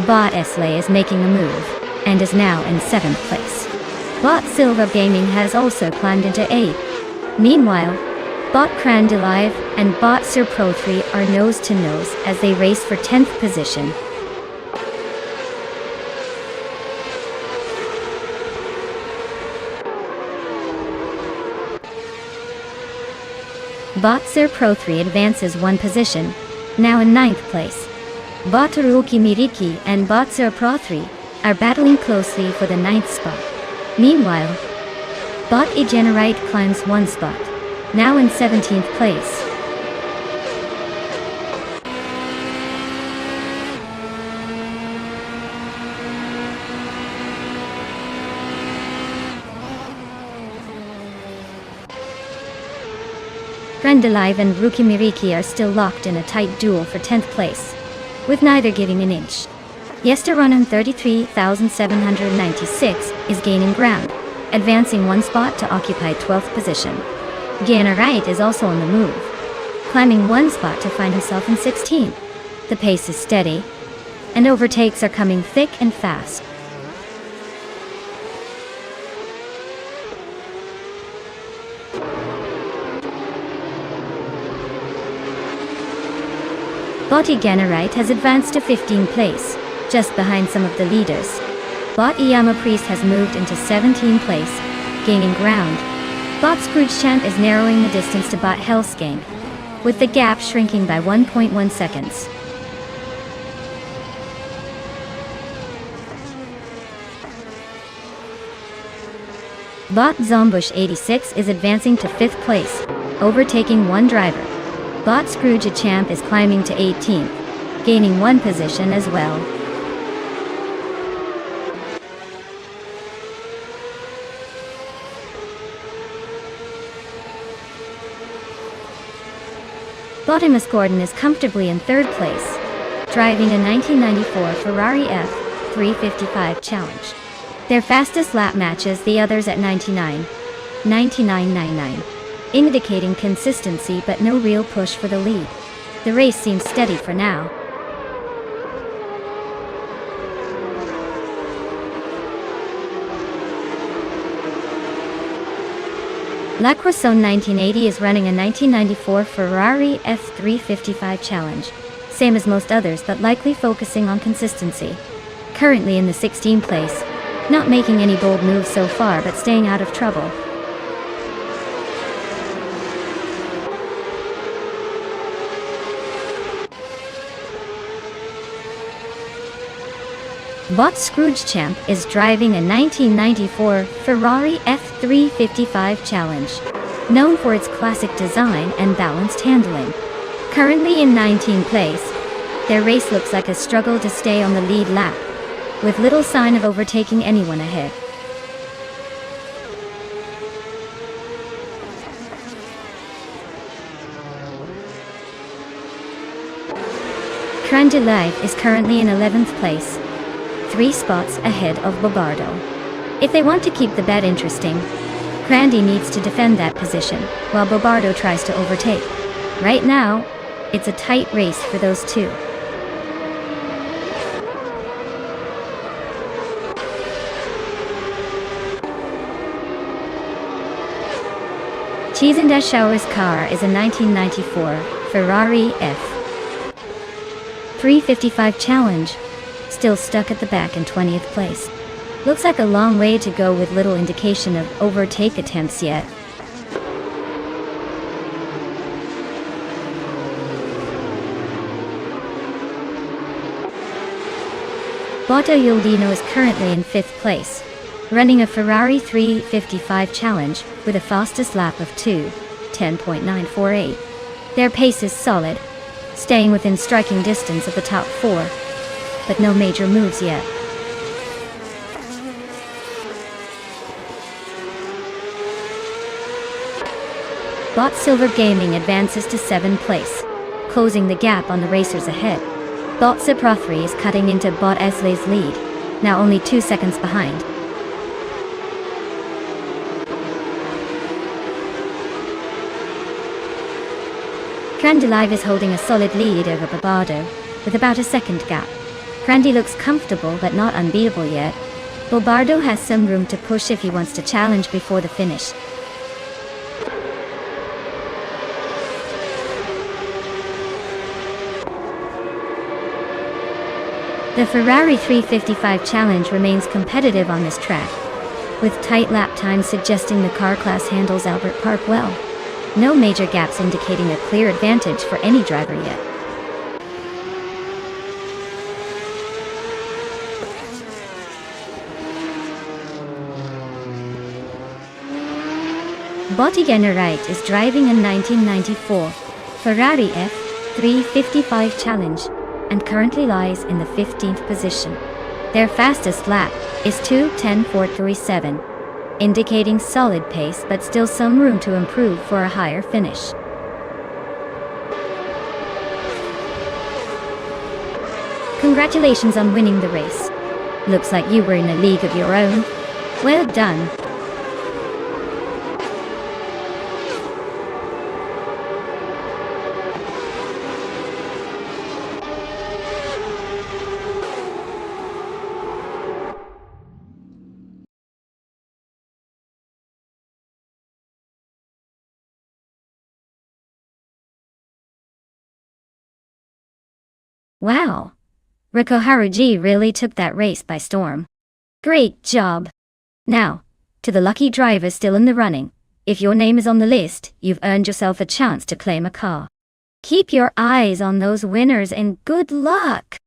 Bot Esley is making a move, and is now in 7th place. Bot Silva Gaming has also climbed into 8th. Meanwhile, Bot Crandalive and Bot Sir Pro 3 are nose to nose as they race for 10th position. Bot Sir Pro 3 advances 1 position, now in 9th place. Bot Taruki Miriki and Bot Sir Pro 3 are battling closely for the 9th spot. Meanwhile, Bot Egenerite climbs 1 spot, now in 17th place. Crandalive and Ruki Miriki are still locked in a tight duel for 10th place, with neither giving an inch. Yesteronen 33,796 is gaining ground, advancing 1 spot to occupy 12th position. Gannerite is also on the move, climbing 1 spot to find himself in 16th. The pace is steady, and overtakes are coming thick and fast. Bot Gannerite has advanced to 15th place, just behind some of the leaders. Bot Iyama Priest has moved into 17th place, gaining ground. Bot Scrooge Champ is narrowing the distance to Bot Hellsgang, with the gap shrinking by 1.1 seconds. Bot Zombush 86 is advancing to 5th place, overtaking 1 driver. Bot Scrooge Champ is climbing to 18th, gaining 1 position as well. Botimus Gordon is comfortably in 3rd place, driving a 1994 Ferrari F355 Challenge. Their fastest lap matches the others at 99.99, indicating consistency but no real push for the lead. The race seems steady for now. Lacroissone 1980 is running a 1994 Ferrari F355 Challenge, same as most others but likely focusing on consistency. Currently in the 16th place, not making any bold moves so far but staying out of trouble. Bot Scrooge Champ is driving a 1994 Ferrari F355 Challenge, known for its classic design and balanced handling. Currently in 19th place, their race looks like a struggle to stay on the lead lap, with little sign of overtaking anyone ahead. Crandalive is currently in 11th place, 3 spots ahead of Bobardo. If they want to keep the bet interesting, Crandy needs to defend that position, while Bobardo tries to overtake. Right now, it's a tight race for those two. Chizendeshauer's car is a 1994 Ferrari F355 Challenge, still stuck at the back in 20th place. Looks like a long way to go with little indication of overtake attempts yet. Botta Yildino is currently in 5th place, running a Ferrari 355 Challenge with a fastest lap of 2:10.948. Their pace is solid, staying within striking distance of the top 4, but no major moves yet. Bot Silver Gaming advances to 7th place, closing the gap on the racers ahead. Bot Cipro 3 is cutting into Bot Esley's lead, now only 2 seconds behind. Crandilive is holding a solid lead over Bobardo, with about a second gap. Crandy looks comfortable but not unbeatable yet. Bobardo has some room to push if he wants to challenge before the finish. The Ferrari 355 Challenge remains competitive on this track, with tight lap times suggesting the car class handles Albert Park well. No major gaps indicating a clear advantage for any driver yet. Bottigener is driving a 1994 Ferrari F355 Challenge and currently lies in the 15th position. Their fastest lap is 2:10.437, indicating solid pace but still some room to improve for a higher finish. Congratulations on winning the race. Looks like you were in a league of your own. Well done. Wow! Riko Haruji really took that race by storm. Great job! Now, to the lucky drivers still in the running, if your name is on the list, you've earned yourself a chance to claim a car. Keep your eyes on those winners and good luck!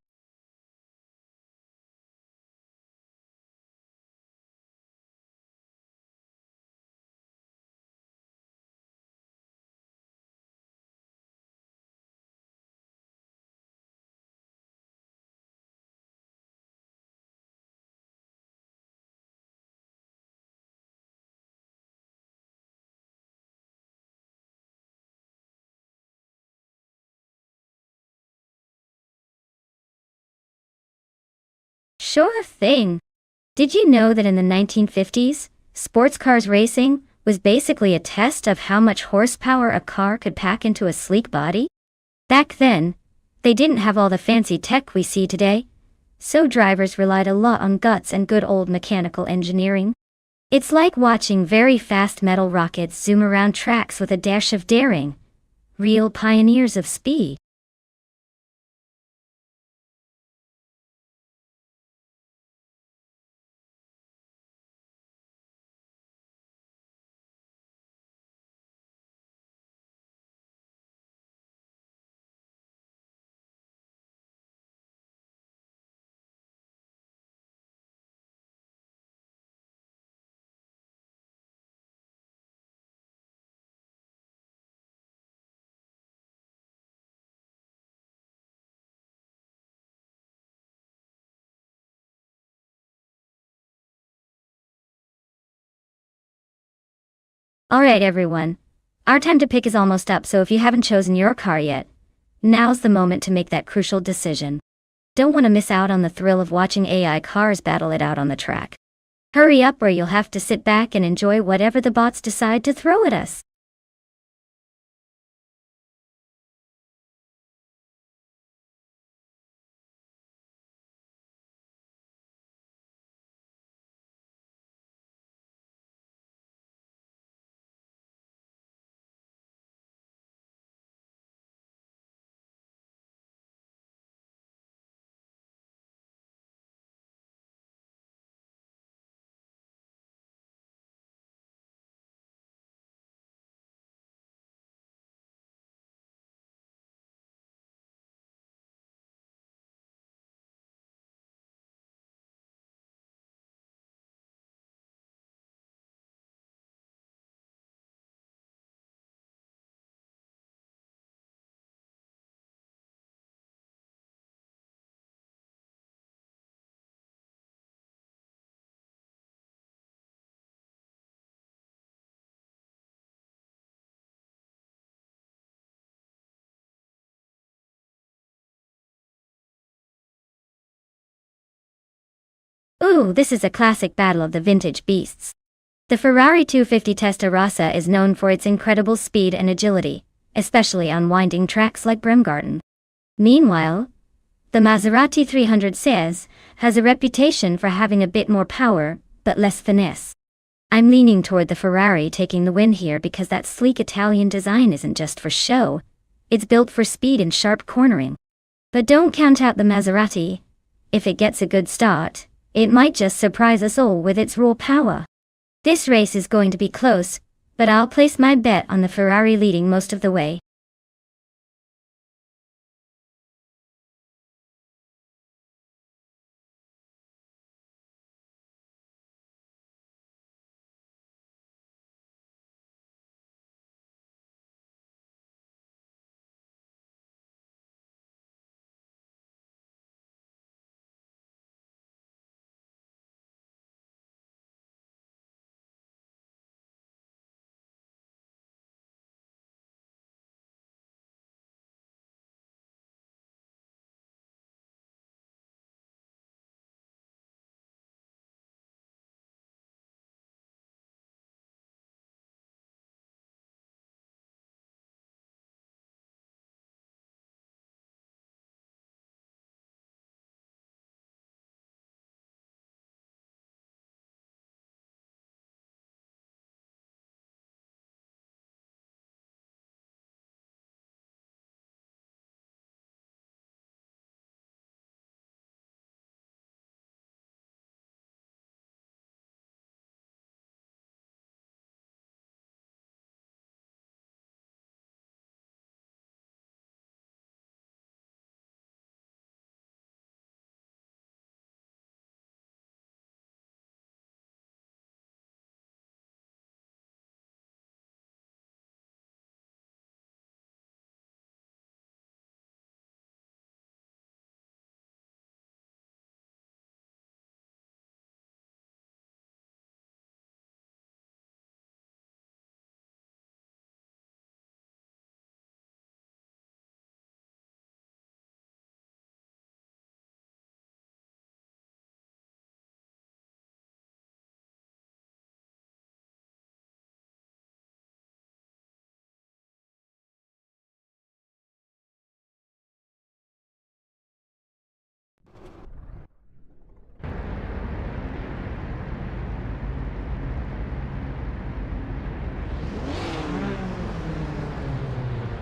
Sure thing! Did you know that in the 1950s, sports cars racing was basically a test of how much horsepower a car could pack into a sleek body? Back then, they didn't have all the fancy tech we see today, so drivers relied a lot on guts and good old mechanical engineering. It's like watching very fast metal rockets zoom around tracks with a dash of daring. Real pioneers of speed. Alright everyone, our time to pick is almost up, so if you haven't chosen your car yet, now's the moment to make that crucial decision. Don't want to miss out on the thrill of watching AI cars battle it out on the track. Hurry up or you'll have to sit back and enjoy whatever the bots decide to throw at us. Ooh, this is a classic battle of the vintage beasts. The Ferrari 250 Testarossa is known for its incredible speed and agility, especially on winding tracks like Bremgarten. Meanwhile, the Maserati 300 CS has a reputation for having a bit more power, but less finesse. I'm leaning toward the Ferrari taking the win here because that sleek Italian design isn't just for show, it's built for speed and sharp cornering. But don't count out the Maserati. If it gets a good start, it might just surprise us all with its raw power. This race is going to be close, but I'll place my bet on the Ferrari leading most of the way.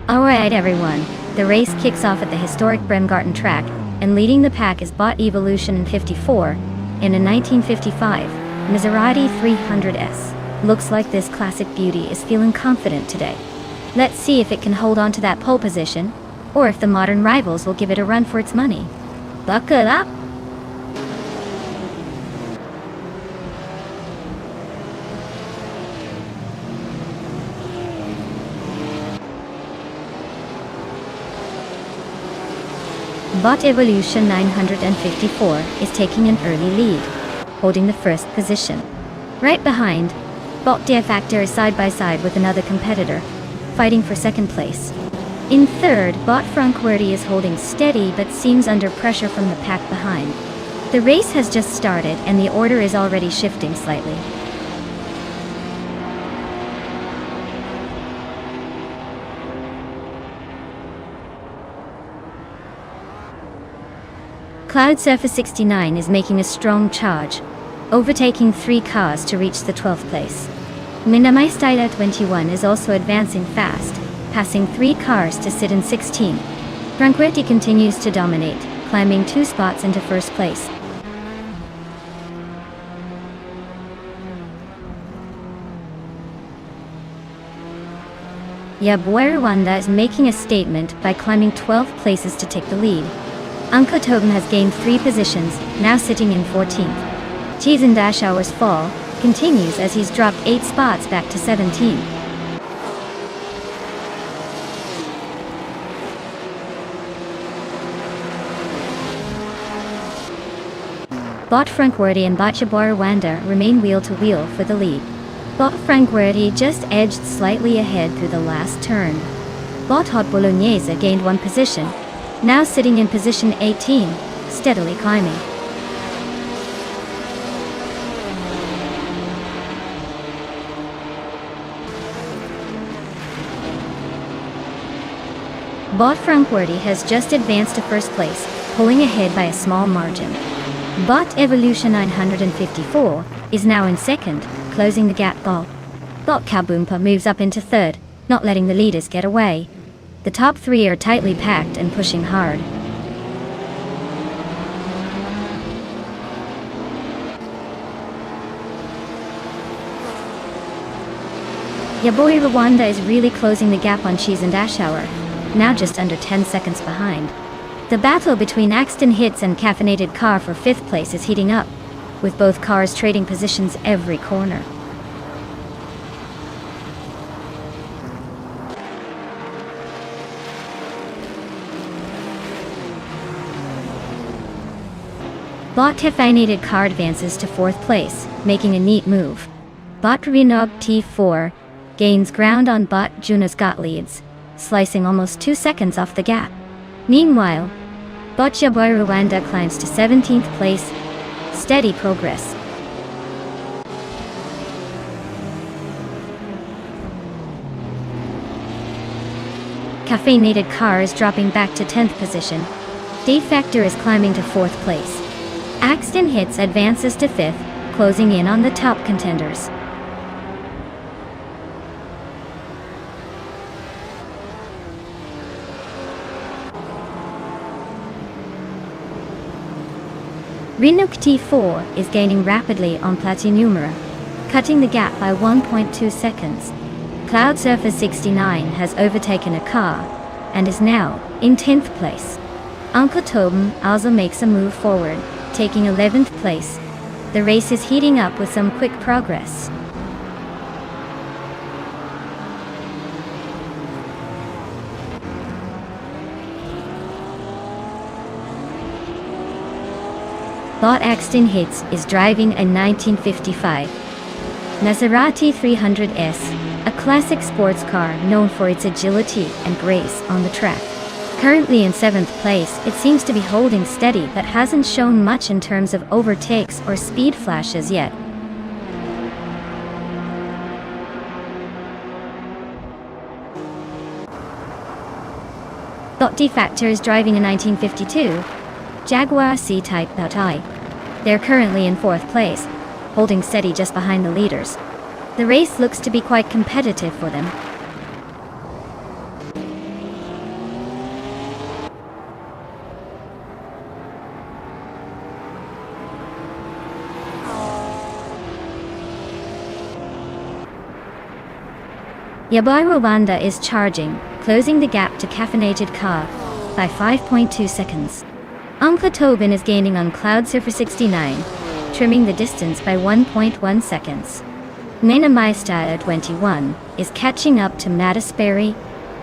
Alright everyone, the race kicks off at the historic Bremgarten track, and leading the pack is Bot Evolution in 54, in a 1955 Maserati 300S. Looks like this classic beauty is feeling confident today. Let's see if it can hold on to that pole position, or if the modern rivals will give it a run for its money. Buckle up! Bot Evolution 954 is taking an early lead, holding the first position. Right behind, Bot Der Factor is side by side with another competitor, fighting for second place. In third, Bot Frankwerty is holding steady but seems under pressure from the pack behind. The race has just started and the order is already shifting slightly. Cloud Surface 69 is making a strong charge, overtaking 3 cars to reach the 12th place. Minamaistyler 21 is also advancing fast, passing 3 cars to sit in 16. Frankwerty continues to dominate, climbing 2 spots into first place. Rwanda is making a statement by climbing 12 places to take the lead. Anko Tobin has gained 3 positions, now sitting in 14th. Cheezen Dashauer's fall continues as he's dropped 8 spots back to 17. Bot Frankwerty and Bot Rwanda remain wheel to wheel for the lead. Bot Frankwerty just edged slightly ahead through the last turn. Bot Hot Bolognese gained 1 position, now sitting in position 18, steadily climbing. Bot Frankworthy has just advanced to first place, pulling ahead by a small margin. Bot Evolution 954 is now in second, closing the gap. Bot Kaboompa moves up into third, not letting the leaders get away. The top three are tightly packed and pushing hard. Ya boy Rwanda is really closing the gap on Cheese and Ashauer, now just under 10 seconds behind. The battle between Axton Hits and Caffeinated Car for 5th place is heating up, with both cars trading positions every corner. Bot Caffeinated Car advances to 4th place, making a neat move. Bot Renob T4 gains ground on Bot Junas Gottliebs, slicing almost 2 seconds off the gap. Meanwhile, Bot Jaboy Rwanda climbs to 17th place, steady progress. Caffeinated Car is dropping back to 10th position. D-Factor is climbing to 4th place. Axton Hits advances to 5th, closing in on the top contenders. Renuk T4 is gaining rapidly on Platinumera, cutting the gap by 1.2 seconds. Cloud Surfer 69 has overtaken a car and is now in 10th place. Uncle Toben also makes a move forward, taking 11th place. The race is heating up with some quick progress. Bot Axton Hits is driving a 1955 Maserati 300S, a classic sports car known for its agility and grace on the track. Currently in 7th place, it seems to be holding steady but hasn't shown much in terms of overtakes or speed flashes yet. Bot D-Factor is driving a 1952 Jaguar C-Type Bautai. They're currently in 4th place, holding steady just behind the leaders. The race looks to be quite competitive for them. Yabai Rwanda is charging, closing the gap to Caffeinated Car by 5.2 seconds. Uncle Tobin is gaining on Cloud Surfer 69, trimming the distance by 1.1 seconds. Nena Maista at 21 is catching up to Mattisberry,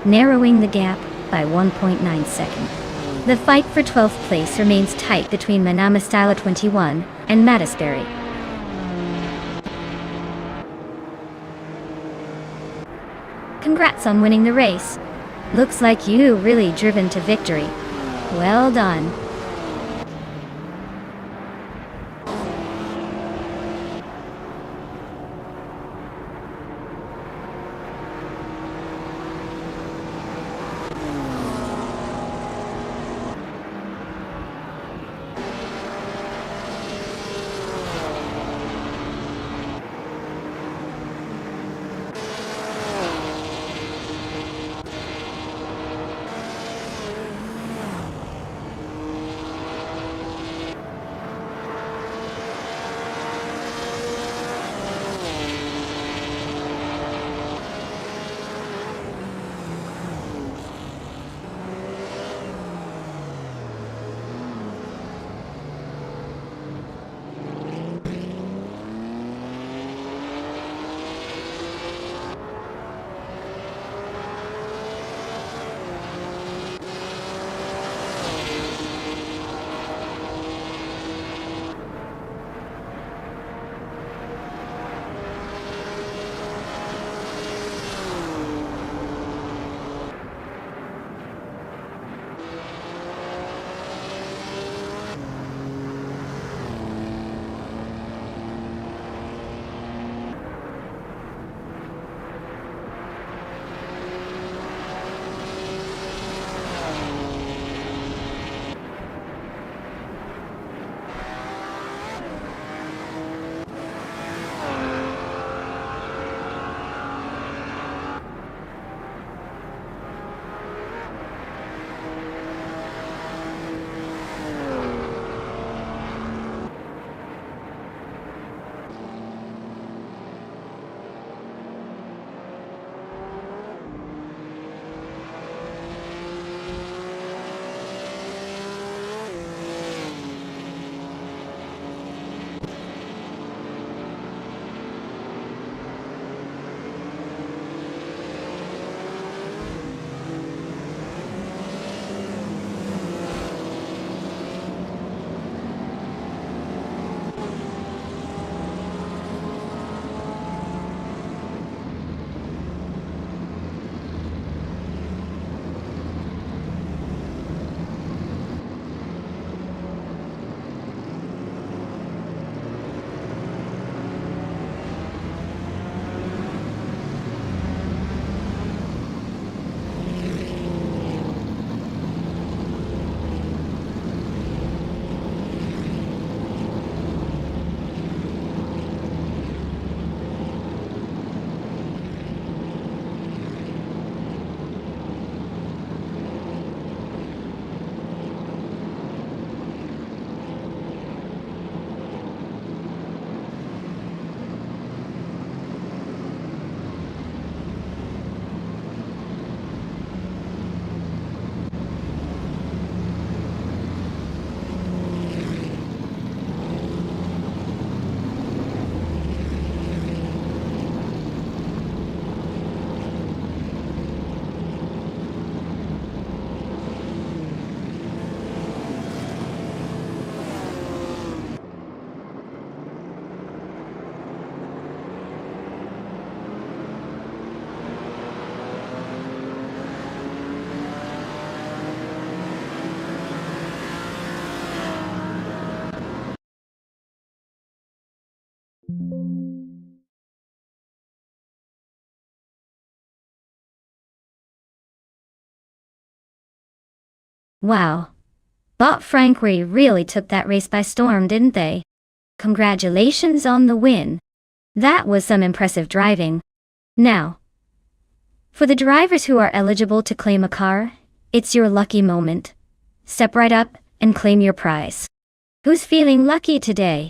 narrowing the gap by 1.9 seconds. The fight for 12th place remains tight between Manama Style 21 and Mattisberry. Congrats on winning the race. Looks like you really driven to victory. Well done. Wow. Bot Frankery really took that race by storm, didn't they? Congratulations on the win. That was some impressive driving. Now, for the drivers who are eligible to claim a car, it's your lucky moment. Step right up and claim your prize. Who's feeling lucky today?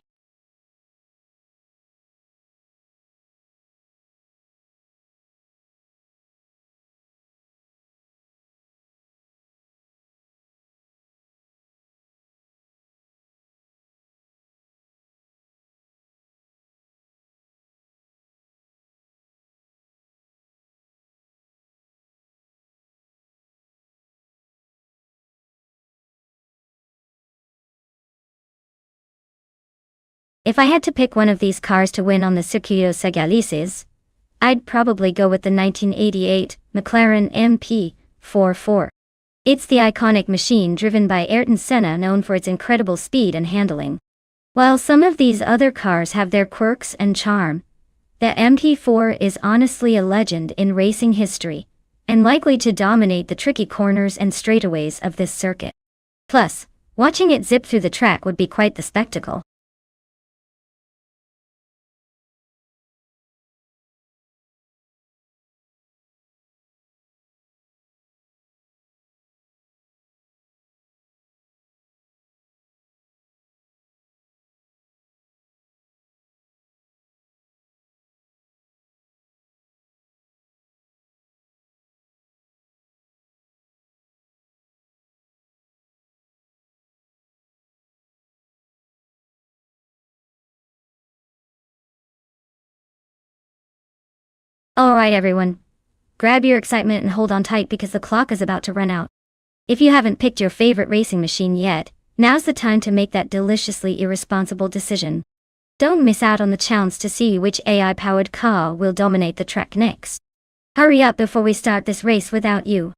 If I had to pick one of these cars to win on the Circuito Segalices, I'd probably go with the 1988 McLaren MP44. It's the iconic machine driven by Ayrton Senna, known for its incredible speed and handling. While some of these other cars have their quirks and charm, the MP4 is honestly a legend in racing history, and likely to dominate the tricky corners and straightaways of this circuit. Plus, watching it zip through the track would be quite the spectacle. Alright everyone, grab your excitement and hold on tight because the clock is about to run out. If you haven't picked your favorite racing machine yet, now's the time to make that deliciously irresponsible decision. Don't miss out on the chance to see which AI-powered car will dominate the track next. Hurry up before we start this race without you.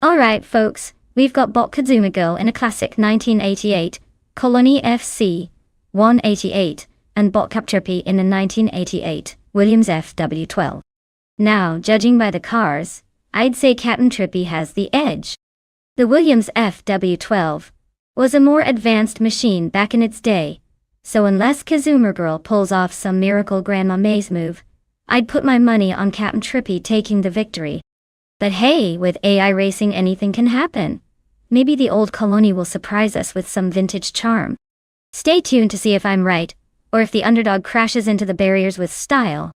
Alright folks, we've got Bot Kazuma Girl in a classic 1988, Colony FC 188, and Bot Capturpi in a 1988, Williams FW12. Now, judging by the cars, I'd say Captain Trippy has the edge. The Williams FW12 was a more advanced machine back in its day, so unless Kazuma Girl pulls off some miracle Grandma Maze move, I'd put my money on Captain Trippy taking the victory. But hey, with AI racing anything can happen. Maybe the old Colony will surprise us with some vintage charm. Stay tuned to see if I'm right, or if the underdog crashes into the barriers with style.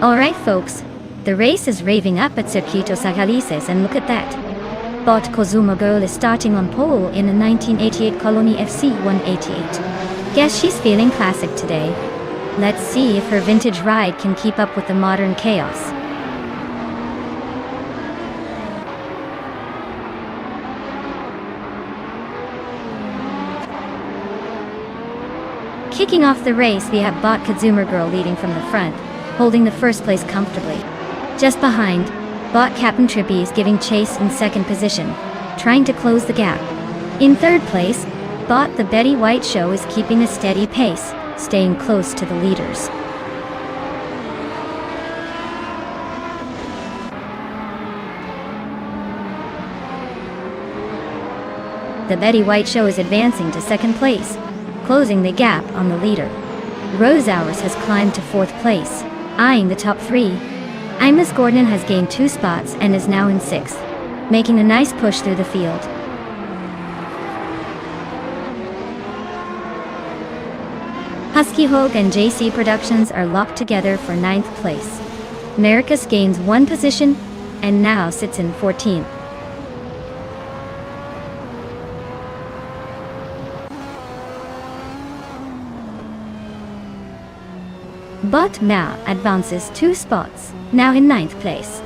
Alright folks, the race is raving up at Circuito Sagalices, and look at that. Bot Kozuma Girl is starting on pole in a 1988 Colony FC 188. Guess she's feeling classic today. Let's see if her vintage ride can keep up with the modern chaos. Kicking off the race, we have Bot Kozuma Girl leading from the front, holding the first place comfortably. Just behind, Bot Captain Trippy is giving chase in second position, trying to close the gap. In third place, Bot the Betty White Show is keeping a steady pace, staying close to the leaders. The Betty White Show is advancing to second place, closing the gap on the leader. Rose Hours has climbed to fourth place, eyeing the top three. Imus Gordon has gained 2 spots and is now in sixth, making a nice push through the field. Husky Hogue and JC Productions are locked together for 9th place. Americus gains 1 position and now sits in 14th. Bot Mao advances 2 spots, now in 9th place.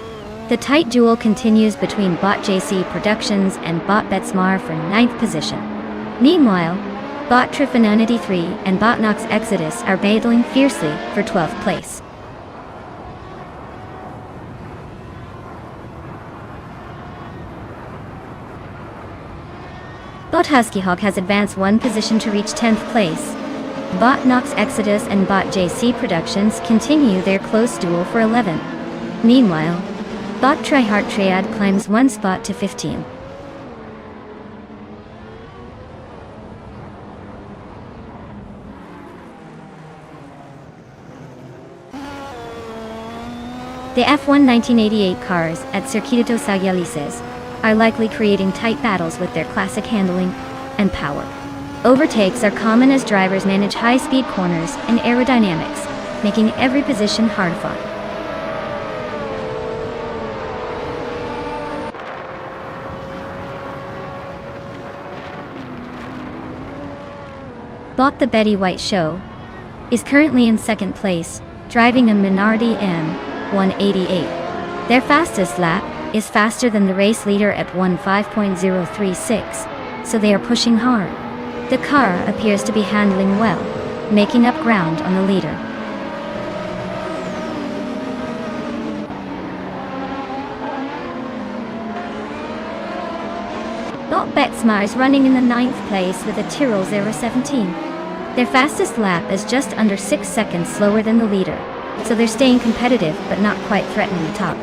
The tight duel continues between Bot JC Productions and Bot Betsmar for 9th position. Meanwhile, Bot Trifinanity 3 and Bot Nox Exodus are battling fiercely for 12th place. Bot Husky Hawk has advanced 1 position to reach 10th place. Bot Nox Exodus and Bot JC Productions continue their close duel for 11th. Meanwhile, Bot Tryhard Triad climbs 1 spot to 15. The F1 1988 cars at Circuito Sagalices are likely creating tight battles with their classic handling and power. Overtakes are common as drivers manage high-speed corners and aerodynamics, making every position hard-fought. Bot the Betty White Show is currently in second place, driving a Minardi M188. Their fastest lap is faster than the race leader at 15.036, so they are pushing hard. The car appears to be handling well, making up ground on the leader. Bot Betsmar is running in the 9th place with a Tyrrell 017. Their fastest lap is just under 6 seconds slower than the leader, so they're staying competitive but not quite threatening the top.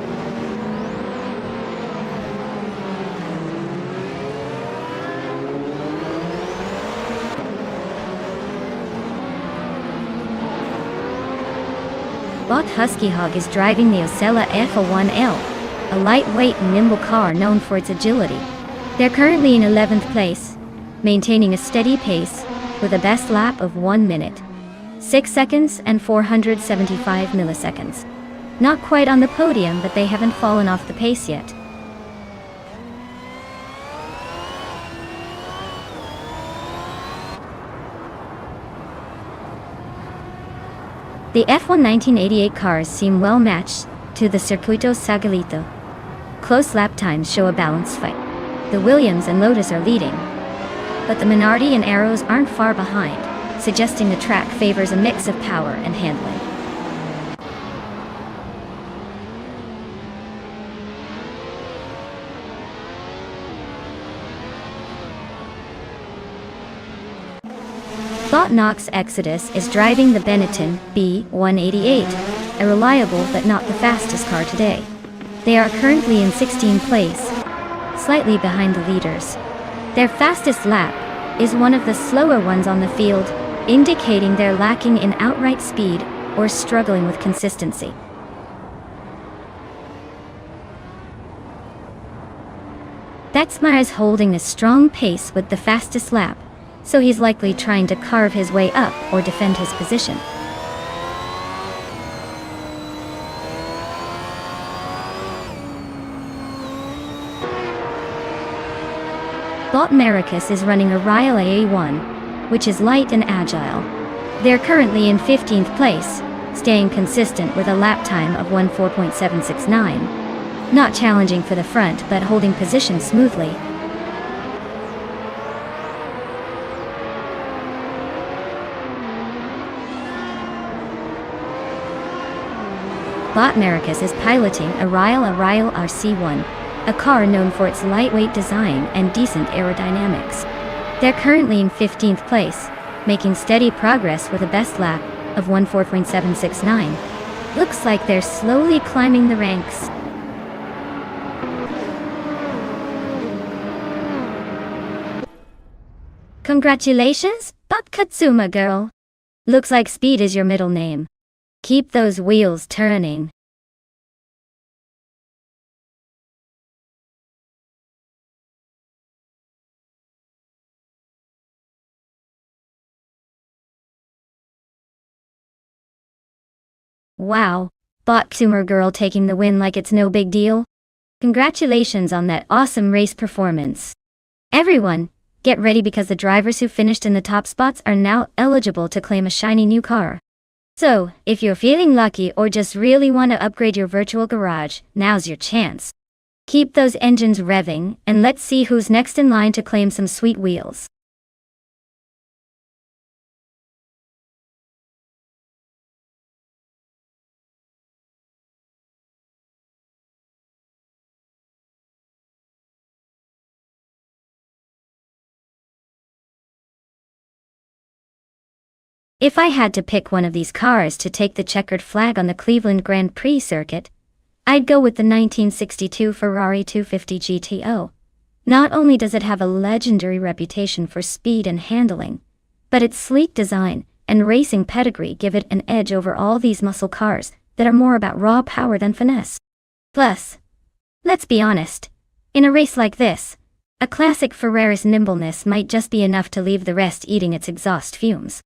Bot Husky Hog is driving the Osella F01L, a lightweight and nimble car known for its agility. They're currently in 11th place, maintaining a steady pace with a best lap of 1 minute, 6 seconds and 475 milliseconds. Not quite on the podium, but they haven't fallen off the pace yet. The F1 1988 cars seem well matched to the Circuito Sagalito. Close lap times show a balanced fight. The Williams and Lotus are leading, but the Minardi and Arrows aren't far behind, suggesting the track favors a mix of power and handling. Bot Nox Exodus is driving the Benetton B188, a reliable but not the fastest car today. They are currently in 16th place, slightly behind the leaders. Their fastest lap is one of the slower ones on the field, indicating they're lacking in outright speed or struggling with consistency. Betsmar is holding a strong pace with the fastest lap, so he's likely trying to carve his way up or defend his position. Bolt Maracas is running a Ryle AA1, which is light and agile. They're currently in 15th place, staying consistent with a lap time of 1:4.769. Not challenging for the front but holding position smoothly. Bolt Maracas is piloting a Ryle RC1, a car known for its lightweight design and decent aerodynamics. They're currently in 15th place, making steady progress with a best lap of 1:4.769. Looks like they're slowly climbing the ranks. Congratulations, Bob Katsuma girl. Looks like speed is your middle name. Keep those wheels turning. Wow, Katsuma girl taking the win like it's no big deal. Congratulations on that awesome race performance. Everyone, get ready because the drivers who finished in the top spots are now eligible to claim a shiny new car. So, if you're feeling lucky or just really want to upgrade your virtual garage, now's your chance. Keep those engines revving, and let's see who's next in line to claim some sweet wheels. If I had to pick one of these cars to take the checkered flag on the Cleveland Grand Prix circuit, I'd go with the 1962 Ferrari 250 GTO. Not only does it have a legendary reputation for speed and handling, but its sleek design and racing pedigree give it an edge over all these muscle cars that are more about raw power than finesse. Plus, let's be honest, in a race like this, a classic Ferrari's nimbleness might just be enough to leave the rest eating its exhaust fumes.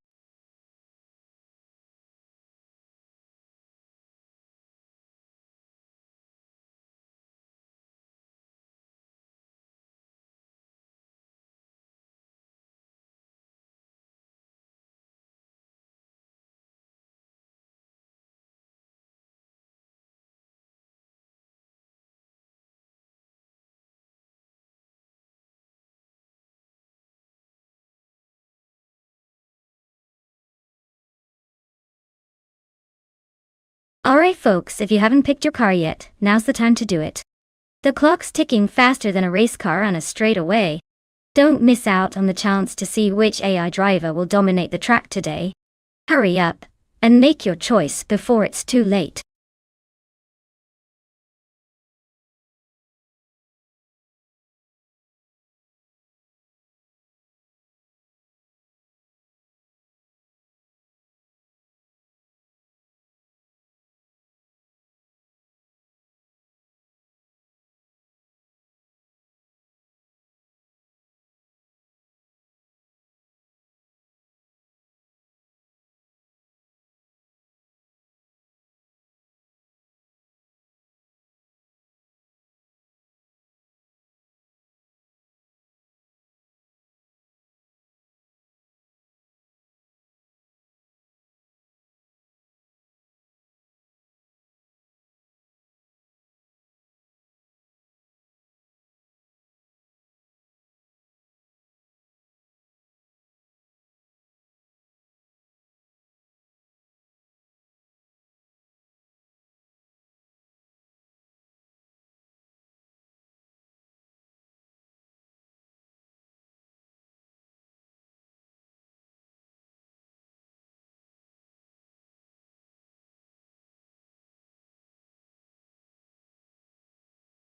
Alright folks, if you haven't picked your car yet, now's the time to do it. The clock's ticking faster than a race car on a straightaway. Don't miss out on the chance to see which AI driver will dominate the track today. Hurry up, and make your choice before it's too late.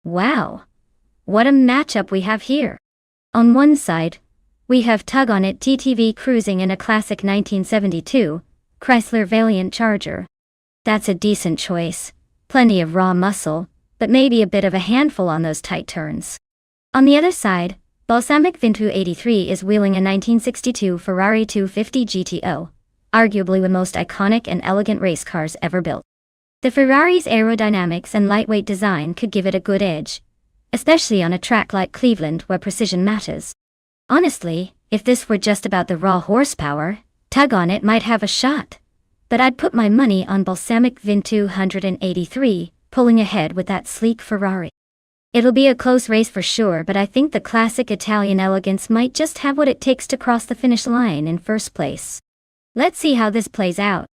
Wow! What a matchup we have here! On one side, we have Tug on It TTV cruising in a classic 1972 Chrysler Valiant Charger. That's a decent choice, plenty of raw muscle, but maybe a bit of a handful on those tight turns. On the other side, Balsamic Vintu 83 is wheeling a 1962 Ferrari 250 GTO, arguably the most iconic and elegant race cars ever built. The Ferrari's aerodynamics and lightweight design could give it a good edge, especially on a track like Cleveland where precision matters. Honestly, if this were just about the raw horsepower, Tug On It might have a shot. But I'd put my money on Balsamic Vin 283, pulling ahead with that sleek Ferrari. It'll be a close race for sure, but I think the classic Italian elegance might just have what it takes to cross the finish line in first place. Let's see how this plays out.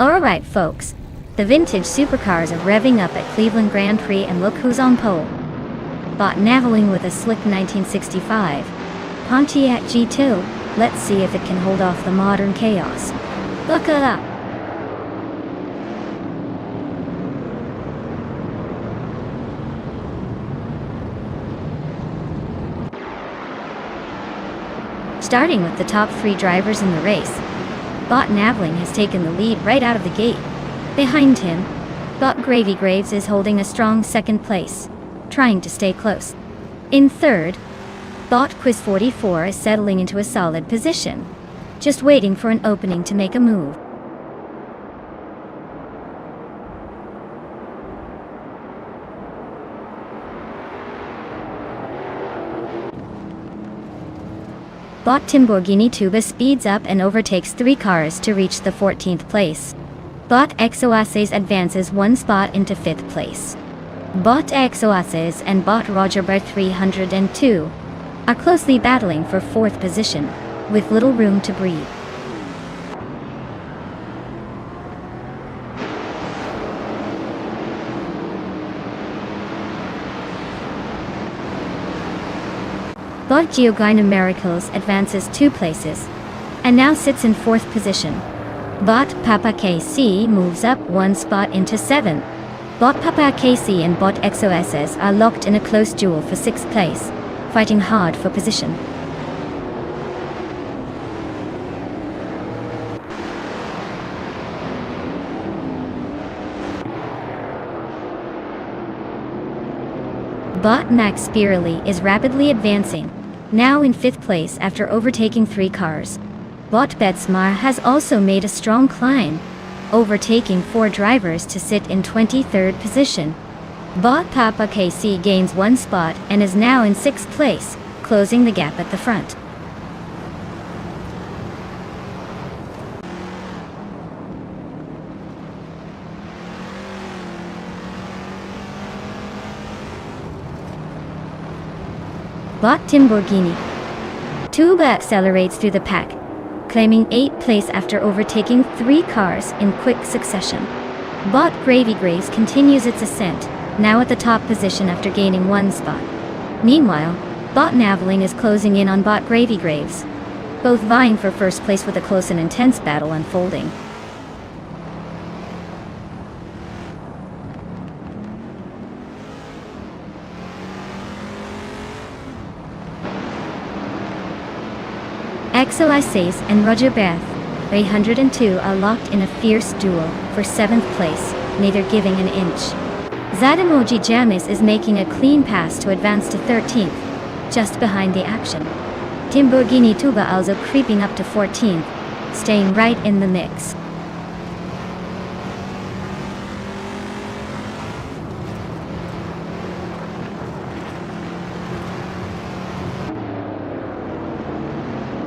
Alright folks, the vintage supercars are revving up at Cleveland Grand Prix, and look who's on pole. Bot Naveling with a slick 1965 Pontiac G2. Let's see if it can hold off the modern chaos. Buckle up! Starting with the top 3 drivers in the race, Bot Naveling has taken the lead right out of the gate. Behind him, Bot Gravy Graves is holding a strong second place, trying to stay close. In third, Bot Quiz 44 is settling into a solid position, just waiting for an opening to make a move. Bot Timborghini Tuba speeds up and overtakes 3 cars to reach the 14th place. Bot Exoaces advances 1 spot into 5th place. Bot Exoaces and Bot Roger Bar 302 are closely battling for 4th position, with little room to breathe. Bot Geogina Miracles advances 2 places, and now sits in 4th position. Bot Papa KC moves up 1 spot into 7th. Bot Papa KC and Bot XOSS are locked in a close duel for 6th place, fighting hard for position. Bot Max Spirally is rapidly advancing, now in 5th place after overtaking 3 cars. Bot Betsmar has also made a strong climb, overtaking 4 drivers to sit in 23rd position. Bot Papa KC gains 1 spot and is now in 6th place, closing the gap at the front. Bot Timborghini Tuba accelerates through the pack, claiming 8th place after overtaking 3 cars in quick succession. Bot Gravy Graves continues its ascent, now at the top position after gaining 1 spot. Meanwhile, Bot Naveling is closing in on Bot Gravy Graves, both vying for first place with a close and intense battle unfolding. XOSAs and Roger Beth, 102 are locked in a fierce duel for 7th place, neither giving an inch. Zadamoji Jamis is making a clean pass to advance to 13th, just behind the action. Timburgini Tuba also creeping up to 14th, staying right in the mix.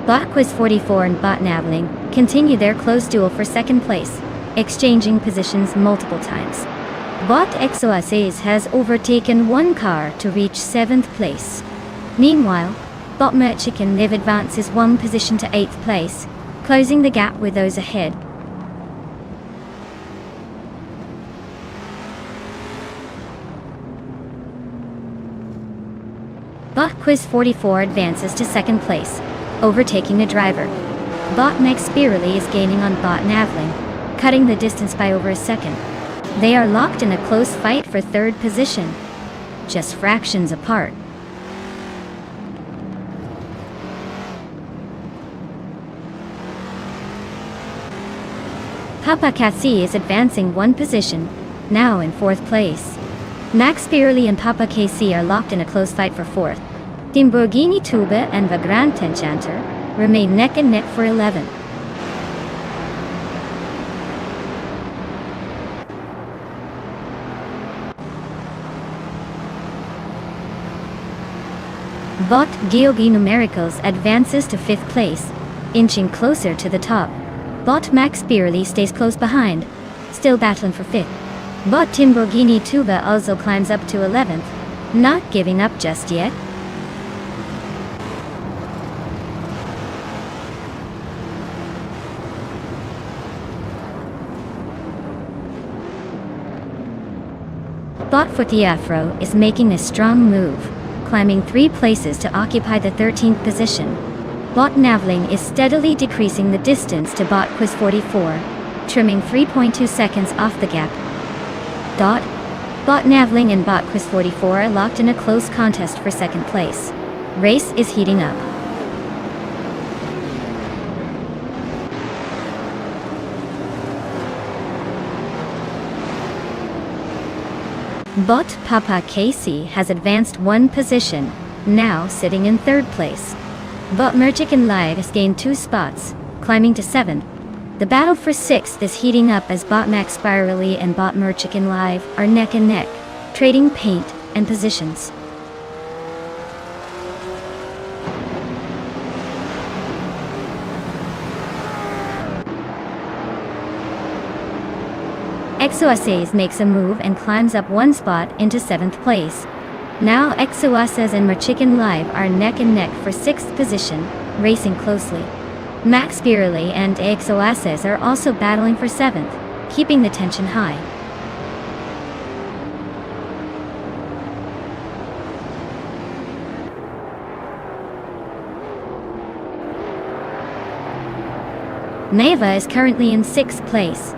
Botquiz 44 and Botnaveling continue their close duel for 2nd place, exchanging positions multiple times. Bot XOSAs has overtaken one car to reach 7th place. Meanwhile, Bot Merchican Live advances one position to 8th place, closing the gap with those ahead. Botquiz 44 advances to 2nd place, overtaking the driver. Bot Max Spirally is gaining on Bot Naveling, cutting the distance by over a second. They are locked in a close fight for 3rd position, just fractions apart. Papa Cassie is advancing one position, now in 4th place. Max Spirally and Papa KC are locked in a close fight for 4th. Timburgini Tuba and Vagrant Enchanter remain neck and neck for 11th. Bot Geogi Numericals advances to 5th place, inching closer to the top. Bot Max Spirally stays close behind, still battling for 5th. Bot Timburgini Tuba also climbs up to 11th, not giving up just yet. Bot Footy Afro is making a strong move, climbing 3 places to occupy the 13th position. Bot Naveling is steadily decreasing the distance to Botquiz 44, trimming 3.2 seconds off the gap. Bot Naveling and Botquiz 44 are locked in a close contest for 2nd place. Race is heating up. Bot Papa Casey has advanced one position, now sitting in 3rd place. Bot Merchican Live has gained 2 spots, climbing to 7th. The battle for 6th is heating up as Bot Max Spirally and Bot Merchican Live are neck and neck, trading paint and positions. XOSAs makes a move and climbs up 1 spot into 7th place. Now XOSAs and Merchican Live are neck and neck for 6th position, racing closely. Max Spirally and XOSAs are also battling for 7th, keeping the tension high. Neva is currently in 6th place,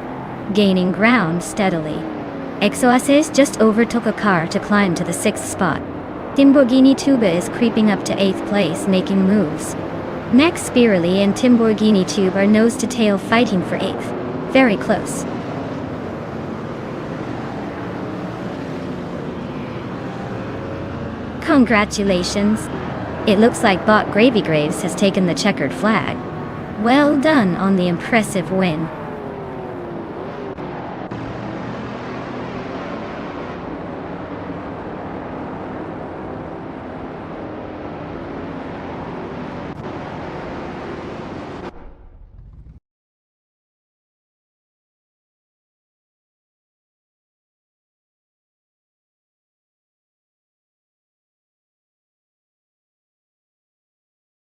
gaining ground steadily. XOSAs just overtook a car to climb to the 6th spot. Timburgini Tuba is creeping up to 8th place, making moves. Max Spirally and Timburgini Tube are nose to tail fighting for 8th. Very close. Congratulations! It looks like Bot Gravy Graves has taken the checkered flag. Well done on the impressive win.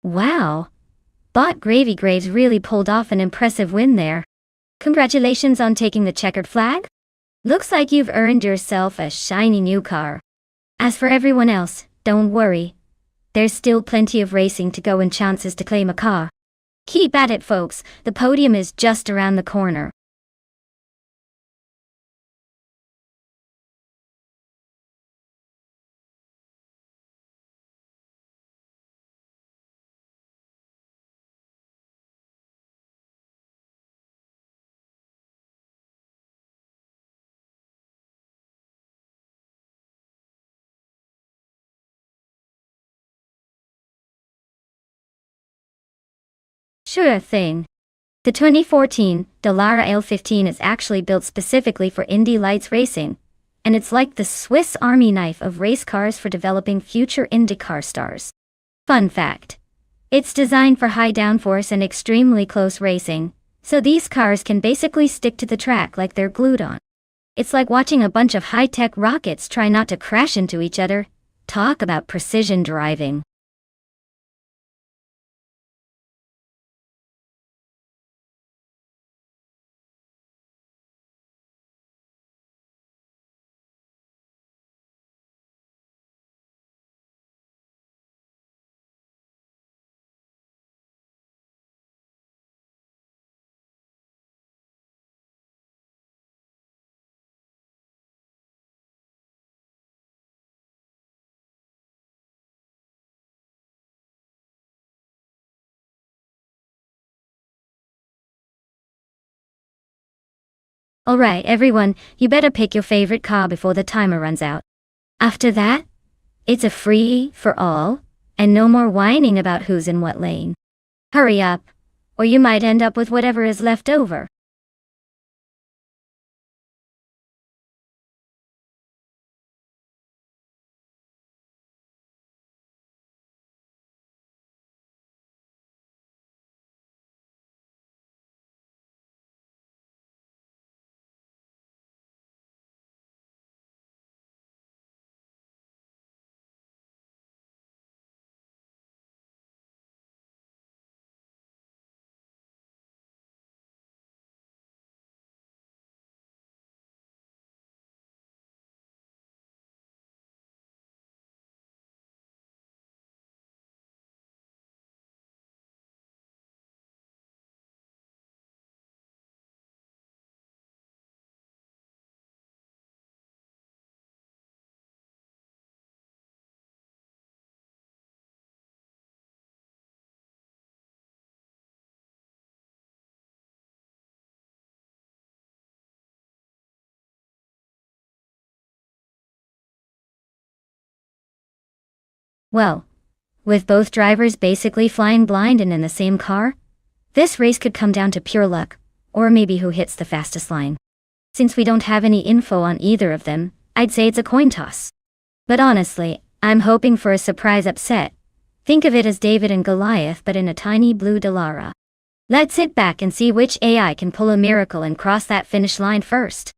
Wow! Bot Gravy Graves really pulled off an impressive win there. Congratulations on taking the checkered flag. Looks like you've earned yourself a shiny new car. As for everyone else, don't worry. There's still plenty of racing to go and chances to claim a car. Keep at it, folks. The podium is just around the corner. Sure thing. The 2014 Dallara L15 is actually built specifically for Indy Lights racing, and it's like the Swiss Army knife of race cars for developing future IndyCar stars. Fun fact. It's designed for high downforce and extremely close racing, so these cars can basically stick to the track like they're glued on. It's like watching a bunch of high-tech rockets try not to crash into each other. Talk about precision driving. Alright everyone, you better pick your favorite car before the timer runs out. After that, it's a free-for-all, and no more whining about who's in what lane. Hurry up, or you might end up with whatever is left over. Well, with both drivers basically flying blind and in the same car, this race could come down to pure luck, or maybe who hits the fastest line. Since we don't have any info on either of them, I'd say it's a coin toss. But honestly, I'm hoping for a surprise upset. Think of it as David and Goliath but in a tiny blue Dallara. Let's sit back and see which AI can pull a miracle and cross that finish line first.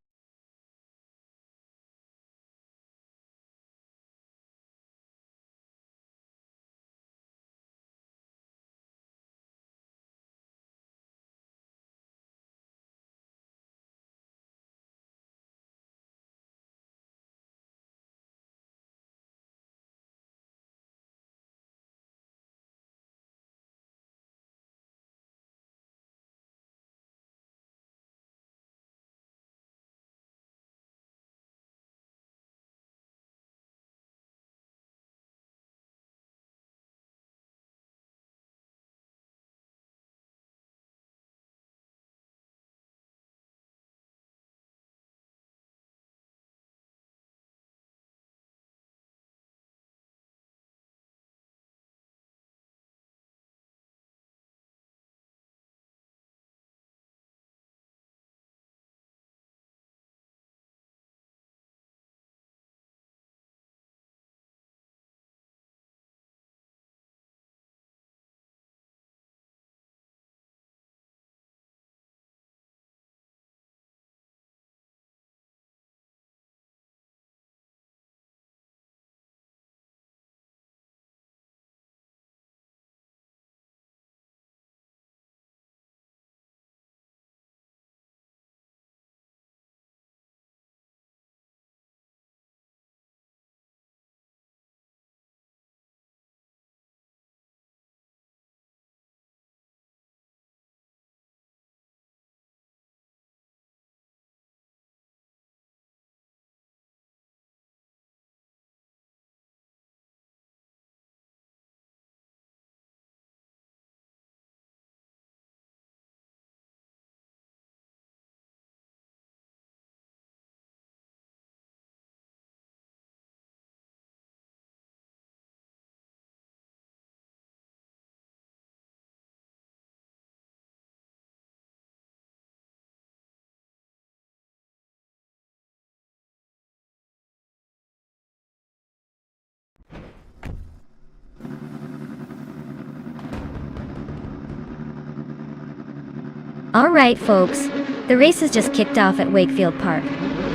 Alright folks, the race has just kicked off at Wakefield Park.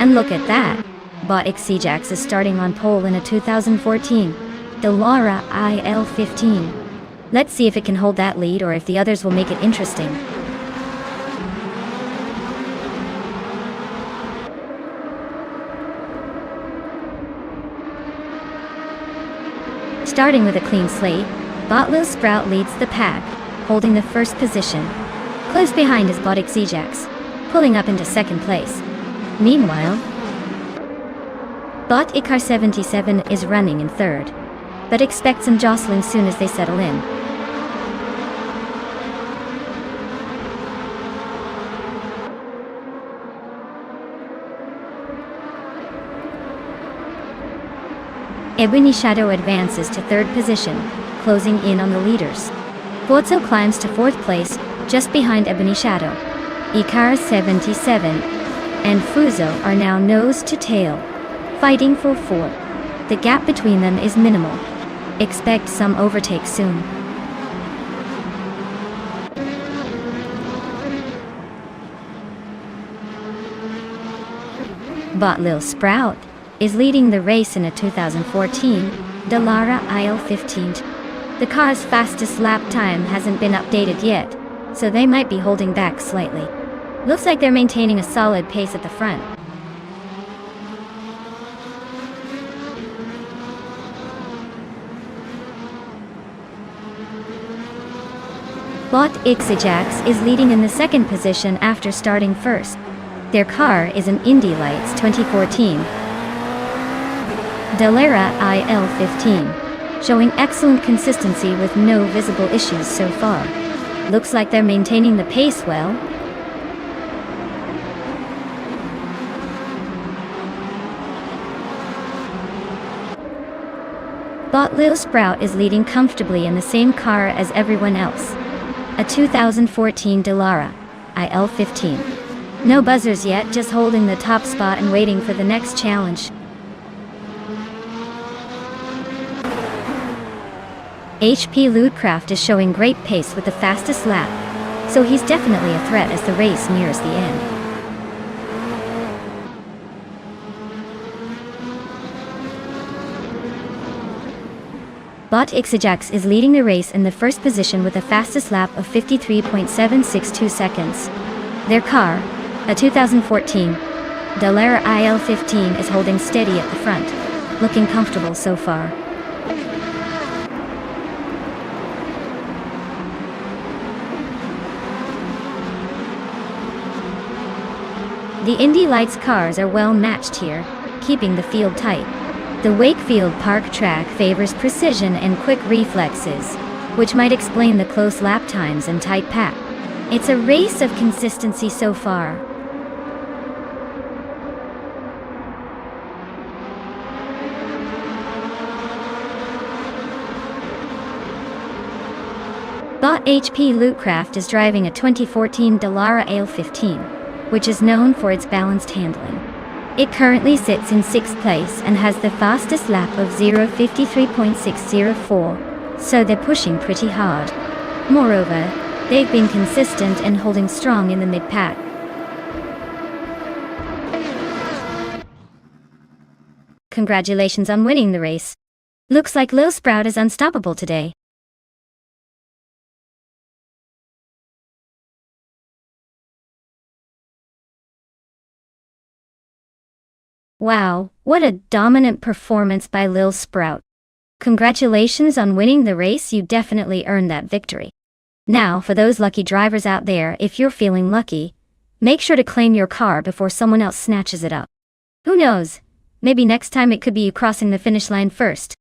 And look at that! Bot Xejax is starting on pole in a 2014 Delara IL-15. Let's see if it can hold that lead or if the others will make it interesting. Starting with a clean slate, Bot Sprout leads the pack, holding the first position. Close behind is Bot Xejax, pulling up into second place. Meanwhile, Bot Icar 77 is running in third, but expect some jostling soon as they settle in. Ebony Shadow advances to third position, closing in on the leaders. Forzo climbs to fourth place, just behind Ebony Shadow. Icar 77 and Fuzo are now nose to tail, fighting for fourth. The gap between them is minimal. Expect some overtake soon. Bot Lil Sprout is leading the race in a 2014 Delara IL-15. The car's fastest lap time hasn't been updated yet, so they might be holding back slightly. Looks like they're maintaining a solid pace at the front. Bot Xejax is leading in the second position after starting first. Their car is an Indy Lights 2014 Delara IL-15, showing excellent consistency with no visible issues so far. Looks like they're maintaining the pace well. Bot Lil Sprout is leading comfortably in the same car as everyone else. A 2014 Delara IL-15. No buzzers yet, just holding the top spot and waiting for the next challenge. HP Lootcraft is showing great pace with the fastest lap, so he's definitely a threat as the race nears the end. Bot Xejax is leading the race in the first position with the fastest lap of 53.762 seconds. Their car, a 2014 Delara IL-15, is holding steady at the front, looking comfortable so far. The Indy Lights cars are well matched here, keeping the field tight. The Wakefield Park track favors precision and quick reflexes, which might explain the close lap times and tight pack. It's a race of consistency so far. Bot HP Lootcraft is driving a 2014 Delara IL-15, which is known for its balanced handling. It currently sits in 6th place and has the fastest lap of 0:53.604, so they're pushing pretty hard. Moreover, they've been consistent and holding strong in the mid-pack. Congratulations on winning the race. Looks like Lil Sprout is unstoppable today. Wow, what a dominant performance by Lil Sprout. Congratulations on winning the race, you definitely earned that victory. Now, for those lucky drivers out there, if you're feeling lucky, make sure to claim your car before someone else snatches it up. Who knows? Maybe next time it could be you crossing the finish line first.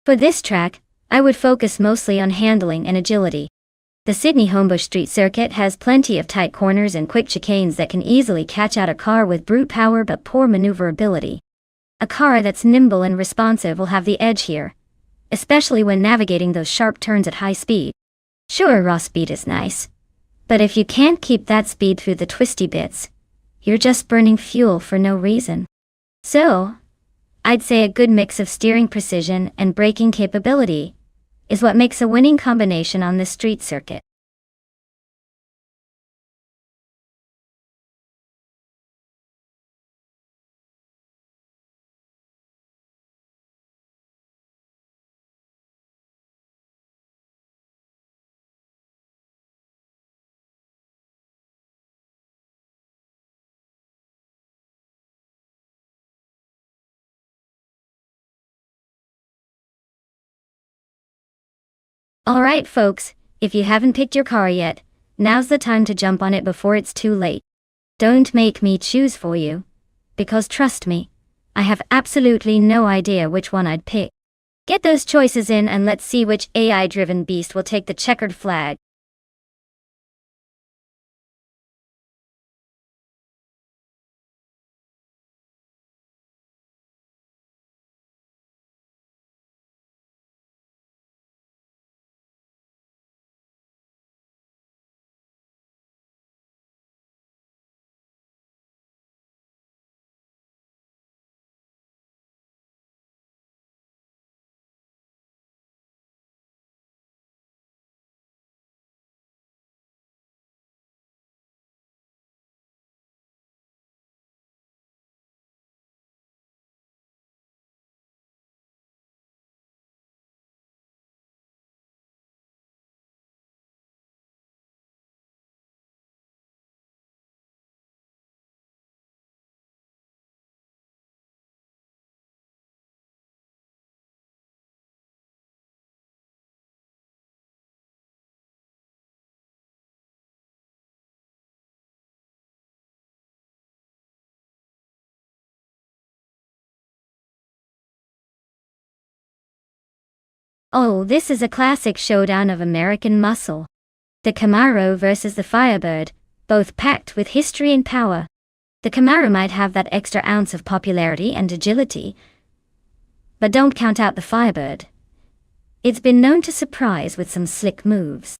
For this track, I would focus mostly on handling and agility. The Sydney Homebush Street Circuit has plenty of tight corners and quick chicanes that can easily catch out a car with brute power but poor maneuverability. A car that's nimble and responsive will have the edge here, especially when navigating those sharp turns at high speed. Sure, raw speed is nice, but if you can't keep that speed through the twisty bits, you're just burning fuel for no reason. So, I'd say a good mix of steering precision and braking capability is what makes a winning combination on this street circuit. Alright folks, if you haven't picked your car yet, now's the time to jump on it before it's too late. Don't make me choose for you, because trust me, I have absolutely no idea which one I'd pick. Get those choices in and let's see which AI-driven beast will take the checkered flag. Oh, this is a classic showdown of American muscle. The Camaro versus the Firebird, both packed with history and power. The Camaro might have that extra ounce of popularity and agility, but don't count out the Firebird. It's been known to surprise with some slick moves.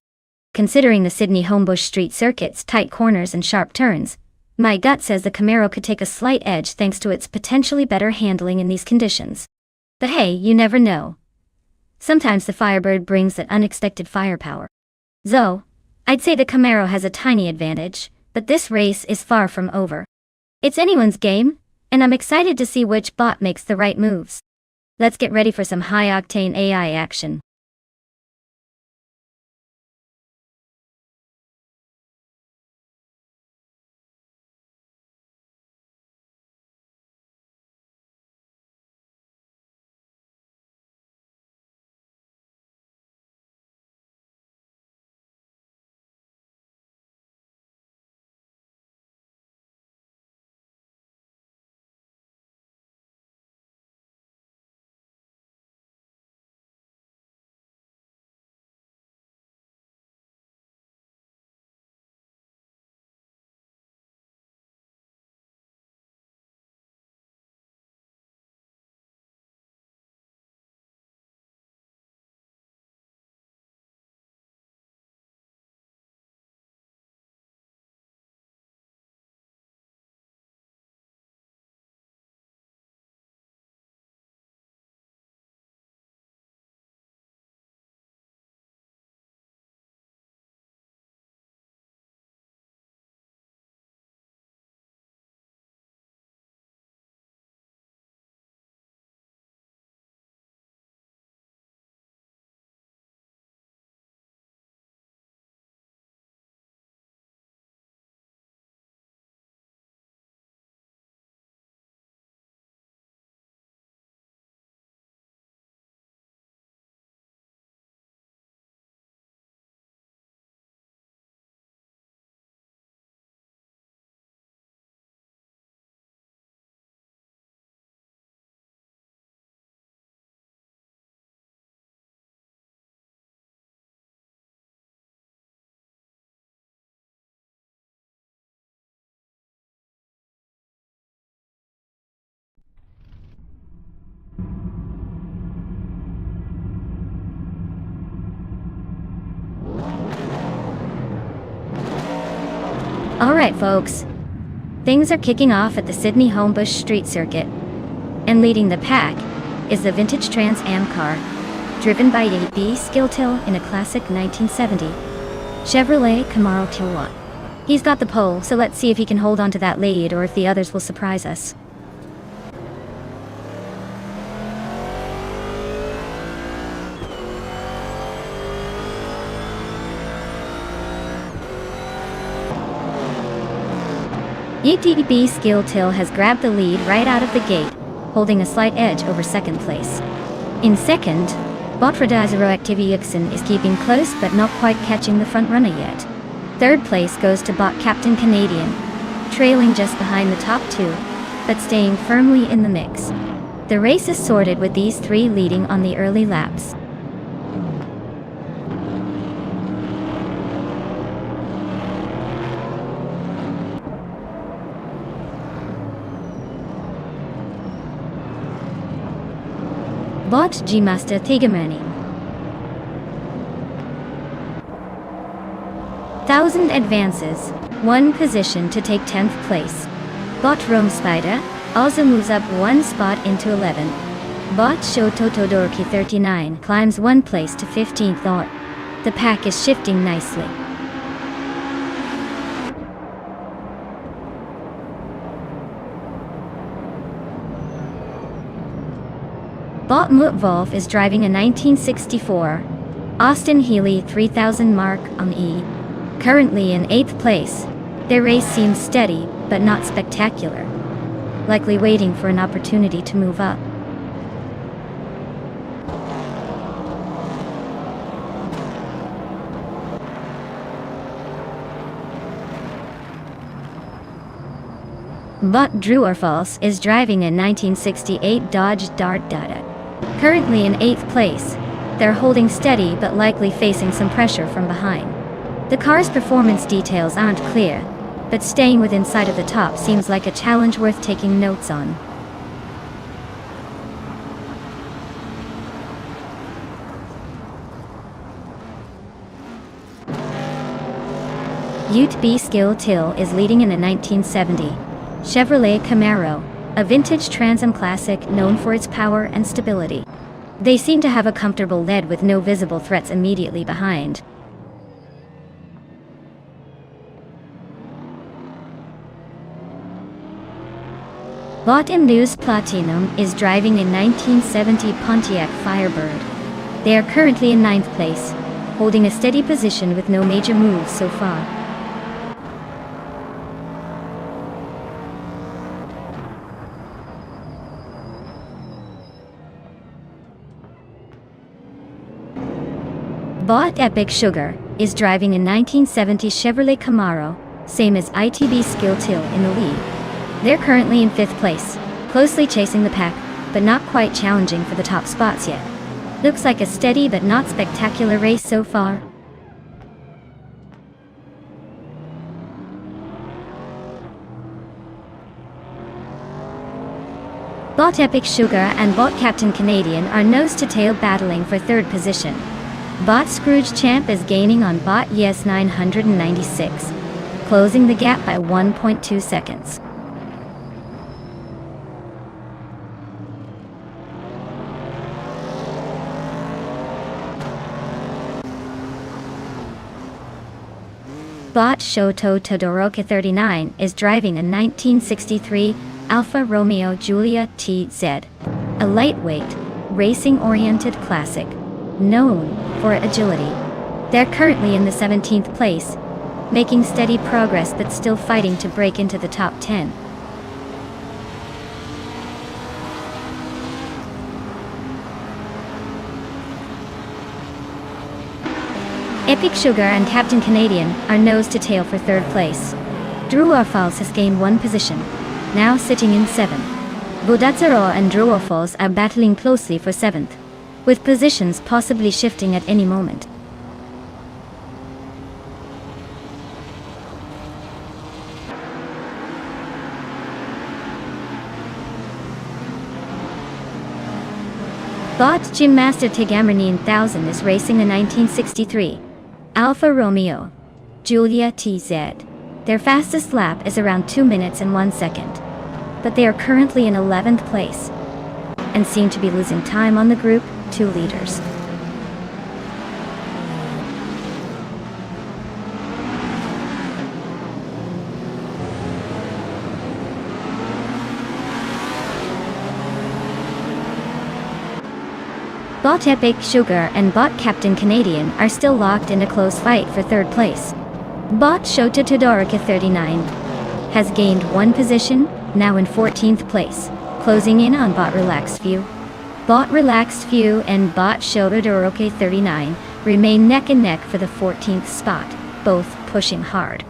Considering the Sydney Homebush Street Circuit's tight corners and sharp turns, my gut says the Camaro could take a slight edge thanks to its potentially better handling in these conditions. But hey, you never know. Sometimes the Firebird brings that unexpected firepower. So, I'd say the Camaro has a tiny advantage, but this race is far from over. It's anyone's game, and I'm excited to see which bot makes the right moves. Let's get ready for some high-octane AI action. Alright folks, things are kicking off at the Sydney Homebush Street Circuit, and leading the pack is the vintage Trans Am car, driven by A.B. Skilltill in a classic 1970 Chevrolet Camaro Kilowatt. He's got the pole, so let's see if he can hold on to that lead or if the others will surprise us. A.B. Skilltill has grabbed the lead right out of the gate, holding a slight edge over second place. In second, Botfredazero Activixen is keeping close but not quite catching the front runner yet. Third place goes to Bot Captain Canadian, trailing just behind the top two, but staying firmly in the mix. The race is sorted with these three leading on the early laps. Bot G-Master Tigamani. 1000 advances, 1 position to take 10th place. Bot Rome Spider also moves up 1 spot into 11. Bot Shoto Todoroki 39 climbs 1 place to 15th thought. The pack is shifting nicely. Bot Mutvolf is driving a 1964 Austin Healey 3000 Mark on E. Currently in 8th place. Their race seems steady, but not spectacular. Likely waiting for an opportunity to move up. Bot Druorfals is driving a 1968 Dodge Dart Dada. Currently in 8th place. They're holding steady but likely facing some pressure from behind. The car's performance details aren't clear, but staying within sight of the top seems like a challenge worth taking notes on. A.B. Skilltill is leading in a 1970 Chevrolet Camaro, a vintage Trans Am classic known for its power and stability. They seem to have a comfortable lead with no visible threats immediately behind. Bot News Platinum is driving a 1970 Pontiac Firebird. They are currently in 9th place, holding a steady position with no major moves so far. Bot Epic Sugar is driving a 1970 Chevrolet Camaro, same as A.B. Skilltill in the lead. They're currently in 5th place, closely chasing the pack, but not quite challenging for the top spots yet. Looks like a steady but not spectacular race so far. Bot Epic Sugar and Bot Captain Canadian are nose-to-tail battling for 3rd position. Bot Scrooge Champ is gaining on Bot Yes 996, closing the gap by 1.2 seconds. Bot Shoto Todoroki 39 is driving a 1963 Alfa Romeo Giulia TZ, a lightweight, racing-oriented classic, known for agility. They're currently in the 17th place, making steady progress but still fighting to break into the top 10. Epic Sugar and Captain Canadian are nose-to-tail for 3rd place. Druorfals has gained 1 position, now sitting in 7th. Bodazzaro and Druorfals are battling closely for 7th, with positions possibly shifting at any moment. Bot Gymmaster Tigamarine 1000 is racing a 1963 Alfa Romeo Giulia TZ. Their fastest lap is around 2 minutes and 1 second. But they are currently in 11th place and seem to be losing time on the Group 2 leaders. Bot Epic Sugar and Bot Captain Canadian are still locked in a close fight for 3rd place. Bot Shota Todorica 39 has gained 1 position, now in 14th place, closing in on Bot Relaxed Few. Bot Relaxed Few and Bot Shota Todorica 39 remain neck and neck for the 14th spot, both pushing hard.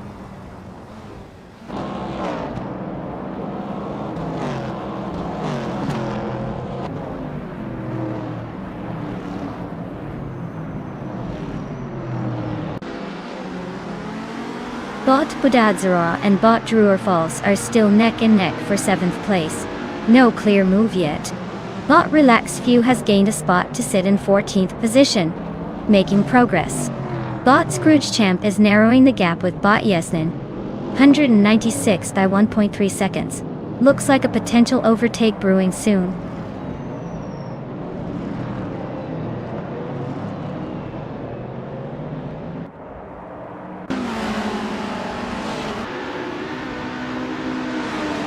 Bot Budadzara and Bot Druer Falls are still neck and neck for 7th place. No clear move yet. Bot Relax Few has gained a spot to sit in 14th position, making progress. Bot Scrooge Champ is narrowing the gap with Bot Yesnin, 196 by 1.3 seconds. Looks like a potential overtake brewing soon.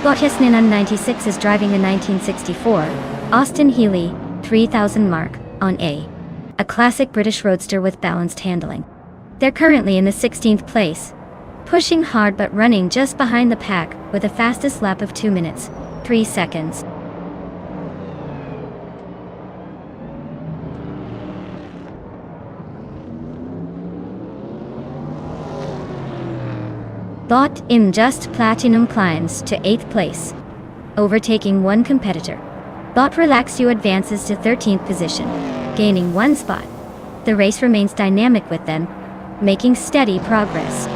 Bot Yesnin on 96 is driving the 1964 Austin Healey 3000 mark on a classic British roadster with balanced handling. They're currently in the 16th place, pushing hard but running just behind the pack with a fastest lap of 2 minutes, 3 seconds. Bot in Just Platinum climbs to 8th place, overtaking 1 competitor. Bot Relax You advances to 13th position, gaining 1 spot. The race remains dynamic with them, making steady progress.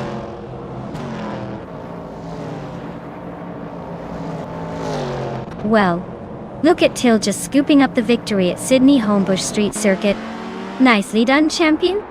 Well, look at Till just scooping up the victory at Sydney Homebush Street Circuit. Nicely done, champion!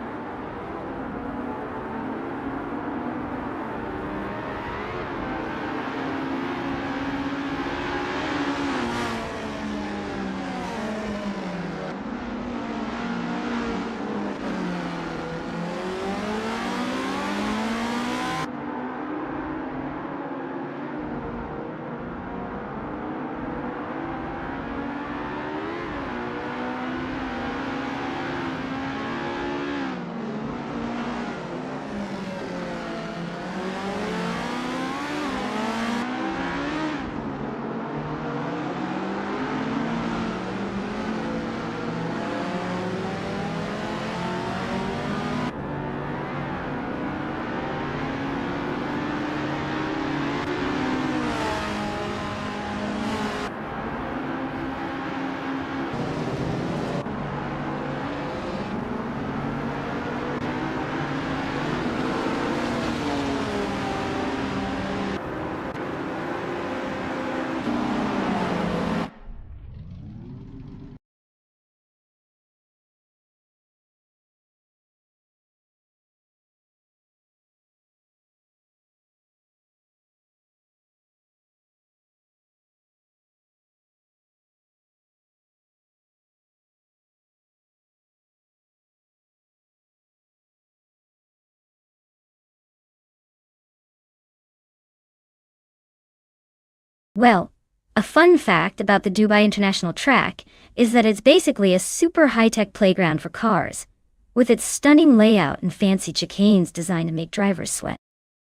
Well, a fun fact about the Dubai International Track is that it's basically a super high-tech playground for cars, with its stunning layout and fancy chicanes designed to make drivers sweat.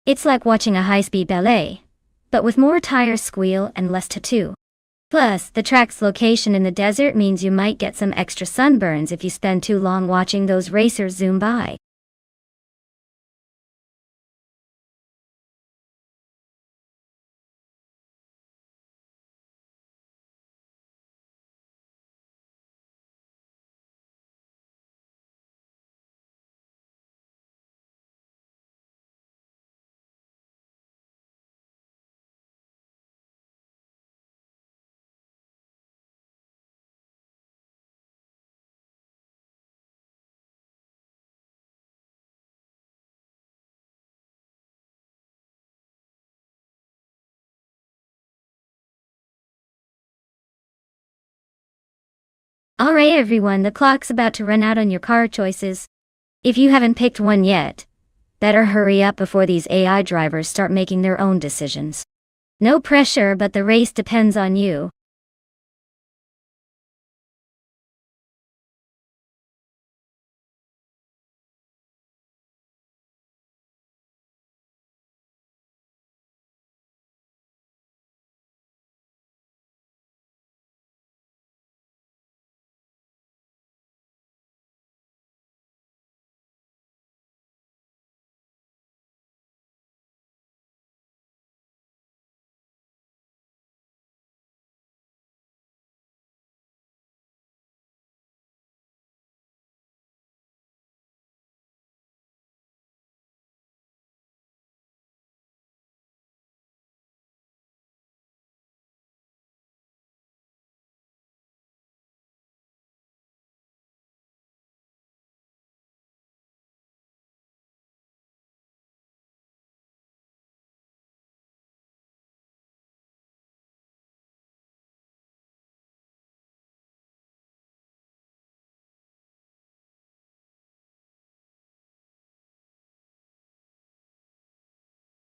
It's like watching a high-speed ballet, but with more tire squeal and less tattoo. Plus, the track's location in the desert means you might get some extra sunburns if you spend too long watching those racers zoom by. Alright everyone, the clock's about to run out on your car choices. If you haven't picked one yet, better hurry up before these AI drivers start making their own decisions. No pressure, but the race depends on you.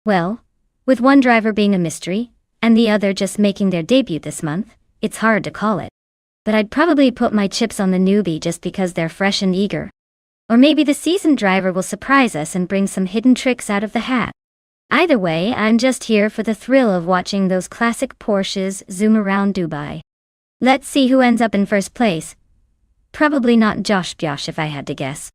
Well, with one driver being a mystery, and the other just making their debut this month, it's hard to call it. But I'd probably put my chips on the newbie just because they're fresh and eager. Or maybe the seasoned driver will surprise us and bring some hidden tricks out of the hat. Either way, I'm just here for the thrill of watching those classic Porsches zoom around Dubai. Let's see who ends up in first place. Probably not Josh Biosh if I had to guess.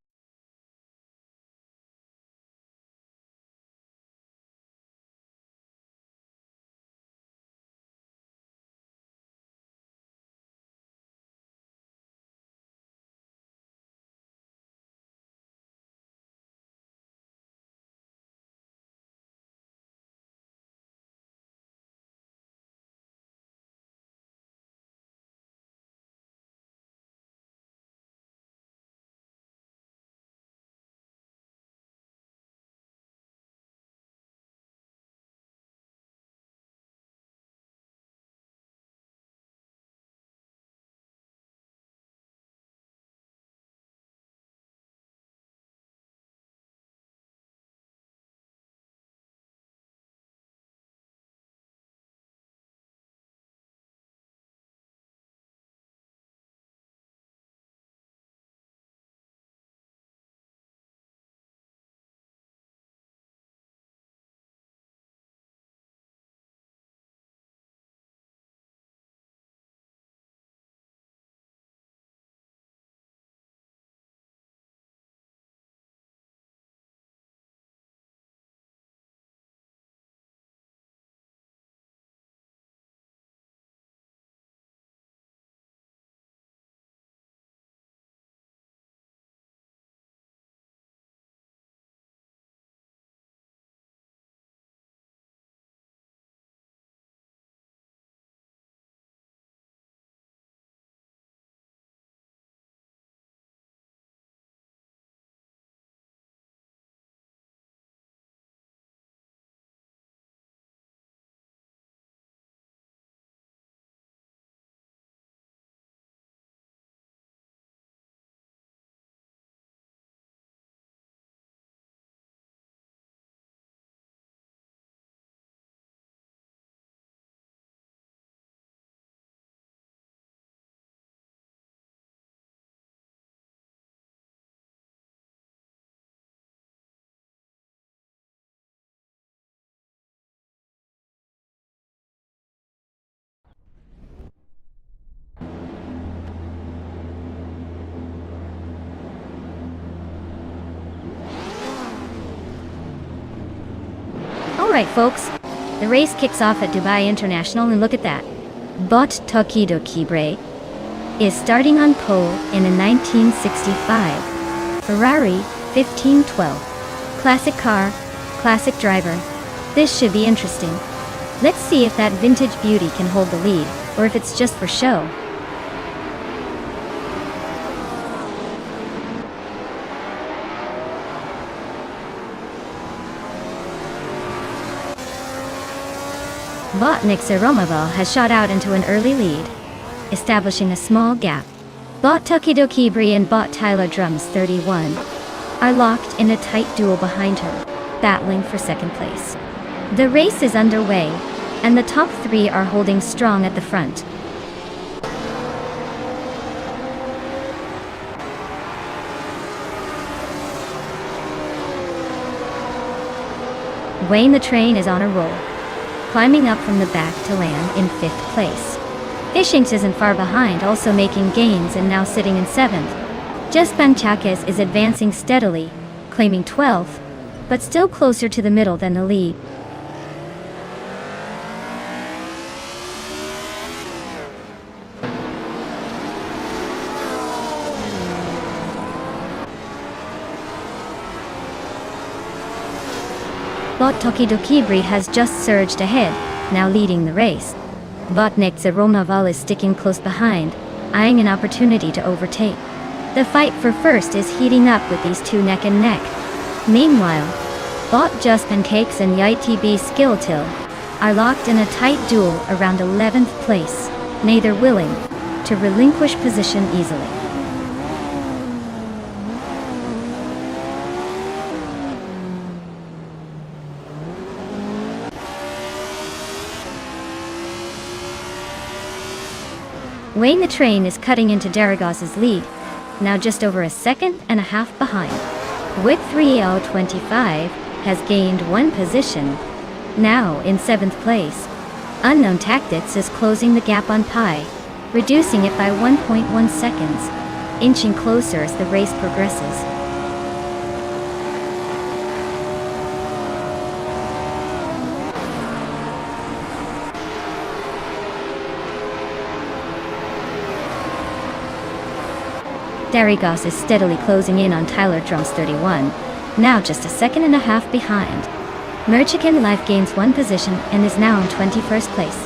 Alright folks, the race kicks off at Dubai International and look at that. Bot Tokido Kibre is starting on pole in a 1965 Ferrari 1512. Classic car, classic driver. This should be interesting. Let's see if that vintage beauty can hold the lead, or if it's just for show. Botnik Seromaval has shot out into an early lead, establishing a small gap. Bot Takido Kibri and Bot Tyler Drums 31 are locked in a tight duel behind her, battling for second place. The race is underway, and the top three are holding strong at the front. Wayne the Train is on a roll, climbing up from the back to land in 5th place. Ishings isn't far behind, also making gains and now sitting in 7th. Just Banchakis is advancing steadily, claiming 12th, but still closer to the middle than the lead. Bot Tokidokibri has just surged ahead, now leading the race. Bot Nexaromaval is sticking close behind, eyeing an opportunity to overtake. The fight for first is heating up with these two neck and neck. Meanwhile, Bot Just Pancakes and YTB Skilltil are locked in a tight duel around 11th place, neither willing to relinquish position easily. Wayne the Train is cutting into Daragos's lead, now just over a second and a half behind. With 3:25 has gained 1 position, now in 7th place. Unknown Tactics is closing the gap on Pi, reducing it by 1.1 seconds, inching closer as the race progresses. Darigos is steadily closing in on Tyler Drums 31, now just a second and a half behind. Merchican Life gains 1 position and is now in 21st place.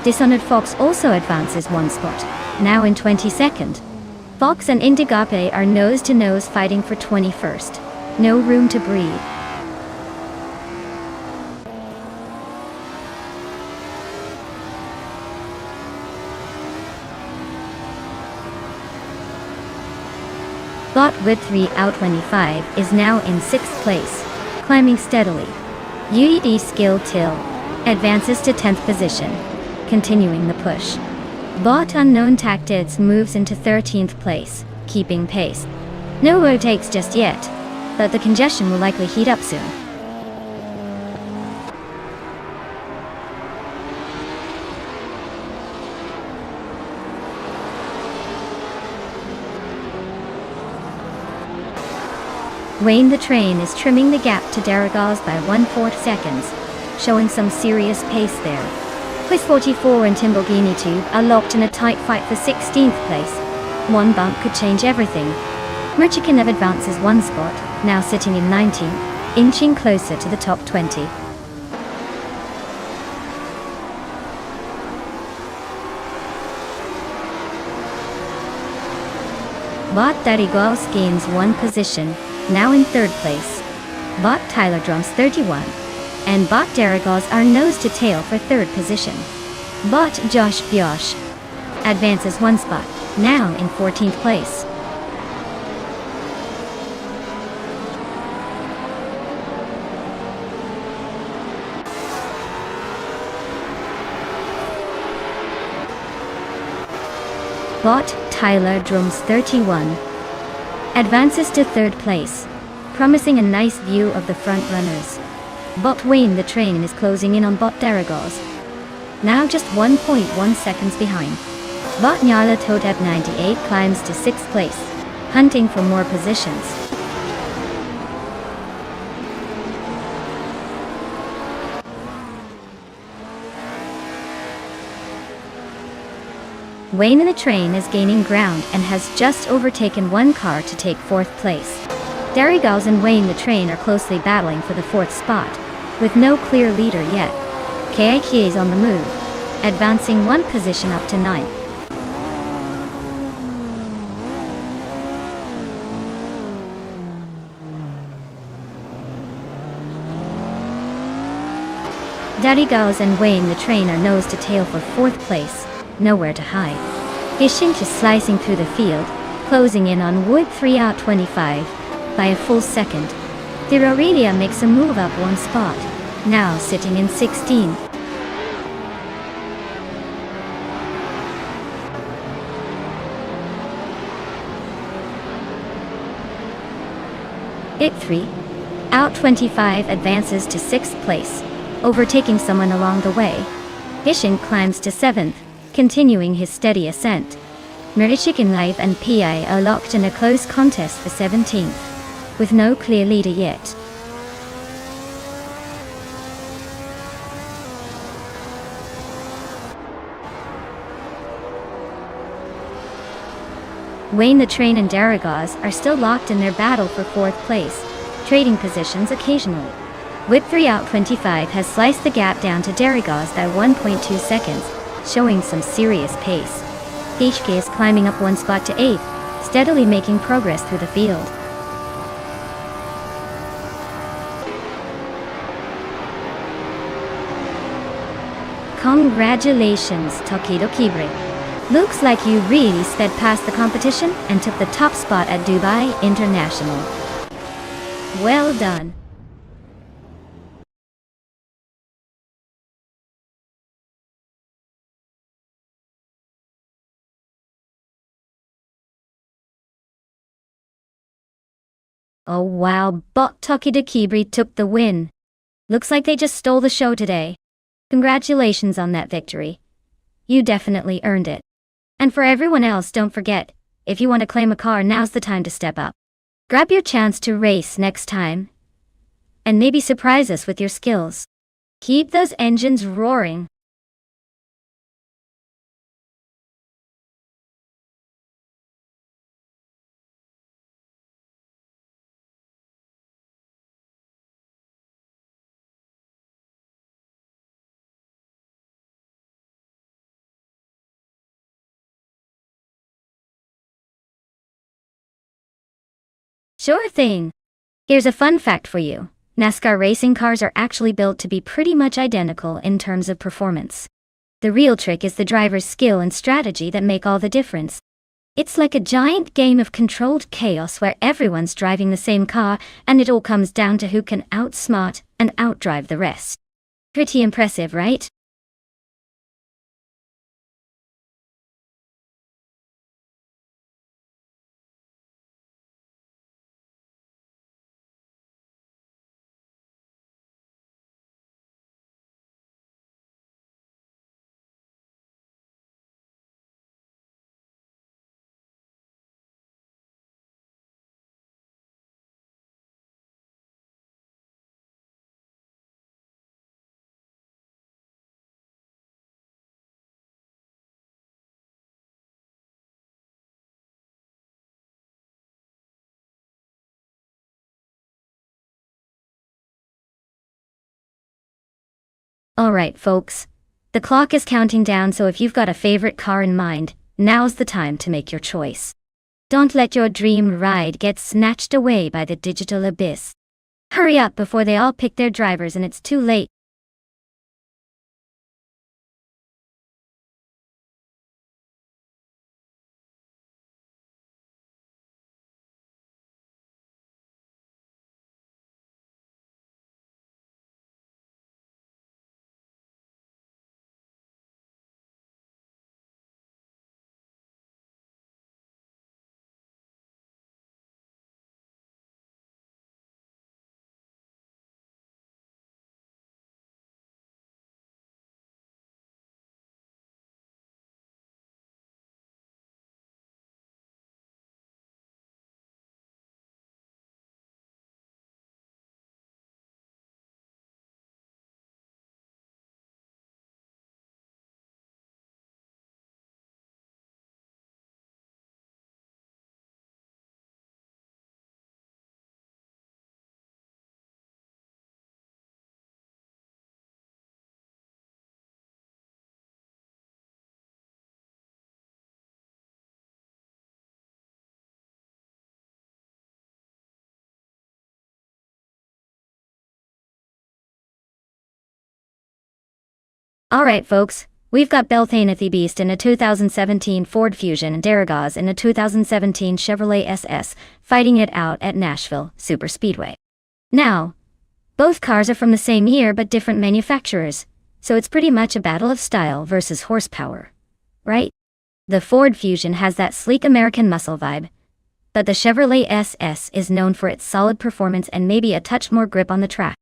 Dishonored Fox also advances 1 spot, now in 22nd. Fox and Indigape are nose to nose fighting for 21st. No room to breathe. Bot with 3:25 is now in 6th place, climbing steadily. UED Skill Till advances to 10th position, continuing the push. Bot Unknown Tactics moves into 13th place, keeping pace. No overtakes just yet, but the congestion will likely heat up soon. Wayne the Train is trimming the gap to Daragos by 1/4 seconds, showing some serious pace there. Quiz 44 and Timborghini Tube are locked in a tight fight for 16th place. 1 bump could change everything. Merchikan advances 1 spot, now sitting in 19th, inching closer to the top 20. Bot Darigos gains 1 position, now in 3rd place. Bot Tyler Drums 31 and Bot Daragos are nose to tail for 3rd position. Bot Josh Biosh advances 1 spot, now in 14th place. Bot Tyler Drums 31 advances to 3rd place, promising a nice view of the front runners. Bot Wayne the Train is closing in on Bot Daragos, now just 1.1 seconds behind. Bot Nyala Totep 98 climbs to 6th place, hunting for more positions. Wayne the Train is gaining ground and has just overtaken 1 car to take 4th place. Darigos and Wayne the Train are closely battling for the 4th spot, with no clear leader yet. Keikie is on the move, advancing 1 position up to 9th. Darigos and Wayne the Train are nose to tail for 4th place, nowhere to hide. Hishin just slicing through the field, closing in on Wood 3 out 25 by a full second. The Aurelia makes a move up one spot, now sitting in 16. It 3 out 25 advances to 6th place, overtaking someone along the way. Hishin climbs to 7th, continuing his steady ascent. Chicken Life and PI are locked in a close contest for 17th, with no clear leader yet. Wayne the Train and Daragaz are still locked in their battle for 4th place, trading positions occasionally. Whip 3 out 25 has sliced the gap down to Daragaz by 1.2 seconds, showing some serious pace. Hishke is climbing up one spot to 8th, steadily making progress through the field. Congratulations, Tokido Kibre. Looks like you really sped past the competition and took the top spot at Dubai International. Well done. Oh wow, Bot Tokido Kibre took the win. Looks like they just stole the show today. Congratulations on that victory. You definitely earned it. And for everyone else, don't forget, if you want to claim a car, now's the time to step up. Grab your chance to race next time. And maybe surprise us with your skills. Keep those engines roaring. Sure thing. Here's a fun fact for you. NASCAR racing cars are actually built to be pretty much identical in terms of performance. The real trick is the driver's skill and strategy that make all the difference. It's like a giant game of controlled chaos where everyone's driving the same car and it all comes down to who can outsmart and outdrive the rest. Pretty impressive, right? Alright folks, the clock is counting down, so if you've got a favorite car in mind, now's the time to make your choice. Don't let your dream ride get snatched away by the digital abyss. Hurry up before they all pick their drivers and it's too late. Alright folks, We've got Belthane the Beast in a 2017 Ford Fusion and Daragaz in a 2017 Chevrolet SS, fighting it out at Nashville Superspeedway. Now, both cars are from the same year but different manufacturers, so it's pretty much a battle of style versus horsepower, right? The Ford Fusion has that sleek American muscle vibe, but the Chevrolet SS is known for its solid performance and maybe a touch more grip on the track.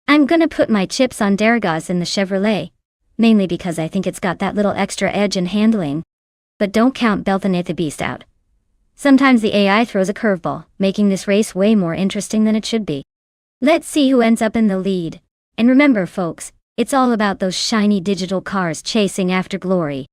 I'm gonna put my chips on Daragaz in the Chevrolet, mainly because I think it's got that little extra edge in handling. But don't count Belthane the Beast out. Sometimes the AI throws a curveball, making this race way more interesting than it should be. Let's see who ends up in the lead. And remember folks, it's all about those shiny digital cars chasing after glory.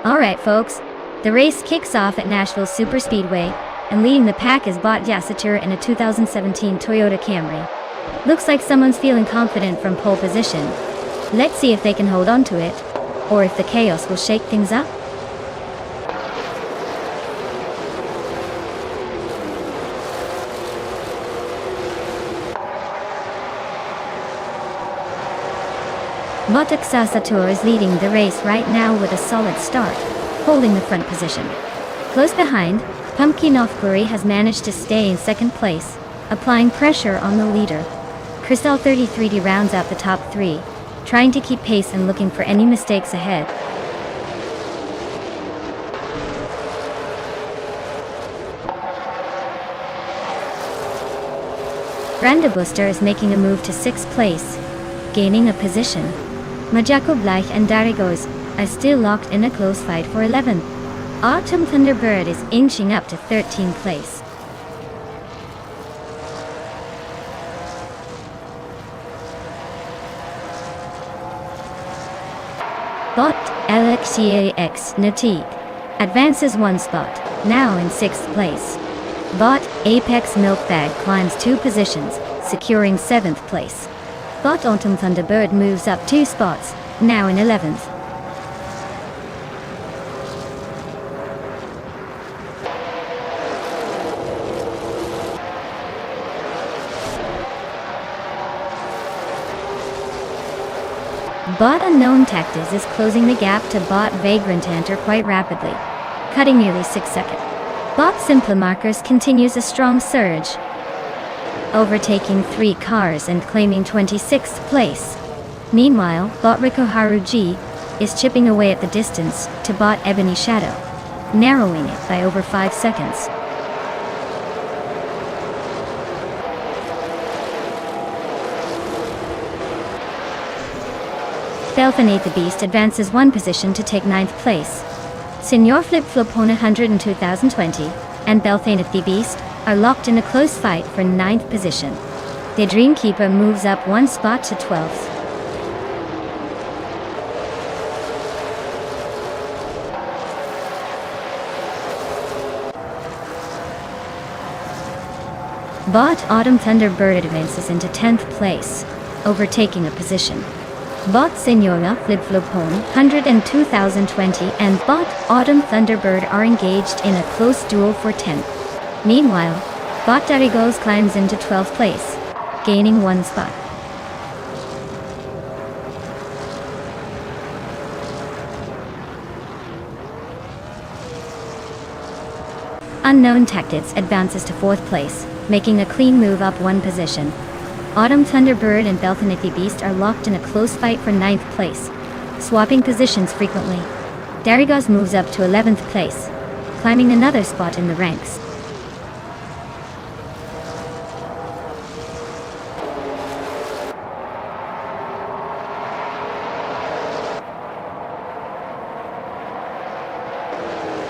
Alright folks, the race kicks off at Nashville Superspeedway, and leading the pack is Bot Yasatur in a 2017 Toyota Camry. Looks like someone's feeling confident from pole position. Let's see if they can hold on to it, or if the chaos will shake things up. Bot Yasatur is leading the race right now with a solid start, holding the front position. Close behind, Pumpkin Ofguri has managed to stay in second place, applying pressure on the leader. Crystal 33D rounds out the top three, trying to keep pace and looking for any mistakes ahead. Brandebuster is making a move to sixth place, gaining a position. Majako Bleich and Darigos are still locked in a close fight for 11th. Autumn Thunderbird is inching up to 13th place. Bot LXCAX Natik advances one spot, now in 6th place. Bot Apex Milkbag climbs 2 positions, securing 7th place. Bot Autumn Thunderbird moves up 2 spots, now in 11th. Bot Unknown Tactics is closing the gap to Bot Vagrant Hunter quite rapidly, cutting nearly 6 seconds. Bot Simplamarkers continues a strong surge, overtaking 3 cars and claiming 26th place. Meanwhile, Bot Rikoharu G is chipping away at the distance to Bot Ebony Shadow, narrowing it by over 5 seconds. Belthane the Beast advances 1 position to take 9th place. Senor Flip-Flopona 102 2020 and Belthaneth the Beast are locked in a close fight for 9th position. The Dreamkeeper moves up one spot to 12th. Bot Autumn Thunderbird advances into 10th place, overtaking a position. Bot Senora Flip-Flopon 102 2020 and Bot Autumn Thunderbird are engaged in a close duel for 10th. Meanwhile, Bot Darigos climbs into 12th place, gaining one spot. Unknown Tactics advances to 4th place, making a clean move up one position. Autumn Thunderbird and Belthaneth Beast are locked in a close fight for 9th place, swapping positions frequently. Darigos moves up to 11th place, climbing another spot in the ranks.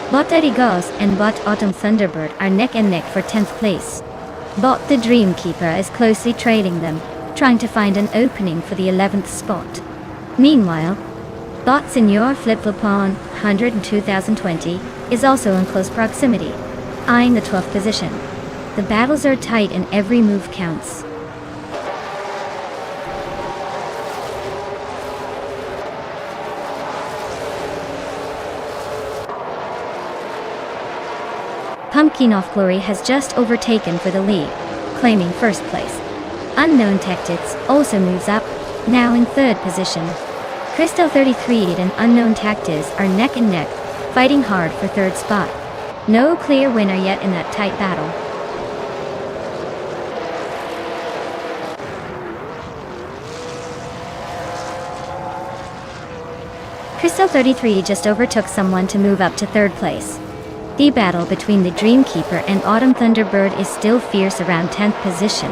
Bot Darigos and Bot Autumn Thunderbird are neck and neck for 10th place. Bot the Dreamkeeper is closely trailing them, trying to find an opening for the 11th spot. Meanwhile, Bot Senor Flip-Flopon 102 2020 is also in close proximity, eyeing the 12th position. The battles are tight and every move counts. Pumpkin of Glory has just overtaken for the lead, claiming 1st place. Unknown Tactics also moves up, now in 3rd position. Crystal 33 and Unknown Tactics are neck and neck, fighting hard for 3rd spot. No clear winner yet in that tight battle. Crystal 33 just overtook someone to move up to 3rd place. The battle between the Dreamkeeper and Autumn Thunderbird is still fierce around 10th position.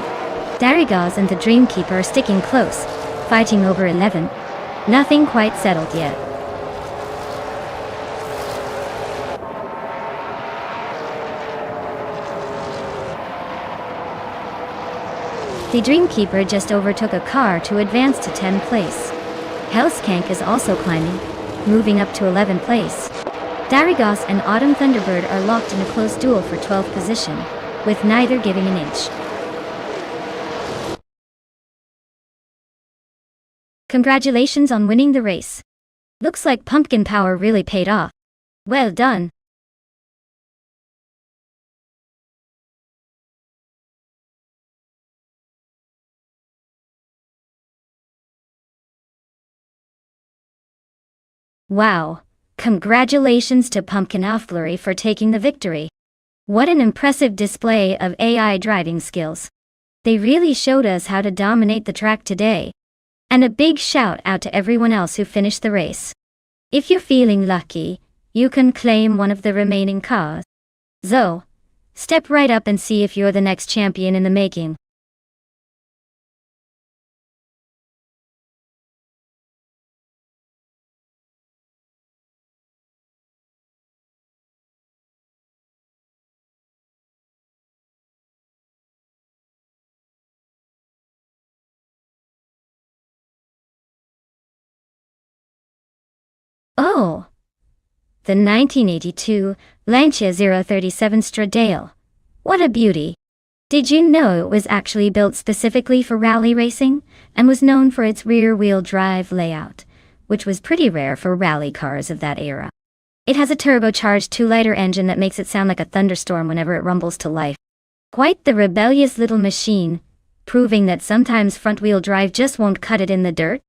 Darigos and the Dreamkeeper are sticking close, fighting over 11. Nothing quite settled yet. The Dreamkeeper just overtook a car to advance to 10th place. Hellskank is also climbing, moving up to 11th place. Darigos and Autumn Thunderbird are locked in a close duel for 12th position, with neither giving an inch. Congratulations on winning the race. Looks like pumpkin power really paid off. Well done. Wow. Congratulations to Pumpkin of Glory for taking the victory. What an impressive display of AI driving skills. They really showed us how to dominate the track today. And a big shout out to everyone else who finished the race. If you're feeling lucky, you can claim one of the remaining cars. So, step right up and see if you're the next champion in the making. Oh! The 1982 Lancia 037 Stradale. What a beauty! Did you know it was actually built specifically for rally racing, and was known for its rear-wheel drive layout, which was pretty rare for rally cars of that era. It has a turbocharged 2-liter engine that makes it sound like a thunderstorm whenever it rumbles to life. Quite the rebellious little machine, proving that sometimes front-wheel drive just won't cut it in the dirt.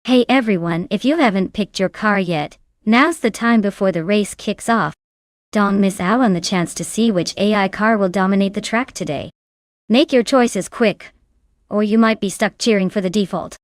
Hey everyone, if you haven't picked your car yet, now's the time before the race kicks off. Don't miss out on the chance to see which AI car will dominate the track today. Make your choices quick, or you might be stuck cheering for the default.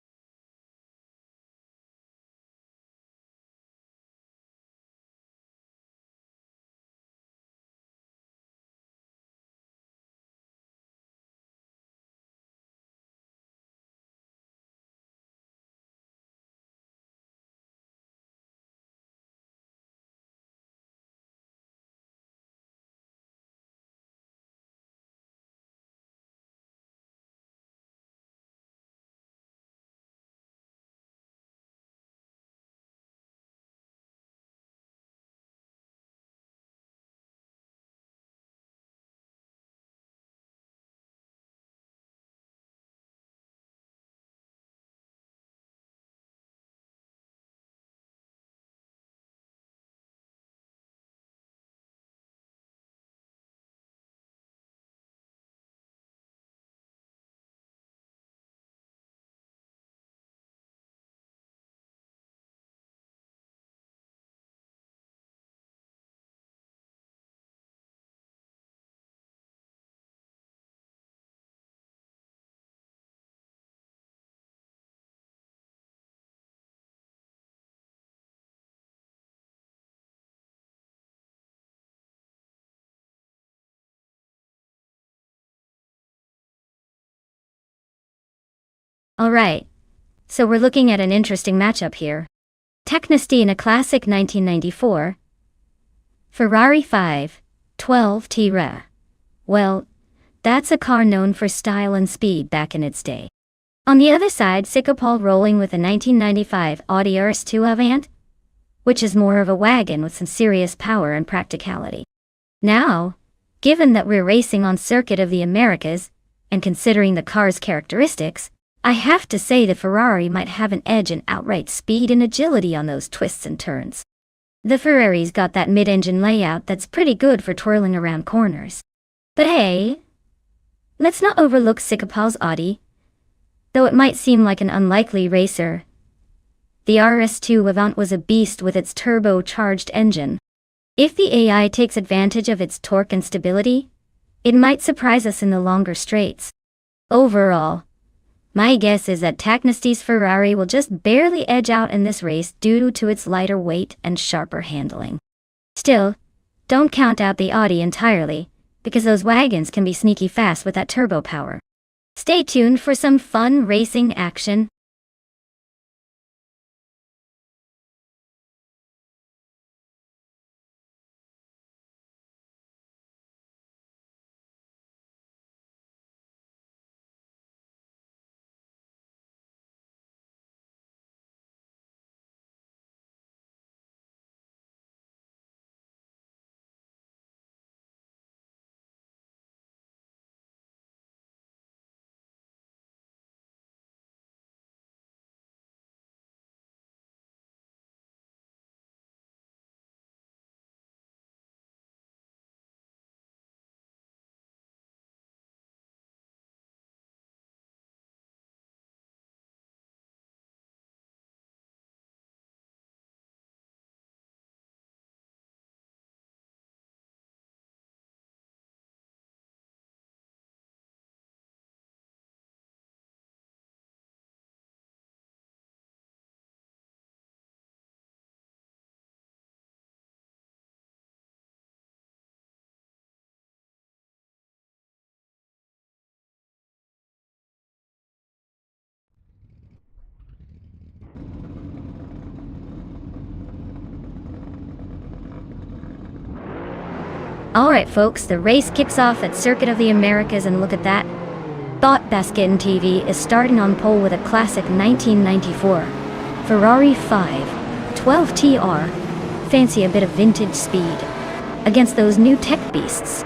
Alright, so we're looking at an interesting matchup here. Technesty in a classic 1994 Ferrari 512 T-Ra. Well, that's a car known for style and speed back in its day. On the other side, Sikapol rolling with a 1995 Audi RS2 Avant, which is more of a wagon with some serious power and practicality. Now, given that we're racing on Circuit of the Americas, and considering the car's characteristics, I have to say the Ferrari might have an edge in outright speed and agility on those twists and turns. The Ferrari's got that mid-engine layout that's pretty good for twirling around corners. But hey, let's not overlook Sikapol's Audi. Though it might seem like an unlikely racer, the RS2 Avant was a beast with its turbocharged engine. If the AI takes advantage of its torque and stability, it might surprise us in the longer straights. Overall, my guess is that Technesty's Ferrari will just barely edge out in this race due to its lighter weight and sharper handling. Still, don't count out the Audi entirely, because those wagons can be sneaky fast with that turbo power. Stay tuned for some fun racing action. Alright folks, the race kicks off at Circuit of the Americas, and look at that. Bot Baskin TV is starting on pole with a classic 1994 Ferrari 512 TR. Fancy a bit of vintage speed against those new tech beasts.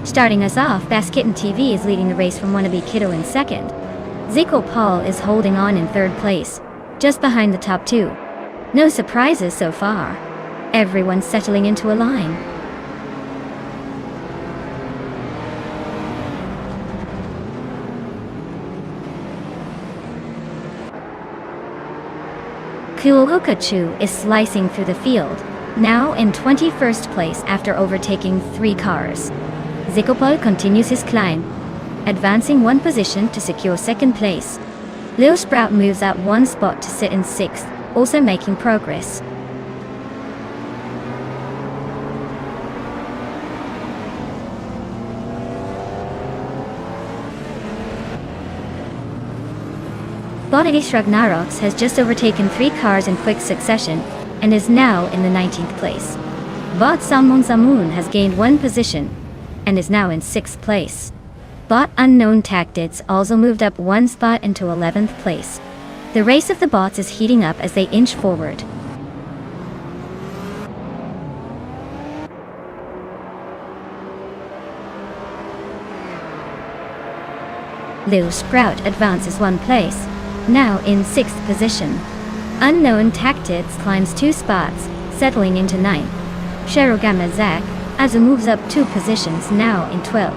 Starting us off, Baskin TV is leading the race from wannabe Kiddo in second. Zico Paul is holding on in third place, just behind the top two. No surprises so far. Everyone's settling into a line. Kuohukachu is slicing through the field, now in 21st place after overtaking 3 cars. Zikopol continues his climb, advancing 1 position to secure 2nd place. Lil Sprout moves up 1 spot to sit in 6th, also making progress. Bottish Ragnaroks has just overtaken 3 cars in quick succession and is now in the 19th place. Bot Samon Samoon has gained 1 position and is now in 6th place. Bot Unknown Tactics also moved up 1 spot into 11th place. The race of the bots is heating up as they inch forward. Lil Sprout advances 1 place, now in 6th position. Unknown Tactics climbs 2 spots, settling into 9th. Sherogama Zak Azu moves up 2 positions, now in 12th.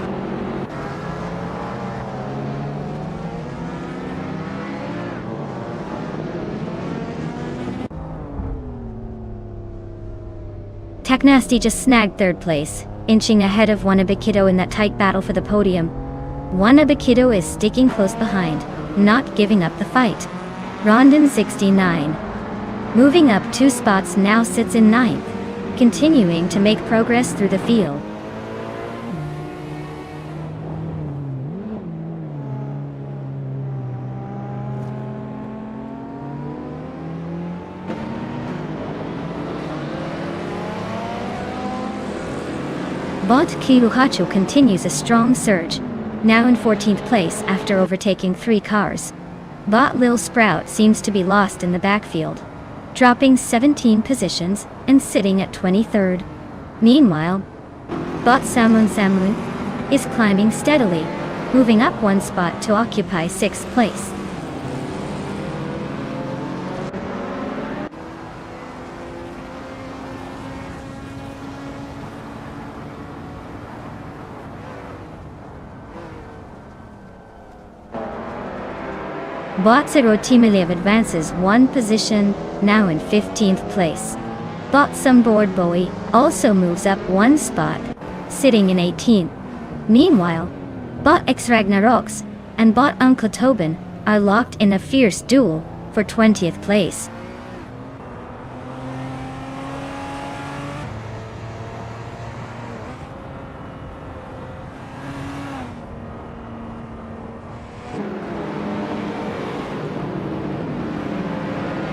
Taknasty just snagged 3rd place, inching ahead of Wanabekido in that tight battle for the podium. Wanabekido is sticking close behind, not giving up the fight. Rondon 69, moving up 2 spots, now sits in 9th, continuing to make progress through the field. Bot Kiruhachu continues a strong surge, now in 14th place after overtaking 3 cars. Bot Lil Sprout seems to be lost in the backfield, dropping 17 positions and sitting at 23rd. Meanwhile, Bot Samon Samu is climbing steadily, moving up 1 spot to occupy 6th place. Bot Serotimiliv advances 1 position, now in 15th place. Bot Sunboard Bowie also moves up 1 spot, sitting in 18th. Meanwhile, Bot X Ragnaroks and Bot Uncle Tobin are locked in a fierce duel for 20th place.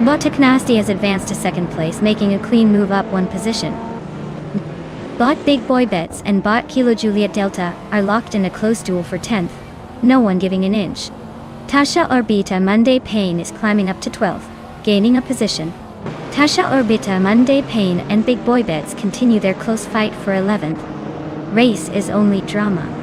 Bot Taknasty has advanced to 2nd place, making a clean move up 1 position. Bot Big Boy Bets and Bot Kilo Juliet Delta are locked in a close duel for 10th, no one giving an inch. Tasha Orbita Monday Payne is climbing up to 12th, gaining a position. Tasha Orbita Monday Payne and Big Boy Bets continue their close fight for 11th. Race is only drama.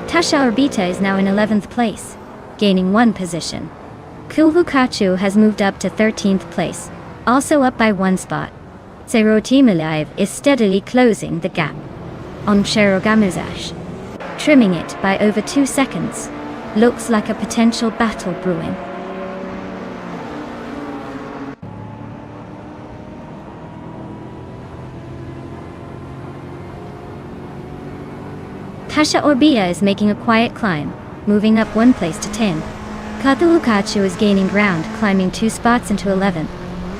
Tasha Orbita is now in 11th place, gaining 1 position. Kulhukachu has moved up to 13th place, also up by 1 spot. Serotimiliv is steadily closing the gap on Sherogamizash, trimming it by over 2 seconds. Looks like a potential battle brewing. Tasha Orbia is making a quiet climb, moving up 1 place to 10. Katulukachu is gaining ground, climbing 2 spots into 11th.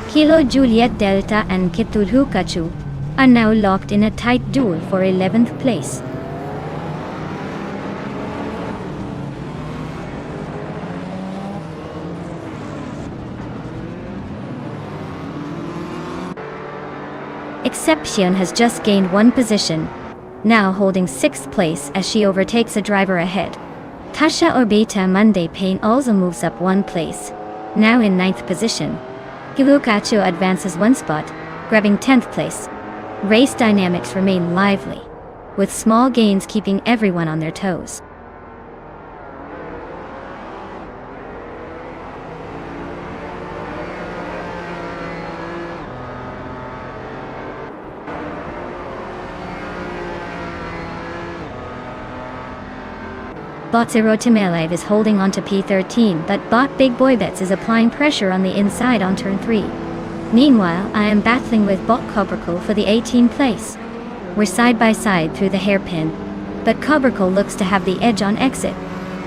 Kilo Juliet Delta and Kitulhukachu are now locked in a tight duel for 11th place. Exception has just gained 1 position, now holding 6th place as she overtakes a driver ahead. Tasha Orbita Monday Payne also moves up 1 place, now in 9th position. Kilukachu advances 1 spot, grabbing 10th place. Race dynamics remain lively, with small gains keeping everyone on their toes. Bot Zero Timelev is holding on to P13, but Bot Big Boy Bets is applying pressure on the inside on turn 3. Meanwhile, I am battling with Bot Cobracle for the 18th place. We're side by side through the hairpin, but Cobracle looks to have the edge on exit.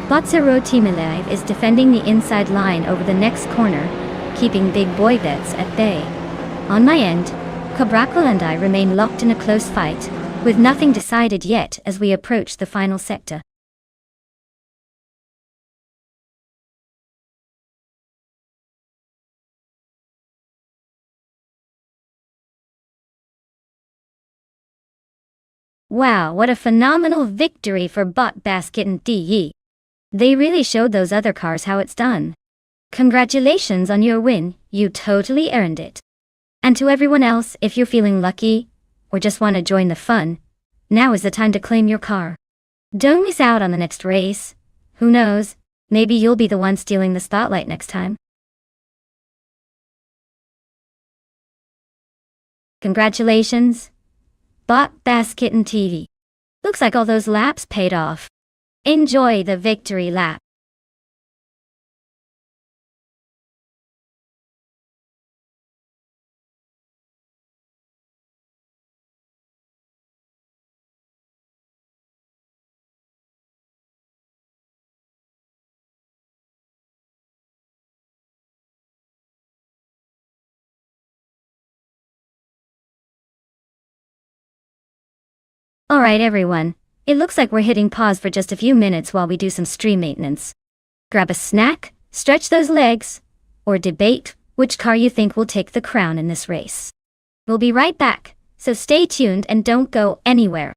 Bot Zero Timelev is defending the inside line over the next corner, keeping Big Boy Bets at bay. On my end, Cobracle and I remain locked in a close fight, with nothing decided yet as we approach the final sector. Wow, what a phenomenal victory for Bot Basket and DE. They really showed those other cars how it's done. Congratulations on your win, you totally earned it. And to everyone else, if you're feeling lucky, or just want to join the fun, now is the time to claim your car. Don't miss out on the next race. Who knows, maybe you'll be the one stealing the spotlight next time. Congratulations, Bot Basket and TV. Looks like all those laps paid off. Enjoy the victory lap. Alright everyone, it looks like we're hitting pause for just a few minutes while we do some stream maintenance. Grab a snack, stretch those legs, or debate which car you think will take the crown in this race. We'll be right back, so stay tuned and don't go anywhere.